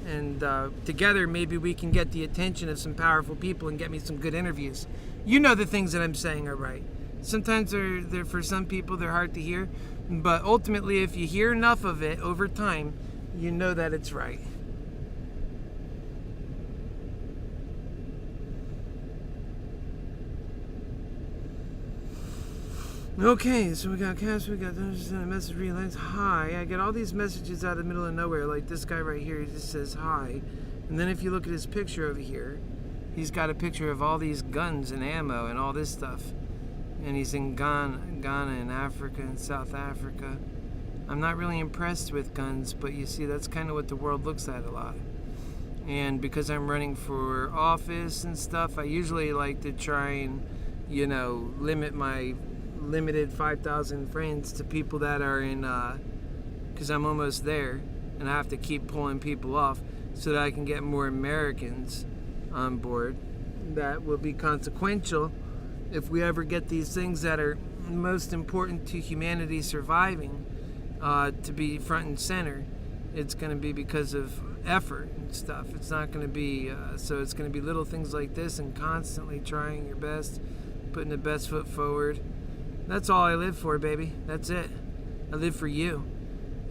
And together, maybe we can get the attention of some powerful people and get me some good interviews. The things that I'm saying are right. Sometimes they're for some people, they're hard to hear. But ultimately, if you hear enough of it over time, you know that it's right. Okay, so we got cash, we got a message realized hi. I get all these messages out of the middle of nowhere, like this guy right here, he just says hi. And then if you look at his picture over here, he's got a picture of all these guns and ammo and all this stuff. And he's in Ghana and Africa and South Africa. I'm not really impressed with guns, but you see, that's kind of what the world looks at a lot. And because I'm running for office and stuff, I usually like to try and, limit my limited 5,000 friends to people that are in, because I'm almost there, and I have to keep pulling people off so that I can get more Americans on board. That will be consequential if we ever get these things that are most important to humanity surviving to be front and center. It's going to be because of effort and stuff. It's not going to be, so it's going to be little things like this and constantly trying your best, putting the best foot forward. That's all I live for, baby. That's it. I live for you.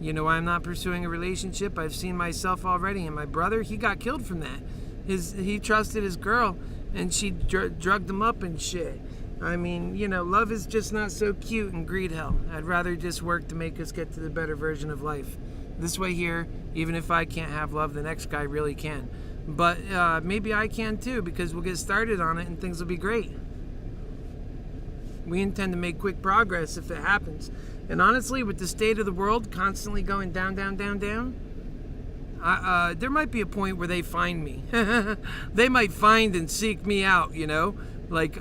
You know why I'm not pursuing a relationship? I've seen myself already, and my brother, he got killed from that. He trusted his girl, and she drugged him up and shit. I mean, love is just not so cute in greed hell. I'd rather just work to make us get to the better version of life. This way here, even if I can't have love, the next guy really can. But maybe I can too, because we'll get started on it and things will be great. We intend to make quick progress if it happens. And honestly, with the state of the world constantly going down, down, down, down, there might be a point where they find me. They might find and seek me out, Like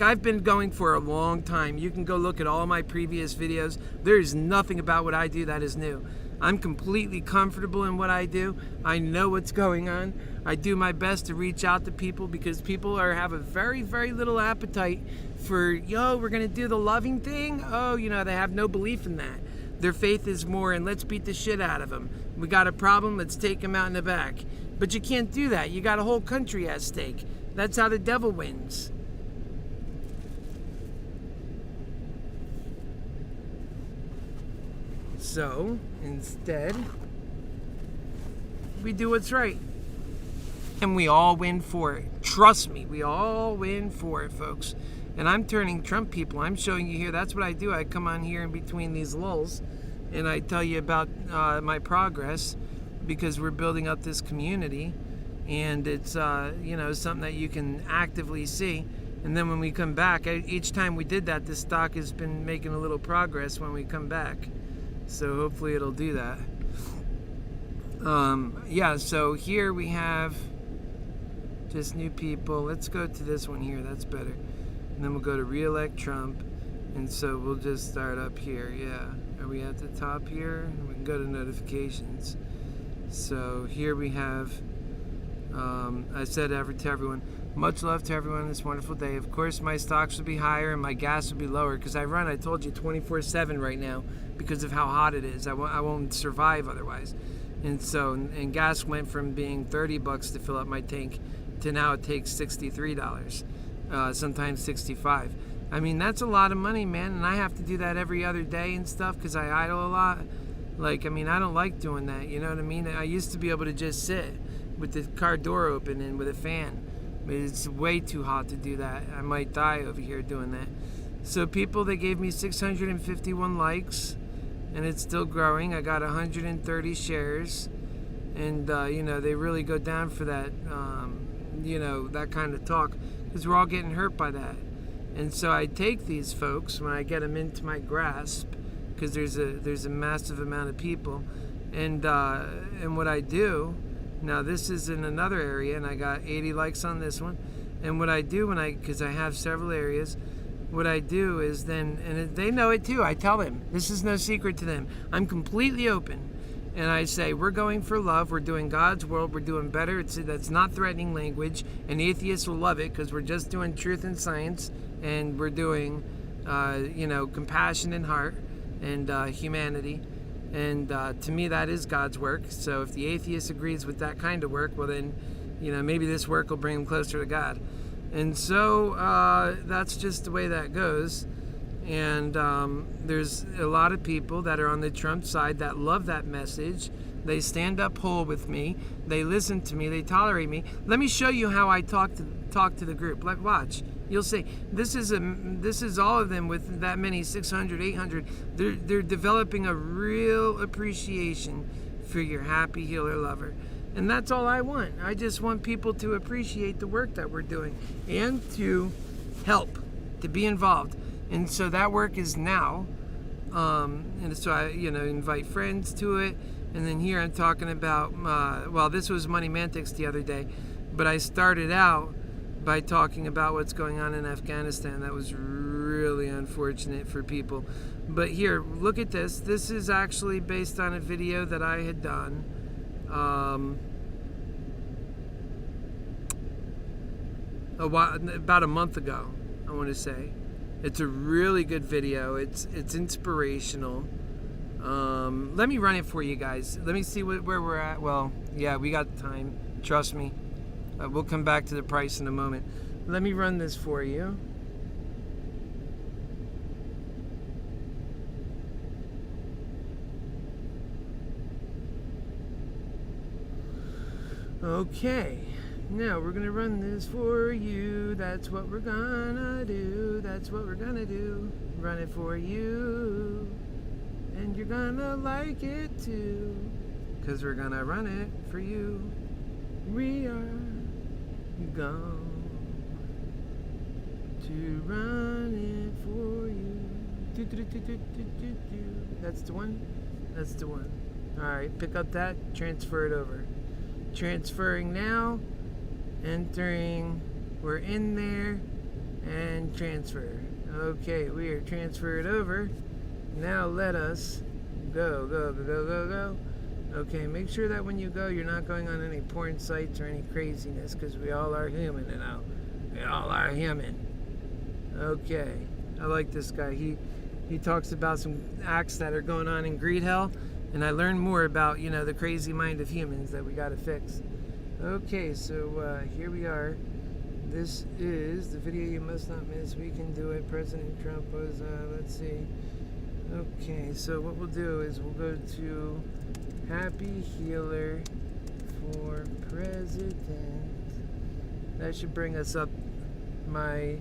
I've been going for a long time. You can go look at all my previous videos. There's nothing about what I do that is new. I'm completely comfortable in what I do. I know what's going on. I do my best to reach out to people because people have a very, very little appetite for, we're gonna do the loving thing. Oh, they have no belief in that. Their faith is more in, let's beat the shit out of them. We got a problem, let's take them out in the back. But you can't do that. You got a whole country at stake. That's how the devil wins. So, instead, we do what's right. And we all win for it. Trust me, we all win for it, folks. And I'm turning Trump people. I'm showing you here. That's what I do. I come on here in between these lulls and I tell you about my progress because we're building up this community. And it's, something that you can actively see. And then when we come back, each time we did that, the stock has been making a little progress when we come back. So hopefully it'll do that. So here we have just new people. Let's go to this one here. That's better. And then we'll go to re-elect Trump. And so we'll just start up here. Yeah. Are we at the top here? We can go to notifications. So here we have, I said to everyone, much love to everyone on this wonderful day. Of course, my stocks will be higher and my gas will be lower because I told you, 24/7 right now because of how hot it is. I won't survive otherwise. And so, and gas went from being $30 to fill up my tank to now it takes $63, sometimes $65. I mean, that's a lot of money, man, and I have to do that every other day and stuff because I idle a lot. I don't like doing that, you know what I mean? I used to be able to just sit with the car door open and with a fan. But it's way too hot to do that. I might die over here doing that. So people, they gave me 651 likes, and it's still growing. I got 130 shares, and they really go down for that, that kind of talk, because we're all getting hurt by that. And so I take these folks when I get them into my grasp, because there's a massive amount of people, and what I do. Now this is in another area, and I got 80 likes on this one. And what I do because I have several areas, what I do is then, and they know it too, I tell them, this is no secret to them. I'm completely open. And I say, we're going for love, we're doing God's world, we're doing better. That's not threatening language, and atheists will love it because we're just doing truth and science, and we're doing, compassion and heart and humanity. And to me, that is God's work. So if the atheist agrees with that kind of work, well then, maybe this work will bring him closer to God. And so that's just the way that goes. And there's a lot of people that are on the Trump side that love that message. They stand up whole with me. They listen to me. They tolerate me. Let me show you how I talk to the group. Watch. You'll see. This is all of them with that many, 600, 800. They're developing a real appreciation for your Happy Healer lover. And that's all I want. I just want people to appreciate the work that we're doing and to help, to be involved. And so that work is now. And so I, invite friends to it. And then here I'm talking about, this was MoneyManitcs the other day, but I started out by talking about what's going on in Afghanistan. That was really unfortunate for people. But here, look at this. This is actually based on a video that I had done. About a month ago, I want to say. It's a really good video. It's inspirational. Let me run it for you guys. Let me see where we're at. Well, yeah, we got time. Trust me. We'll come back to the price in a moment. Let me run this for you. Okay. Now we're going to run this for you. That's what we're going to do. That's what we're going to do. Run it for you. And you're going to like it too. Because we're going to run it for you. We are going to run it for you. That's the one. That's the one. Alright, pick up that, transfer it over. Transferring now. Entering. We're in there. and transfer. Okay, we are transferred over. Now let us go. Okay, make sure that when you go, you're not going on any porn sites or any craziness, because we all are human, you know. We all are human. Okay, I like this guy. He talks about some acts that are going on in greed hell, and I learned more about, you know, the crazy mind of humans that we got to fix. Okay, so here we are. This is the video you must not miss. We can do it. President Trump was, let's see. Okay, so what we'll do is we'll go to HappyHealer for President. That should bring us up my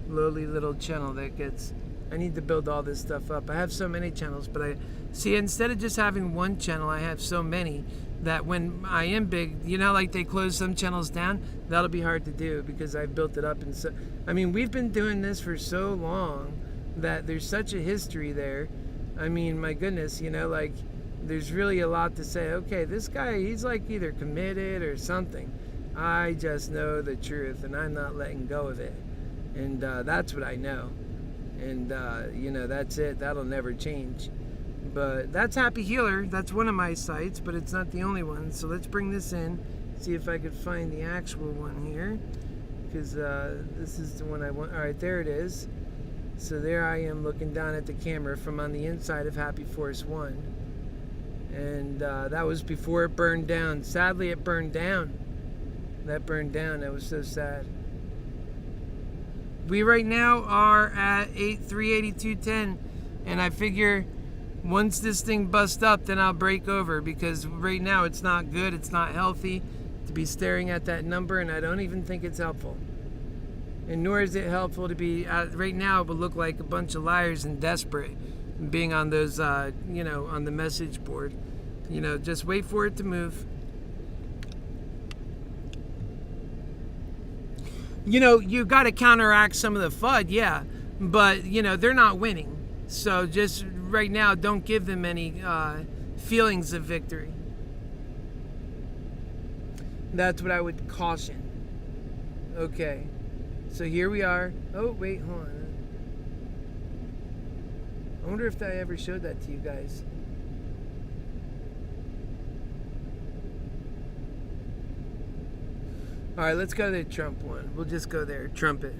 lowly little channel that gets... I need to build all this stuff up. I have so many channels, but I see, instead of just having one channel, I have so many that when I am big, you know, like they close some channels down, that'll be hard to do because I've built it up. And so, I mean, we've been doing this for so long that there's such a history there. I mean, my goodness, you know, like there's really a lot to say. Okay, this guy, he's like either committed or something. I just know the truth and I'm not letting go of it. And that's what I know. And, you know, that's it. That'll never change. But that's HappyHealer. That's one of my sites, but it's not the only one. So let's bring this in, see if I could find the actual one here. Because this is the one I want. All right, there it is. So there I am looking down at the camera from on the inside of Happy Force 1. And that was before it burned down. Sadly, it burned down. That burned down. That was so sad. We right now are at 382.10, and I figure once this thing busts up, then I'll break over, because right now it's not good, it's not healthy to be staring at that number, and I don't even think it's helpful. And nor is it helpful to be, right now it would look like a bunch of liars and desperate being on those, you know, on the message board. You know, just wait for it to move. You know, you got to counteract some of the FUD, yeah, but, you know, they're not winning. So just right now, don't give them any feelings of victory. That's what I would caution. Okay, so here we are. Oh, wait, hold on. I wonder if I ever showed that to you guys. All right, let's go to the Trump one. We'll just go there. Trump it.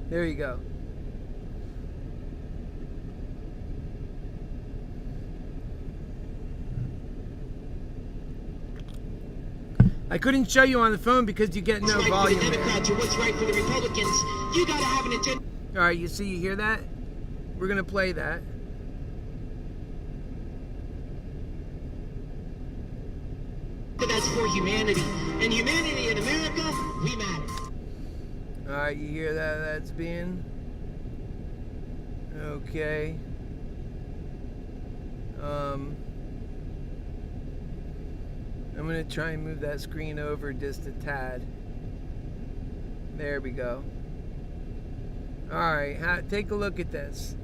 There you go. I couldn't show you on the phone because you get no volume there. What's right for the Republicans? You gotta have an agenda. All right, you see, you hear that? We're gonna play that. That's for humanity, and humanity in America, we matter. All right, you hear that? That's being okay. I'm gonna try and move that screen over just a tad. There we go. All right, take a look at this.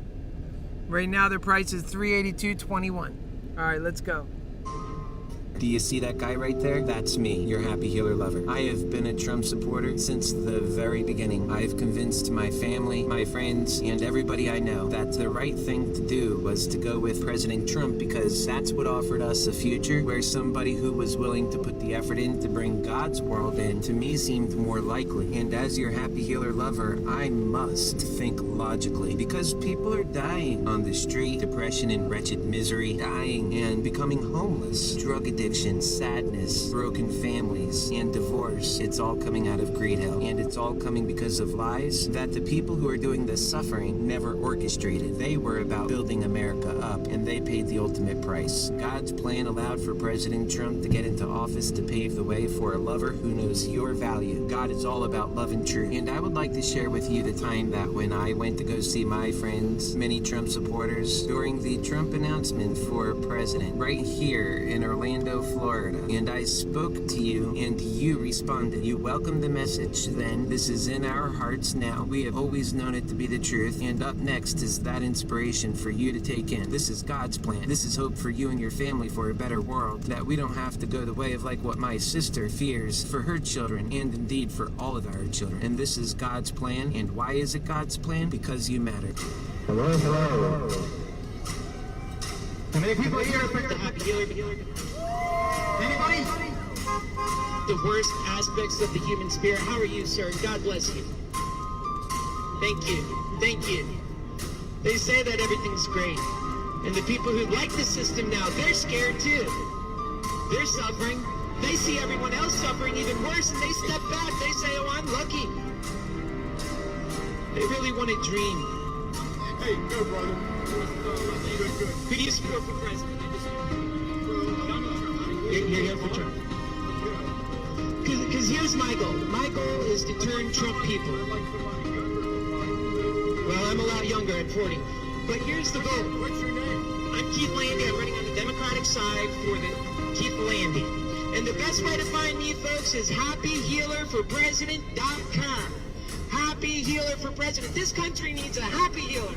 Right now, their price is $382.21. All right, let's go. Do you see that guy right there? That's me, your HappyHealer lover. I have been a Trump supporter since the very beginning. I've convinced my family, my friends, and everybody I know that the right thing to do was to go with President Trump, because that's what offered us a future where somebody who was willing to put the effort in to bring God's world in, to me, seemed more likely. And as your HappyHealer lover, I must think logically, because people are dying on the street, depression and wretched misery, dying and becoming homeless, drug addiction, sadness, broken families, and divorce. It's all coming out of greed hell, and it's all coming because of lies that the people who are doing the suffering never orchestrated. They were about building America up, and they paid the ultimate price. God's plan allowed for President Trump to get into office to pave the way for a lover who knows your value. God is all about love and truth, and I would like to share with you the time that when I went to go see my friends, many Trump supporters, during the Trump announcement for president, right here in Orlando, Florida. And I spoke to you, and you responded. You welcomed the message then. This is in our hearts now. We have always known it to be the truth. And up next is that inspiration for you to take in. This is God's plan. This is hope for you and your family for a better world. That we don't have to go the way of like what my sister fears for her children, and indeed for all of our children. And this is God's plan. And why is it God's plan? Because you matter. Hello. How many people here are the Happy Healer? Anybody? The worst aspects of the human spirit. How are you, sir? God bless you. Thank you. Thank you. They say that everything's great. And the people who like the system now, they're scared too. They're suffering. They see everyone else suffering even worse, and they step back. They say, oh, I'm lucky. They really want to dream. Hey, good, brother. Good. Who do you support for president? You're here for Trump. Because here's my goal. My goal is to turn Trump people. Well, I'm a lot younger at 40. But here's the goal. What's your name? I'm Keith Landy. I'm running on the Democratic side for the Keith Landy. And the best way to find me, folks, is HappyHealerForPresident.com. Happy Healer for President. This country needs a happy healer.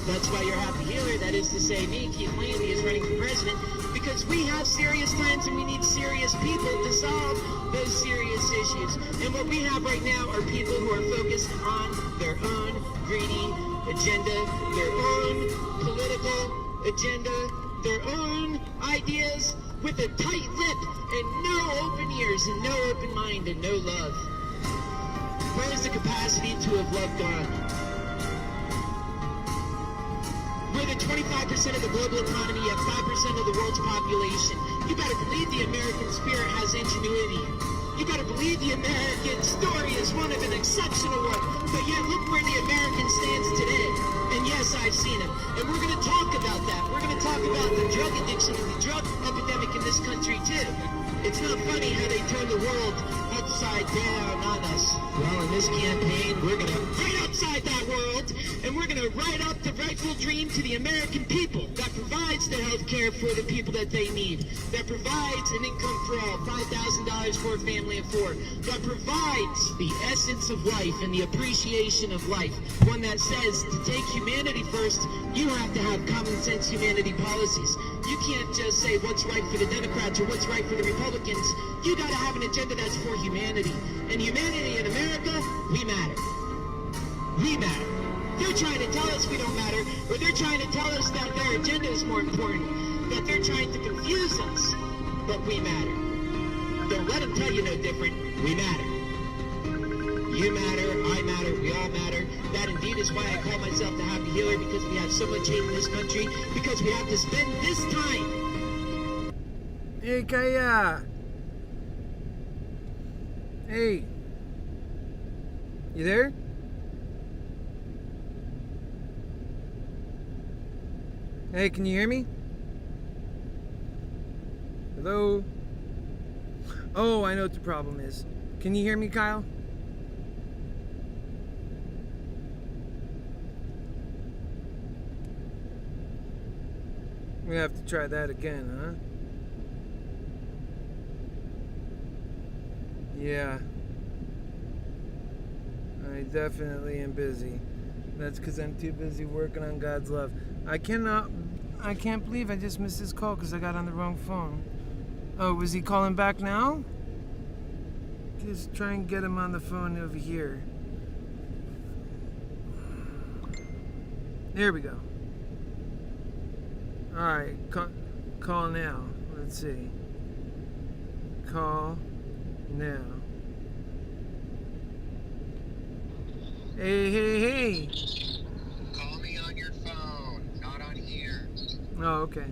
That's why you're Happy Healer. That is to say, me, Keith Landy, is running for president because we have serious times and we need serious people to solve those serious issues. And what we have right now are people who are focused on their own greedy agenda, their own political agenda, their own ideas with a tight lip and no open ears and no open mind and no love. Where is the capacity to have loved God? We're the 25% of the global economy, yet 5% of the world's population. You better believe the American spirit has ingenuity. You better believe the American story is one of an exceptional one. But yet look where the American stands today. And yes, I've seen it. And we're going to talk about that. We're going to talk about the drug addiction and the drug epidemic in this country too. It's not funny how they turn the world upside down on us. Well, in this campaign, we're going to right upside that world, and we're going to write up the rightful dream to the American people that provides the health care for the people that they need, that provides an income for all, $5,000 for a family of four, that provides the essence of life and the appreciation of life, one that says to take humanity first, you have to have common sense humanity policies. You can't just say what's right for the Democrats or what's right for the Republicans. You got to have an agenda that's for humanity. And humanity in America, we matter. We matter. They're trying to tell us we don't matter, or they're trying to tell us that their agenda is more important, that they're trying to confuse us, but we matter. Don't let them tell you no different. We matter. You matter, I matter, we all matter. That indeed is why I call myself the Happy Healer, because we have so much hate in this country, because we have to spend this time. Hey, Kaya. Hey. You there? Hey, can you hear me? Hello? Oh, I know what the problem is. Can you hear me, Kyle? We have to try that again, huh? Yeah. I definitely am busy. That's because I'm too busy working on God's love. I can't believe I just missed his call because I got on the wrong phone. Oh, was he calling back now? Just try and get him on the phone over here. There we go. Alright, call now. Let's see. Call now. Hey. Call me on your phone, not on here. Oh, okay.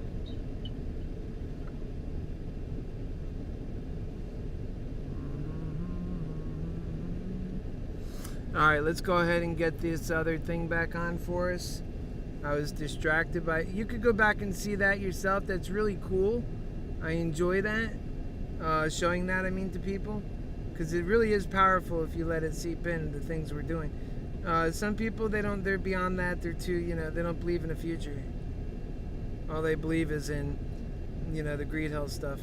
Alright, let's go ahead and get this other thing back on for us. I was distracted by... You could go back and see that yourself. That's really cool. I enjoy that. Showing that, I mean, to people. Because it really is powerful if you let it seep in, the things we're doing. Some people, they're beyond that. They're too, they don't believe in the future. All they believe is in, the greed hell stuff.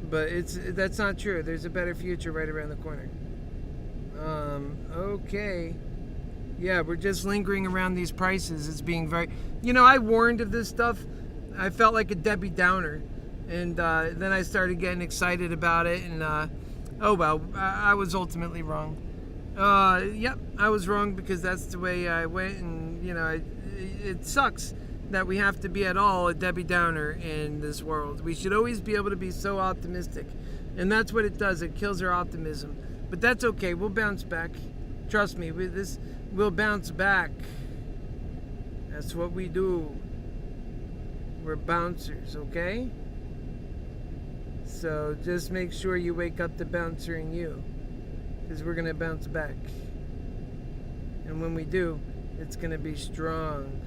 But that's not true. There's a better future right around the corner. Okay. Yeah, we're just lingering around these prices. It's being very... I warned of this stuff. I felt like a Debbie Downer. And then I started getting excited about it. And, oh, well, I was ultimately wrong. Yep, I was wrong because that's the way I went. And, it sucks that we have to be at all a Debbie Downer in this world. We should always be able to be so optimistic. And that's what it does. It kills our optimism. But that's okay. We'll bounce back. Trust me, we'll bounce back. That's what we do. We're bouncers, okay? So just make sure you wake up the bouncer in you, because we're going to bounce back. And when we do, it's going to be strong.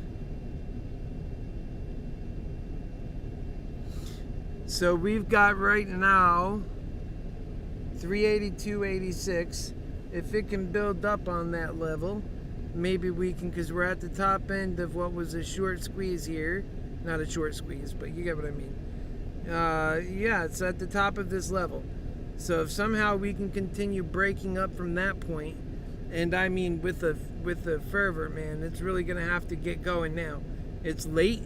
So we've got right now 382.86. If it can build up on that level, maybe we can, because we're at the top end of what was a short squeeze here. Not a short squeeze, but you get what I mean. Yeah, it's at the top of this level. So if somehow we can continue breaking up from that point, and I mean with a fervor, man, it's really going to have to get going now. It's late.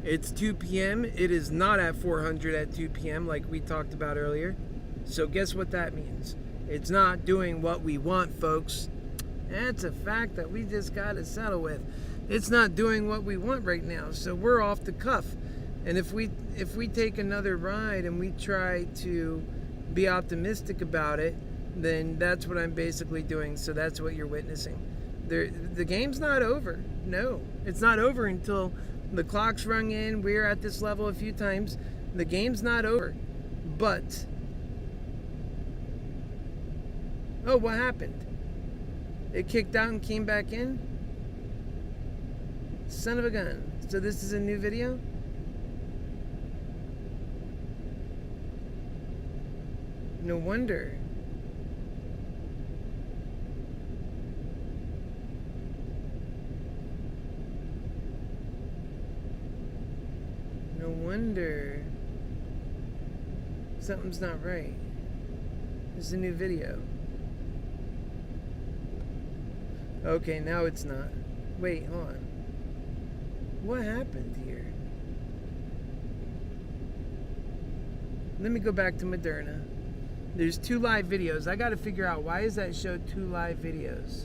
It's 2 p.m. It is not at 400 at 2 p.m. like we talked about earlier. So guess what that means? It's not doing what we want, folks. That's a fact that we just got to settle with. It's not doing what we want right now, so we're off the cuff. And if we take another ride and we try to be optimistic about it, then that's what I'm basically doing. So that's what you're witnessing. The game's not over. No, it's not over until the clock's rung in. We're at this level a few times. The game's not over. But, oh, what happened? It kicked out and came back in? Son of a gun. So this is a new video? No wonder. No wonder. Something's not right. This is a new video. Okay, now it's not. Wait, hold on. What happened here? Let me go back to Moderna. There's 2 live videos. I got to figure out, why is that show 2 live videos?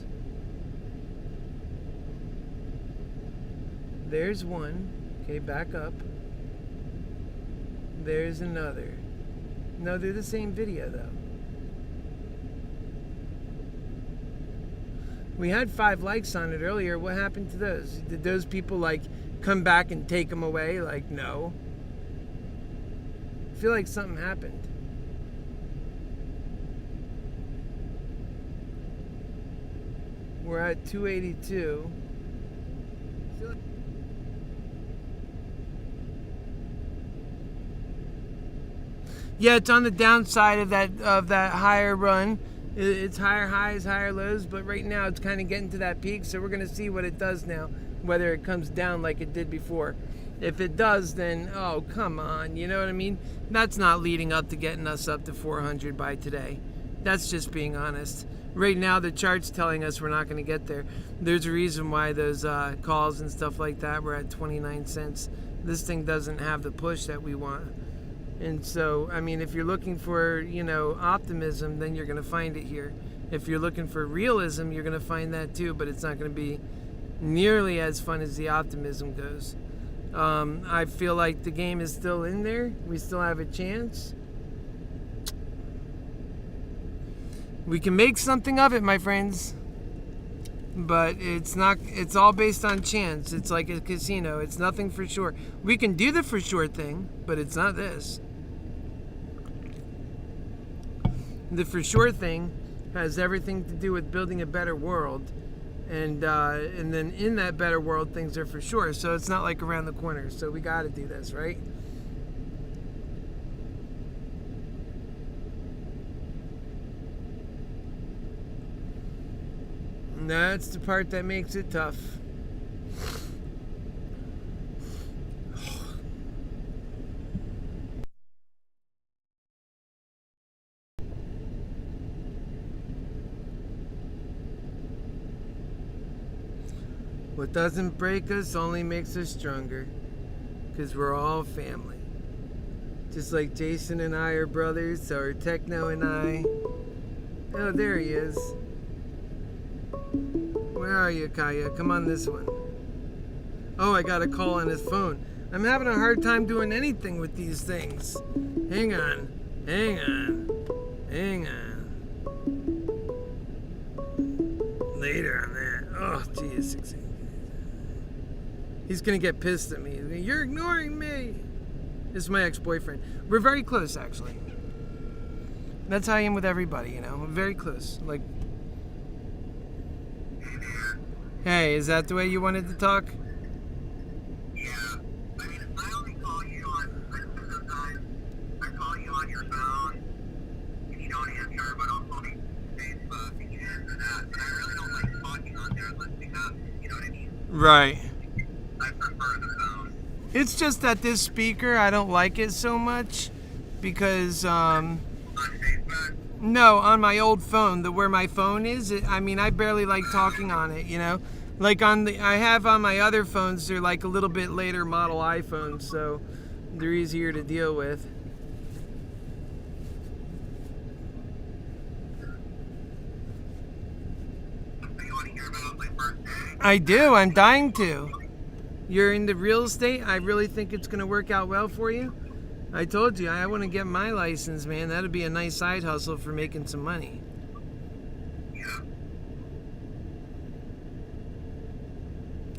There's one. Okay, back up. There's another. No, they're the same video though. We had 5 likes on it earlier. What happened to those? Did those people like come back and take them away? Like, no. I feel like something happened. We're at 282. Yeah, it's on the downside of that higher run. It's higher highs, higher lows, but right now it's kind of getting to that peak, so we're going to see what it does now, whether it comes down like it did before. If it does, then, oh, come on, you know what I mean? That's not leading up to getting us up to 400 by today. That's just being honest. Right now, the chart's telling us we're not going to get there. There's a reason why those calls and stuff like that were at 29 cents. This thing doesn't have the push that we want. And so, I mean, if you're looking for, optimism, then you're going to find it here. If you're looking for realism, you're going to find that too, but it's not going to be nearly as fun as the optimism goes. I feel like the game is still in there. We still have a chance. We can make something of it, my friends. But it's all based on chance. It's like a casino. It's nothing for sure. We can do the for sure thing, but it's not this. The for sure thing has everything to do with building a better world. And then in that better world, things are for sure. So it's not like around the corner. So we got to do this, right? And that's the part that makes it tough. What doesn't break us only makes us stronger. Because we're all family. Just like Jason and I are brothers, so are Techno and I. Oh, there he is. Where are you, Kaya? Come on this one. Oh, I got a call on his phone. I'm having a hard time doing anything with these things. Hang on. Later on that. Oh, geez. He's gonna get pissed at me. You're ignoring me. This is my ex-boyfriend. We're very close, actually. That's how I am with everybody, you know. We're very close. Like, hey, is that the way you wanted to talk? Yeah. I mean, I only call you on, sometimes I call you on your phone and you don't answer, but I'll call you Facebook and you answer that. But I really don't like talking on there unless we have, you know what I mean? Right. I prefer the phone. It's just that this speaker, I don't like it so much because, On Facebook? no, on my old phone, where my phone is, I barely like talking on it, you know? Like I have on my other phones, they're like a little bit later model iPhones, so they're easier to deal with. So you want to hear about my birthday? I do, I'm dying to. You're into real estate? I really think it's going to work out well for you. I told you, I want to get my license, man. That'd be a nice side hustle for making some money. Yeah.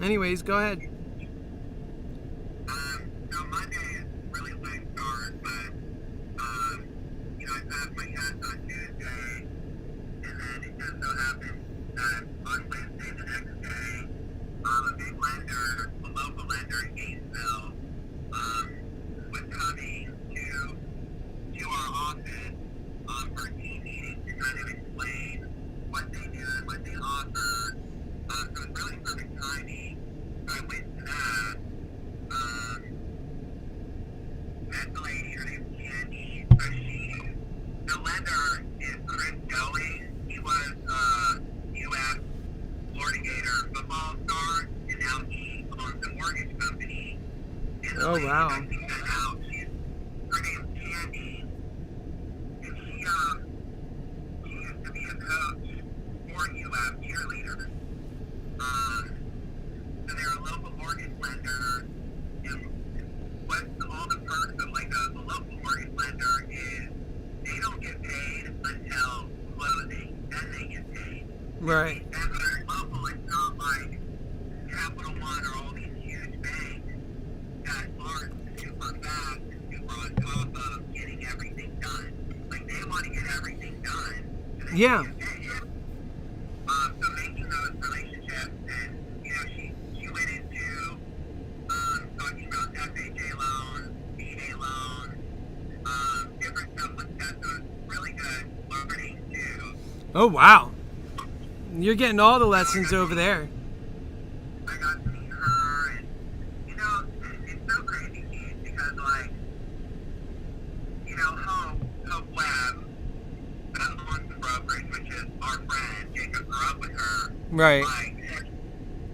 Anyways, go ahead. So Monday is really late start, but, you know, I passed my test on Tuesday, and then it just so happened that on Wednesday, the next day, a big lender, a local lender in Gainesville, was coming to our office, for a team meeting to kind of explain what they do and what they offer. So it's really perfect timing. So I went to that. Met the lady, her name's Candy. So the lender is Chris Going. He was U.S. Florida Gator football star, and now he owns a mortgage company. And the Oh, lady wow. that he sent out, her name's Candy, and she used to be a coach for U.S. cheerleaders. So they're a local mortgage lender, and what all the perks of like a local mortgage lender is, they don't get paid until closing, then they get paid. Right. And very local, it's not like Capital One or all these huge banks that are super fast and super on top of getting everything done. Like they want to get everything done. So they Yeah. get paid. So making those relationships, and you know, she went into talking about FHA loans, VA loans, different stuff like that. So it's really good learning too. Oh, wow. You're getting all the lessons over there. I got to meet her, and you know, it's so crazy, Keith, because like, you know, Hope Webb, that owns the brokerage, which is our friend, Jacob grew up with her. Right. Like,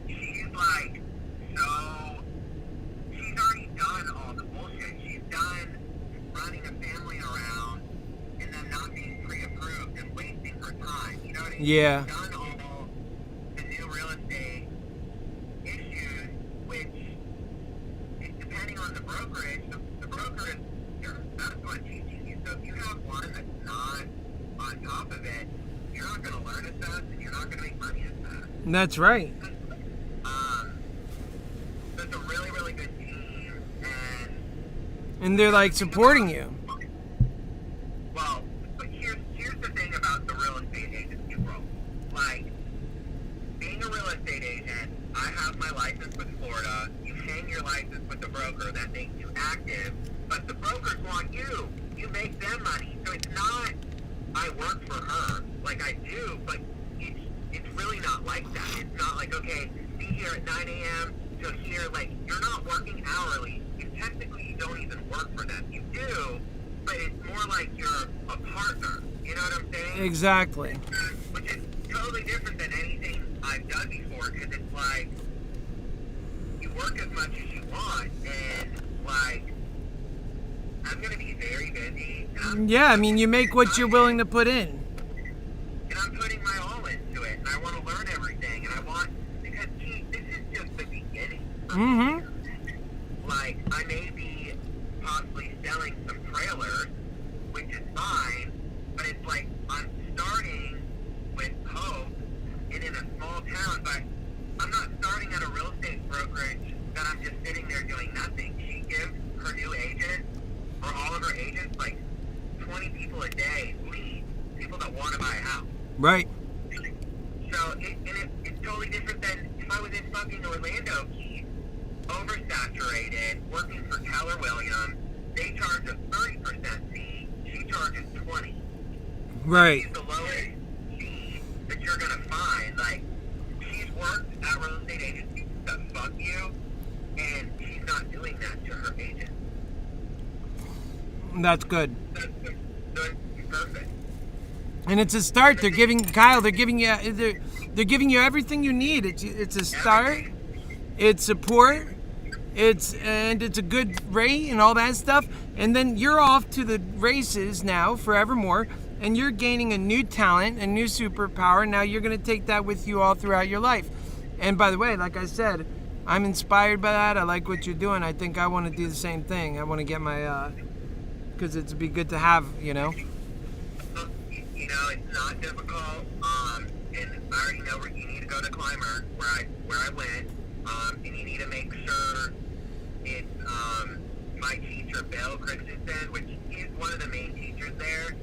she's like, so, she's already done all the bullshit. She's done running a family around and then not being pre-approved and wasting her time. You know what I mean? Yeah. She's done all the new real estate issues, which, depending on the brokerage, the broker is that's what teaching you. So if you have one that's not on top of it, you're not going to learn as fast and you're not going to make money as fast. That's right. So it's a really, really good team, And they're like supporting you. well, but here's the thing about the real estate agency world. Like, being a real estate agent, I have my license with Florida. You hang your license with the broker, that makes you active, but the brokers want you. You make them money. So it's not, I work for her, like I do, but it's really not like that. It's not like, okay, be here at 9 a.m. till here, like, you're not working hourly. Technically, you don't even work for them. You do, but it's more like you're a partner. You know what I'm saying? Exactly. Which is totally different than anything I've done before, because it's like, work as much as you want, and, like, I'm going to be very busy. Yeah, I mean, you make what you're willing to put in. And I'm putting my all into it, and I want to learn everything, and I want, because, gee, this is just the beginning. Mm-hmm. Like, I may be possibly selling some trailers, which is fine, but it's like, I'm starting with hope, and in a small town, but I'm not starting at a real estate brokerage that I'm just sitting there doing nothing. She gives her new agent, or all of her agents, like 20 people a day leads, people that want to buy a house. Right. So, it's totally different than if I was in fucking Orlando, Keith, oversaturated, working for Keller Williams. They charge a 30% fee. She charges 20. Right. She's the lowest fee that you're going to find. Like, she's worked at real estate agencies that fuck you, and she's not doing that to her agent. That's good. That's perfect. And it's a start. They're giving they're giving you everything you need. It's a start. It's support. It's a good rate and all that stuff. And then you're off to the races now forevermore, and you're gaining a new talent, a new superpower. Now you're going to take that with you all throughout your life. And by the way, like I said, I'm inspired by that. I like what you're doing. I think I want to do the same thing. I want to get my because it'd be good to have, You know, it's not difficult. And I already know where you need to go to Climber, where I went. And you need to make sure it's my teacher, Bill Christensen, which he's one of the main teachers there.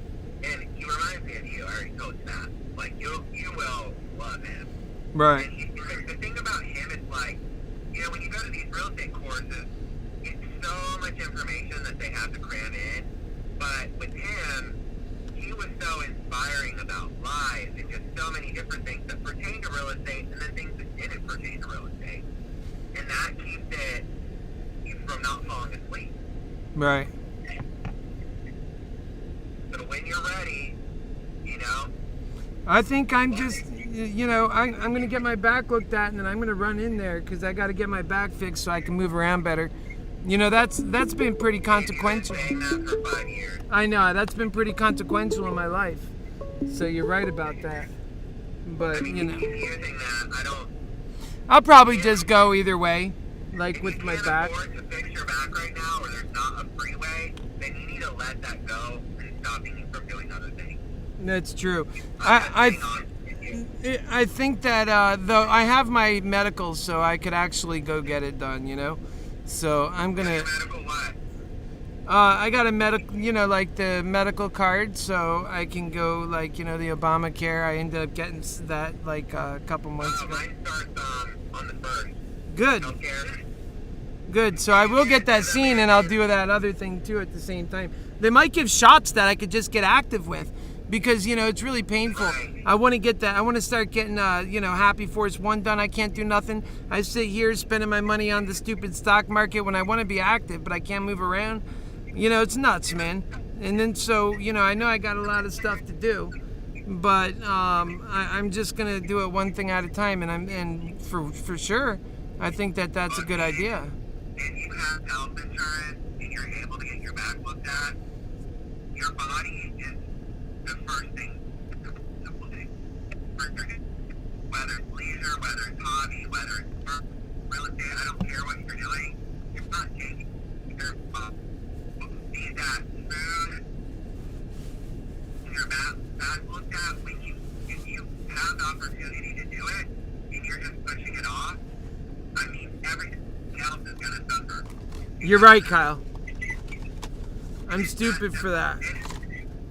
And he reminds me of you. I already told you that. Like, you will love him. right. And the thing about him is, like, you know, when you go to these real estate courses, it's so much information that they have to cram in. But with him, he was so inspiring about life and just so many different things that pertain to real estate and then things that didn't pertain to real estate. And that keeps you from not falling asleep. Right. So when you're ready, you know. I think I'm just, I'm going to get my back looked at, and then I'm going to run in there because I got to get my back fixed so I can move around better. That's been pretty consequential. You've been saying that for 5 years. I know, that's been pretty consequential in my life. So you're right about that. But, I mean, you keep using that. I don't. I'll probably just go either way, like If with you my can't back. afford to fix your back right now, or there's not a freeway, then you need to let that go and stopping you from doing other things. That's true. I'm I just being honest with you. I think that though I have my medical, so I could actually go get it done. So I'm gonna. Your medical what? I got a medical, like the medical card, so I can go, like, the Obamacare. I ended up getting that like a couple months ago. Mine starts on the 1st. Good. Healthcare. Good. So I will get that seen, and I'll do that other thing too at the same time. They might give shots that I could just get active with, because it's really painful. Right. I want to get that. I want to start getting Happy Force 1 done. I can't do nothing. I sit here spending my money on the stupid stock market when I want to be active, but I can't move around. It's nuts, man. And then so I know I got a lot of stuff to do, but I'm just gonna do it one thing at a time, and for sure, I think that's a good idea. If you have health insurance and you're able to get your back looked at, your body is the first thing to play. Whether it's leisure, whether it's hobby, whether it's work, real estate, I don't care what you're doing, it's not changing. Your body sees that food and your back looked at if you have the opportunity to do it and you're just pushing it off. I mean, everything else is going to suffer. You're right, Kyle. I'm stupid for that. And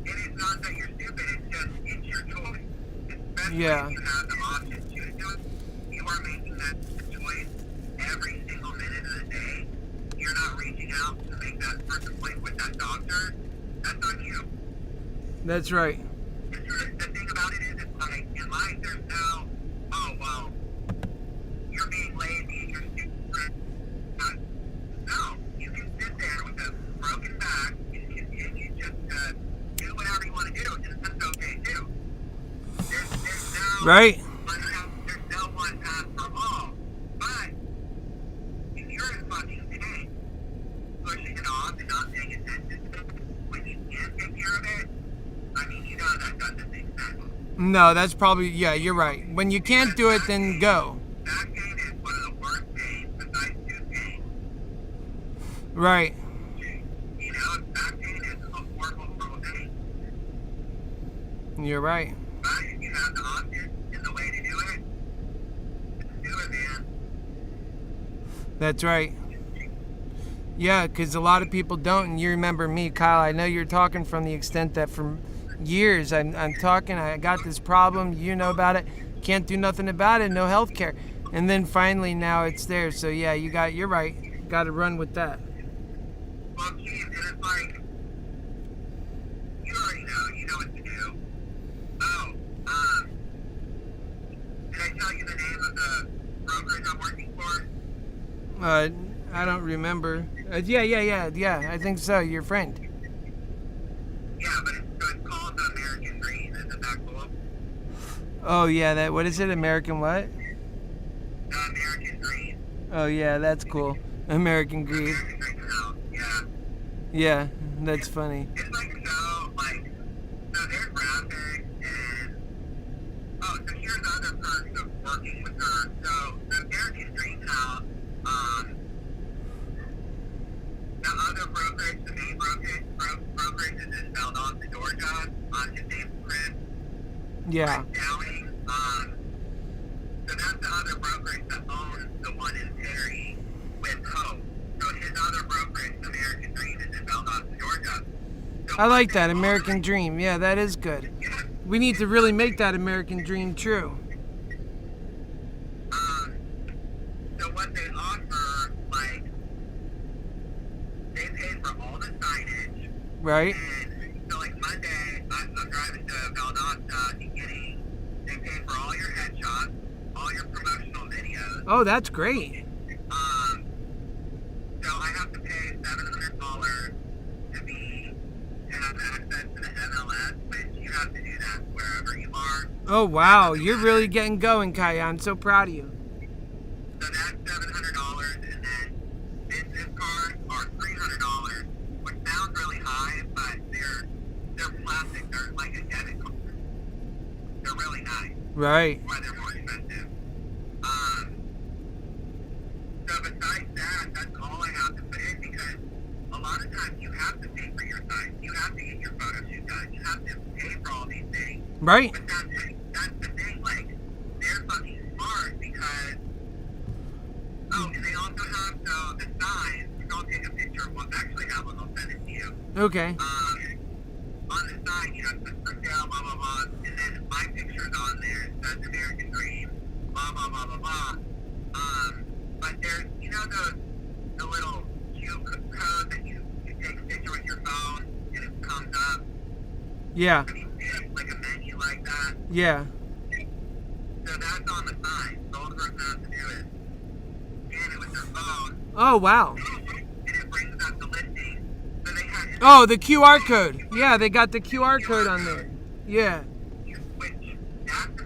it's not that you're stupid, it's your choice. Especially Yeah. if you have the option to do it. You are making that choice every single minute of the day. You're not reaching out to make that first appointment with that doctor. That's on you. That's right. The thing about it is, it's like, in life, there's no, oh, well, you're being lazy, you're stupid. No, you can sit there with a broken back and continue just to do whatever you want to do, and that's okay too. There's no Right. there's no one path for all. But No, that's probably, yeah, you're right. When you can't do it, then go. Back pain is one of the worst pains besides tooth pain. Right. You know, back pain is a horrible, horrible thing. You're right. But if you have the option and the way to do it, do it, man. That's right. Yeah, because a lot of people don't, and you remember me, Kyle. I know you're talking from the extent that for years I'm talking, I got this problem, you know about it, can't do nothing about it, no health care. And then finally now it's there. So yeah, you're right. Got to run with that. Well, geez, and it's like, you already know, you know what to do. Oh, did I tell you the name of the brokerage I'm working for? I don't remember. Yeah. I think so. Your friend. Yeah, but it's called the American Dream. Isn't that cool? Oh yeah, what is it? American what? The American Dream. Oh yeah, that's cool. American Greed. American Dream House, yeah. Yeah, that's funny. It's like so, like, so they're graphic and, oh, so here's other perks of working with her. So the American Dream House, the other brokerage, the main brokerage is in Valdosta, Georgia, on his name's Chris. Yeah. Downing. So that's the other brokerage that owns the one in Perry with Hope. So his other brokerage, the American Dream, is in Valdosta, Georgia. So I like that American Dream. Yeah, that is good. Yeah. We need to really make that American Dream true. So what they offer, like, they pay for all the signage. Right? And so, like, Monday, I'm driving to Valdosta and they pay for all your headshots, all your promotional videos. Oh, that's great. So I have to pay $700 to have access to the MLS, which you have to do that wherever you are. Oh wow, you're really getting going, Kaya. I'm so proud of you. So that's $700, and then business cards are $300, which sounds really high, but they're plastic. They're like a debit card. They're really nice. Right. Why they're more expensive. So besides that, that's all I have to put in, because a lot of times you have to pay for your site. You have to get your photo shoot done. You have to pay for all these things. Right. But that's the thing. Like, they're fucking smart because. Oh, and they also have the sign. I'll take a picture of what I actually have one. I'll send it to you. Okay. On the sign, you have to for sale, blah blah blah, and then my picture's on there. It says American Dream, blah blah blah blah blah. But there's, you know, the little cute code that you take a picture with your phone and it comes up. Yeah. I mean, like a menu like that. Yeah. So that's on the sign. So all the person has to do is scan it with their phone. Oh wow. And it brings up the listing. So they have. Oh, the QR code. Yeah, they got the QR code on there. Yeah. Which that's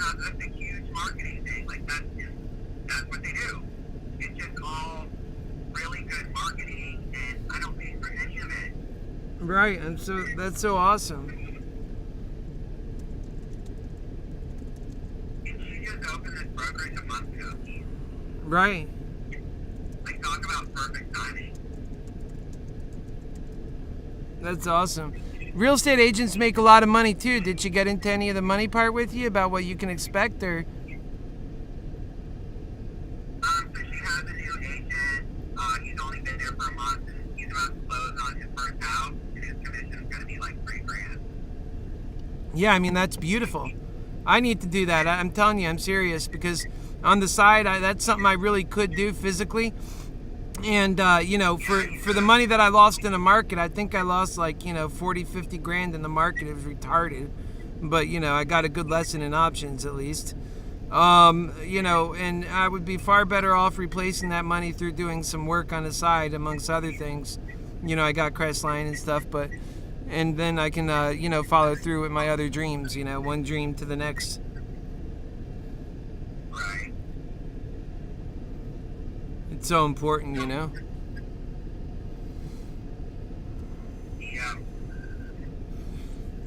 a huge marketing thing. Like that's what they do. It's just all really good marketing, and I don't pay for any of it. Right. And so that's so awesome. And she just opened this brokerage a month ago. Right. Like, talk about perfect timing. That's awesome. Real estate agents make a lot of money too. Did she get into any of the money part with you about what you can expect, or? So she has a new agent. He's only been there for a month, and he's about to close on his first house, and his commission is going to be like $3,000. Yeah, I mean, that's beautiful. I need to do that. I'm telling you, I'm serious, because on the side, that's something I really could do physically. And, you know, for the money that I lost in the market, I think I lost like, 40, 50 grand in the market. It was retarded. But, I got a good lesson in options at least. And I would be far better off replacing that money through doing some work on the side, amongst other things. I got Crestline and stuff, and then I can, follow through with my other dreams, one dream to the next. Right. It's so important, Yeah.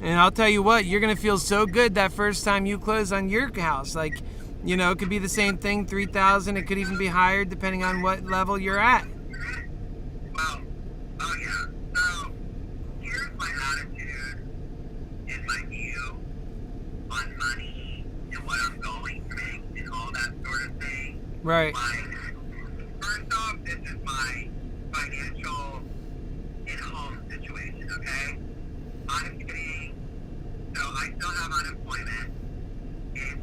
And I'll tell you what, you're going to feel so good that first time you close on your house. Like, you know, it could be the same thing, 3,000. It could even be higher depending on what level you're at. Well, oh yeah. So here's my attitude and my view on money and what I'm going to make and all that sort of thing. Right. Like, first off, this is my financial and home situation, okay? I'm getting, so I still have unemployment, and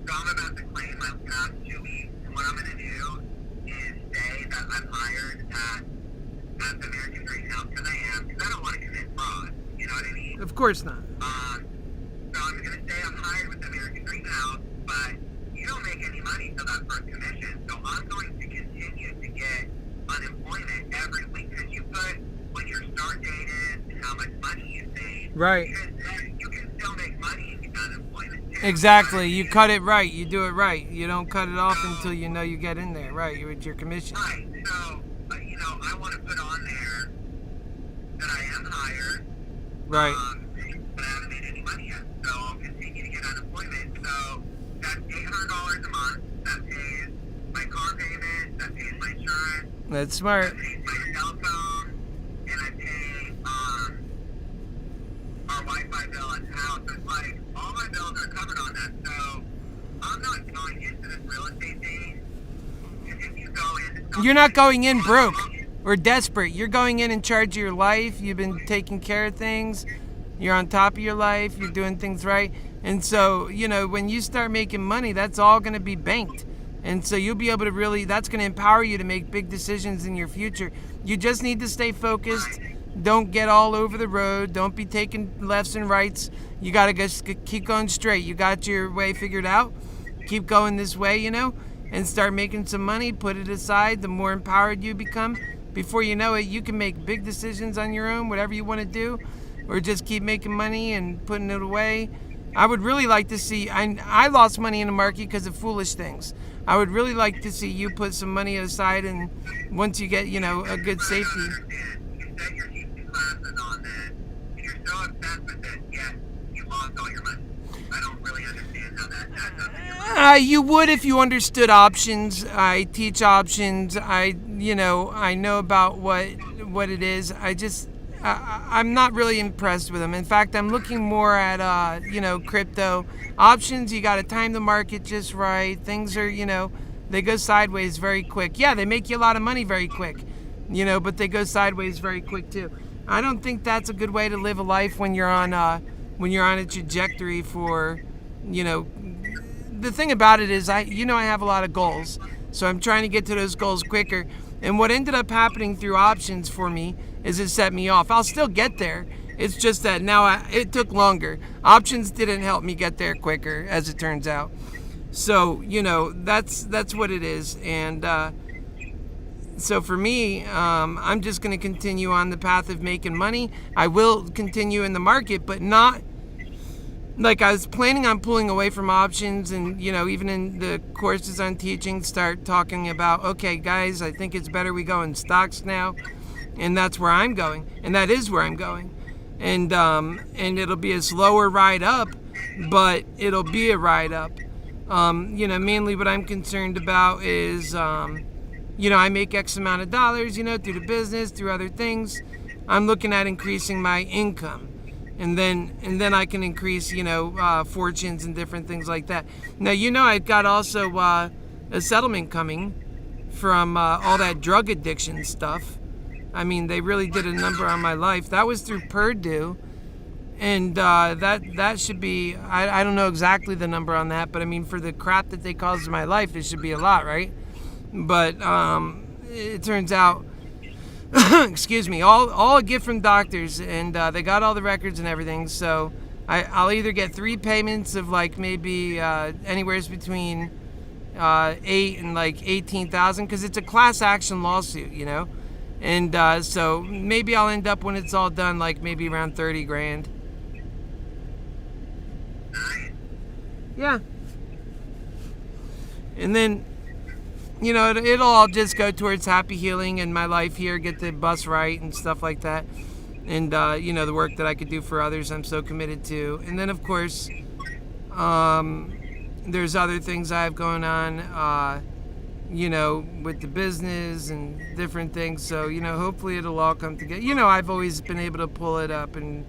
so I'm about to claim my past 2 weeks, and what I'm going to do is say that I'm hired at the American Dream House, because I am, because I don't want to commit fraud, you know what I mean? Of course not. So I'm going to say I'm hired with the American Dream House, but you don't make any money till that first commission, so I'm going to continue to get unemployment every week, because you put what your start date is and how much money you save. Right. Because you can still make money in unemployment too. Exactly. You cut it right. You do it right. You don't cut it off until you know you get in there. Right. With your commission. Right. So, you know, I want to put on there that I am hired. Right. But I haven't made any money yet. So I'll continue to get unemployment. So that's $800 a month. That pays my car payment. That pays my insurance. That's smart. I pay my cell phone, and I pay our Wi-Fi bill at the house. It's like all my bills are covered on that. So I'm not going into this real estate thing. If you go in, You're not going in broke or desperate. You're going in charge of your life. You've been taking care of things. You're on top of your life. You're doing things right. And so, you know, when you start making money, that's all going to be banked. And so you'll be able to really, that's going to empower you to make big decisions in your future. You just need to stay focused. Don't get all over the road. Don't be taking lefts and rights. You got to just keep going straight. You got your way figured out. Keep going this way, you know, and start making some money. Put it aside. The more empowered you become, before you know it, you can make big decisions on your own, whatever you want to do, or just keep making money and putting it away. I would really like to see, I lost money in the market because of foolish things. I would really like to see you put some money aside, and once you get, you know, a good safety. You said you're teaching classes on this, and you're so obsessed with it, yet you lost all your money. I don't really understand how that adds up in your mind. You would if you understood options. I teach options. I know about what it is. I'm not really impressed with them. In fact, I'm looking more at, crypto. Options, you got to time the market just right. Things are, they go sideways very quick. Yeah, they make you a lot of money very quick, but they go sideways very quick too. I don't think that's a good way to live a life when you're on a trajectory for, the thing about it is I have a lot of goals. So I'm trying to get to those goals quicker. And what ended up happening through options for me is it set me off. I'll still get there. It's just that now it took longer. Options didn't help me get there quicker, as it turns out. So, that's what it is. And so for me, I'm just going to continue on the path of making money. I will continue in the market, but not like I was planning on pulling away from options, and even in the courses I'm teaching, start talking about, okay guys, I think it's better we go in stocks now, and that's where I'm going, and that is where I'm going, and it'll be a slower ride up, but it'll be a ride up. Mainly what I'm concerned about is I make X amount of dollars, through the business, through other things. I'm looking at increasing my income. And then I can increase, fortunes and different things like that. Now, I've got also a settlement coming from all that drug addiction stuff. I mean, they really did a number on my life. That was through Purdue. And that should be, I don't know exactly the number on that, but I mean, for the crap that they caused in my life, it should be a lot, right? But it turns out, excuse me, all a gift from doctors, and they got all the records and everything. So I'll either get 3 payments of like maybe anywhere between 8 and like 18,000, because it's a class action lawsuit, and so maybe I'll end up when it's all done like maybe around 30 grand. Yeah. And then it'll all just go towards happy healing and my life here, get the bus right and stuff like that. And, the work that I could do for others, I'm so committed to. And then, of course, there's other things I have going on, with the business and different things. So, hopefully it'll all come together. I've always been able to pull it up and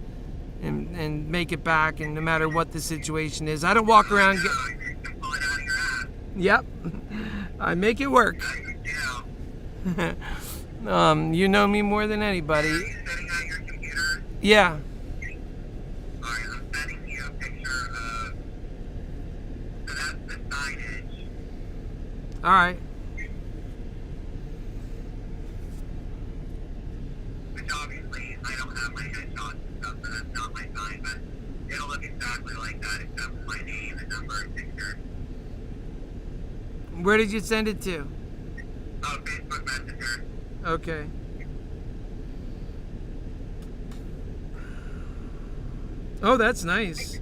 make it back, and no matter what the situation is. I don't walk around... Yep. I make it work. You know me more than anybody. Yeah. Alright, I'm sending you a picture of... So that's the signage. Alright. Which obviously, I don't have my headshots and stuff, so that's not my sign, but it'll look exactly like that, except for my name and number and picture. Where did you send it to? Oh, Facebook Messenger. Okay. Oh, that's nice.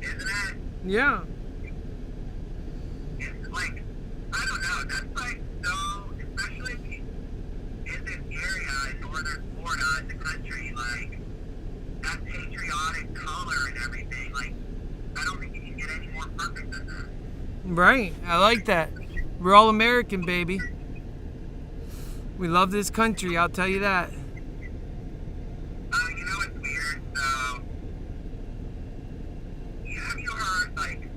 Isn't it? Yeah. It's like, I don't know, that's like so, especially in this area in northern Florida, in the country, like, that patriotic color and everything, like, I don't think you can get any more perfect than that. Right. I like that. We're all American, baby. We love this country, I'll tell you that. You know what's weird? So, have you heard, like,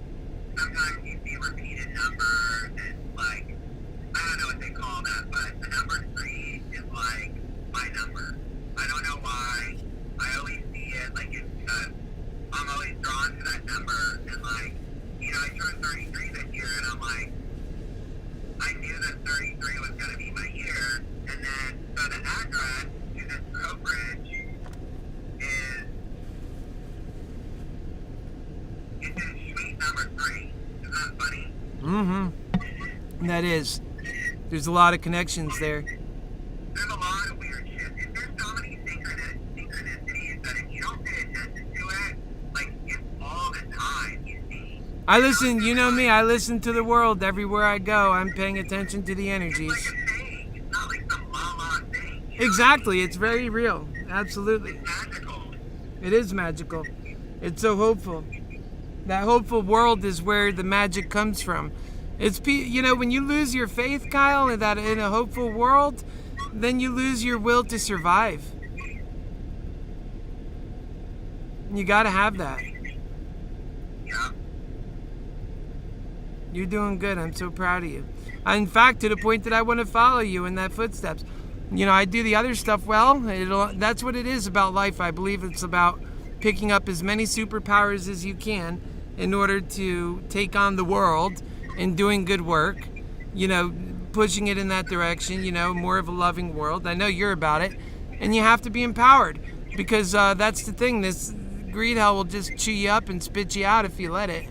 sometimes you see repeated numbers and, like, I don't know what they call that, but the number 3 is, like, my number. I don't know why. I always see it, like, it's because I'm always drawn to that number, and, like, I turned 33 this year, and I'm like, I knew that 33 was going to be my year, and then, so the address to this brokerage is, it's in suite number 3. Isn't that funny? Mm-hmm. That is. There's a lot of connections there. There's a lot of weird shit. There's so many synchronicities that if you don't pay attention to it, like, it's all the time you see. I listen, you know me, I listen to the world everywhere I go. I'm paying attention to the energies. It's like a thing. It's not like some la-la thing. Exactly, it's very real. Absolutely. It's magical. It is magical. It's so hopeful. That hopeful world is where the magic comes from. It's, when you lose your faith, Kyle, in a hopeful world, then you lose your will to survive. You gotta have that. Yeah. You're doing good. I'm so proud of you. In fact, to the point that I want to follow you in that footsteps. I do the other stuff well. That's what it is about life. I believe it's about picking up as many superpowers as you can in order to take on the world and doing good work, pushing it in that direction, more of a loving world. I know you're about it. And you have to be empowered because that's the thing. This greed hell will just chew you up and spit you out if you let it.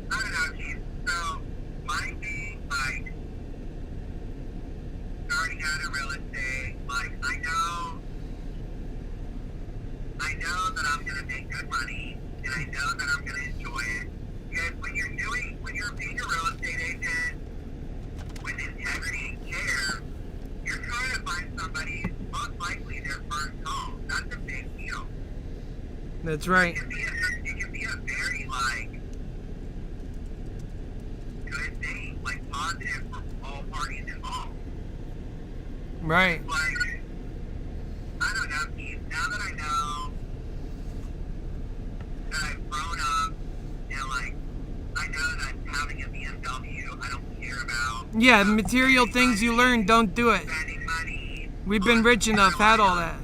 I don't know, Keith. So, my thing, like, starting out in real estate, like, I know that I'm going to make good money, and I know that I'm going to enjoy it. Because when you're being a real estate agent with integrity and care, you're trying to find somebody, most likely their first home. That's a big deal. That's right. It can be a very, like, good thing, like, positive for all parties involved. Right. Like, I don't know, Keith, now that I know that I've grown up, and, like, I know that having a BMW, I don't care about. Yeah, material things you learn, don't do it. Spending money. We've been rich enough, had all that.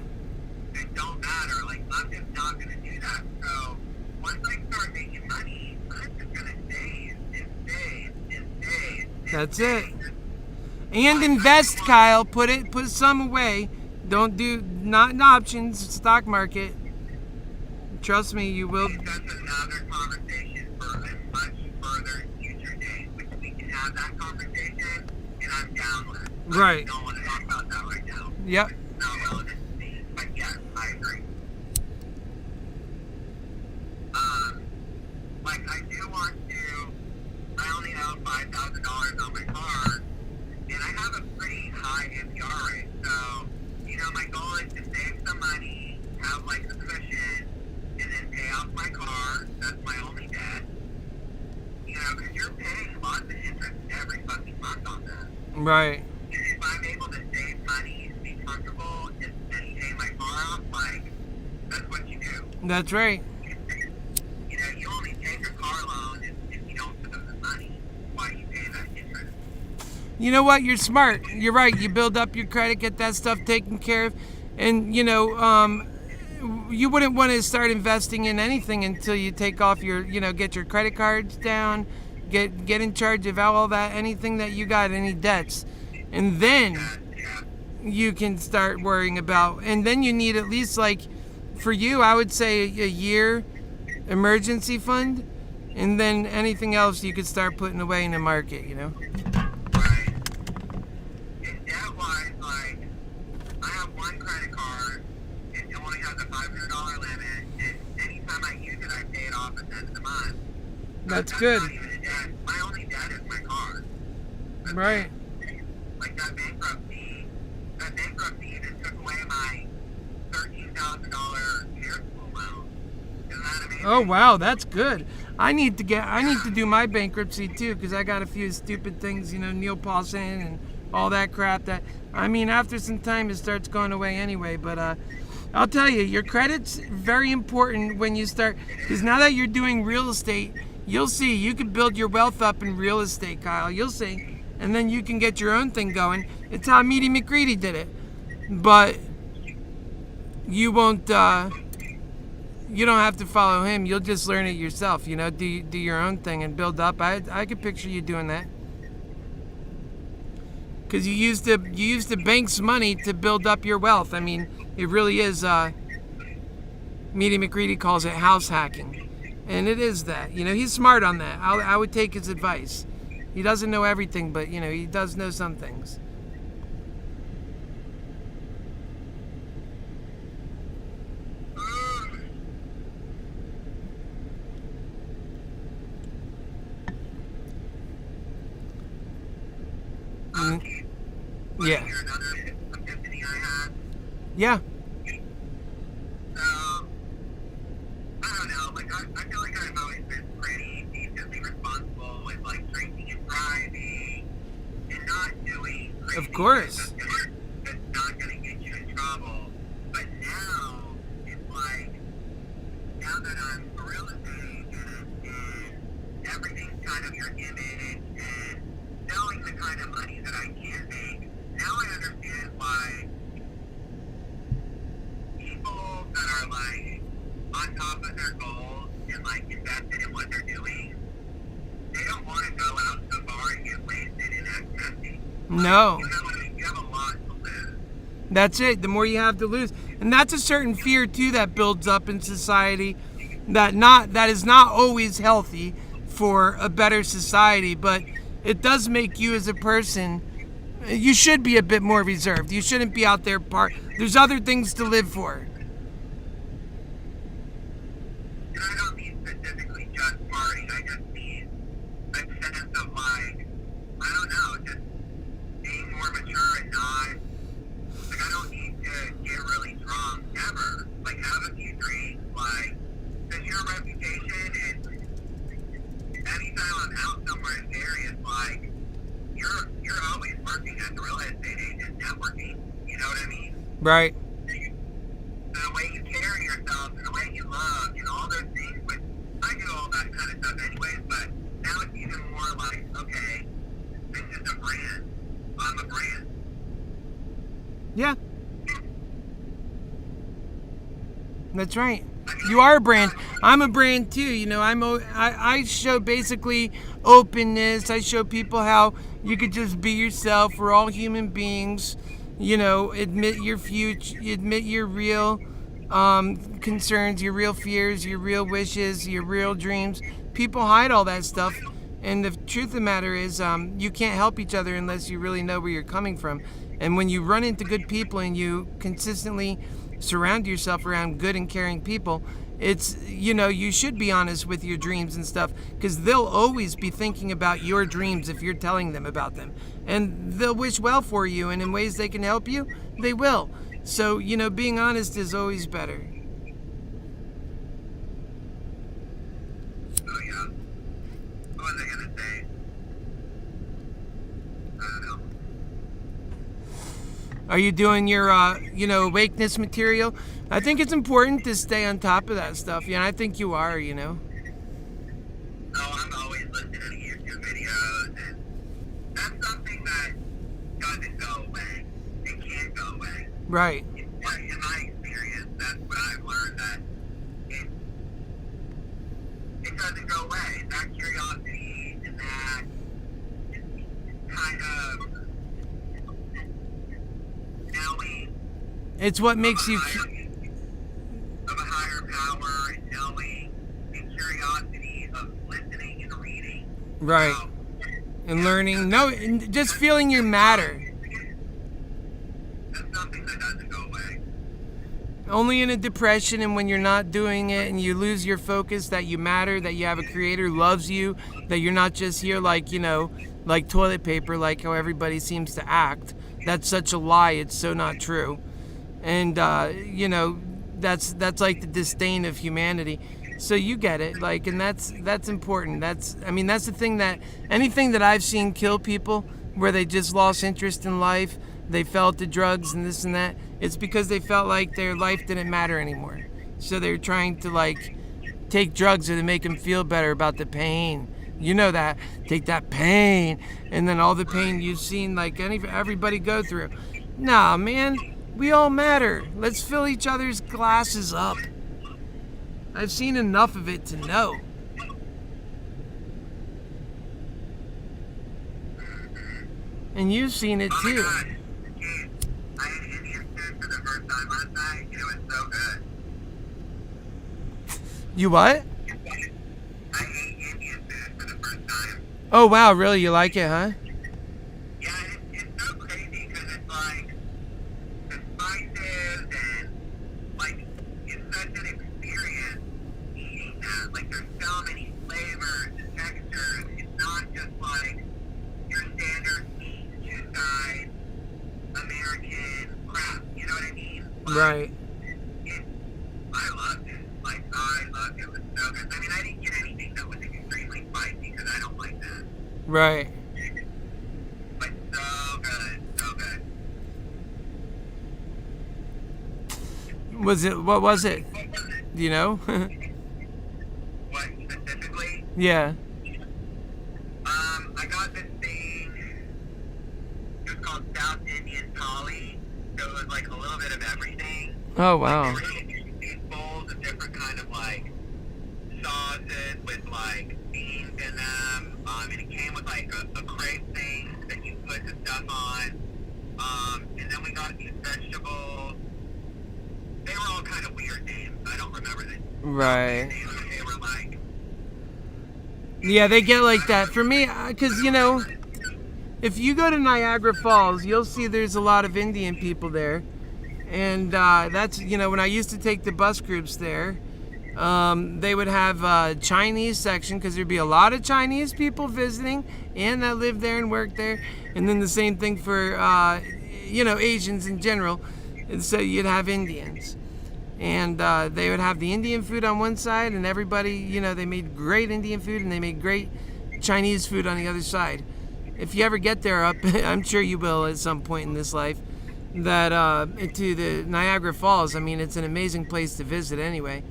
It don't matter, like, I'm just not going to do that. So, once I start making money, I'm just going to save and save and save. That's it. And invest, Kyle. Put some away. Don't do not in options, stock market. Trust me, you will. That's another conversation for a much further future date, which we can have that conversation, and I'm down with. Right. I don't want to talk about that right now. Yep. It's not relevant to me, but yes, I agree. Like, I do want to, I only have $5,000 on my card, and I have a pretty high APR rate, so, my goal Right. If I'm able to save money and be comfortable and pay my car off, like, that's what you do. That's right. You know, you only take a car loan if you don't put the money. Why you pay that interest? You know what? You're smart. You're right. You build up your credit, get that stuff taken care of. And, you wouldn't want to start investing in anything until you take off your, get your credit cards down, get in charge of all that, anything that you got, any debts. And then you can start worrying about, and then you need at least, like, for you, I would say a year emergency fund, and then anything else you could start putting away in the market, Right. And debt-wise, like, I have one credit card, and it only has a $500 limit, and anytime I use it, I pay it off at the end of the month. That's That's good. not even a debt. My only debt is my car. That's Right. it. Like that bankruptcy that took away my $13,000 care school loan. Isn't that amazing? Oh wow, that's good. I need to do my bankruptcy too, because I got a few stupid things, Neil Paulson and all that crap that, after some time it starts going away anyway. But I'll tell you, your credit's very important when you start, because now that you're doing real estate, you'll see you can build your wealth up in real estate, Kyle. You'll see. And then you can get your own thing going. It's how Meaty McGreedy did it. But you won't, you don't have to follow him. You'll just learn it yourself, do your own thing and build up. I could picture you doing that. Because you use the bank's money to build up your wealth. It really is, Meaty McGreedy calls it house hacking. And it is that. He's smart on that. I would take his advice. He doesn't know everything, but, he does know some things. Yeah. Here's another epiphany I had. Yeah. So, I don't know, like, I feel like I've always been pretty decently responsible with, like, drinking and driving and not doing crazy Of course. shit that's not gonna get you in trouble. But now, it's like, now that I'm a real estate agent and everything's kind of your image and knowing the kind of money that I can make, now I understand why people that are, like, on top of their goals and, like, invested in what they're doing, they don't want to go out to the bar and get wasted and act messy. No. You have a lot to lose. That's it. The more you have to lose. And that's a certain fear, too, that builds up in society that is not always healthy for a better society, but it does make you as a person, you should be a bit more reserved. You shouldn't be out there there's other things to live for. And I don't mean specifically just partying. I just mean a sense of, like, I don't know, just being more mature and not, like, I don't need to get really drunk ever. Like, have a few drinks, like, because your reputation and anytime I'm out somewhere in serious, like, you're always working as a real estate agent, networking. You know what I mean? Right. The way you carry yourself and the way you love and all those things, which I do all that kind of stuff anyways, but now it's even more like, okay, this is a brand. I'm a brand. Yeah. That's right. You are a brand. I'm a brand too. I show basically openness. I show people how you could just be yourself. We're all human beings. Admit your future, admit your real concerns, your real fears, your real wishes, your real dreams. People hide all that stuff. And the truth of the matter is, you can't help each other unless you really know where you're coming from. And when you run into good people and you consistently surround yourself around good and caring people, it's, you should be honest with your dreams and stuff, because they'll always be thinking about your dreams if you're telling them about them. And they'll wish well for you, and in ways they can help you, they will. So, being honest is always better. Oh, yeah. What was I going to say? I don't know. Are you doing your, awakeness material? I think it's important to stay on top of that stuff. Yeah, I think you are, Oh, I'm always listening to YouTube videos, and that's something that doesn't go away. It can't go away. Right. But in my experience, that's what I've learned, that it doesn't go away. That curiosity and that kind of knowing It's what makes you... of a higher power, and knowing, and curiosity of listening and reading. Right. And learning. No, and just feeling you matter. That's something that doesn't go away. Only in a depression and when you're not doing it and you lose your focus that you matter, that you have a creator who loves you, that you're not just here like, like toilet paper, like how everybody seems to act. That's such a lie. It's so not true. And, that's like the disdain of humanity. So you get it, like, and that's important. That's the thing, that anything that I've seen kill people where they just lost interest in life, they fell to drugs and this and that, it's because they felt like their life didn't matter anymore. So they're trying to, like, take drugs to make them feel better about the pain. You know that. Take that pain, and then all the pain you've seen, like, everybody go through. Nah, man, we all matter. Let's fill each other's glasses up. I've seen enough of it to know. And you've seen it too. Oh my God. Jeez. I had Indian food for the first time last night, and it was so good. You what? I ate Indian food for the first time. Oh wow, really? You like it, huh? Yeah, it's so crazy, because it's like the spices, and like it's such an experience eating that. Like, there's so many flavors and textures. It's not just like your standard meat, side American crap. You know what I mean? Like, Right. I loved it. Like, I loved it. It was so good. I mean, I didn't get anything that was extremely spicy, because I don't like that. Right. But so good, so good. What was it? Do you know? What specifically? Yeah. I got this thing. It was called South Indian Thali. So it was like a little bit of everything. Oh wow. There were these bowls of different kind of like sauces with like beans in them. And it came with like a crepe thing that you put the stuff on. And then we got these vegetables. They were all kind of weird names. I don't remember the Right. names. They were like, Yeah, they get like that. For me, because, if you go to Niagara Falls, you'll see there's a lot of Indian people there. And that's, when I used to take the bus groups there, they would have a Chinese section, because there'd be a lot of Chinese people visiting and that live there and work there. And then the same thing for, Asians in general. And so you'd have Indians. And they would have the Indian food on one side, and everybody, they made great Indian food, and they made great Chinese food on the other side. If you ever get there up, I'm sure you will at some point in this life, that to the Niagara Falls, I mean, it's an amazing place to visit anyway.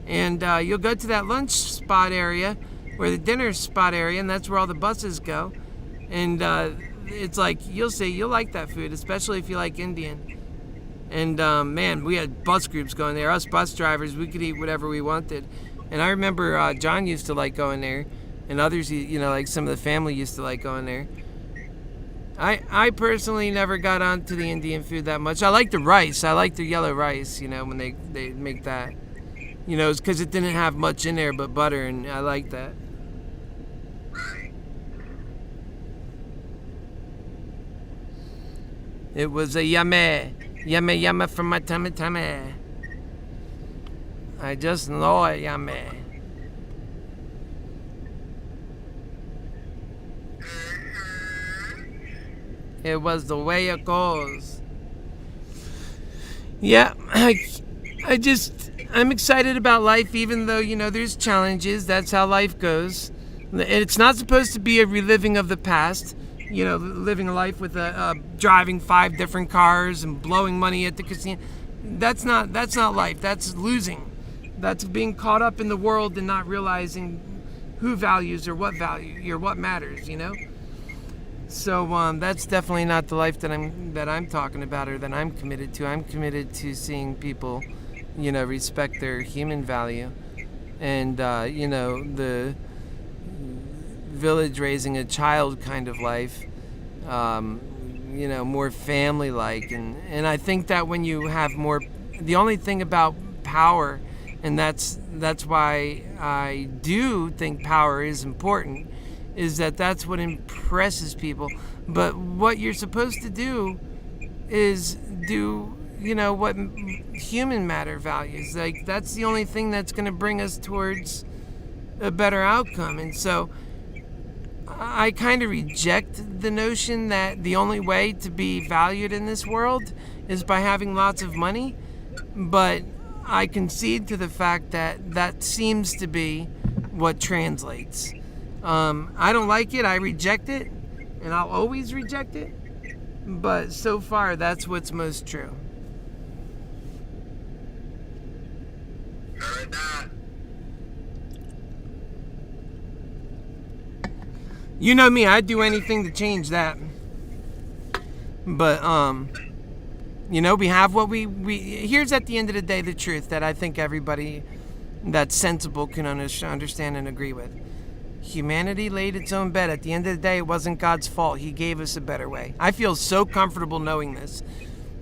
And you'll go to that lunch spot area, or the dinner spot area, and that's where all the buses go. And it's like, you'll like that food, especially if you like Indian. And man, we had bus groups going there. Us bus drivers, we could eat whatever we wanted. And I remember John used to like going there, and others, like some of the family used to like going there. I personally never got onto the Indian food that much. I like the rice. I like the yellow rice, when they make that. It's because it didn't have much in there but butter, and I like that. right. It was a yummy from my tummy. I just know it yummy. It was the way it goes. Yeah, I'm excited about life, even though, there's challenges. That's how life goes. It's not supposed to be a reliving of the past. living a life with driving 5 different cars and blowing money at the casino. That's not life. That's losing. That's being caught up in the world and not realizing who values or what matters. So that's definitely not the life that I'm talking about or that I'm committed to. I'm committed to seeing people, respect their human value, and the village raising a child kind of life, more family-like, and I think that when you have more, the only thing about power, and that's why I do think power is important, is that's what impresses people. But what you're supposed to do is do, what human matter values. Like, that's the only thing that's going to bring us towards a better outcome. And so I kind of reject the notion that the only way to be valued in this world is by having lots of money, but I concede to the fact that seems to be what translates. I don't like it, I reject it, and I'll always reject it, but so far that's what's most true. Heard that. You know me, I'd do anything to change that. But, we have what we here's at the end of the day the truth that I think everybody that's sensible can understand and agree with. Humanity laid its own bed. At the end of the day, it wasn't God's fault. He gave us a better way. I feel so comfortable knowing this,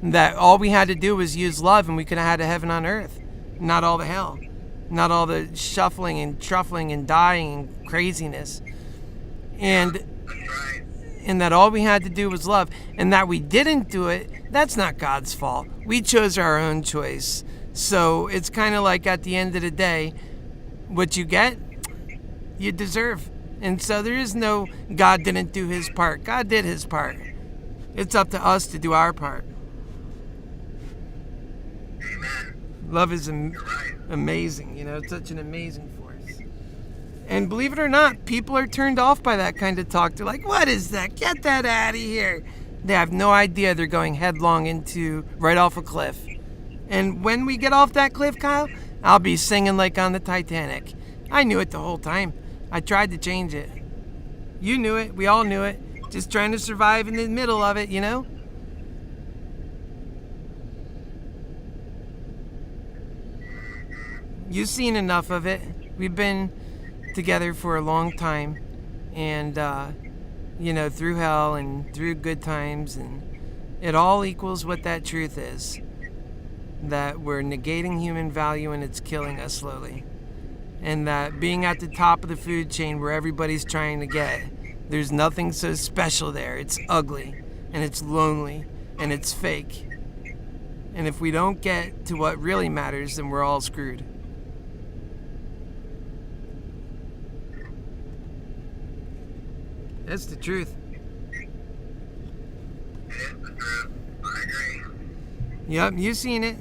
that all we had to do was use love and we could have had a heaven on earth. Not all the hell. Not all the shuffling and truffling and dying and craziness. And that all we had to do was love, and that we didn't do it, that's not God's fault. We chose our own choice. So it's kind of like, at the end of the day, what you get, you deserve. And so there is no God didn't do his part. God did his part. It's up to us to do our part. Amen. Love is amazing. It's such an amazing force. And believe it or not, people are turned off by that kind of talk. They're like, what is that? Get that out of here. They have no idea they're going headlong right off a cliff. And when we get off that cliff, Kyle, I'll be singing like on the Titanic. I knew it the whole time. I tried to change it. You knew it. We all knew it. Just trying to survive in the middle of it, You've seen enough of it. We've been together for a long time, and through hell and through good times, and it all equals what that truth is, that we're negating human value and it's killing us slowly, and that being at the top of the food chain where everybody's trying to get, there's nothing so special there. It's ugly and it's lonely and it's fake, and if we don't get to what really matters, then we're all screwed. That's the truth. It is the truth. I agree. Yep, you've seen it.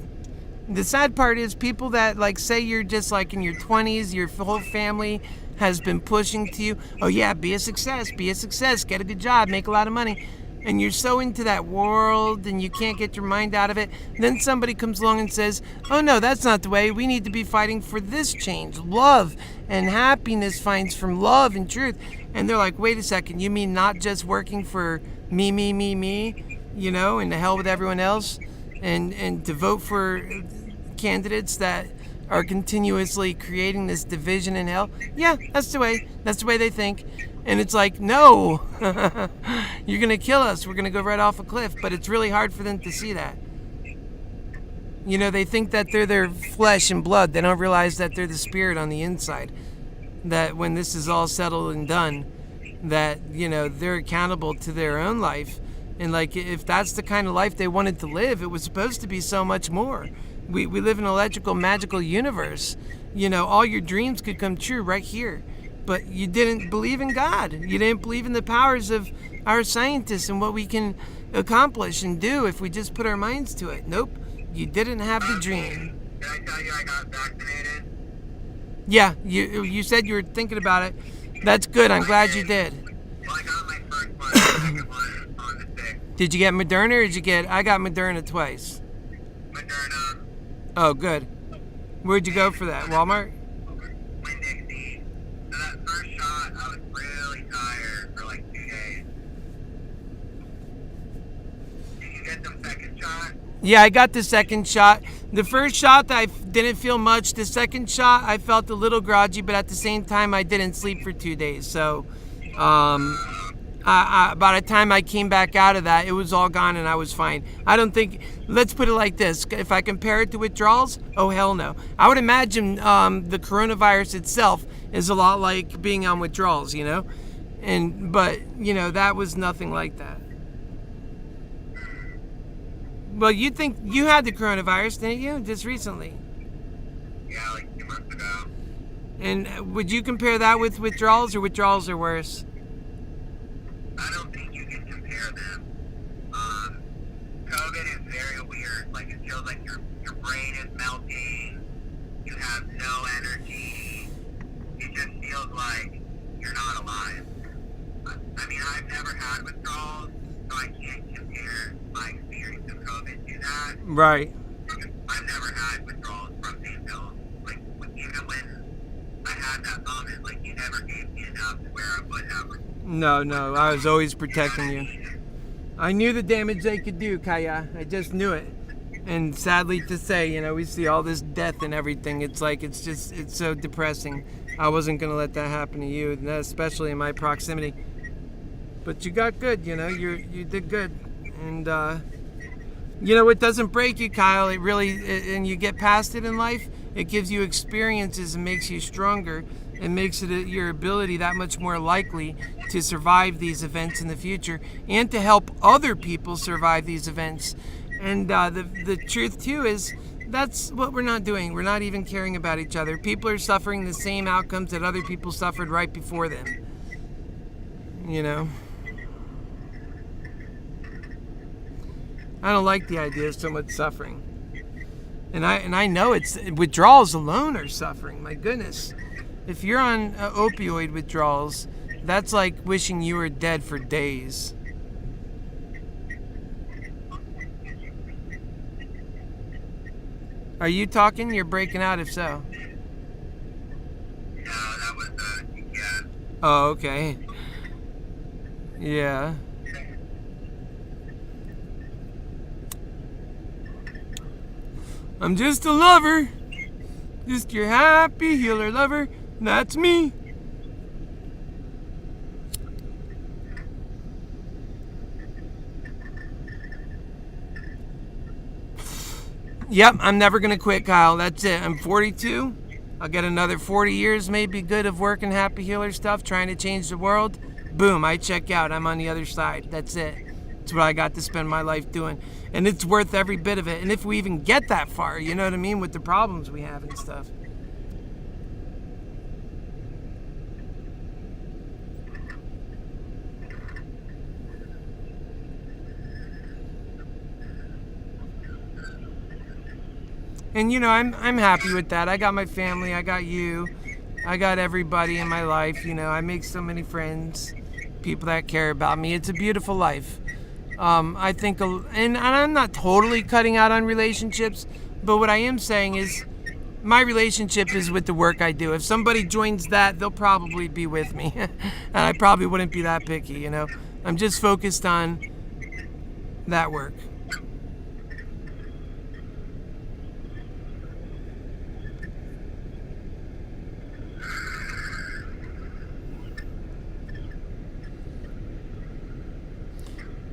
The sad part is people that, say you're just in your 20s, your whole family has been pushing to you, oh yeah, be a success, get a good job, make a lot of money. And you're so into that world and you can't get your mind out of it. Then somebody comes along and says, oh no, that's not the way. We need to be fighting for this change. Love and happiness finds from love and truth. And they're like, wait a second, you mean not just working for me, and to hell with everyone else? And to vote for candidates that are continuously creating this division in hell? Yeah, that's the way they think. And it's like, no, you're going to kill us. We're going to go right off a cliff. But it's really hard for them to see that. They think that they're their flesh and blood. They don't realize that they're the spirit on the inside. That when this is all settled and done, that, they're accountable to their own life. And if that's the kind of life they wanted to live, it was supposed to be so much more. We live in an electrical, magical universe. All your dreams could come true right here. But you didn't believe in God. You didn't believe in the powers of our scientists and what we can accomplish and do if we just put our minds to it. Nope. You didn't have the dream. Did I tell you I got vaccinated? Yeah, you said you were thinking about it. That's good. I'm glad you did. Well, I got my first one. Did you get Moderna or did you get... I got Moderna twice. Moderna. Oh, good. Where'd you go for that? Walmart? Winn-Dixie. So that first shot, I was really tired for like 2 days. Did you get the second shot? Yeah, I got the second shot. The first shot, I didn't feel much. The second shot, I felt a little groggy, but at the same time, I didn't sleep for 2 days. So, by the time I came back out of that, it was all gone and I was fine. I don't think, let's put it like this. If I compare it to withdrawals, oh, hell no. I would imagine the coronavirus itself is a lot like being on withdrawals, you know? But, you know, that was nothing like that. Well, you think you had the coronavirus, didn't you? Just recently. Yeah, like 2 months ago. And would you compare that with withdrawals, or withdrawals are worse? I don't think you can compare them. COVID is very weird. Like, it feels like your brain is melting. You have no energy. It just feels like you're not alive. I mean, I've never had withdrawals, so I can't compare my experience of COVID to that. Right. I've never had withdrawals from pain pills. Like, even when I had that moment, like, you never gave me enough where I would have. No, I was always protecting you. I knew the damage they could do, Kaya. I just knew it. And sadly to say, you know, we see all this death and everything. It's like, it's so depressing. I wasn't going to let that happen to you, especially in my proximity. But you got good, you know, you did good. And, you know, it doesn't break you, Kyle. It really, and you get past it in life, it gives you experiences and makes you stronger. It makes your ability that much more likely to survive these events in the future and to help other people survive these events. And the truth, too, is that's what we're not doing. We're not even caring about each other. People are suffering the same outcomes that other people suffered right before them. You know? I don't like the idea of so much suffering. And I know it's withdrawals alone are suffering. My goodness. If you're on opioid withdrawals, that's like wishing you were dead for days. Are you talking? You're breaking out if so. No, that was yeah. Oh, okay. Yeah. I'm just a lover. Just your happy healer lover. That's me. Yep, I'm never going to quit, Kyle. That's it. I'm 42. I'll get another 40 years maybe good of working Happy Healer stuff, trying to change the world. Boom, I check out. I'm on the other side. That's it. It's what I got to spend my life doing. And it's worth every bit of it. And if we even get that far, you know what I mean, with the problems we have and stuff. And you know, I'm happy with that. I got my family, I got you, I got everybody in my life. You know, I make so many friends, people that care about me. It's a beautiful life. I think, and I'm not totally cutting out on relationships, but what I am saying is my relationship is with the work I do. If somebody joins that, they'll probably be with me. And I probably wouldn't be that picky, you know. I'm just focused on that work.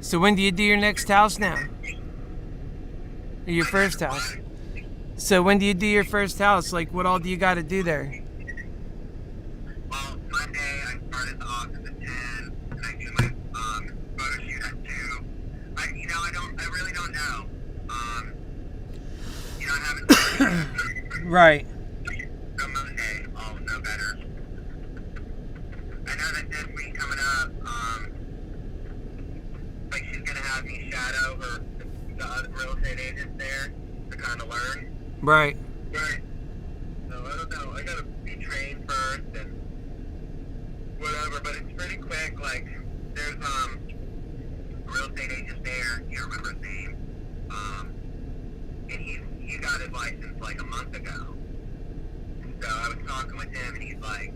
So when do you do your next house now? Or your first house? So when do you do your first house? Like, what all do you got to do there? Well, Monday I start at the office at 10, and I do my photo shoot at 2. I really don't know. I haven't. Right. So Monday I'll know better. I know that this week coming up, like she's gonna have me shadow the other real estate agents there to kind of learn. Right. Right. So I don't know. I gotta be trained first and whatever, but it's pretty quick. Like there's a real estate agent there, can't remember his name, and he got his license like a month ago. So I was talking with him, and he's like,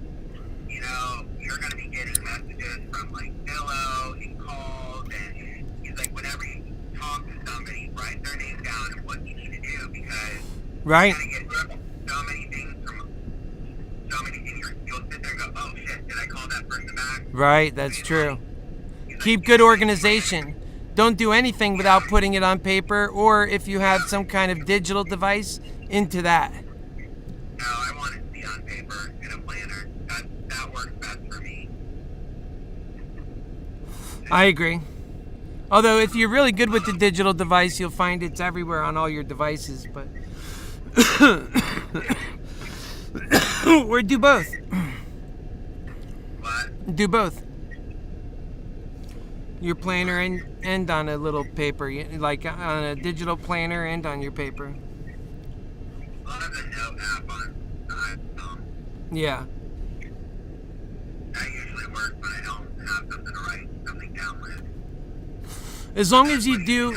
you know, you're going to be getting messages from like Zillow and calls, and he's like, whenever you talk to somebody, write their name down and what you need to do, because Right. you're going to get so many things from so many things. You'll sit there and go, oh shit, did I call that person back? Right, that's true. Keep good organization. Don't do anything without putting it on paper, or if you have some kind of digital device, into that. No, I want it to be on paper in a planner. That works best for me. I agree. Although if you're really good with the digital device, you'll find it's everywhere on all your devices, but or do both. What? Do both. Your planner and on a little paper, like on a digital planner and on your paper. I have a note app on the iPhone. Yeah. That usually works when I don't have something to write something down with. As long as you do,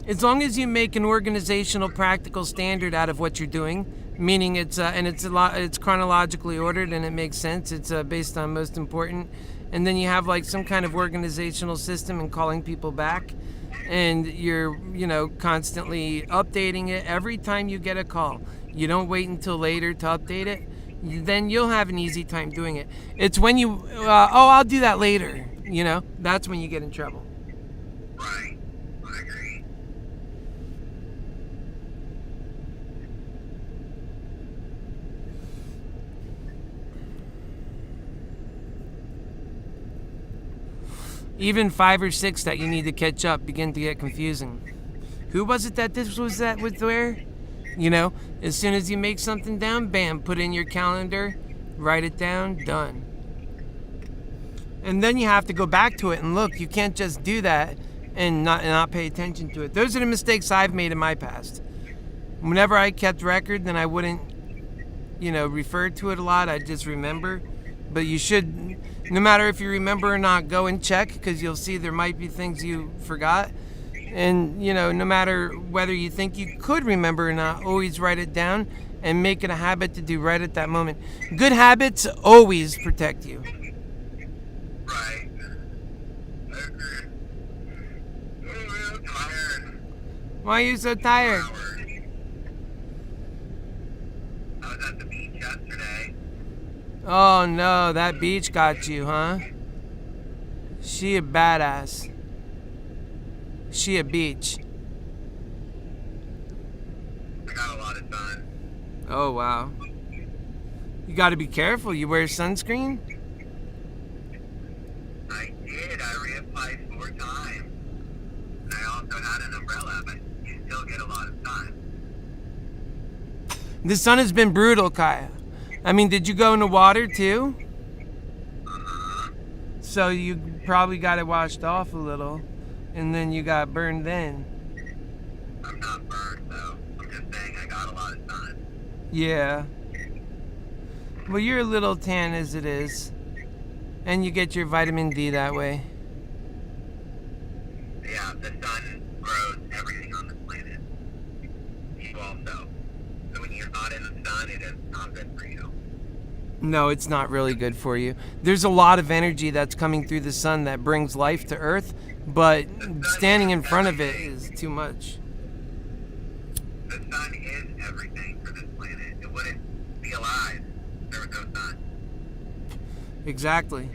as long as you make an organizational, practical standard out of what you're doing, meaning it's chronologically ordered and it makes sense. It's based on most important, and then you have like some kind of organizational system and calling people back, and you're constantly updating it every time you get a call. You don't wait until later to update it. Then you'll have an easy time doing it. It's when you I'll do that later. That's when you get in trouble. Right. I agree. Even 5 or 6 that you need to catch up begin to get confusing. Who was it that this was that with where? As soon as you make something down, bam, put in your calendar, write it down, done. And then you have to go back to it and look. You can't just do that and not pay attention to it. Those are the mistakes I've made in my past. Whenever I kept record, then I wouldn't, refer to it a lot. I'd just remember. But you should, no matter if you remember or not, go and check, because you'll see there might be things you forgot. And, no matter whether you think you could remember or not, always write it down and make it a habit to do right at that moment. Good habits always protect you. Right. I agree. Oh, I'm tired. Why are you so tired? I was at the beach yesterday. Oh no, that beach got you, huh? She a badass. She a beach. I got a lot of sun. Oh wow. You gotta be careful. You wear sunscreen? I did. I reapplied 4 times. And I also had an umbrella, but you still get a lot of sun. The sun has been brutal, Kaya. I mean, did you go in the water too? So you probably got it washed off a little, and then you got burned then. I'm not burned, though. I'm just saying I got a lot of sun. Yeah. Well, you're a little tan as it is, and you get your vitamin D that way. Yeah, the sun grows everything on this planet. You also. So when you're not in the sun, it is not good for you. No, it's not really good for you. There's a lot of energy that's coming through the sun that brings life to Earth, but standing in front of it is too much. The sun is everything for this planet. It wouldn't be alive if there was no sun. Exactly.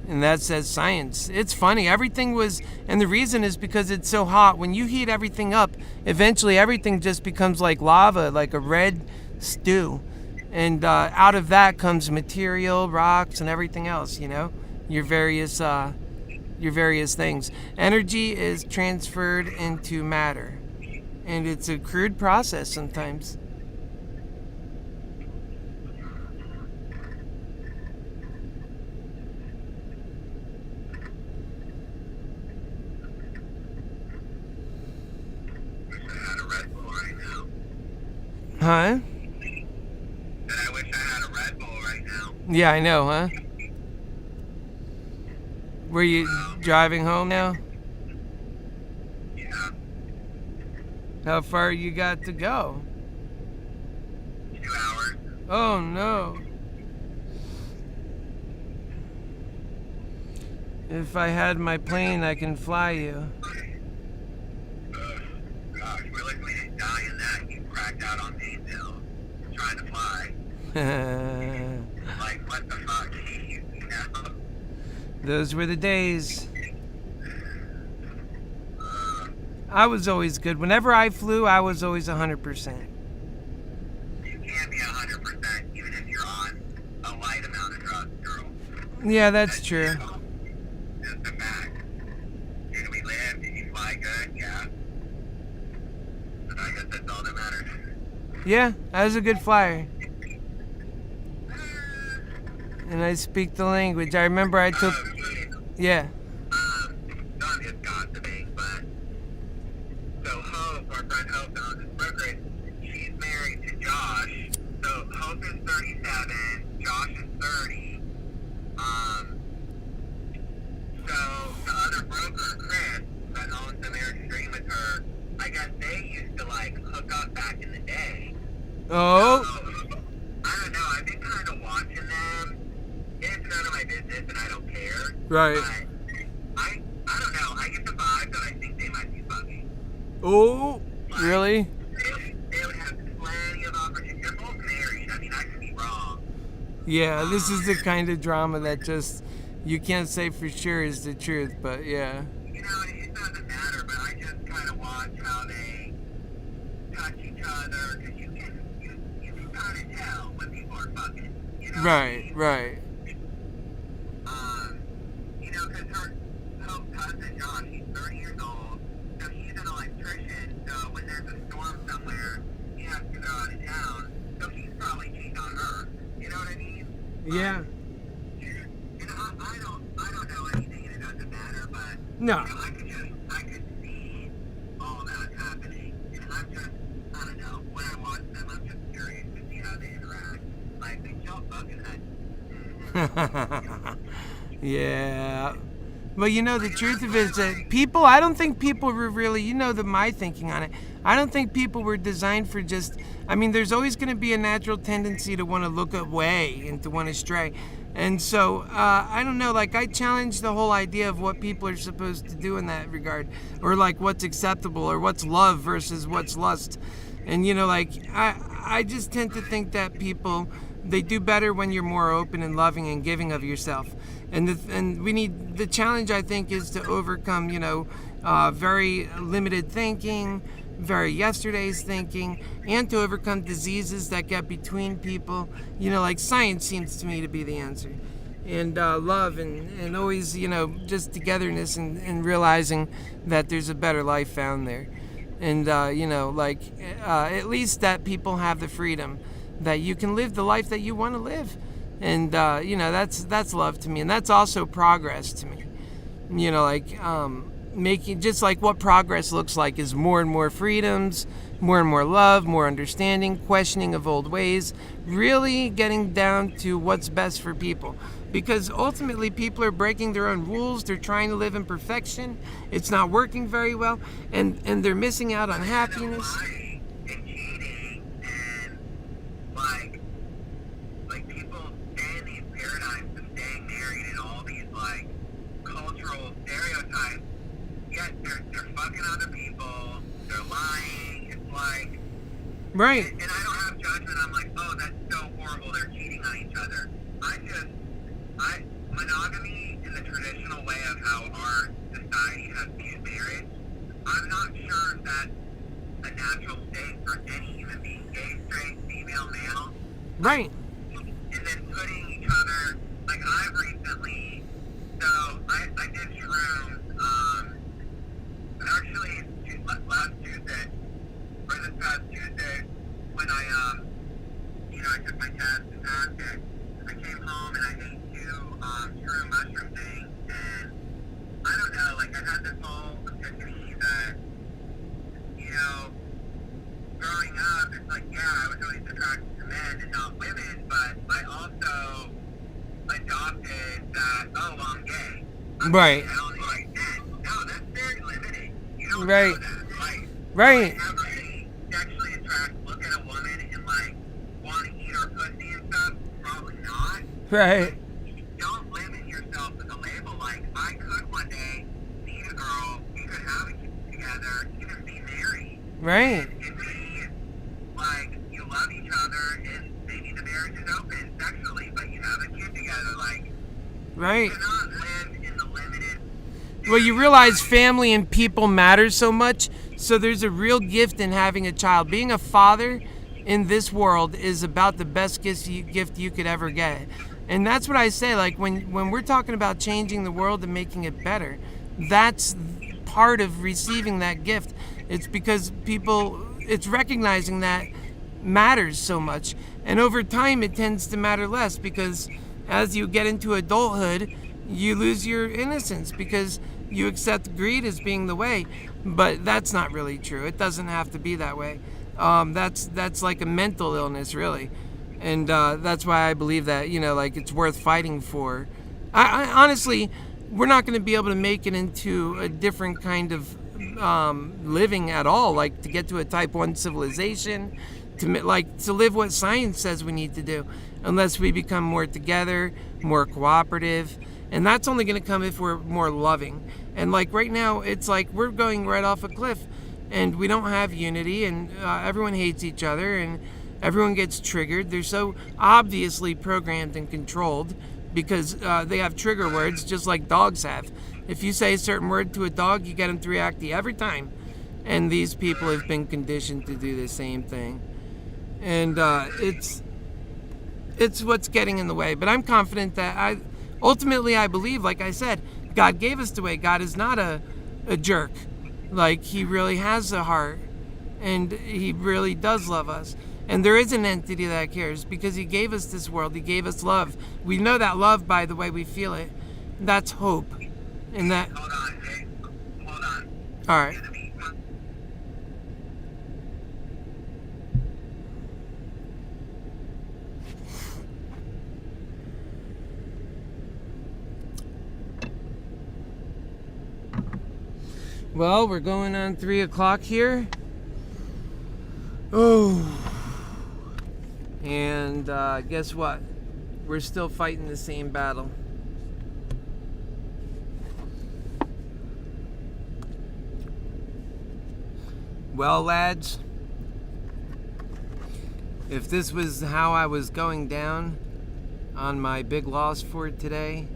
And that says science. It's funny. Everything was, and the reason is because it's so hot. When you heat everything up, eventually everything just becomes like lava, like a red stew. And out of that comes material, rocks, and everything else, your various things. Energy is transferred into matter. And it's a crude process sometimes. Wish I had a Red Bull right now. Huh? And I wish I had a Red Bull right now. Yeah, I know, huh? Were you driving home now? How far you got to go? 2 hours. Oh no. If I had my plane, I can fly you. Gosh, we luckily didn't die in that. You cracked out on Main Hill trying to fly. Like, what the fuck? You know? Those were the days. I was always good. Whenever I flew, I was always 100%. You can't be 100% even if you're on a light amount of drugs, girl. Yeah, that's true. Just a fact. Did we live? Did you fly good? Yeah. But I guess that's all that matters. Yeah, I was a good flyer. And I speak the language. I remember I took... Yeah. So I'm just gossiping, but so Hope, our friend Hope that owns this brokerage, she's married to Josh. So Hope is 37, Josh is 30. So the other broker, Chris, that owns the Marriage Dream with her, I guess they used to like hook up back in the day. Oh. So, I don't know, I've been kind of watching them. It's none of my business and I don't care. Right. But I don't know, I get the vibe that I think they might be fucking. Oh, Like, really? They would have plenty of opportunities. They're both married. I mean, I could be wrong. Yeah, this is the kind of drama that just... You can't say for sure is the truth, but yeah. You know, it doesn't matter, but I just kind of watch how they touch each other, because you can kind of tell when people are fucking, you know? Right, right. You know, because her cousin, Josh, he's 30 years old, so he's an electrician, so when there's a storm somewhere, he has to go out of town, so he's probably cheating on her. You know what I mean? Yeah. And I don't know anything, and it doesn't matter, but No. you know, I could see all that happening, and I don't know, when I watch them, I'm just curious to see how they interact. Like, they chill fucking that. Yeah. Well, you know, the truth of it is that people, I don't think people were really, you know, my thinking on it. I don't think people were designed for just, I mean, there's always going to be a natural tendency to want to look away and to want to stray. And so, I don't know, like, I challenge the whole idea of what people are supposed to do in that regard, or like what's acceptable, or what's love versus what's lust. And, you know, like, I just tend to think that people, they do better when you're more open and loving and giving of yourself. And we need, the challenge, I think, is to overcome, you know, very limited thinking, very yesterday's thinking, and to overcome diseases that get between people. You know, like science seems to me to be the answer. And love and always, you know, just togetherness and realizing that there's a better life found there. And, you know, like, at least that people have the freedom that you can live the life that you want to live. And, you know, that's love to me. And that's also progress to me. You know, like, making, just like what progress looks like is more and more freedoms, more and more love, more understanding, questioning of old ways, really getting down to what's best for people. Because ultimately people are breaking their own rules, they're trying to live in perfection, it's not working very well, and they're missing out on happiness. Lying and cheating and like people stay in these paradigms of staying married and all these like cultural stereotypes, yet they're fucking other people, they're lying, it's like, Right. and I don't have judgment, I'm like, oh, that's so horrible, they're cheating on each other. Monogamy in the traditional way of how our society has viewed marriage, I'm not sure if that's a natural state for any human being, gay, straight, female, male. Right. And then putting each other, like I've recently, so I did shrooms, actually last Tuesday, or this past Tuesday, when I took my test and passed it, I came home and I ate 2 shroom mushroom things, and I don't know, like I had this whole epiphany that, you know, growing up, it's like, yeah, I was always attracted to men and not women, but I also adopted that, oh, well, I'm gay. Right. I only like men. No, that's very limiting. You don't Right. know that. Like, Right. I never Right. Don't limit yourself with a label. Like, I could one day meet a girl, we could have a kid together, even be married. Right. And be, like, you love each other, and maybe the marriage is open sexually, but you have a kid together. Like, Right. you cannot live in the limited. Well, you realize family and people matter so much, so there's a real gift in having a child. Being a father in this world is about the best gift you could ever get. And that's what I say, like when we're talking about changing the world and making it better, that's part of receiving that gift. It's because it's recognizing that matters so much. And over time it tends to matter less, because as you get into adulthood, you lose your innocence because you accept greed as being the way. But that's not really true. It doesn't have to be that way. That's like a mental illness, really. And that's why I believe that, like, it's worth fighting for. I honestly, we're not going to be able to make it into a different kind of living at all, like to get to a type 1 civilization, to live what science says we need to do, unless we become more together, more cooperative. And that's only going to come if we're more loving. And like right now, it's like we're going right off a cliff, and we don't have unity, and everyone hates each other, and everyone gets triggered. They're so obviously programmed and controlled because they have trigger words just like dogs have. If you say a certain word to a dog, you get them to react to you every time. And these people have been conditioned to do the same thing. And it's what's getting in the way. But I'm confident that ultimately I believe, like I said, God gave us the way. God is not a jerk. Like, he really has a heart, and he really does love us. And there is an entity that cares because he gave us this world. He gave us love. We know that love by the way we feel it. That's hope. And that. Hold on, Jay. Hold on. All right. Well, we're going on 3 o'clock here. Oh. And guess what? We're still fighting the same battle. Well, lads, if this was how I was going down on my big loss for today,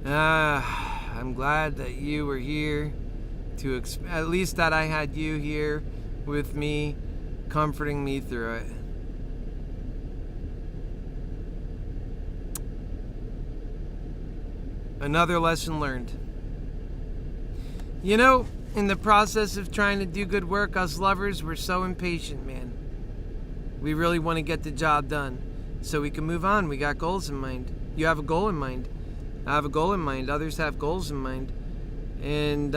I'm glad that you were here at least that I had you here with me, comforting me through it. Another lesson learned. In the process of trying to do good work, us lovers, we're so impatient, man. We really want to get the job done so we can move on. We got goals in mind. You have a goal in mind. I have a goal in mind. Others have goals in mind. And,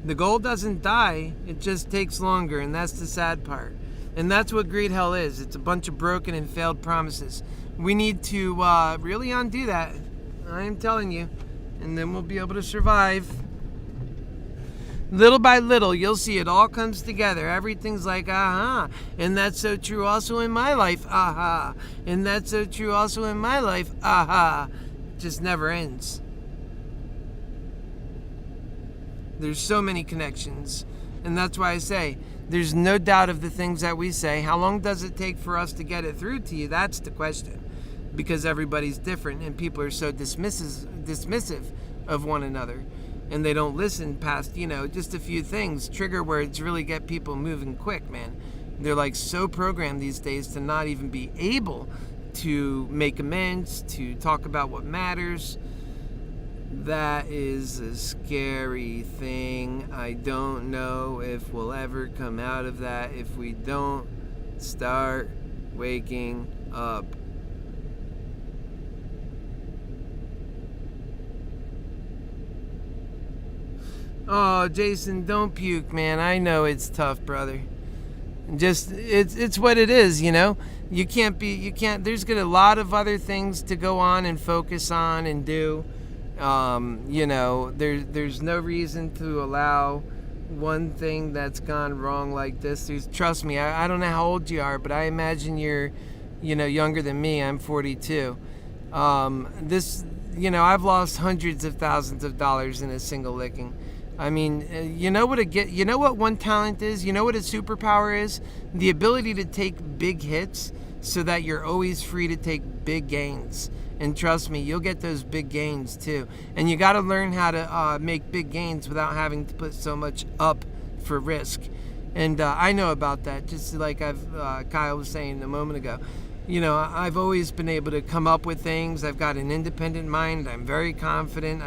the goal doesn't die. It just takes longer, and that's the sad part. And that's what greed hell is. It's a bunch of broken and failed promises. We need to really undo that. I am telling you. And then we'll be able to survive. Little by little, you'll see it all comes together. Everything's like, aha. And that's so true also in my life, aha. And that's so true also in my life, aha. It just never ends. There's so many connections. And that's why I say, there's no doubt of the things that we say. How long does it take for us to get it through to you? That's the question. Because everybody's different and people are so dismissive of one another. And they don't listen past, just a few things. Trigger words really get people moving quick, man. They're like so programmed these days to not even be able to make amends, to talk about what matters. That is a scary thing. I don't know if we'll ever come out of that if we don't start waking up. Oh, Jason, don't puke, man. I know it's tough, brother. It's what it is, You can't, there's a lot of other things to go on and focus on and do. There's no reason to allow one thing that's gone wrong like this. Trust me, I don't know how old you are, but I imagine you're, younger than me. I'm 42. I've lost hundreds of thousands of dollars in a single licking. I mean, you know what one talent is? You know what a superpower is? The ability to take big hits so that you're always free to take big gains. And trust me, you'll get those big gains too. And you got to learn how to make big gains without having to put so much up for risk. And I know about that, just like Kyle was saying a moment ago. I've always been able to come up with things. I've got an independent mind. I'm very confident.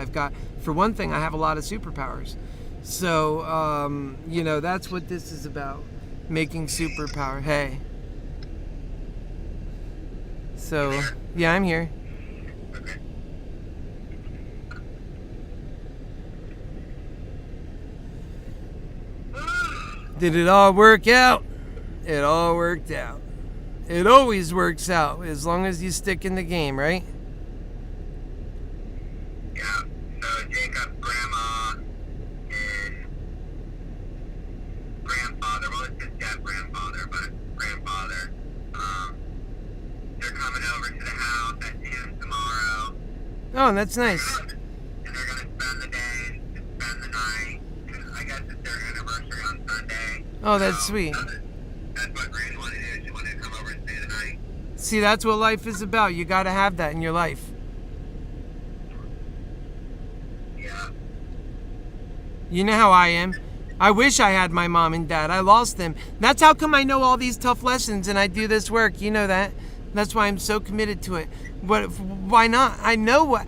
For one thing, I have a lot of superpowers. So, that's what this is about, making superpower. Hey. So, yeah, I'm here. Did it all work out? It all worked out. It always works out as long as you stick in the game, right? Yeah. So Jacob's grandma and grandfather, well, it's his step-grandfather, but grandfather, they're coming over to the house at noon tomorrow. Oh, that's nice. And they're going to spend the day, spend the night. I guess it's their anniversary on Sunday. Oh, that's sweet. That's what Granny wanted to do. She wanted to come over and stay the night. See, that's what life is about. You got to have that in your life. Yeah. You know how I am. I wish I had my mom and dad. I lost them. That's how come I know all these tough lessons and I do this work. You know that. That's why I'm so committed to it. But why not? I know what.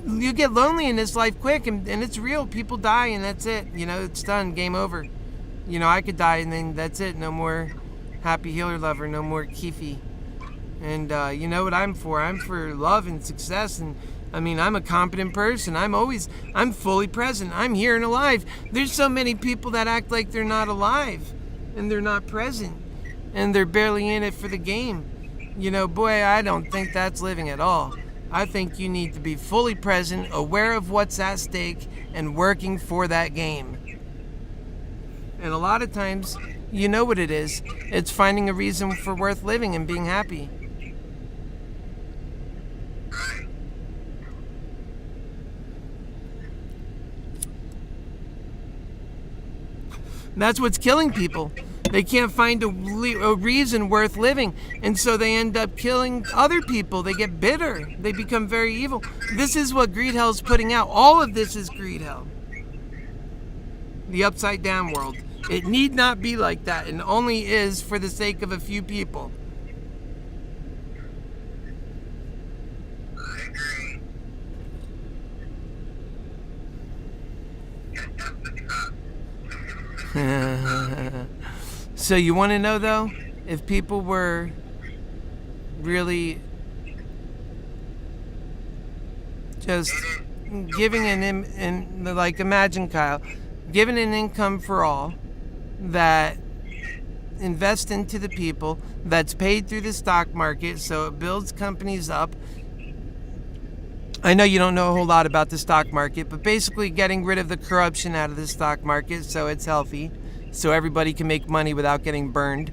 You get lonely in this life quick, and it's real. People die, and that's it. It's done. Game over. I could die, and then that's it. No more Happy Healer Lover. No more Keefe. And you know what I'm for? I'm for love and success. And I mean, I'm a competent person. I'm fully present. I'm here and alive. There's so many people that act like they're not alive, and they're not present, and they're barely in it for the game. Boy, I don't think that's living at all. I think you need to be fully present, aware of what's at stake, and working for that game. And a lot of times, you know what it is. It's finding a reason for worth living and being happy. Right. That's what's killing people. They can't find a reason worth living, and so they end up killing other people. They get bitter. They become very evil. This is what greed hell is putting out. All of this is greed hell. The upside down world. It need not be like that, and only is for the sake of a few people. I agree. Yeah, that's the top. So you want to know, though, if people were really just giving imagine, Kyle, giving an income for all that invest into the people, that's paid through the stock market, so it builds companies up. I know you don't know a whole lot about the stock market, but basically getting rid of the corruption out of the stock market so it's healthy, so everybody can make money without getting burned.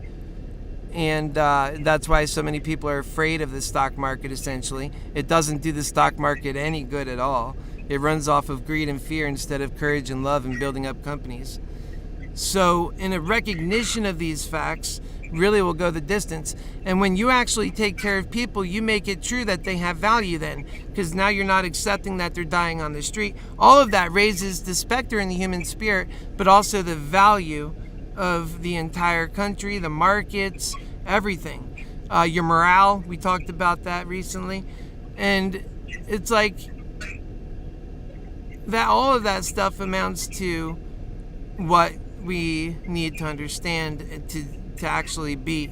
And that's why so many people are afraid of the stock market, essentially. It doesn't do the stock market any good at all. It runs off of greed and fear instead of courage and love and building up companies. So in a recognition of these facts, really will go the distance. And when you actually take care of people, you make it true that they have value then, because now you're not accepting that they're dying on the street. All of that raises the specter in the human spirit, but also the value of the entire country, the markets, everything. Your morale, we talked about that recently. And it's like that, all of that stuff amounts to what we need to understand to actually beat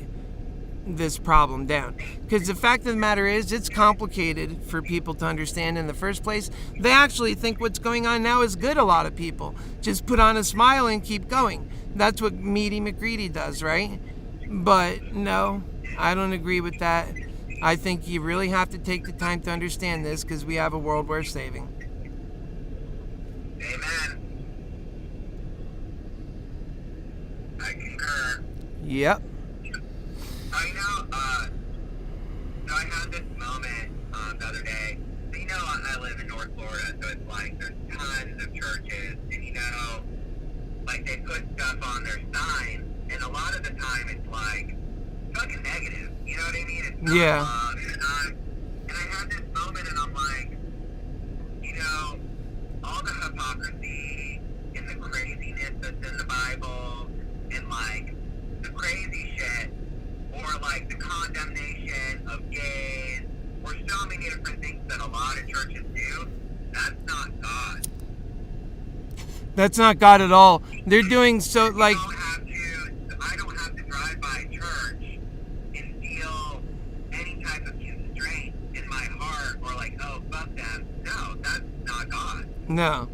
this problem down. Because the fact of the matter is, it's complicated for people to understand in the first place. They actually think what's going on now is good. A lot of people just put on a smile and keep going. That's what Meaty McGreedy does, right? But no, I don't agree with that. I think you really have to take the time to understand this, because we have a world worth saving. Amen. I concur. Yep. So I had this moment the other day. So, I live in North Florida, so it's like there's tons of churches, and like they put stuff on their signs, and a lot of the time it's like fucking negative. You know what I mean? It's not love, and I had this moment, and I'm like, all the hypocrisy and the craziness that's in the Bible, and like the crazy shit, or like the condemnation of gays, or so many different things that a lot of churches do. That's not God. That's not God at all. They're doing so like. I don't have to drive by church and feel any type of constraint in my heart, or like, oh, fuck them. No, that's not God. No.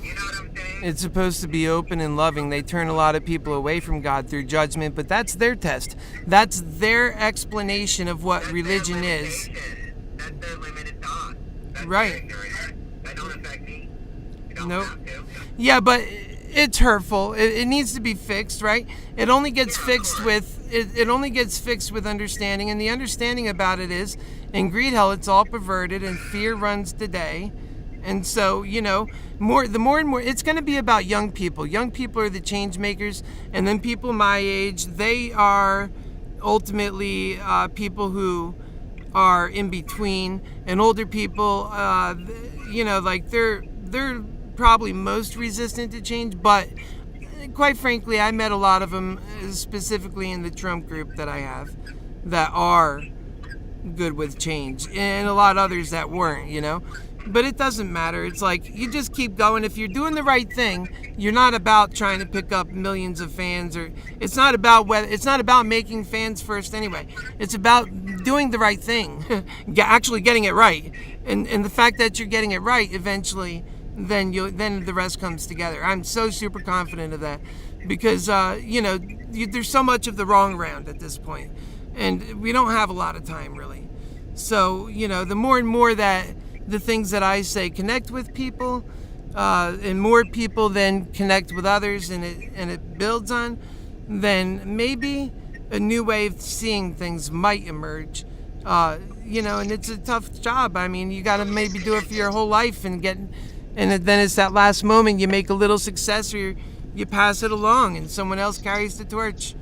You know what I'm saying? It's supposed to be open and loving. They turn a lot of people away from God through judgment, but that's their test. That's their explanation of what religion is. That's their limited thought. That's right. That don't affect me. You don't nope. have to. Yeah, but it's hurtful. It needs to be fixed, right? It only gets fixed with it only gets fixed with understanding, and the understanding about it is in greed hell it's all perverted and fear runs the day. And so, the more and more, it's going to be about young people. Young people are the change makers, and then people my age, they are ultimately people who are in between, and older people, like they're probably most resistant to change. But quite frankly, I met a lot of them, specifically in the Trump group that I have, that are good with change, and a lot of others that weren't, But it doesn't matter. It's like you just keep going. If you're doing the right thing, you're not about trying to pick up millions of fans, or it's not about making fans first anyway. It's about doing the right thing, actually getting it right, and the fact that you're getting it right eventually, then the rest comes together. I'm so super confident of that because there's so much of the wrong around at this point, and we don't have a lot of time really. So the more and more that the things that I say connect with people, and more people then connect with others, and it builds on, then maybe a new way of seeing things might emerge. And it's a tough job. I mean, you got to maybe do it for your whole life and then it's that last moment you make a little success, or you pass it along and someone else carries the torch.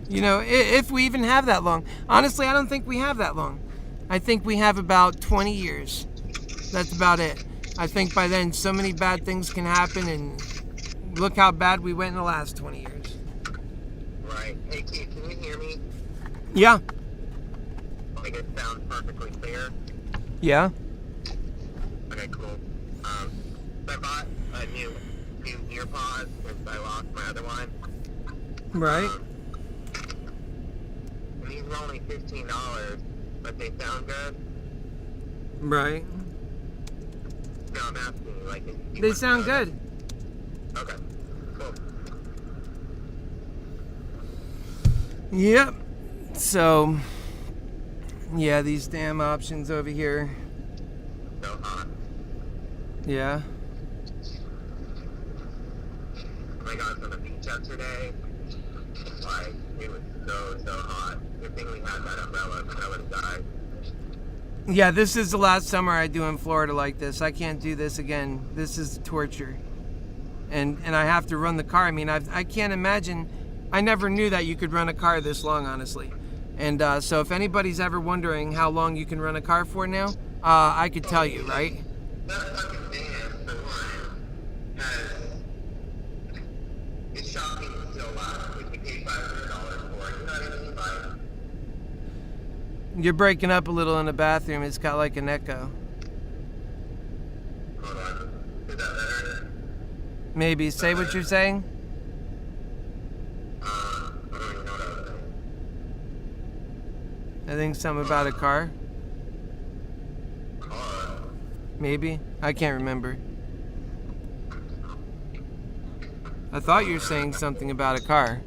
If we even have that long. Honestly, I don't think we have that long. I think we have about 20 years. That's about it. I think by then so many bad things can happen, and look how bad we went in the last 20 years. Right. Hey, Keith, can you hear me? Yeah. Like it sounds perfectly clear? Yeah. Okay, cool. So I bought a new earpods since I lost my other one. Right. And these were only $15, but they sound good. Right. No, I'm asking you, like... They sound good. Okay, cool. Yep. So, yeah, these damn options over here. So hot. Yeah. I got on the beach yesterday. Like, it was so hot. Good thing we had that umbrella, because I would have died. Yeah, this is the last summer I do in Florida like this. I can't do this again. This is torture. And I have to run the car. I mean, I can't imagine. I never knew that you could run a car this long, honestly. And so if anybody's ever wondering how long you can run a car for now, I could tell you, right? That fucking van, for one, it's shocking to still alive. Like, we paid $500 for it. You know what I mean? Like, You're breaking up a little in the bathroom. It's got like an echo. hold on. Is that better? Maybe. Say what you're saying. I don't even know what I was saying. I think something about a car. Car? Maybe. I can't remember. I thought you were saying something about a car.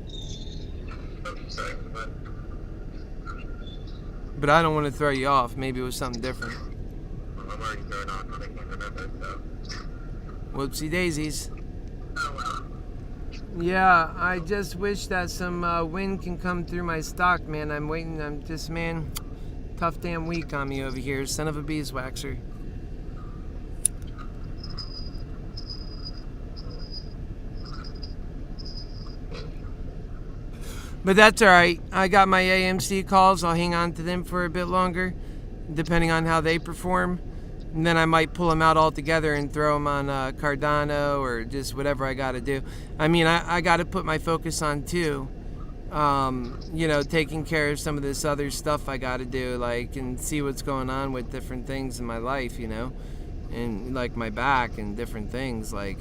Sorry, but... But I don't want to throw you off. Maybe it was something different. I'm already thrown off, but I can't remember, so... Whoopsie daisies. Oh, well. Yeah, I just wish that some wind can come through my stock, man. I'm waiting. I'm just, man, tough damn week on me over here. Son of a beeswaxer. But that's all right. I got my AMC calls. I'll hang on to them for a bit longer, depending on how they perform. And then I might pull them out altogether and throw them on Cardano or just whatever I got to do. I mean, I got to put my focus on too. Taking care of some of this other stuff I got to do, like, and see what's going on with different things in my life, and like my back and different things. Like,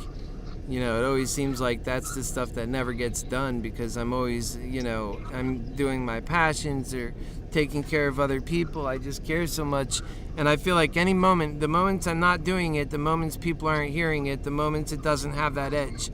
it always seems like that's the stuff that never gets done because I'm always, I'm doing my passions or taking care of other people. I just care so much. And I feel like any moment, the moments I'm not doing it, the moments people aren't hearing it, the moments it doesn't have that edge.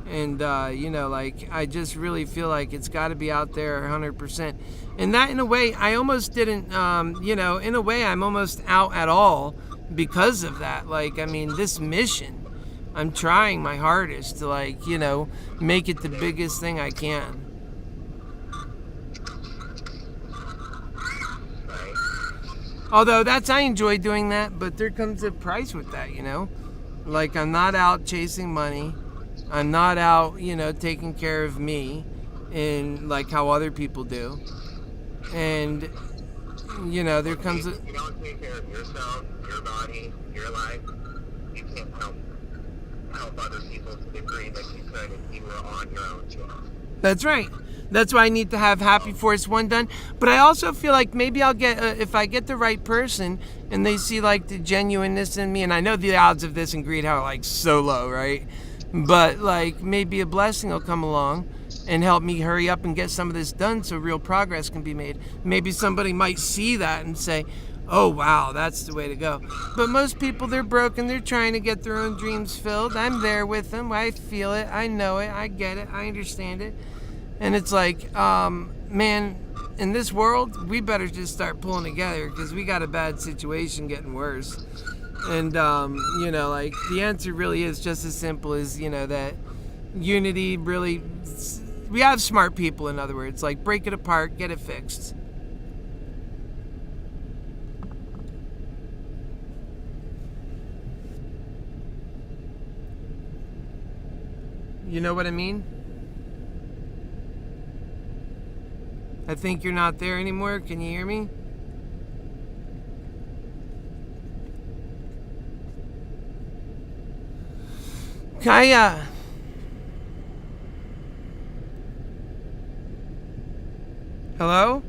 And, I just really feel like it's got to be out there 100%. And that, in a way, I almost didn't, in a way, I'm almost out at all because of that. Like, I mean, this mission, I'm trying my hardest to, make it the biggest thing I can. Although I enjoy doing that, but there comes a price with that, Like, I'm not out chasing money. I'm not out, taking care of me and like how other people do. And, there comes a... If you don't take care of yourself, your body, your life, you can't help other people to the degree that you could if you were on your own channel. That's right. That's why I need to have Happy Force 1 done. But I also feel like maybe I'll get, if I get the right person and they see like the genuineness in me, and I know the odds of this in greed are like so low, right? But like maybe a blessing will come along and help me hurry up and get some of this done so real progress can be made. Maybe somebody might see that and say, oh wow, that's the way to go. But most people, they're broken. They're trying to get their own dreams filled. I'm there with them. I feel it. I know it. I get it. I understand it. And it's like, man, in this world, we better just start pulling together because we got a bad situation getting worse. And, the answer really is just as simple as, that unity really, we have smart people, in other words, like break it apart, get it fixed. You know what I mean? I think you're not there anymore. Can you hear me? Kaya. Hello?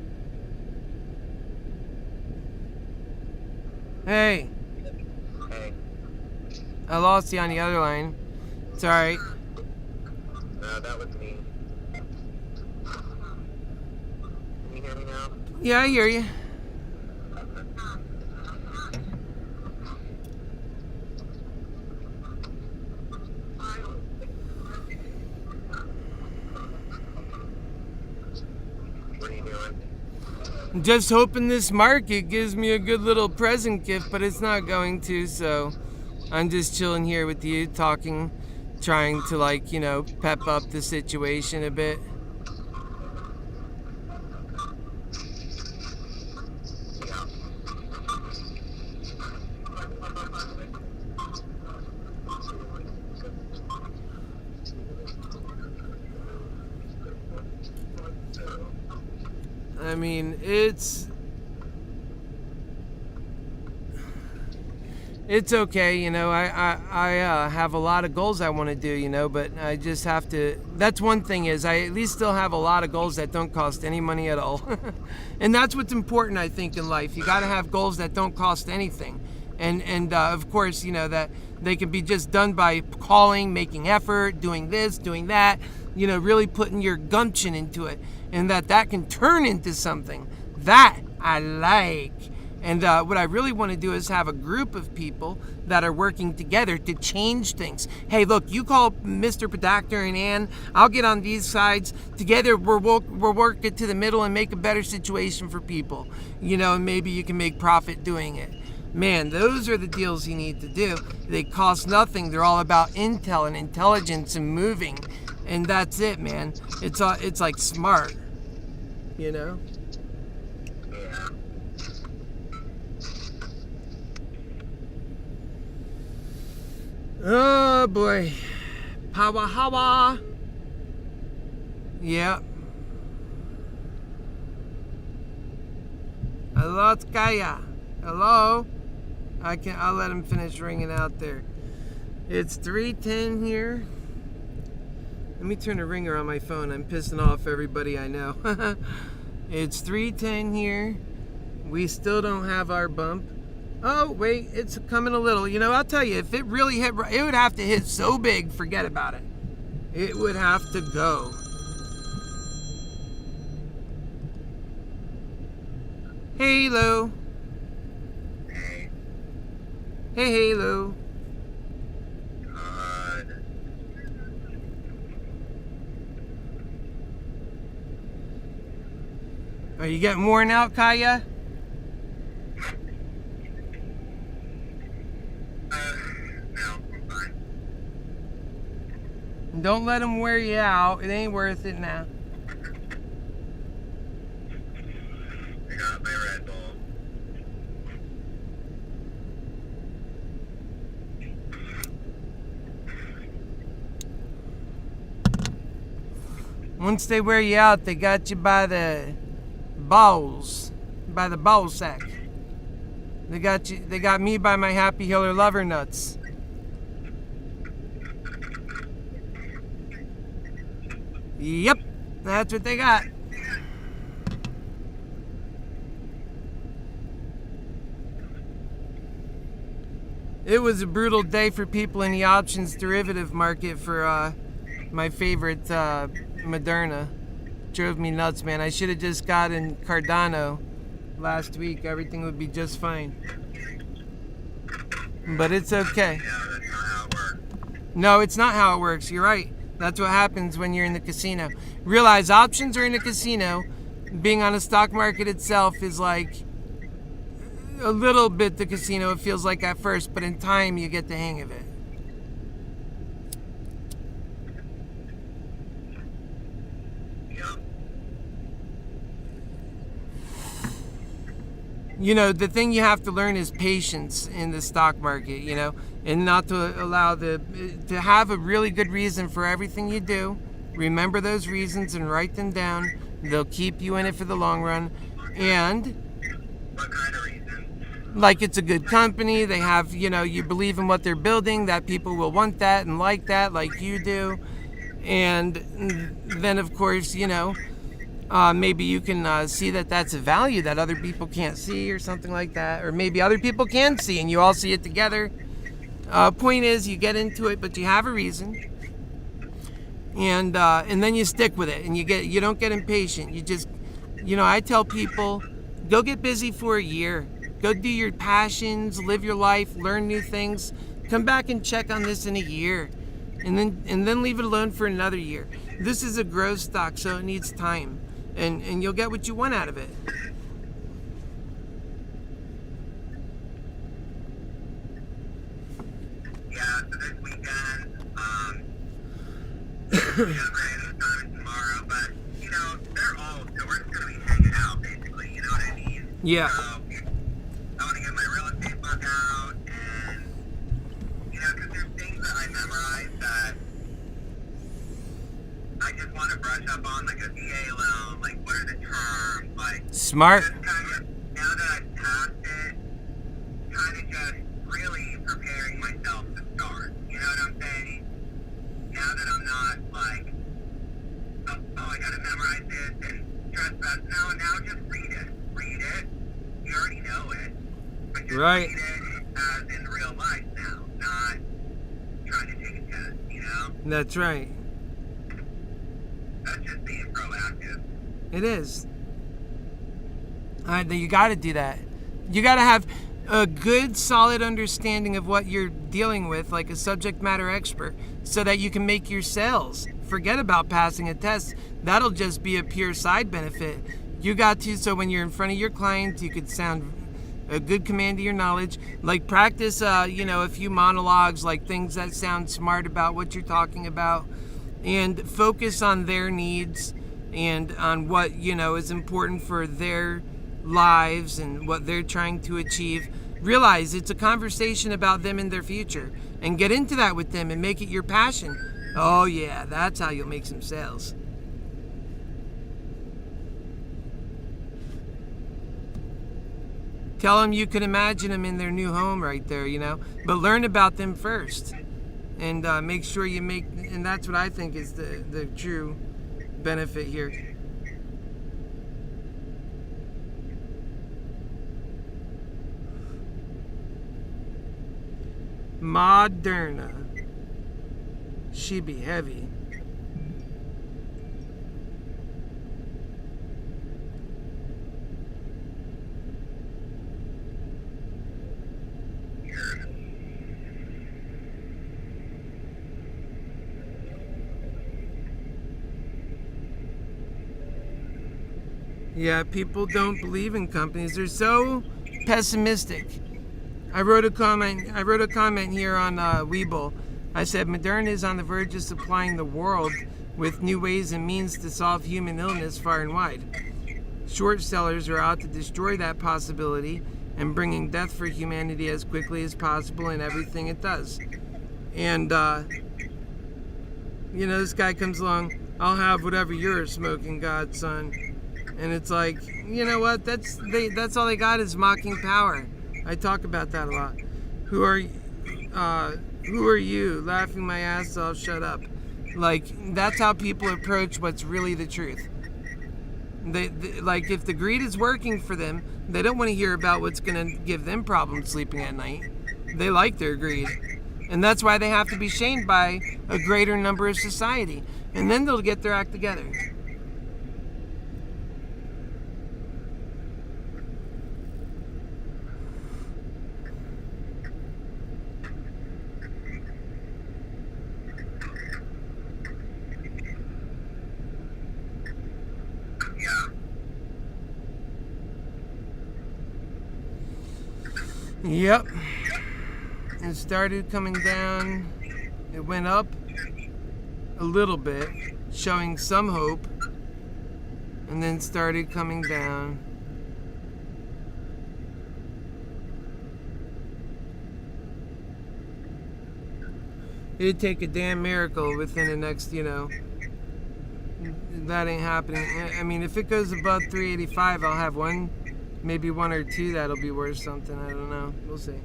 Hey. Hey. I lost you on the other line. It's alright. No, that was me. Can you hear me now? Yeah, I hear you. What are you doing? Just hoping this market gives me a good little present gift, but it's not going to, so I'm just chilling here with you, talking, trying to pep up the situation a bit. Yeah. I mean, it's okay, I have a lot of goals I want to do, but I just have to, that's one thing is I at least still have a lot of goals that don't cost any money at all. And that's what's important, I think, in life. You got to have goals that don't cost anything. And of course, that they can be just done by calling, making effort, doing this, doing that, really putting your gumption into it. And that can turn into something that I like. And what I really want to do is have a group of people that are working together to change things. Hey, look, you call Mr. Predactor and Ann. I'll get on these sides. Together, we'll work it to the middle and make a better situation for people. And maybe you can make profit doing it. Man, those are the deals you need to do. They cost nothing. They're all about intel and intelligence and moving. and that's it, man. It's like smart, you know. Yeah. Oh boy, power hawa. Yeah. Hello, Kaya. Hello. I'll let him finish ringing out there. It's 3:10 here. Let me turn the ringer on my phone. I'm pissing off everybody I know. It's 3:10 here. We still don't have our bump. Oh, wait, it's coming a little. You know, I'll tell you, if it really hit, it would have to hit so big, forget about it. It would have to go. Hey, Lou. Hey. Hey, Lou. God. Are you getting worn out, Kaya? No, I'm fine. Don't let them wear you out. It ain't worth it now. I got my Red Bull. Once they wear you out, they got you by the balls, by the ball sack. They got me by my HappyHealer lover nuts. Yep, that's what they got. It was a brutal day for people in the options derivative market for my favorite Moderna. Drove me nuts, man. I should have just gotten Cardano last week. Everything would be just fine. But it's okay. Yeah, that's not how it works. No, it's not how it works. You're right. That's what happens when you're in the casino. Realize options are in the casino. Being on the stock market itself is like a little bit the casino, it feels like at first, but in time you get the hang of it. Yep. You know, the thing you have to learn is patience in the stock market, you know, and not to allow to have a really good reason for everything you do. Remember those reasons and write them down. They'll keep you in it for the long run. And What kind of reason? like it's a good company, they have, you know, you believe in what they're building, that people will want that and like that, like you do. And then, of course, you know, maybe you can see that that's a value that other people can't see or something like that. Or maybe other people can see and you all see it together. Point is, you get into it, but you have a reason. And then you stick with it and you don't get impatient. You just, you know, I tell people, go get busy for a year. Go do your passions, live your life, learn new things. Come back and check on this in a year. And then leave it alone for another year. This is a growth stock, so it needs time. And you'll get what you want out of it. Yeah, so this weekend, we got a brand new time tomorrow, but, you know, they're old, so we're just going to be hanging out, basically, you know what I mean? Yeah. So, I want to get my real estate book out, and, you know, because there's things that I memorized that I just want to brush up on, like a VA loan, like what are the terms, like, Smart. just kind of, now that I've passed it, kind of just really preparing myself to start, you know what I'm saying? Now that I'm not like, oh, I gotta memorize this and stress about, now just read it, you already know it, but just Right. read it as in real life now, not trying to take a test, you know? That's right. That's just being proactive. It is. You got to do that. You got to have a good, solid understanding of what you're dealing with, like a subject matter expert, so that you can make your sales. Forget about passing a test. That'll just be a pure side benefit. You got to, so when you're in front of your clients, you could sound a good command of your knowledge. Like practice, you know, a few monologues, like things that sound smart about what you're talking about. and focus on their needs and on what, is important for their lives and what they're trying to achieve. Realize it's a conversation about them and their future, and get into that with them and make it your passion. Oh yeah, that's how you'll make some sales. Tell them you can imagine them in their new home right there, but learn about them first, and make sure you make, and that's what I think is the true benefit here. Moderna. She be heavy. Yeah, people don't believe in companies. They're so pessimistic. I wrote a comment here on Weeble. I said Moderna is on the verge of supplying the world with new ways and means to solve human illness far and wide. Short sellers are out to destroy that possibility and bringing death for humanity as quickly as possible in everything it does. And this guy comes along, I'll have whatever you're smoking, godson. And it's like, you know what? That's all they got is mocking power. I talk about that a lot. Who are you? Laughing my ass off, shut up. Like, that's how people approach what's really the truth. They like, if the greed is working for them, they don't want to hear about what's going to give them problems sleeping at night. They like their greed. And that's why they have to be shamed by a greater number of society. And then they'll get their act together. Yep. It started coming down. It went up a little bit, showing some hope, and then started coming down. It'd take a damn miracle within the next, that ain't happening. I mean, if it goes above 385, I'll have one. Maybe one or two that'll be worth something. I don't know. We'll see.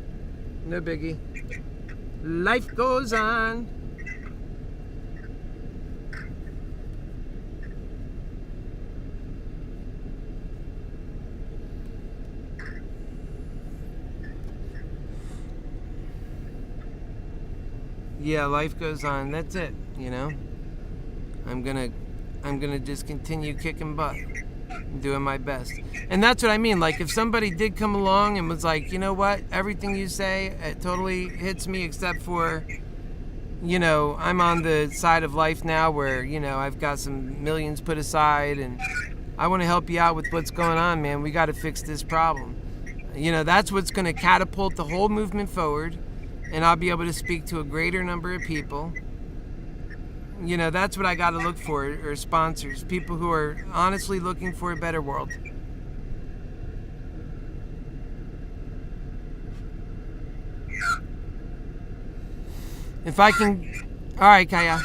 No biggie. Life goes on. Yeah, life goes on. That's it, I'm gonna just continue kicking butt. Doing my best. And that's what I mean. Like, if somebody did come along and was like, you know what, everything you say, it totally hits me, except for, I'm on the side of life now where, I've got some millions put aside and I want to help you out with what's going on, man. We got to fix this problem. That's what's going to catapult the whole movement forward, and I'll be able to speak to a greater number of people. That's what I got to look for, are sponsors, people who are honestly looking for a better world. If I can... All right, Kaya.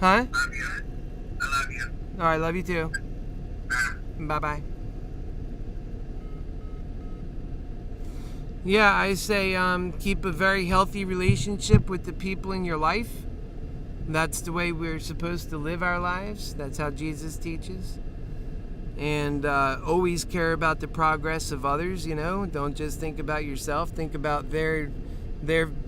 Huh? I love you. All right, love you too. Bye-bye. Yeah, I say keep a very healthy relationship with the people in your life. That's the way we're supposed to live our lives. That's how Jesus teaches. And always care about the progress of others, Don't just think about yourself. Think about their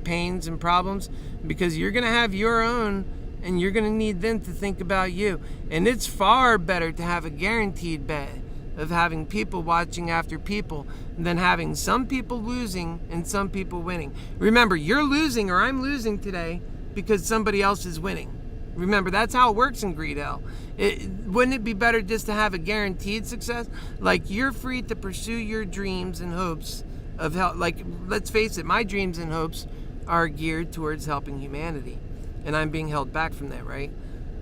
pains and problems, because you're going to have your own, and you're going to need them to think about you. And it's far better to have a guaranteed bet of having people watching after people than having some people losing and some people winning. Remember, you're losing, or I'm losing today, because somebody else is winning. Remember, that's how it works in greed hell. Wouldn't it be better just to have a guaranteed success? Like, you're free to pursue your dreams and hopes of help. Like, let's face it, my dreams and hopes are geared towards helping humanity, and I'm being held back from that, right?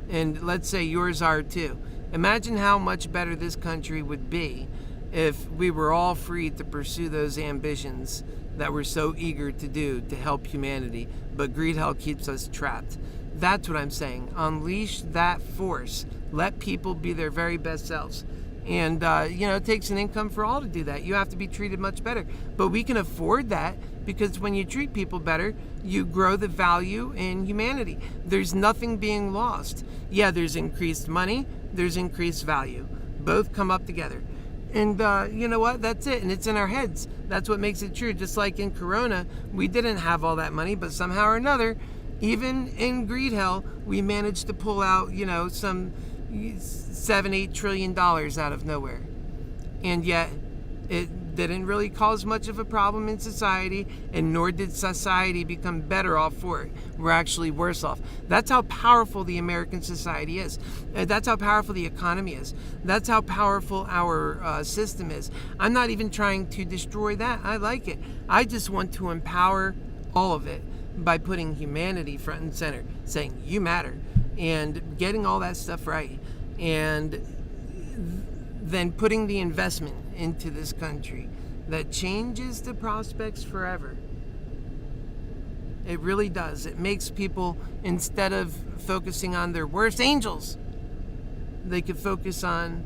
and let's say yours are too. Imagine how much better this country would be if we were all free to pursue those ambitions that we're so eager to do to help humanity, but greed hell keeps us trapped. That's what I'm saying. Unleash that force. Let people be their very best selves. And, it takes an income for all to do that. You have to be treated much better. But we can afford that because when you treat people better, you grow the value in humanity. There's nothing being lost. Yeah, there's increased money, there's increased value. Both come up together. And you know what? That's it. And it's in our heads. That's what makes it true. Just like in Corona, we didn't have all that money, but somehow or another, even in greed hell, we managed to pull out, some $7-8 trillion out of nowhere. And yet, it didn't really cause much of a problem in society, and nor did society become better off for it. We're actually worse off. That's how powerful the American society is. That's how powerful the economy is. That's how powerful our system is. I'm not even trying to destroy that. I like it. I just want to empower all of it by putting humanity front and center, saying you matter, and getting all that stuff right, and then putting the investment into this country that changes the prospects forever. It really does. It makes people, instead of focusing on their worst angels, they could focus on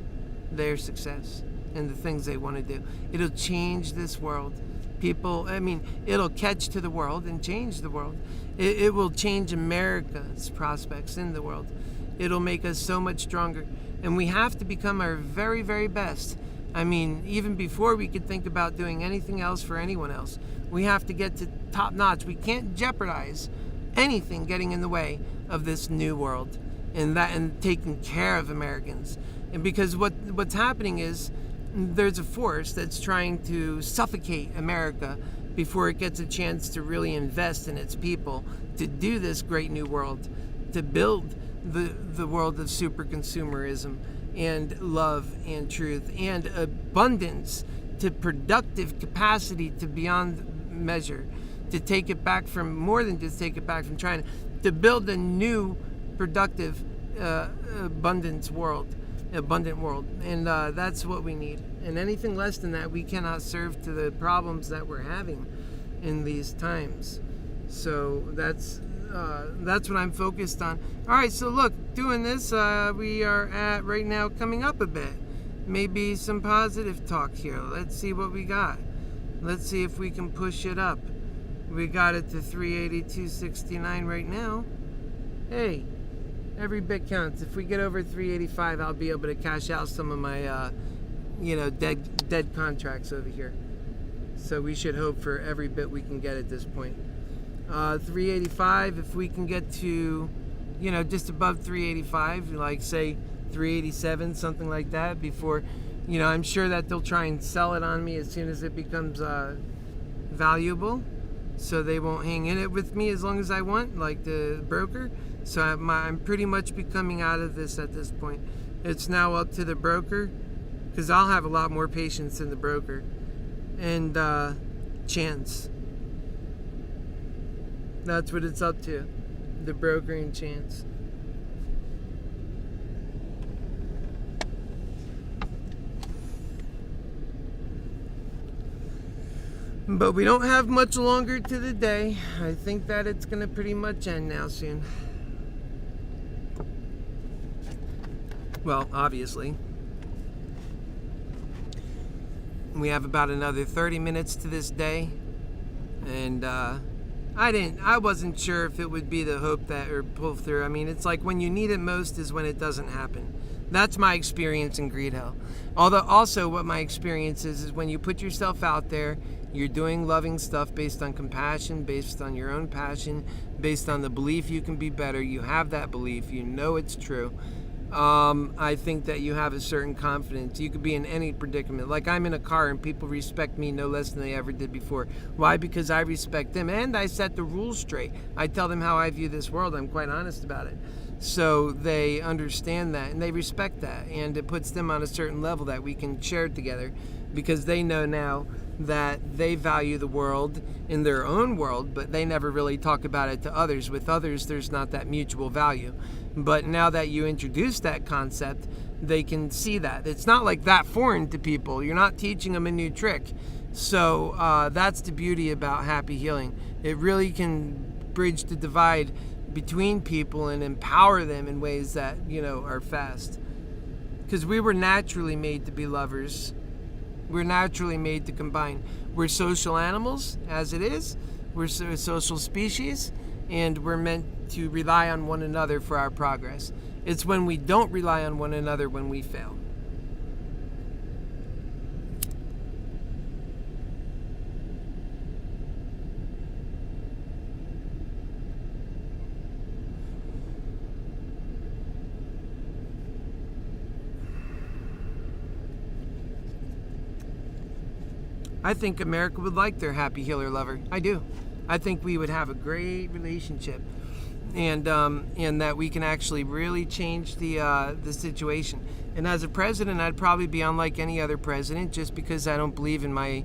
their success and the things they want to do. It'll change this world. It'll catch to the world and change the world. It will change America's prospects in the world. It'll make us so much stronger. And we have to become our very, very best. Even before we could think about doing anything else for anyone else, we have to get to top notch. We can't jeopardize anything getting in the way of this new world and taking care of Americans. And because what's happening is there's a force that's trying to suffocate America before it gets a chance to really invest in its people to do this great new world, to build the world of super consumerism and love and truth and abundance to productive capacity to beyond measure, to take it back from more than just take it back from China, to build a new productive abundant world. And that's what we need. And anything less than that, we cannot serve to the problems that we're having in these times. So that's what I'm focused on. All right, so look, doing this, we are at right now coming up a bit. Maybe some positive talk here. Let's see what we got. Let's see if we can push it up. We got it to 382.69 right now. Hey, every bit counts. If we get over 385, I'll be able to cash out some of my, dead contracts over here. So we should hope for every bit we can get at this point. 385, if we can get to, just above 385, like say 387, something like that, before, I'm sure that they'll try and sell it on me as soon as it becomes valuable. So they won't hang in it with me as long as I want, like the broker. So I'm pretty much becoming out of this at this point. It's now up to the broker, because I'll have a lot more patience than the broker. And chance. That's what it's up to. The broker and chance. But we don't have much longer to the day. I think that it's going to pretty much end now soon. Well, obviously. We have about another 30 minutes to this day. And I wasn't sure if it would be the hope that or pull through. It's like when you need it most is when it doesn't happen. That's my experience in greed hell. Although also what my experience is when you put yourself out there, you're doing loving stuff based on compassion, based on your own passion, based on the belief you can be better. You have that belief. You know it's true. I think that you have a certain confidence. You could be in any predicament. Like I'm in a car and people respect me no less than they ever did before. Why? Because I respect them and I set the rules straight. I tell them how I view this world. I'm quite honest about it. So they understand that and they respect that, and it puts them on a certain level that we can share together, because they know now that they value the world in their own world, but they never really talk about it to others. With others, there's not that mutual value. But now that you introduce that concept, they can see that. It's not like that foreign to people. You're not teaching them a new trick. So that's the beauty about Happy Healing. It really can bridge the divide between people and empower them in ways that, are fast. Because we were naturally made to be lovers. We're naturally made to combine. We're social animals, as it is. We're a social species, and we're meant to rely on one another for our progress. It's when we don't rely on one another when we fail. I think America would like their Happy Healer lover. I do. I think we would have a great relationship, and that we can actually really change the situation. And as a president, I'd probably be unlike any other president, just because I don't believe in my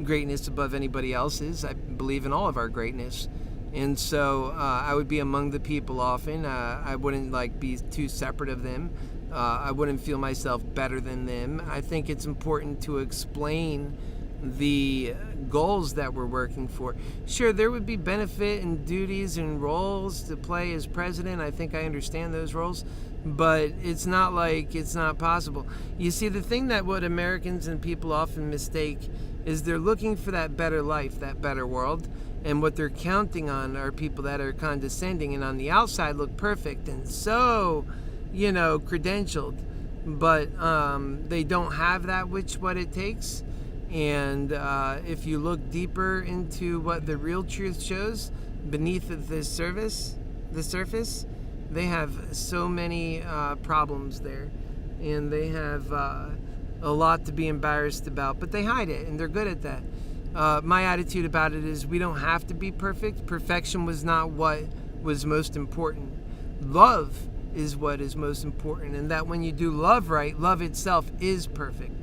greatness above anybody else's. I believe in all of our greatness, and so I would be among the people often. I wouldn't be too separate of them. I wouldn't feel myself better than them. I think it's important to explain the goals that we're working for. Sure, there would be benefit and duties and roles to play as president. I think I understand those roles, but it's not like it's not possible. You see, the thing that what Americans and people often mistake is they're looking for that better life, that better world, and what they're counting on are people that are condescending and on the outside look perfect and so, credentialed, but they don't have that what it takes. And if you look deeper into what the real truth shows beneath the surface, they have so many problems there, and they have a lot to be embarrassed about, but they hide it, and they're good at that. My attitude about it is we don't have to be perfect. Perfection was not what was most important. Love is what is most important, and that when you do love right, love itself is perfect.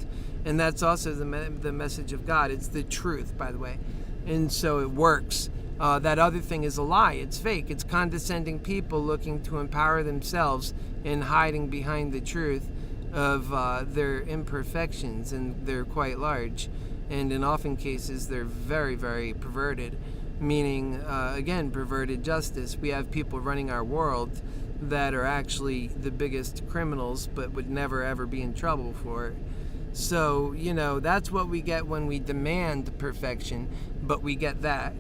And that's also the message of God. It's the truth, by the way. And so it works. That other thing is a lie. It's fake. It's condescending people looking to empower themselves and hiding behind the truth of their imperfections. And they're quite large. And in often cases, they're very, very perverted. Meaning, again, perverted justice. We have people running our world that are actually the biggest criminals, but would never, ever be in trouble for it. So, that's what we get when we demand perfection, but we get that.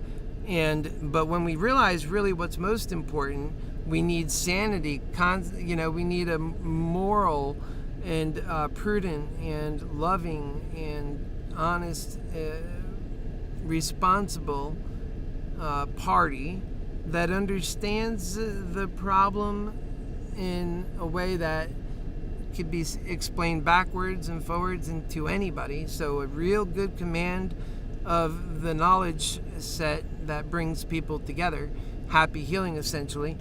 But when we realize really what's most important, we need sanity, we need a moral and prudent and loving and honest, responsible party that understands the problem in a way that could be explained backwards and forwards and to anybody. So a real good command of the knowledge set that brings people together, Happy Healing essentially,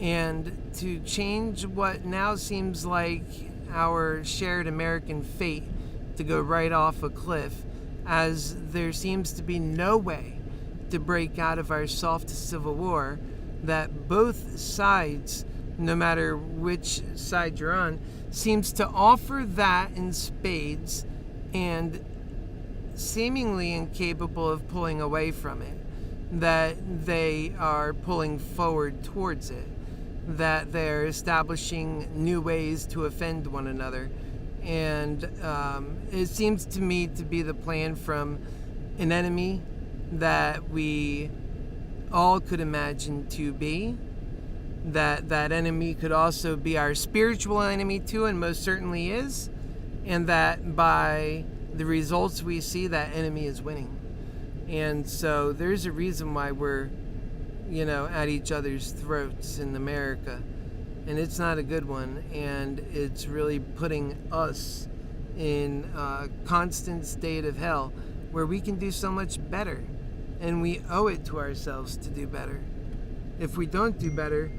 and to change what now seems like our shared American fate to go right off a cliff, as there seems to be no way to break out of our soft civil war, that both sides, no matter which side you're on, seems to offer that in spades and seemingly incapable of pulling away from it, that they are pulling forward towards it, that they're establishing new ways to offend one another. And it seems to me to be the plan from an enemy that we all could imagine to be. That enemy could also be our spiritual enemy too, and most certainly is, and that by the results we see, that enemy is winning. And so there's a reason why we're, at each other's throats in America, and it's not a good one, and it's really putting us in a constant state of hell where we can do so much better, and we owe it to ourselves to do better. If we don't do better,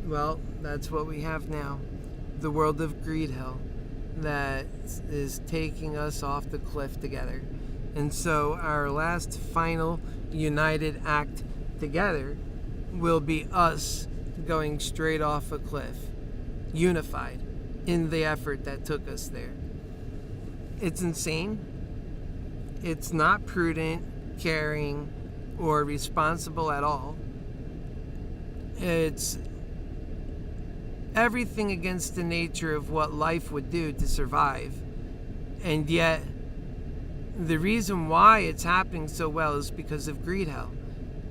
well, that's what we have now. The world of greed hell that is taking us off the cliff together. And so our last final united act together will be us going straight off a cliff, unified in the effort that took us there. It's insane. It's not prudent, caring, or responsible at all. It's everything against the nature of what life would do to survive. And yet, the reason why it's happening so well is because of greed hell.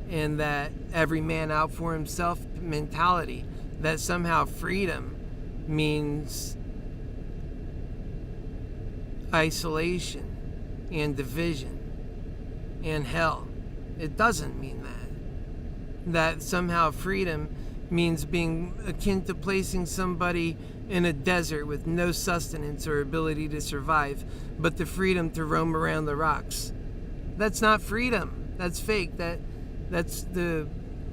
And that every man out for himself mentality. That somehow freedom means isolation and division and hell. It doesn't mean that. That somehow freedom means being akin to placing somebody in a desert with no sustenance or ability to survive, but the freedom to roam around the rocks. That's not freedom. That's fake. That's the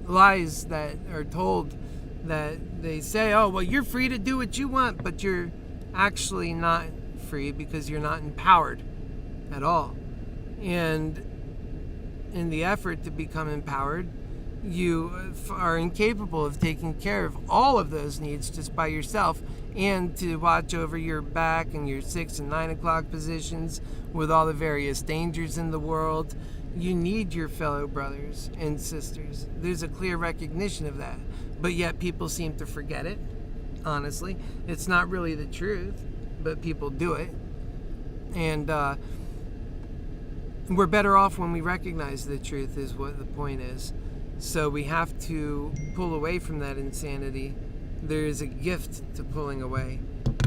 lies that are told, that they say, oh, well, you're free to do what you want, but you're actually not free because you're not empowered at all. And in the effort to become empowered, you are incapable of taking care of all of those needs just by yourself, and to watch over your back and your 6 and 9 o'clock positions with all the various dangers in the world. You need your fellow brothers and sisters. There's a clear recognition of that, but yet people seem to forget it. Honestly, it's not really the truth, but people do it. And we're better off when we recognize the truth, is what the point is. So we have to pull away from that insanity. There is a gift to pulling away.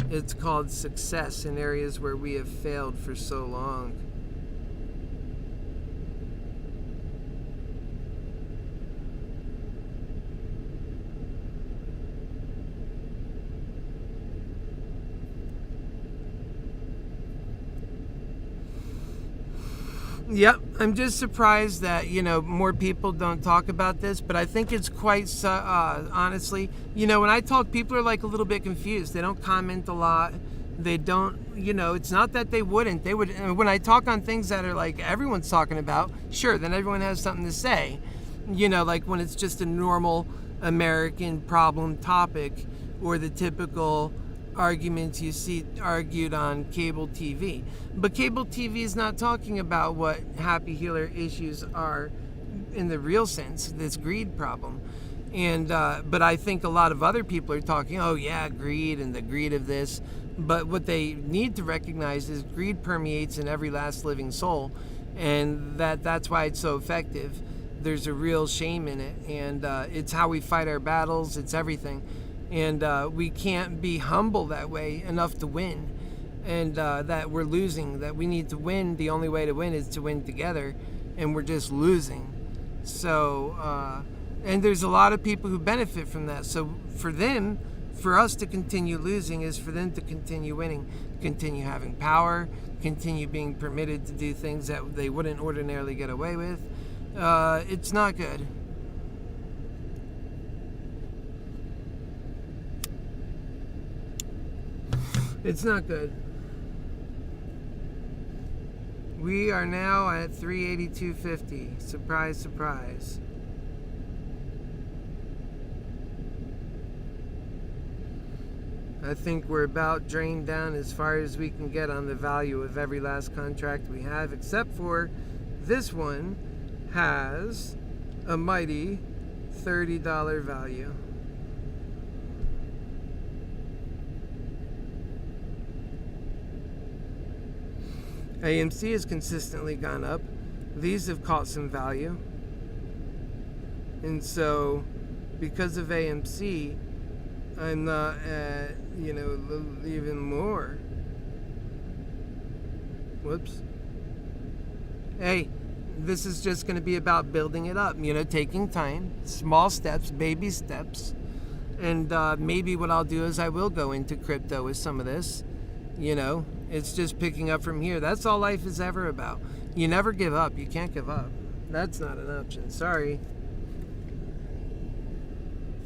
It's called success in areas where we have failed for so long. Yep, I'm just surprised that, more people don't talk about this, but I think it's quite, honestly, when I talk, people are like a little bit confused. They don't comment a lot. They don't, it's not that they wouldn't. They would, when I talk on things that are like everyone's talking about, sure, then everyone has something to say. Like when it's just a normal American problem topic, or the typical arguments you see argued on cable TV. But cable TV is not talking about what HappyHealer issues are in the real sense, this greed problem. And but I think a lot of other people are talking, oh yeah, greed and the greed of this. But what they need to recognize is greed permeates in every last living soul, and that's why it's so effective. There's a real shame in it, and it's how we fight our battles. It's everything. And we can't be humble that way enough to win, and that we're losing, that we need to win. The only way to win is to win together, and we're just losing. So, and there's a lot of people who benefit from that. So for us to continue losing is for them to continue winning, continue having power, continue being permitted to do things that they wouldn't ordinarily get away with. It's not good. It's not good. We are now at 382.50. Surprise, surprise. I think we're about drained down as far as we can get on the value of every last contract we have, except for this one has a mighty $30 value. AMC has consistently gone up. These have caught some value. And so, because of AMC, I'm not at, even more. Whoops. Hey, this is just going to be about building it up, taking time, small steps, baby steps. And maybe what I'll do is I will go into crypto with some of this. It's just picking up from here. That's all life is ever about. You never give up. You can't give up. That's not an option. Sorry.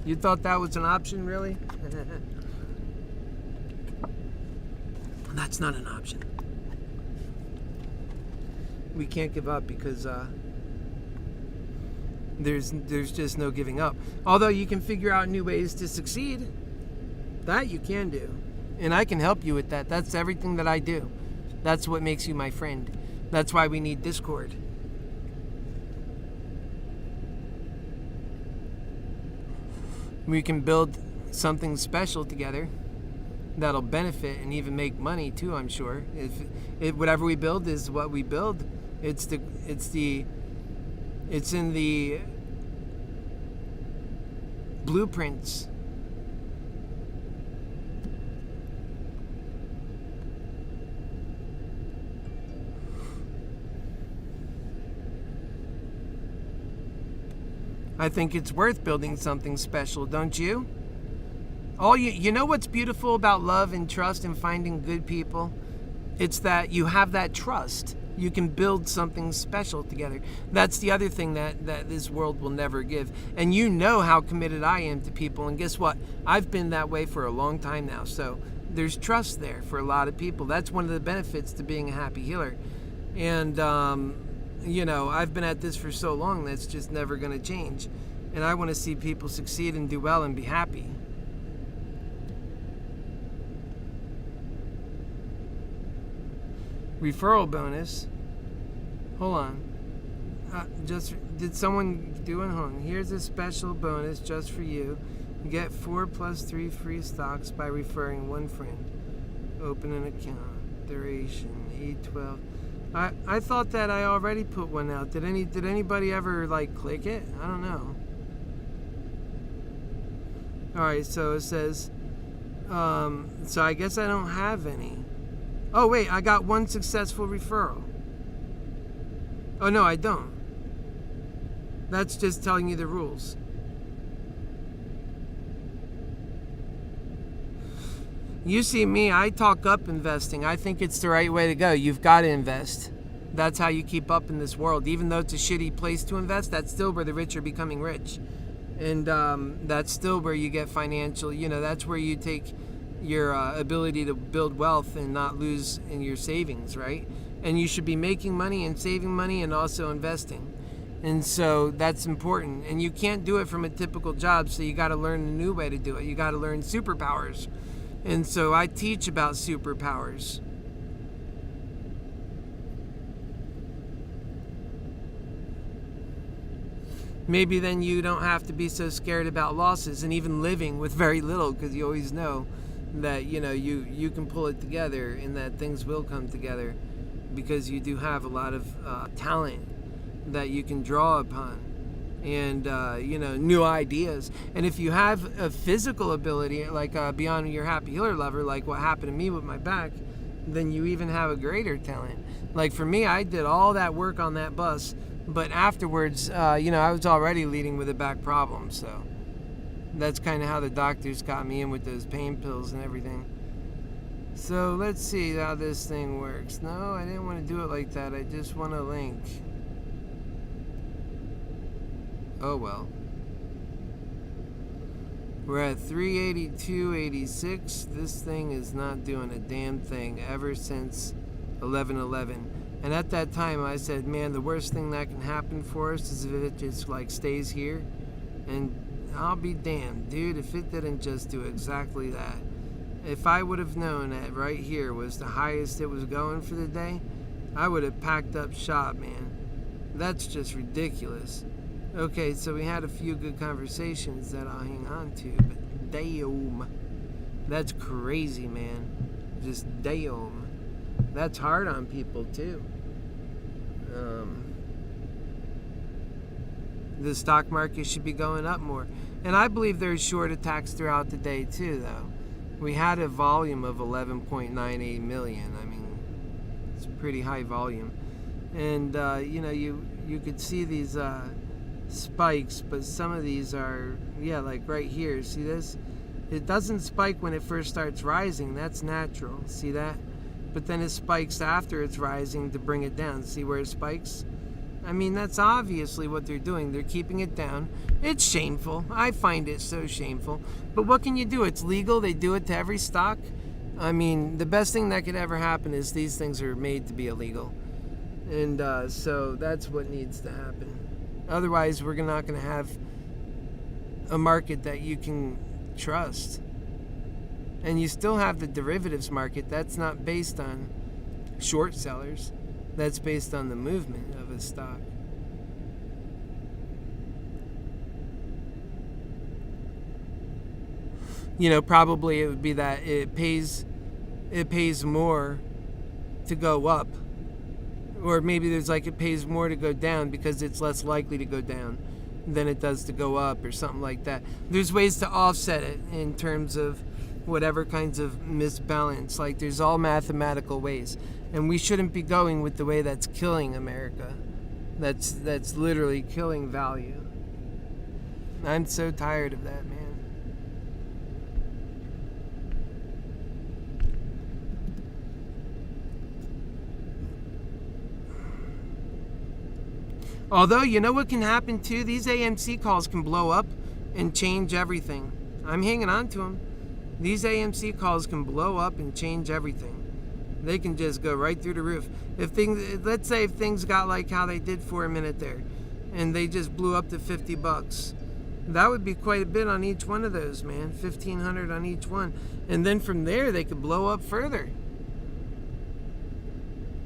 You thought that was an option, really? That's not an option. We can't give up because There's just no giving up. Although you can figure out new ways to succeed. That you can do. And I can help you with that. That's everything that I do. That's what makes you my friend. That's why we need Discord. We can build something special together that'll benefit and even make money too, I'm sure. If whatever we build is what we build, it's in the blueprints. I think it's worth building something special, don't you? You know what's beautiful about love and trust and finding good people? It's that you have that trust. You can build something special together. That's the other thing that this world will never give. And you know how committed I am to people. And guess what? I've been that way for a long time now. So there's trust there for a lot of people. That's one of the benefits to being a happy healer. And, I've been at this for so long that's just never going to change. And I want to see people succeed and do well and be happy. Referral bonus. Hold on. Did someone do it? Hold on. Here's a special bonus just for you. Get 4 + 3 free stocks by referring one friend. Open an account. Duration 8/12. I thought that I already put one out. Did anybody ever click it? I don't know. Alright, so it says so I guess I don't have any. Oh wait, I got one successful referral. Oh no, I don't. That's just telling you the rules. You see me, I talk up investing. I think it's the right way to go. You've got to invest. That's how you keep up in this world. Even though it's a shitty place to invest, that's still where the rich are becoming rich. And that's still where you get financial, that's where you take your ability to build wealth and not lose in your savings, right? And you should be making money and saving money and also investing. And so that's important. And you can't do it from a typical job, so you got to learn a new way to do it. You got to learn superpowers. And so I teach about superpowers. Maybe then you don't have to be so scared about losses and even living with very little, because you always know that you can pull it together and that things will come together because you do have a lot of talent that you can draw upon and new ideas. And if you have a physical ability beyond your happy healer level, like what happened to me with my back, then you even have a greater talent. Like for me, I did all that work on that bus, but afterwards I was already leading with a back problem. So that's kind of how the doctors got me in with those pain pills and everything. So let's see how this thing works. No, I didn't want to do it like that. I just want a link. Oh well. We're at 382.86. This thing is not doing a damn thing ever since 11/11. And at that time I said, man, the worst thing that can happen for us is if it just stays here. And I'll be damned, dude, if it didn't just do exactly that. If I would have known that right here was the highest it was going for the day, I would have packed up shop, man. That's just ridiculous. Okay, so we had a few good conversations that I'll hang on to, but damn, that's crazy, man. Just damn. That's hard on people, too. The stock market should be going up more. And I believe there's short attacks throughout the day, too, though. We had a volume of 11.98 million. I mean, it's a pretty high volume. And, you could see these spikes, but some of these are, right here. See this? It doesn't spike when it first starts rising. That's natural. See that? But then it spikes after it's rising to bring it down. See where it spikes? I mean, that's obviously what they're doing. They're keeping it down. It's shameful. I find it so shameful. But what can you do? It's legal. They do it to every stock. I mean, the best thing that could ever happen is these things are made to be illegal. And so that's what needs to happen. Otherwise, we're not going to have a market that you can trust. And you still have the derivatives market. That's not based on short sellers. That's based on the movement of a stock. You know, probably it would be that it pays more to go up. Or maybe there's like it pays more to go down because it's less likely to go down than it does to go up or something like that. There's ways to offset it in terms of whatever kinds of misbalance. Like there's all mathematical ways. And we shouldn't be going with the way that's killing America. That's literally killing value. I'm so tired of that, man. Although, you know what can happen too? These AMC calls can blow up and change everything. I'm hanging on to them. These AMC calls can blow up and change everything. They can just go right through the roof. Let's say if things got like how they did for a minute there, and they just blew up to $50, that would be quite a bit on each one of those, man. $1,500 on each one, and then from there they could blow up further.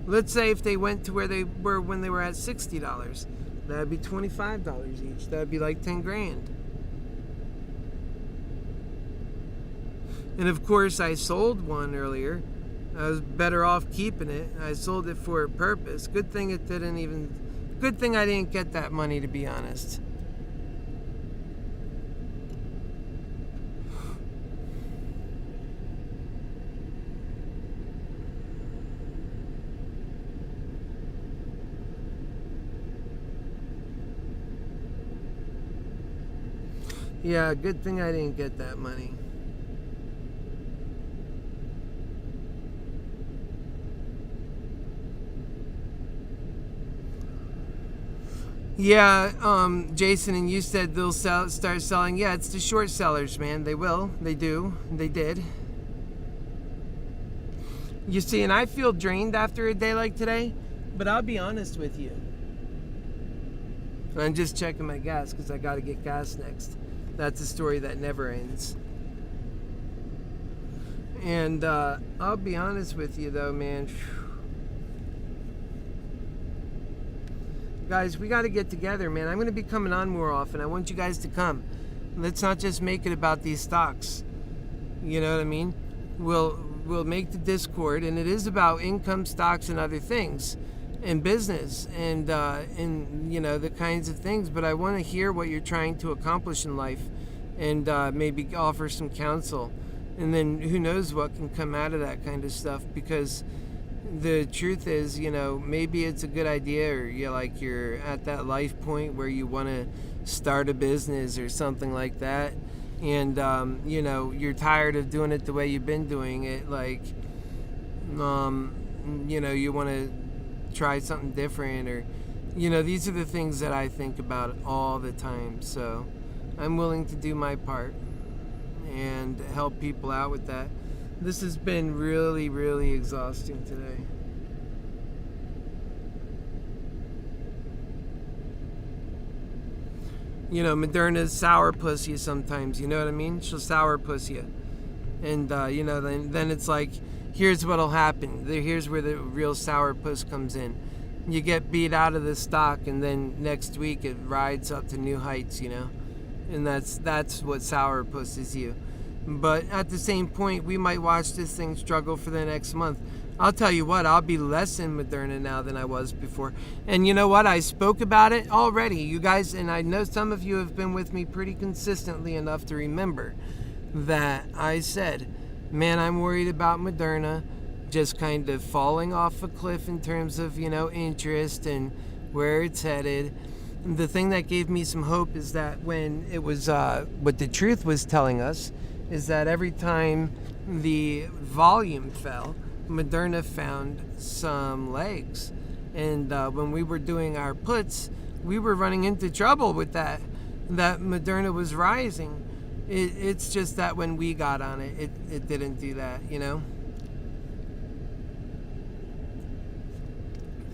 Let's say if they went to where they were when they were at $60, that'd be $25 each. That'd be like 10 grand. And of course, I sold one earlier. I was better off keeping it. I sold it for a purpose. Good thing I didn't get that money, to be honest. Yeah, good thing I didn't get that money. Yeah, Jason, and you said they'll start selling. Yeah, it's the short sellers, man. They will. They do. They did. You see, and I feel drained after a day like today, but I'll be honest with you. I'm just checking my gas because I got to get gas next. That's a story that never ends. And I'll be honest with you, though, man. Guys, we got to get together, man. I'm going to be coming on more often. I want you guys to come. Let's not just make it about these stocks. You know what I mean? We'll make the Discord, and it is about income, stocks, and other things, and business, and you know, the kinds of things. But I want to hear what you're trying to accomplish in life, and maybe offer some counsel. And then who knows what can come out of that kind of stuff, because the truth is, you know, maybe it's a good idea, or you're at that life point where you want to start a business or something like that, and you know, you're tired of doing it the way you've been doing it, like you know, you want to try something different, or you know, these are the things that I think about all the time. So I'm willing to do my part and help people out with that. This has been really, really exhausting today. You know, Moderna's sourpuss you sometimes, you know what I mean? She'll sourpuss you. And, you know, then it's like, here's what'll happen. Here's where the real sourpuss comes in. You get beat out of the stock, and then next week it rides up to new heights, you know? And that's what sourpuss is you. But at the same point, we might watch this thing struggle for the next month. I'll tell you what, I'll be less in Moderna now than I was before. And you know what? I spoke about it already, you guys, and I know some of you have been with me pretty consistently enough to remember that I said, man, I'm worried about Moderna just kind of falling off a cliff in terms of, you know, interest and where it's headed. The thing that gave me some hope is that when it was, what the truth was telling us, is that every time the volume fell, Moderna found some legs. And when we were doing our puts, we were running into trouble with that Moderna was rising. It's just that when we got on it, it didn't do that, you know?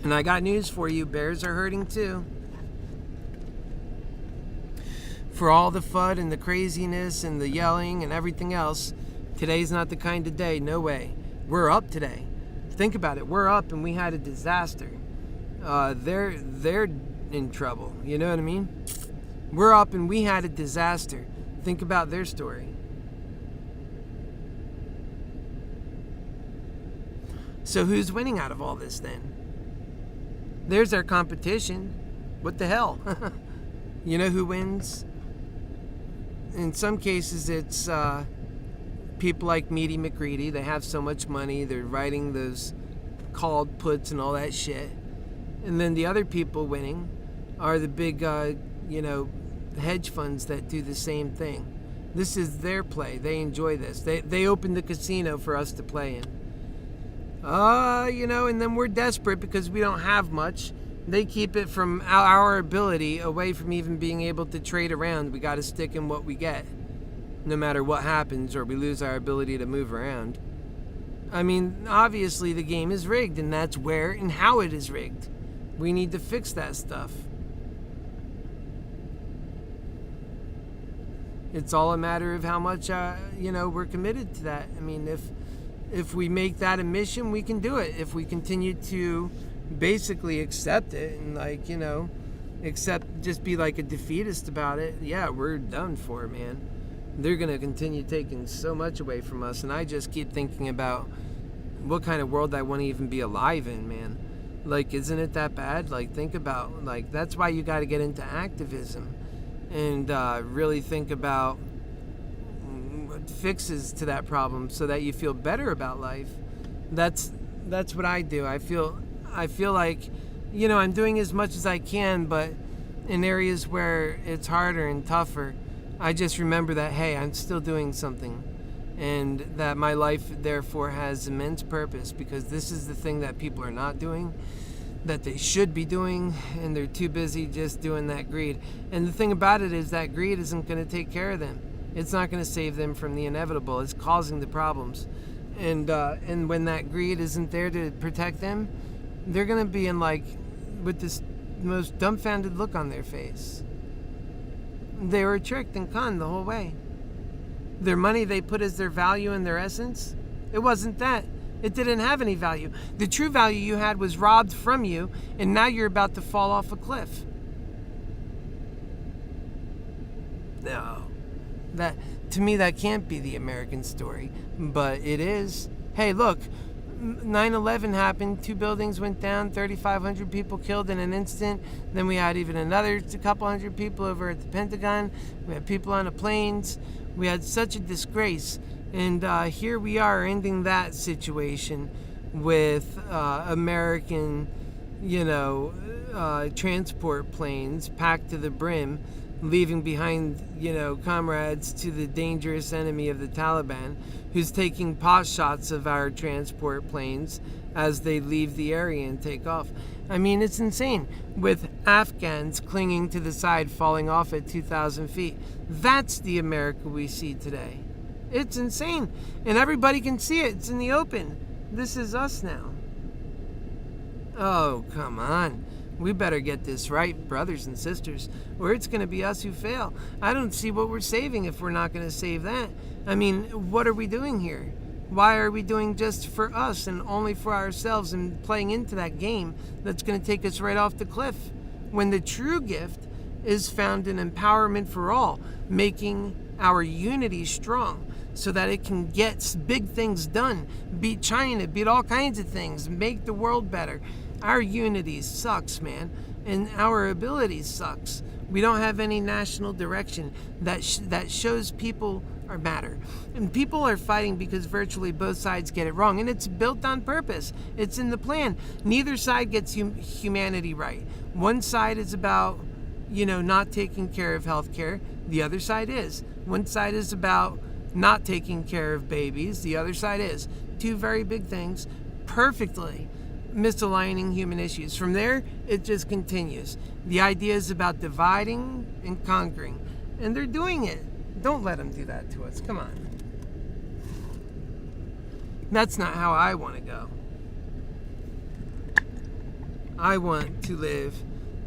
And I got news for you, bears are hurting too. for all the FUD and the craziness and the yelling and everything else, today's not the kind of day. No way. We're up today. Think about it. We're up and we had a disaster. They're in trouble. You know what I mean? We're up and we had a disaster. Think about their story. So who's winning out of all this then? There's our competition. What the hell? You know who wins? In some cases, it's people like Meaty McGreedy. They have so much money. They're writing those called puts and all that shit. And then the other people winning are the big, hedge funds that do the same thing. This is their play. They enjoy this. They opened the casino for us to play in. And then we're desperate because we don't have much. They keep it from our ability away from even being able to trade around. We got to stick in what we get, no matter what happens, or we lose our ability to move around. I mean, obviously the game is rigged, and that's where and how it is rigged. We need to fix that stuff. It's all a matter of how much, we're committed to that. I mean, if we make that a mission, we can do it. If we continue to basically accept it and just be like a defeatist about it, yeah, we're done for, man. They're going to continue taking so much away from us. And I just keep thinking about what kind of world I want to even be alive in, man. Like, isn't it that bad? Like, think about, that's why you got to get into activism and really think about fixes to that problem so that you feel better about life. That's what I do. I feel like, I'm doing as much as I can, but in areas where it's harder and tougher, I just remember that, hey, I'm still doing something, and that my life therefore has immense purpose, because this is the thing that people are not doing, that they should be doing, and they're too busy just doing that greed. And the thing about it is that greed isn't going to take care of them. It's not going to save them from the inevitable. It's causing the problems. And when that greed isn't there to protect them, they're going to be with this most dumbfounded look on their face. They were tricked and conned the whole way. Their money they put as their value and their essence, it wasn't that. It didn't have any value. The true value you had was robbed from you, and now you're about to fall off a cliff. No. To me, that can't be the American story, but it is. Hey, look, 9/11 happened, 2 buildings went down, 3,500 people killed in an instant. Then we had even another couple hundred people over at the Pentagon. We had people on the planes. We had such a disgrace. And here we are ending that situation with American, transport planes packed to the brim, leaving behind, comrades to the dangerous enemy of the Taliban, who's taking pot shots of our transport planes as they leave the area and take off. I mean, it's insane. With Afghans clinging to the side, falling off at 2,000 feet. That's the America we see today. It's insane. And everybody can see it. It's in the open. This is us now. Oh, come on. We better get this right, brothers and sisters, or it's going to be us who fail. I don't see what we're saving if we're not going to save that. I mean, what are we doing here? Why are we doing just for us and only for ourselves and playing into that game that's going to take us right off the cliff? When the true gift is found in empowerment for all, making our unity strong so that it can get big things done, beat China, beat all kinds of things, make the world better. Our unity sucks, man, and our ability sucks. We don't have any national direction that shows people are matter. And people are fighting because virtually both sides get it wrong, and it's built on purpose. It's in the plan. Neither side gets humanity right. One side is about, not taking care of healthcare. The other side is. One side is about not taking care of babies. The other side is. 2 very big things, perfectly misaligning human issues. From there, it just continues. The idea is about dividing and conquering, and they're doing it. Don't let them do that to us. Come on. That's not how I want to go. I want to live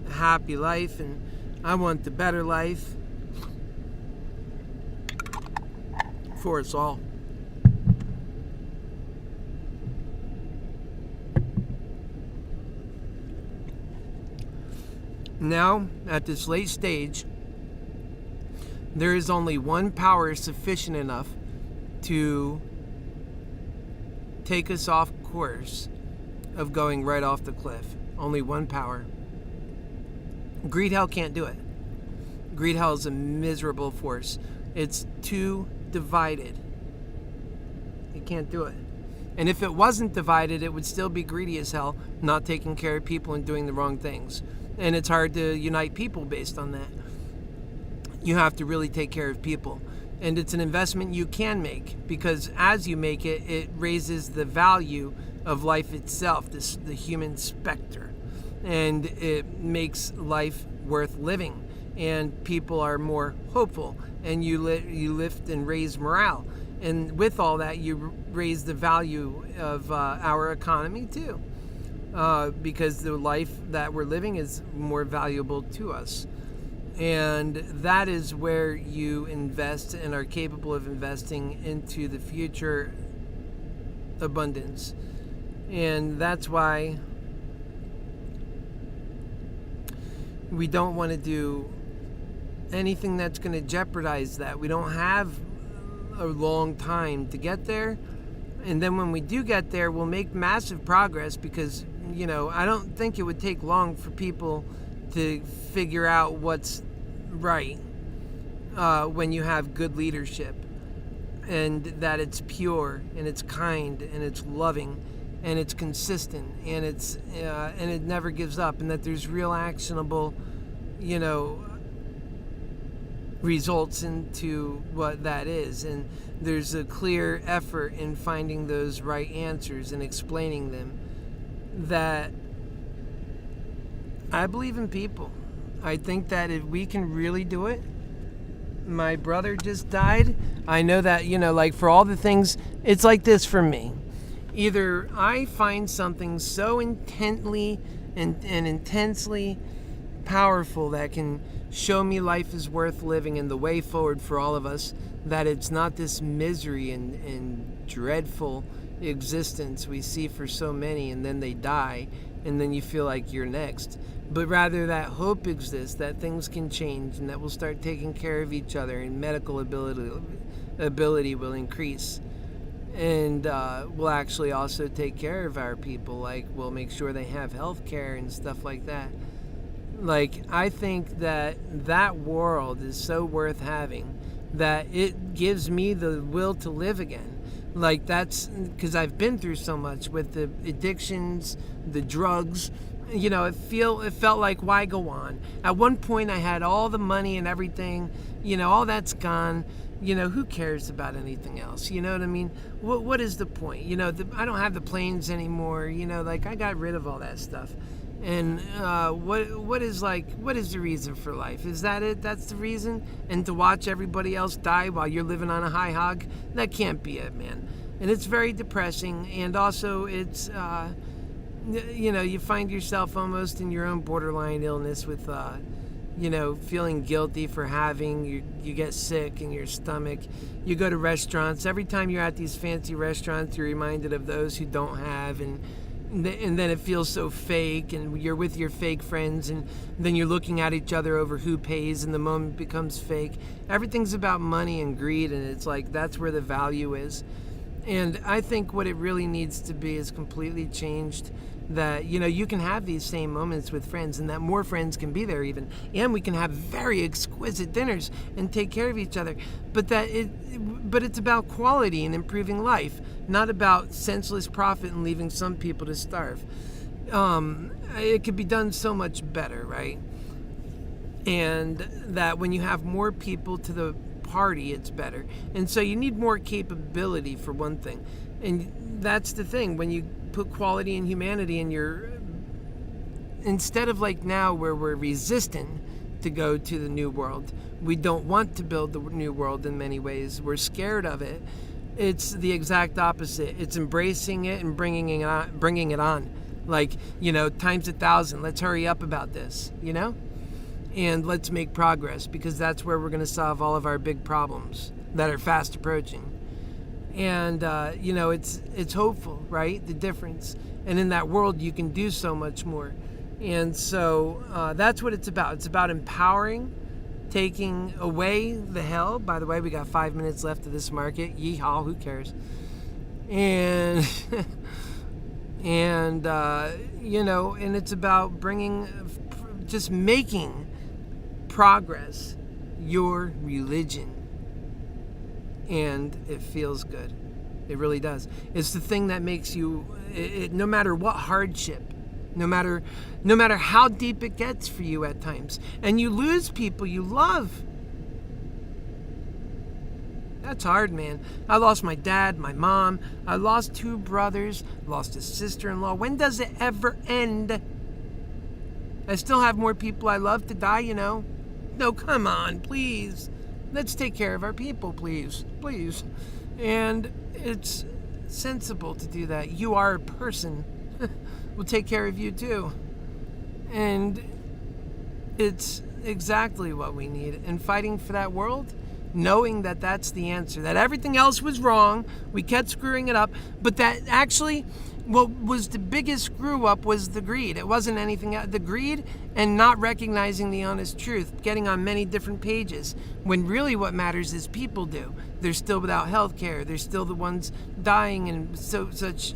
a happy life, and I want the better life. for us all. Now, at this late stage, there is only one power sufficient enough to take us off course of going right off the cliff. Only one power. Greed hell can't do it. Greed hell is a miserable force. It's too divided. It can't do it. And if it wasn't divided, it would still be greedy as hell, not taking care of people and doing the wrong things. And it's hard to unite people based on that. You have to really take care of people. And it's an investment you can make, because as you make it, it raises the value of life itself, the human specter. And it makes life worth living. And people are more hopeful. And you lift and raise morale. And with all that, you raise the value of our economy too. Because the life that we're living is more valuable to us. And that is where you invest and are capable of investing into the future abundance. And that's why we don't want to do anything that's going to jeopardize that. We don't have a long time to get there. And then when we do get there, we'll make massive progress because, I don't think it would take long for people to figure out what's right when you have good leadership, and that it's pure and it's kind and it's loving and it's consistent and and it never gives up, and that there's real actionable results into what that is, and there's a clear effort in finding those right answers and explaining them. That I believe in people. I think that if we can really do it, my brother just died. I know that, like for all the things, it's like this for me. Either I find something so intently and intensely powerful that can show me life is worth living and the way forward for all of us, that it's not this misery and dreadful existence we see for so many, and then they die, and then you feel like you're next. But rather that hope exists, that things can change, and that we'll start taking care of each other, and medical ability will increase. And we'll actually also take care of our people, like we'll make sure they have health care and stuff like that. Like, I think that world is so worth having that it gives me the will to live again. Like, that's because I've been through so much with the addictions, the drugs. It felt like, why go on? At one point, I had all the money and everything. All that's gone. Who cares about anything else? You know what I mean? What is the point? I don't have the planes anymore. Like, I got rid of all that stuff. And what is the reason for life? Is that it? That's the reason? And to watch everybody else die while you're living on a high hog? That can't be it, man. And it's very depressing. And also it's, you find yourself almost in your own borderline illness with, feeling guilty for having. You get sick in your stomach. You go to restaurants. Every time you're at these fancy restaurants, you're reminded of those who don't have, and then it feels so fake, and you're with your fake friends, and then you're looking at each other over who pays, and the moment becomes fake. Everything's about money and greed, and it's like that's where the value is. And I think what it really needs to be is completely changed, that you can have these same moments with friends, and that more friends can be there even, and we can have very exquisite dinners and take care of each other, but it's about quality and improving life, not about senseless profit and leaving some people to starve. It could be done so much better, right? And that when you have more people to the party, it's better. And so you need more capability, for one thing. And that's the thing, when you put quality and humanity in instead of like now where we're resistant to go to the new world, we don't want to build the new world in many ways, we're scared of it. It's the exact opposite. It's embracing it and bringing it on. Like, times 1,000. Let's hurry up about this, and let's make progress, because that's where we're going to solve all of our big problems. that are fast approaching. And, it's hopeful, right? The difference. And in that world, you can do so much more. And so that's what it's about. It's about empowering, taking away the hell. By the way, we got 5 minutes left of this market. Yeehaw, who cares? And, and it's about just making progress your religion. And it feels good. It really does. It's the thing that makes you, no matter what hardship, no matter how deep it gets for you at times, and you lose people you love. That's hard, man. I lost my dad, my mom. I lost 2 brothers, lost a sister-in-law. When does it ever end? I still have more people I love to die, No, come on, please. Let's take care of our people, please. Please. And it's sensible to do that. You are a person. We'll take care of you too. And it's exactly what we need. And fighting for that world, knowing that that's the answer, that everything else was wrong, we kept screwing it up, but that actually what was the biggest screw up was the greed. It wasn't anything else. The greed and not recognizing the honest truth, getting on many different pages, when really what matters is people do. They're still without health care. They're still the ones dying in such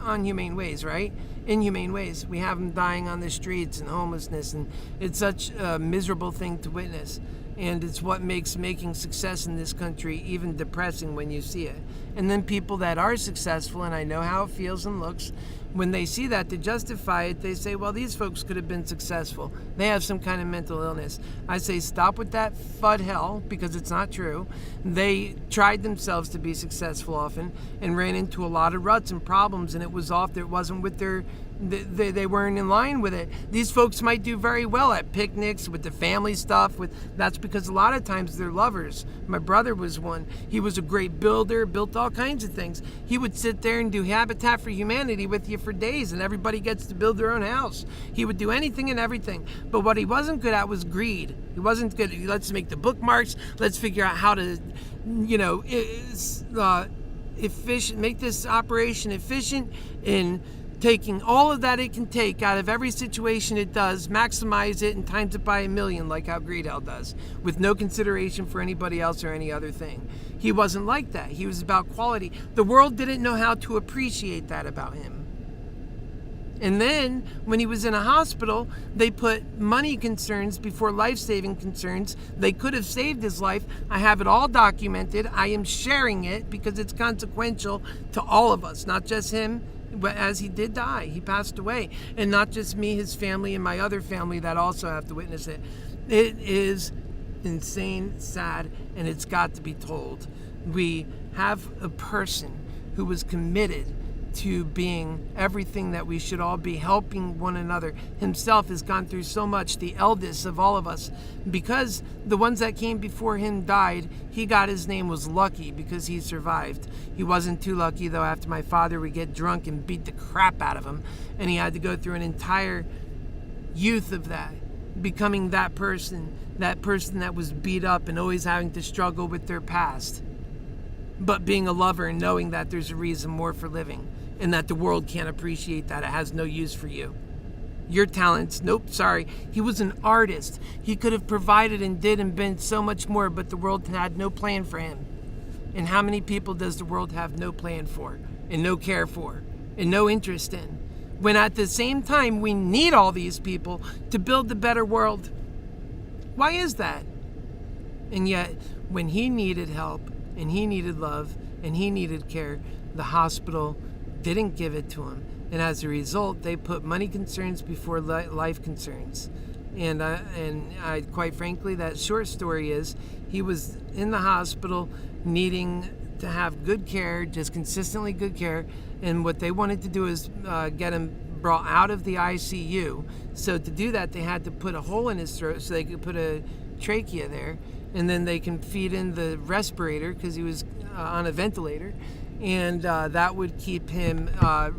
inhumane ways, right? Inhumane ways. We have them dying on the streets and homelessness, and it's such a miserable thing to witness. And it's what makes making success in this country even depressing when you see it. And then people that are successful, and I know how it feels and looks, when they see that, to justify it, they say, well, these folks could have been successful. They have some kind of mental illness. I say, stop with that FUD hell, because it's not true. They tried themselves to be successful often and ran into a lot of ruts and problems, and it wasn't with their they weren't in line with it. These folks might do very well at picnics with the family stuff. That's because a lot of times they're lovers. My brother was one. He was a great builder, built all kinds of things. He would sit there and do Habitat for Humanity with you for days, and everybody gets to build their own house. He would do anything and everything. But what he wasn't good at was greed. He wasn't good. Let's make the bookmarks. Let's figure out how to, efficient, make this operation efficient in taking all of that it can take out of every situation it does, maximize it, and times it by 1,000,000, like how Greed Hell does, with no consideration for anybody else or any other thing. He wasn't like that. He was about quality. The world didn't know how to appreciate that about him. And then, when he was in a hospital, they put money concerns before life-saving concerns. They could have saved his life. I have it all documented. I am sharing it because it's consequential to all of us, not just him. But as he did die, he passed away. And not just me, his family, and my other family that also have to witness it. It is insane, sad, and it's got to be told. We have a person who was committed to being everything that we should all be, helping one another. Himself has gone through so much, the eldest of all of us. Because the ones that came before him died, he got his name was lucky because he survived. He wasn't too lucky, though. After my father would get drunk and beat the crap out of him, and he had to go through an entire youth of that, becoming that person that was beat up and always having to struggle with their past, but being a lover and knowing that there's a reason more for living, and that the world can't appreciate that. It has no use for you. Your talents, nope, sorry. He was an artist. He could have provided and did and been so much more, but the world had no plan for him. And how many people does the world have no plan for, and no care for, and no interest in? When at the same time, we need all these people to build a better world. Why is that? And yet, when he needed help, and he needed love, and he needed care, the hospital didn't give it to him. And as a result, they put money concerns before life concerns. And I, quite frankly, that short story is, he was in the hospital needing to have good care, just consistently good care. And what they wanted to do is get him brought out of the ICU. So to do that, they had to put a hole in his throat so they could put a trachea there. And then they can feed in the respirator because he was on a ventilator. And that would keep him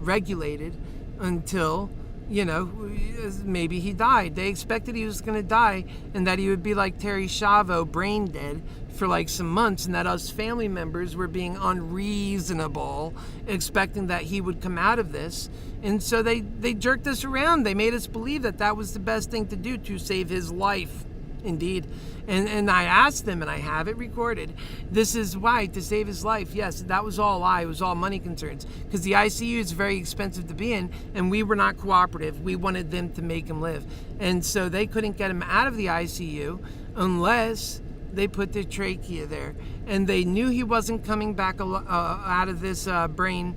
regulated until maybe he died. They expected he was going to die and that he would be like Terry Schiavo, brain dead for like some months, and that us family members were being unreasonable, expecting that he would come out of this. And so they jerked us around. They made us believe that that was the best thing to do to save his life. Indeed. And I asked them, and I have it recorded, this is why, to save his life. Yes, that was all lie. It was all money concerns. Because the ICU is very expensive to be in, and we were not cooperative. We wanted them to make him live. And so they couldn't get him out of the ICU unless they put the trachea there. And they knew he wasn't coming back out of this brain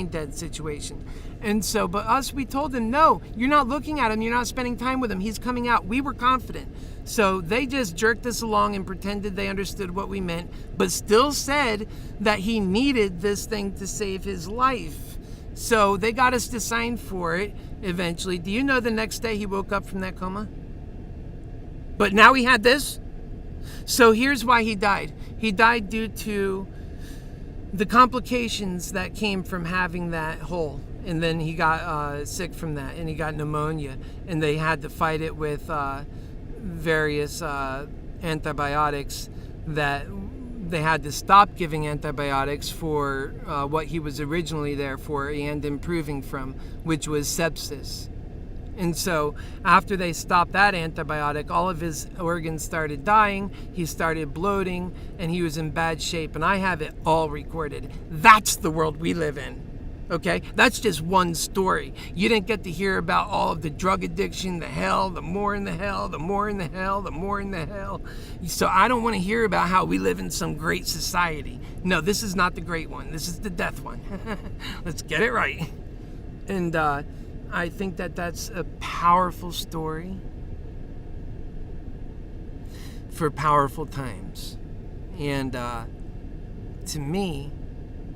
dead situation. And so, but us, we told them, no, you're not looking at him, you're not spending time with him, he's coming out. We were confident. So they just jerked us along and pretended they understood what we meant, but still said that he needed this thing to save his life. So they got us to sign for it eventually. Do you know the next day he woke up from that coma? But now he had this. So here's why he died. He died due to the complications that came from having that hole. And then he got sick from that, and he got pneumonia, and they had to fight it with various antibiotics that they had to stop giving antibiotics for what he was originally there for and improving from, which was sepsis. And so after they stopped that antibiotic, all of his organs started dying, he started bloating, and he was in bad shape. And I have it all recorded. That's the world we live in. Okay, that's just one story. You didn't get to hear about all of the drug addiction, the hell, the more in the hell, the more in the hell, the more in the hell. So I don't want to hear about how we live in some great society. No, this is not the great one. This is the death one. Let's get it right. And I think that that's a powerful story for powerful times. And to me,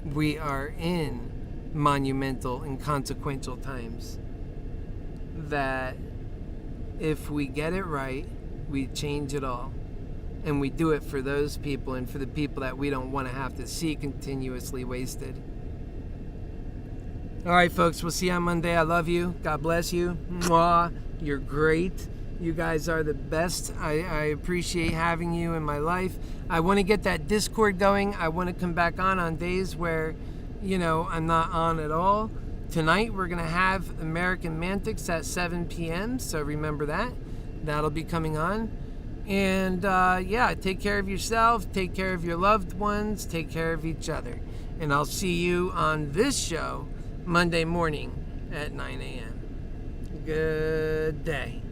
we are in monumental and consequential times that if we get it right, we change it all. And we do it for those people and for the people that we don't want to have to see continuously wasted. All right, folks, we'll see you on Monday. I love you. God bless you. Mwah. You're great. You guys are the best. I appreciate having you in my life. I want to get that Discord going. I want to come back on days where I'm not on at all. Tonight we're going to have MoneyManitcs at 7 p.m. So remember that. That'll be coming on. And take care of yourself. Take care of your loved ones. Take care of each other. And I'll see you on this show Monday morning at 9 a.m. Good day.